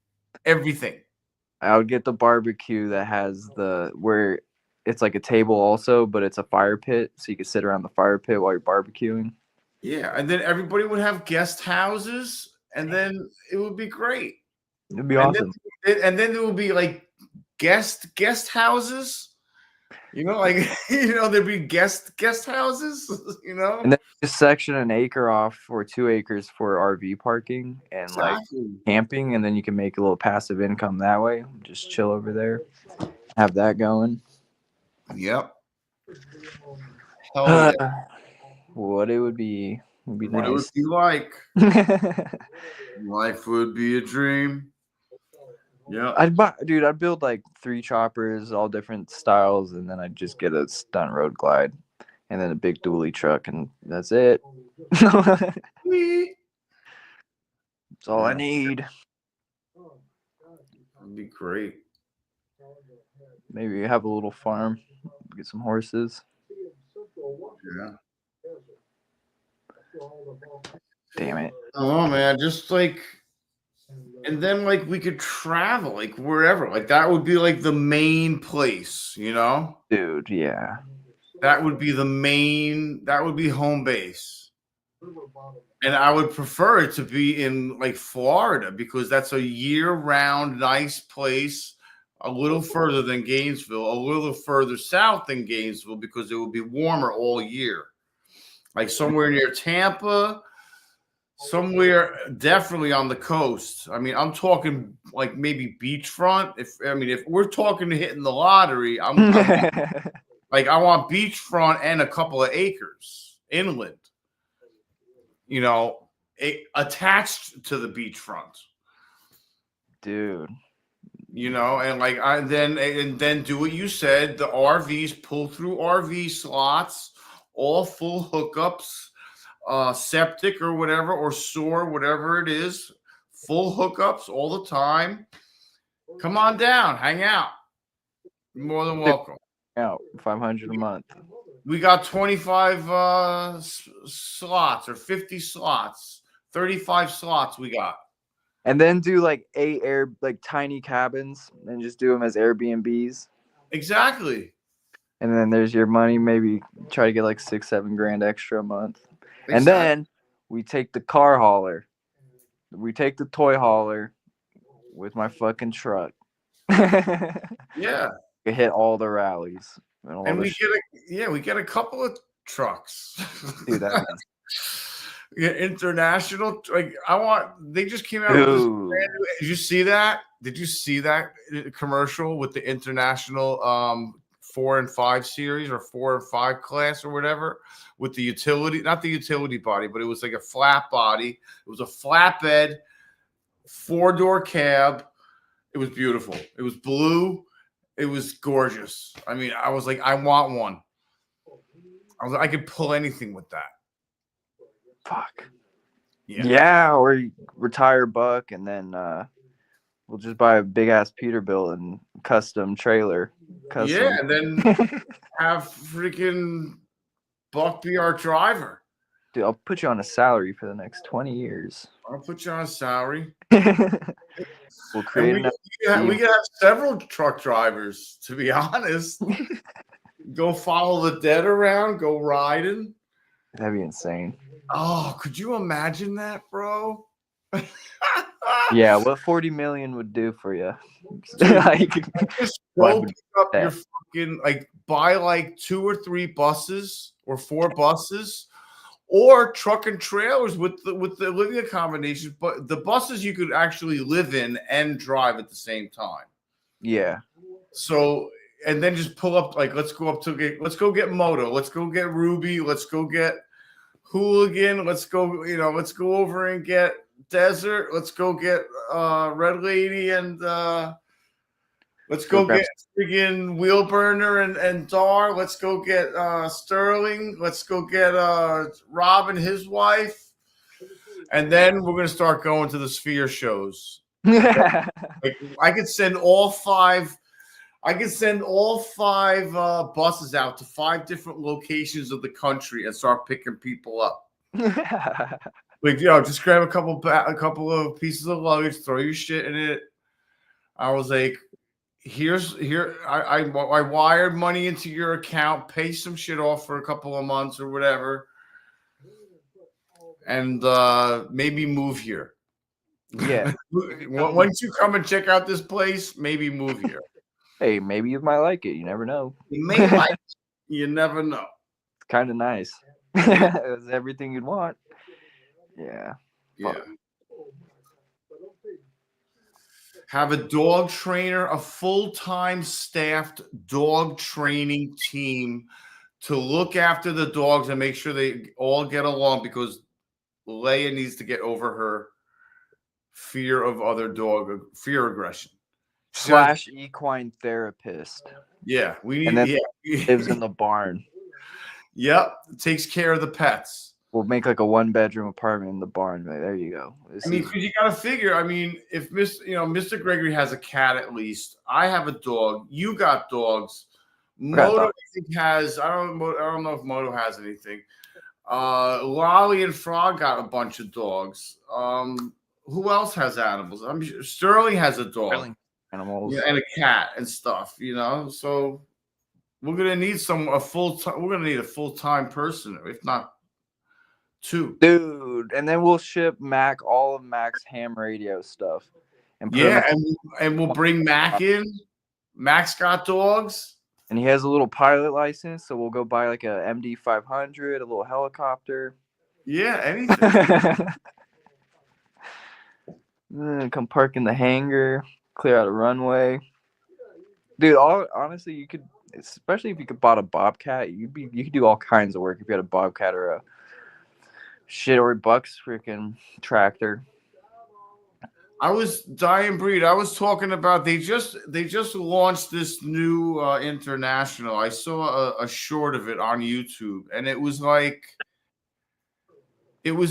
I would get the barbecue that has where it's like a table also, but it's a fire pit, so you can sit around the fire pit while you're barbecuing. Yeah, and then everybody would have guest houses, and then it would be great. It'd be awesome. And then there would be like guest houses. There'd be guest houses. And then just section an acre off or 2 acres for RV parking and like camping, and then you can make a little passive income that way. Just chill over there, have that going. Yep. Hell yeah. What it would be nice. What it would be like. Life would be a dream. Yeah. I'd build like 3 choppers, all different styles, and then I'd just get a stunt road glide and then a big dually truck, and that's it. That's all I need. That'd be great. Maybe have a little farm, get some horses. Yeah. Damn it. Oh man, just like, and then like we could travel like wherever, like that would be like the main place, Dude, yeah. That would be home base. And I would prefer it to be in like Florida because that's a year-round nice place, a little further than Gainesville, a little further south than Gainesville because it would be warmer all year. Like somewhere near Tampa, somewhere definitely on the coast. I mean, I'm talking like maybe beachfront. If we're talking hitting the lottery, I want beachfront and a couple of acres inland. Attached to the beachfront. Dude. And then do what you said. The RVs, pull through RV slots, all full hookups, septic or whatever, or sewer, whatever it is, full hookups all the time. Come on down, hang out. You're more than welcome. Out $500 a month. We got 25 slots or 50 slots, 35 slots we got. And then do like 8 tiny cabins and just do them as Airbnbs. Exactly. And then there's your money. Maybe try to get like $6-7 grand extra a month. Exactly. And then we take the car hauler. We take the toy hauler with my fucking truck. Yeah. We hit all the rallies. And we get a couple of trucks. Dude, that international. They just came out with this brand new, did you see that? Did you see that commercial with the international 4 and 5 series or 4 and 5 class or whatever with the utility, not the utility body, but it was like a flat body. It was a flatbed, 4-door cab. It was beautiful. It was blue. It was gorgeous. I mean, I was like, I want one. I was like, I could pull anything with that. Fuck. Yeah, or retire Buck and then we'll just buy a big ass Peterbilt and custom trailer. Yeah, and then have freaking Buck be our driver. Dude, I'll put you on a salary for the next 20 years. I'll put you on a salary. We'll And create we enough. could have several truck drivers, to be honest. Go follow the dead around, go riding. That'd be insane. Oh, could you imagine that, bro? Yeah, what 40 million would do for you? Just go pick up your fucking, like, buy like 2 or 3 buses or 4 buses, or truck and trailers with the living accommodations. But the buses you could actually live in and drive at the same time. Yeah. So, and then just pull up, like, let's go get Moto, let's go get Ruby, let's go get Hooligan, let's go over and get Desert, let's go get Red Lady, and let's go get friggin' Wheelburner and Dar, let's go get Sterling, let's go get Rob and his wife, and then we're gonna start going to the Sphere shows. Like, I could send all 5 buses out to 5 different locations of the country and start picking people up. Like, just grab a couple of pieces of luggage, throw your shit in it. I was like, I wired money into your account, pay some shit off for a couple of months or whatever, and maybe move here. Yeah. Once you come and check out this place, maybe move here. Hey, maybe you might like it. You never know. You may like it. You never know. It's kind of nice. It's everything you'd want. Yeah. Yeah. Have a dog trainer, a full-time staffed dog training team to look after the dogs and make sure they all get along, because Leia needs to get over her fear of fear aggression. / equine therapist. Yeah, we need. And then yeah, lives in the barn. Yep, takes care of the pets. We'll make like a 1-bedroom apartment in the barn. Like, there you go. Because you got to figure. I mean, if Mr. Gregory has a cat, at least I have a dog. You got dogs. Moto, I think, has. I don't know if Moto has anything. Lolly and Frog got a bunch of dogs. Who else has animals? I'm sure Sterling has a dog. Animals. Yeah, and a cat and stuff. So we're gonna need a full-time person, if not 2. Dude, and then we'll ship Mac all of Mac's ham radio stuff. And and we'll bring Mac in. Mac's got dogs. And he has a little pilot license, so we'll go buy like a MD 500, a little helicopter. Yeah, anything. Come park in the hangar, clear out a runway. Dude, honestly, you could, especially if you could bought a Bobcat, you could do all kinds of work if you had a Bobcat or a or Bucks freaking tractor. I was dying breed. I was talking about they just launched this new International. I saw a short of it on YouTube, and it was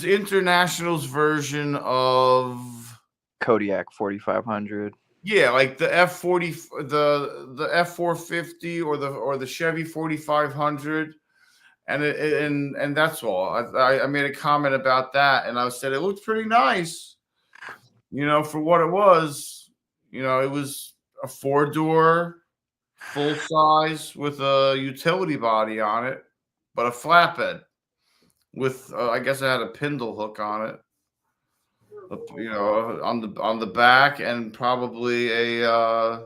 International's version of Kodiak 4500. Yeah, like the F40, the F450 or the Chevy 4500. And that's all. I made a comment about that, and I said it looked pretty nice, for what it was. It was a 4-door, full size with a utility body on it, but a flatbed with I guess it had a Pindle hook on it, on the back, and probably a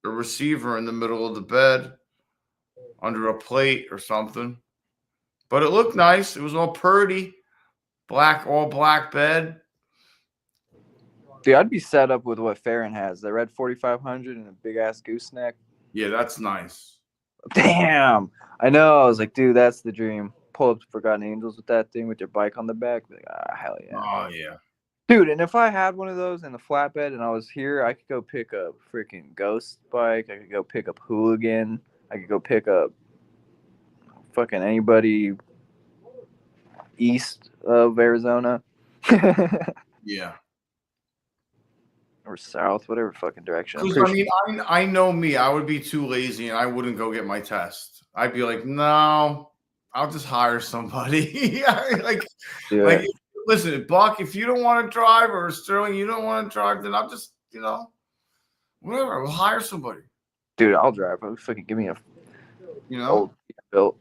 receiver in the middle of the bed, under a plate or something. But it looked nice. It was all purdy. All black bed. Dude, I'd be set up with what Farron has. The red 4500 and a big ass gooseneck. Yeah, that's nice. Damn. I know. I was like, dude, that's the dream. Pull up to Forgotten Angels with that thing with your bike on the back. Like, hell yeah. Oh, yeah. Dude, and if I had one of those in the flatbed and I was here, I could go pick up freaking Ghost bike. I could go pick up Hooligan. I could go pick up fucking anybody east of Arizona. Yeah. Or south, whatever fucking direction. I know me. I would be too lazy and I wouldn't go get my test. I'd be like, no, I'll just hire somebody. Yeah. Like, listen, Buck, if you don't want to drive, or Sterling, you don't want to drive, then I'll just, whatever. We'll hire somebody. Dude, I'll drive. Fucking give me a old built.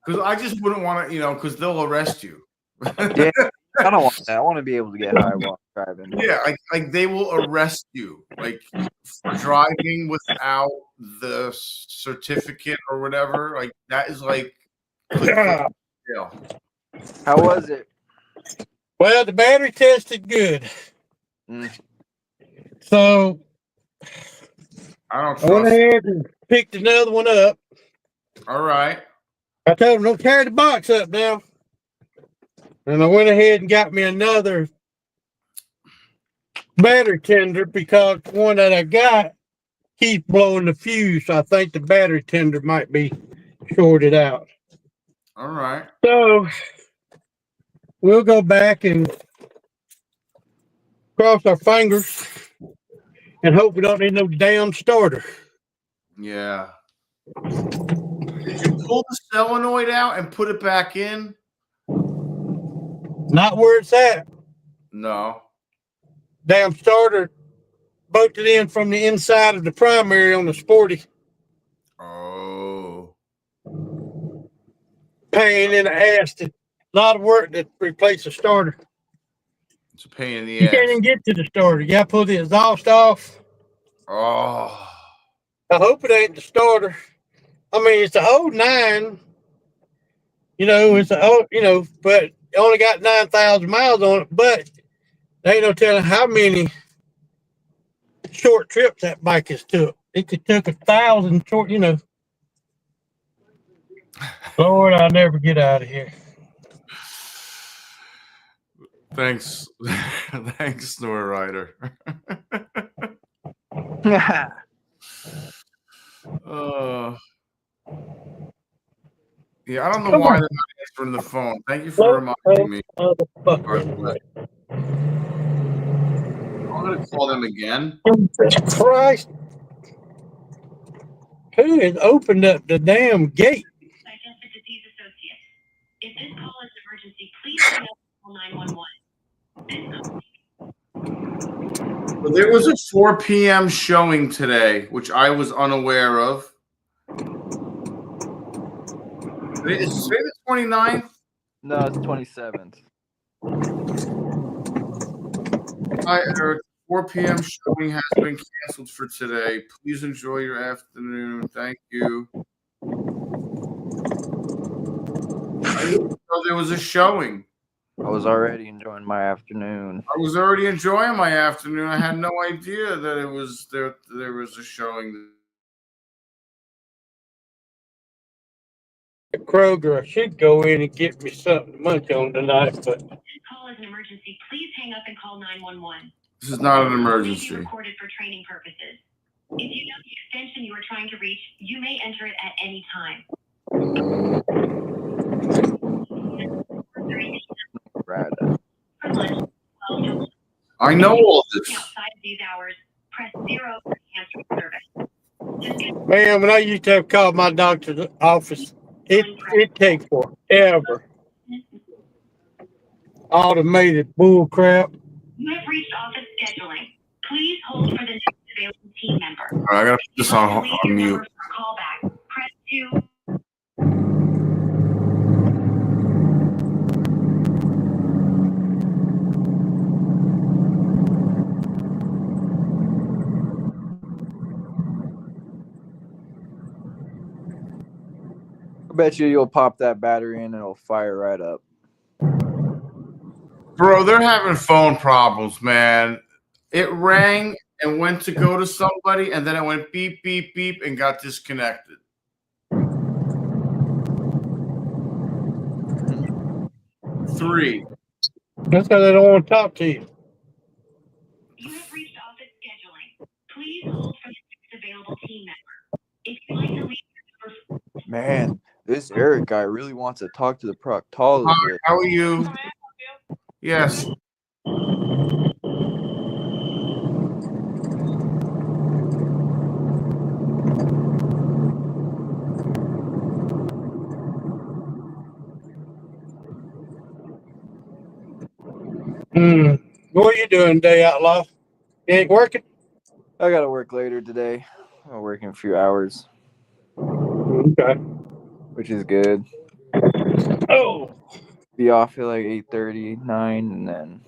Because I just wouldn't want to, because they'll arrest you. Yeah, I don't want that. I want to be able to get high while I'm driving. Yeah, like they will arrest you, like for driving without the certificate or whatever. Like that is like, Yeah. How was it? Well, the battery tested good. So I don't I went trust. ahead and picked another one up. All right. I told them don't carry the box up now. And I went ahead and got me another battery tender because the one that I got keeps blowing the fuse. So I think the battery tender might be shorted out. All right. So we'll go back and cross our fingers and hope we don't need no damn starter. Yeah. Did you pull the solenoid out and put it back in? Not where it's at. No. Damn starter bolted in from the inside of the primary on the Sporty. Oh. Pain in the ass. A lot of work to replace the starter. It's a pain in the You ass. can't even get to the starter. You got to pull the exhaust off. Oh. I hope it ain't the starter. I mean, it's an old 9. It's an old, but it only got 9,000 miles on it. But there ain't no telling how many short trips that bike has took. It could took 1,000 short, Lord, I'll never get out of here. Thanks. Thanks, Snow Rider. Yeah, I don't know why they're not answering the phone. Thank you for reminding me. I'm going to call them again. Jesus Christ. Who has opened up the damn gate? Digestive Disease Associates. If this call is an emergency, please hang up and call 911. Well, there was a 4 p.m. showing today, which I was unaware of. Is it the 29th? No, it's 27th. Hi, Eric. 4 p.m. showing has been canceled for today. Please enjoy your afternoon. Thank you. I didn't know there was a showing. I was already enjoying my afternoon. I was already enjoying my afternoon. I had no idea that it was there was a showing. Kroger, I should go in and get me something to munch on tonight, but This call is an emergency. Please hang up and call 911. This is not an This call may be emergency. recorded for training purposes. If you know the extension you are trying to reach, you may enter it at any time. Right. For lunch, 12 to 1. I know all this. Outside of these hours, press 0 for answering service. Just get man, when I used to have called my doctor's office, it takes forever. Automated bull crap. You have reached office scheduling. Please hold for the next available team member. All right, I gotta put this on Leave your mute. number for callback. Press 2. I bet you'll pop that battery in and it'll fire right up. Bro, they're having phone problems, man. It rang and went to go to somebody, and then it went beep, beep, beep, and got disconnected. Three. That's because they don't want to talk to you. You have reached office scheduling. Please hold for the next available team member. If you'd like to leave your number. Man, this Eric guy really wants to talk to the proctologist. Hi, how are you? Yes. What are you doing today, Outlaw? You ain't working? I gotta work later today. I'm working a few hours, Okay. which is good. Oh. Be off at like 8:30, 9, and then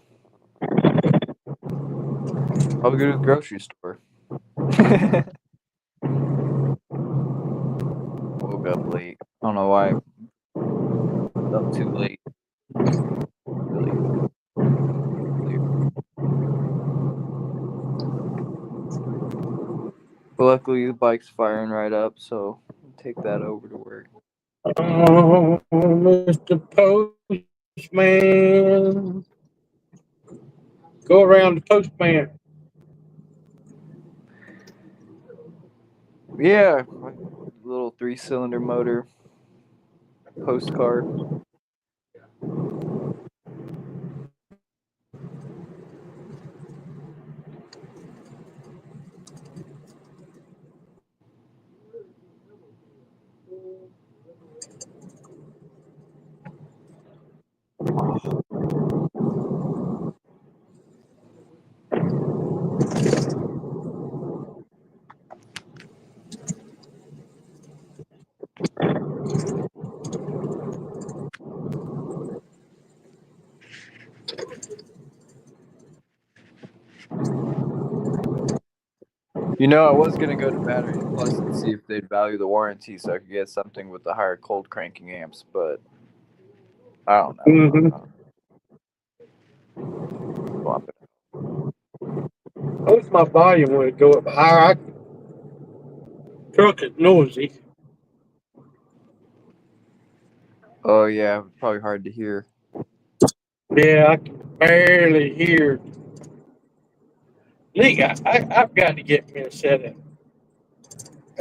I'll go to the grocery store. Woke up late. I don't know why. Up too late. Really. But luckily the bike's firing right up, so I'll take that over to work. Oh, Mr. Postman. Go around the postman. Yeah, my little 3-cylinder motor postcard. You know, I was gonna go to Battery Plus and see if they'd value the warranty so I could get something with the higher cold cranking amps, but I don't know. Swap it. What's my volume when it go up higher? Truck is noisy. Oh yeah, probably hard to hear. Yeah, I can barely hear. Lee, I've got to get me a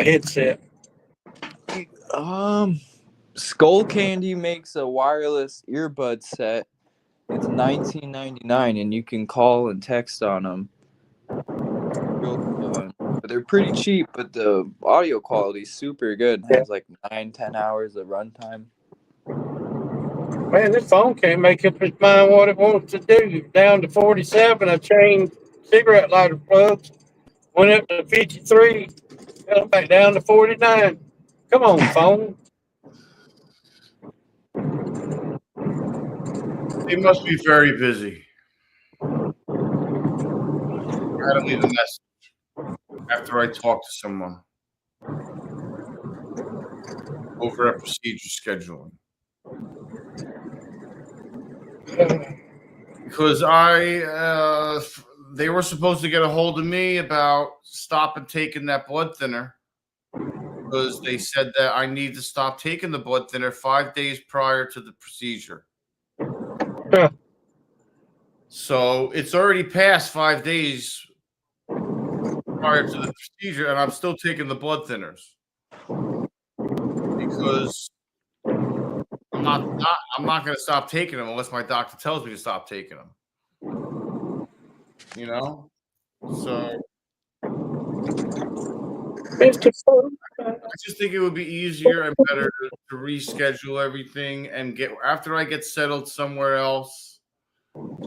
headset. Skull Candy makes a wireless earbud set. It's $19.99, and you can call and text on them. Real cool one. But they're pretty cheap, but the audio quality is super good. It has like 9-10 hours of runtime. Man, this phone can't make up its mind what it wants to do. Down to 47, I changed cigarette lighter plugs. Went up to 53, fell back down to 49. Come on, phone. They must be very busy. I had to leave a message after I talked to someone over at procedure scheduling. Because they were supposed to get a hold of me about stopping taking that blood thinner. Because they said that I need to stop taking the blood thinner 5 days prior to the procedure. Yeah. So it's already past 5 days prior to the procedure, and I'm still taking the blood thinners because I'm not going to stop taking them unless my doctor tells me to stop taking them. You know, so I just think it would be easier and better to reschedule everything and after I get settled somewhere else,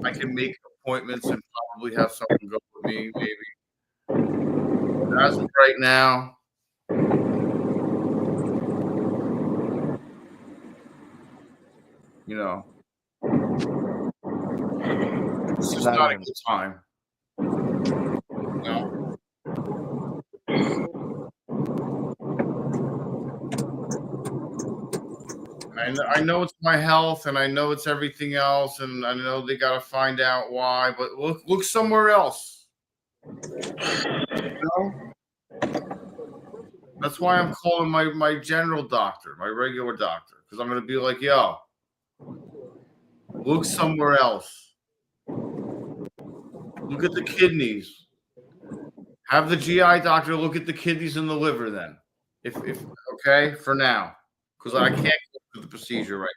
I can make appointments and probably have someone go with me, maybe. But as of right now, you know, it's just not a good time. You know? I know it's my health, and I know it's everything else, and I know they got to find out why. But look somewhere else. You know? That's why I'm calling my general doctor, my regular doctor, because I'm going to be like, yo, look somewhere else. Look at the kidneys. Have the GI doctor look at the kidneys and the liver then. If okay, for now. Because I can't go through the procedure right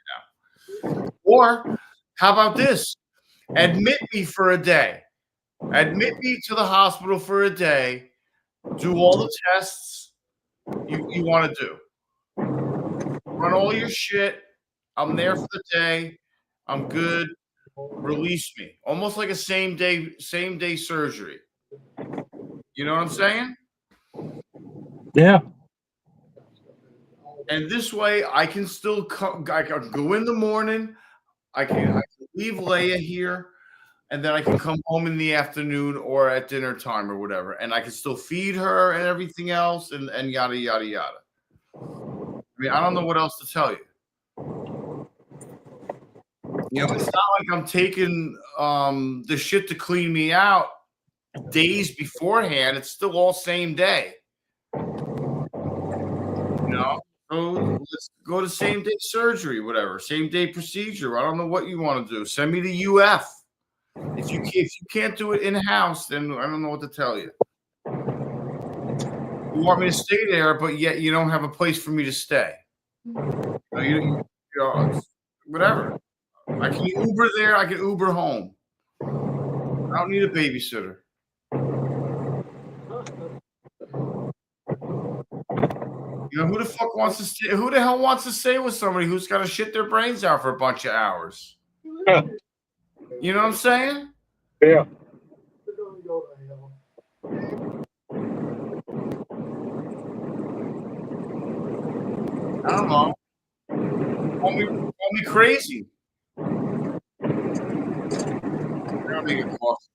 now. Or how about this? Admit me for a day. Admit me to the hospital for a day. Do all the tests you want to do. Run all your shit. I'm there for the day. I'm good. release me, almost like a same day surgery. You know what I'm saying? Yeah. And this way, I can still come. I can go in the morning. I can leave Leia here, and then I can come home in the afternoon or at dinner time or whatever, and I can still feed her and everything else, and yada yada yada. I mean, I don't know what else to tell you. You know, it's not like I'm taking the shit to clean me out days beforehand. It's still all same day. You know, so let's go to same day surgery, whatever, same day procedure. I don't know what you want to do. Send me to UF. If you can't do it in house, then I don't know what to tell you. You want me to stay there, but yet you don't have a place for me to stay. You know, whatever. I can Uber there. I can Uber home. I don't need a babysitter. You know, who the fuck wants to stay? Who the hell wants to stay with somebody who's got to shit their brains out for a bunch of hours? You know what I'm saying? Yeah. I don't know. Call me crazy. I gotta make a coffee.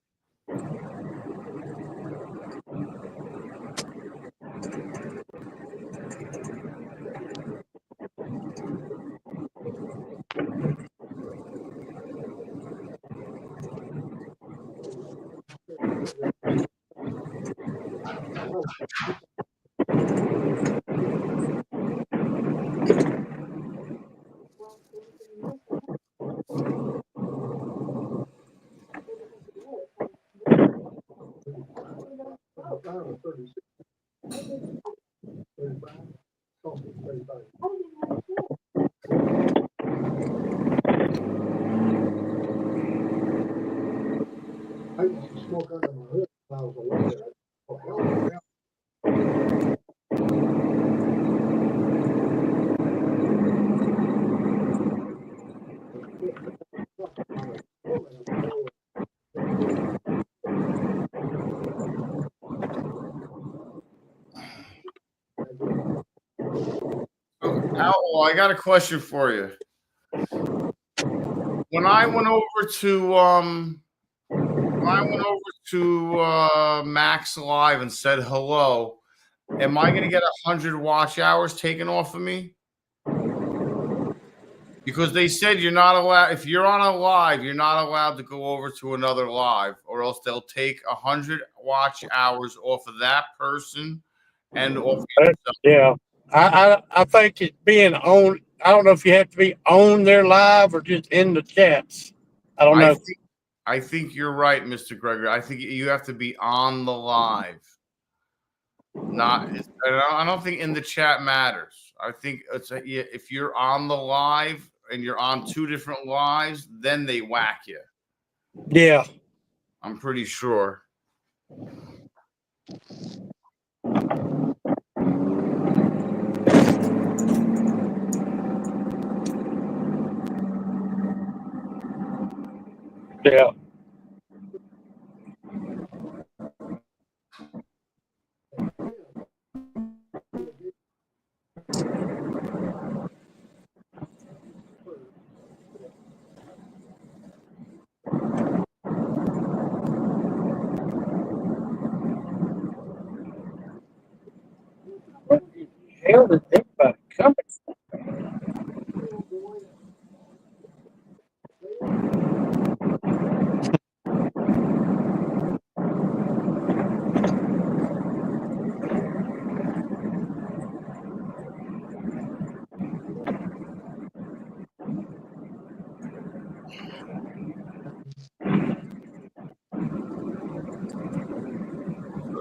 I used to smoke under my hood when I was away. Oh, hell yeah. Owl, I got a question for you. When I went over to Max Live and said hello, am I going to get 100 watch hours taken off of me? Because they said you're not allowed, if you're on a live, you're not allowed to go over to another live, or else they'll take 100 watch hours off of that person and off yourself. Yeah. I think it's being on. I don't know if you have to be on their live or just in the chats. I don't know. I think you're right, Mr. Gregory. I think you have to be on the live. I don't think in the chat matters. I think if you're on the live and you're on two different lives, then they whack you. Yeah. I'm pretty sure. Yeah. What the hell did everybody coming from?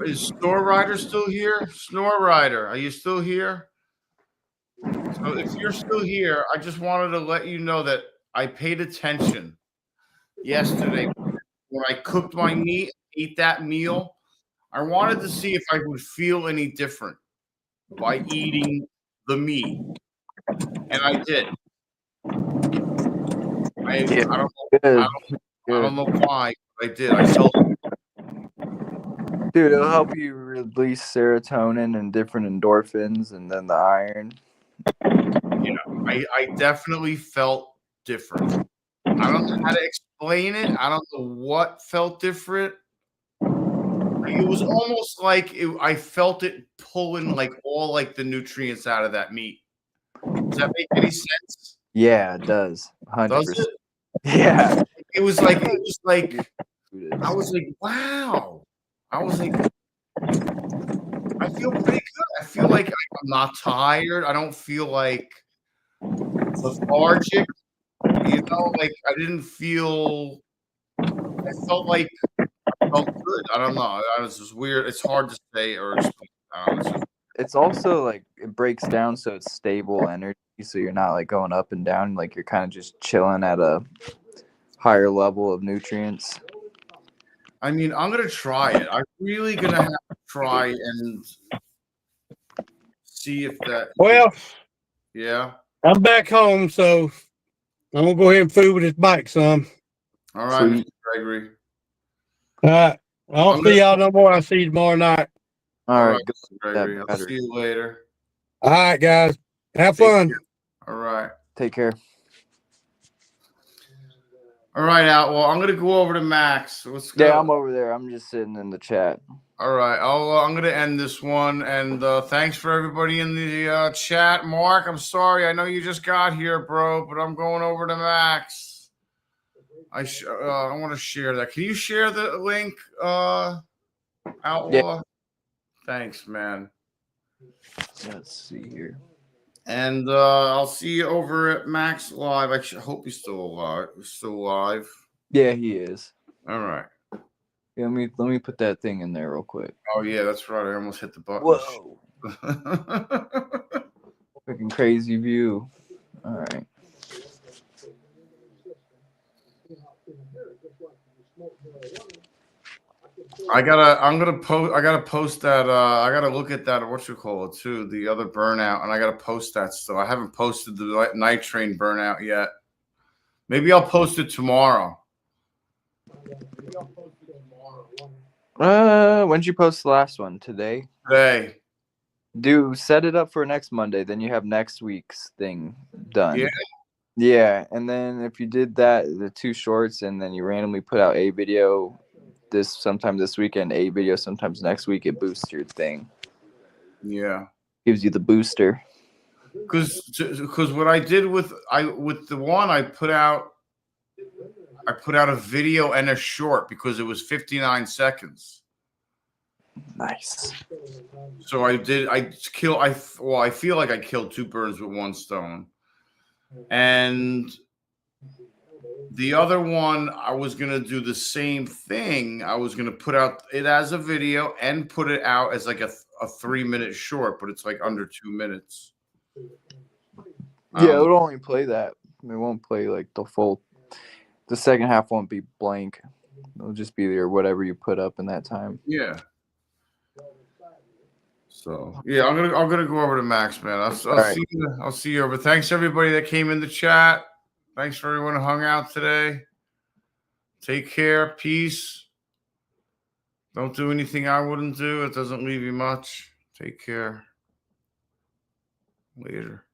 Is Snore Rider still here? Snore Rider, are you still here? So if you're still here, I just wanted to let you know that I paid attention yesterday when I cooked my meat, ate that meal. I wanted to see if I would feel any different by eating the meat. And I did. I don't know. Good. I don't know why, but I did. I felt. Dude, it'll help you release serotonin and different endorphins, and then the iron. Yeah, I definitely felt different. I don't know how to explain it. I don't know what felt different. It was almost like I felt it pulling like all like the nutrients out of that meat. Does that make any sense? Yeah, it does. Does 100%. it? Yeah. It was like I was like, wow. I was like, I feel pretty good. I feel like I'm not tired. I don't feel like lethargic. You know, like I didn't feel. I felt like I felt good. I don't know. It was just weird. It's hard to say or explain. It's also like it breaks down so it's stable energy, so you're not like going up and down, like you're kind of just chilling at a higher level of nutrients. I mean, I'm gonna try it. I'm really gonna have to try and see if that. Well, Yeah. I'm back home, so I'm gonna go ahead and fool with this bike some. All right, Mr. Gregory. All right. I don't see y'all no more. I'll see you tomorrow night. All right, Mr. Gregory. I'll see you later. All right, guys. Have Take fun. care. All right. Take care. All right, Al. Well, I'm gonna go over to Max. Let's go. Yeah, I'm over there. I'm just sitting in the chat. All right. I'm gonna end this one, and thanks for everybody in the chat. Mark, I'm sorry. I know you just got here, bro, but I'm going over to Max. I want to share that. Can you share the link, Outlaw? Yeah. Thanks, man. Let's see here. And I'll see you over at Max Live. I hope he's still alive. Still alive. Yeah, he is. All right. Yeah, let me put that thing in there real quick. Oh yeah, that's right. I almost hit the button. Whoa. Freaking crazy view. All right. I gotta post that. I gotta look at that. What you call it too? The other burnout, and I gotta post that still. I haven't posted the night train burnout yet. Maybe I'll post it tomorrow. When'd you post the last one? Today? Today. Set it up for next Monday. Then you have next week's thing done. Yeah. Yeah, and then if you did that, the 2 shorts, and then you randomly put out a video sometime this weekend, a video sometimes next week, it boosts your thing. Yeah. Gives you the booster. Because what I did with the one I put out a video and a short because it was 59 seconds. Nice. So I feel like I killed 2 birds with 1 stone. And the other one, I was going to do the same thing. I was going to put out it as a video and put it out as like a 3-minute short, but it's like under 2 minutes. Yeah, it would only play that. It won't play like the second half won't be blank. It'll just be there, whatever you put up in that time. Yeah. So yeah, I'm gonna go over to Max, man. I'll see you over. Thanks everybody that came in the chat. Thanks for everyone who hung out today. Take care. Peace. Don't do anything I wouldn't do. It doesn't leave you much. Take care. Later.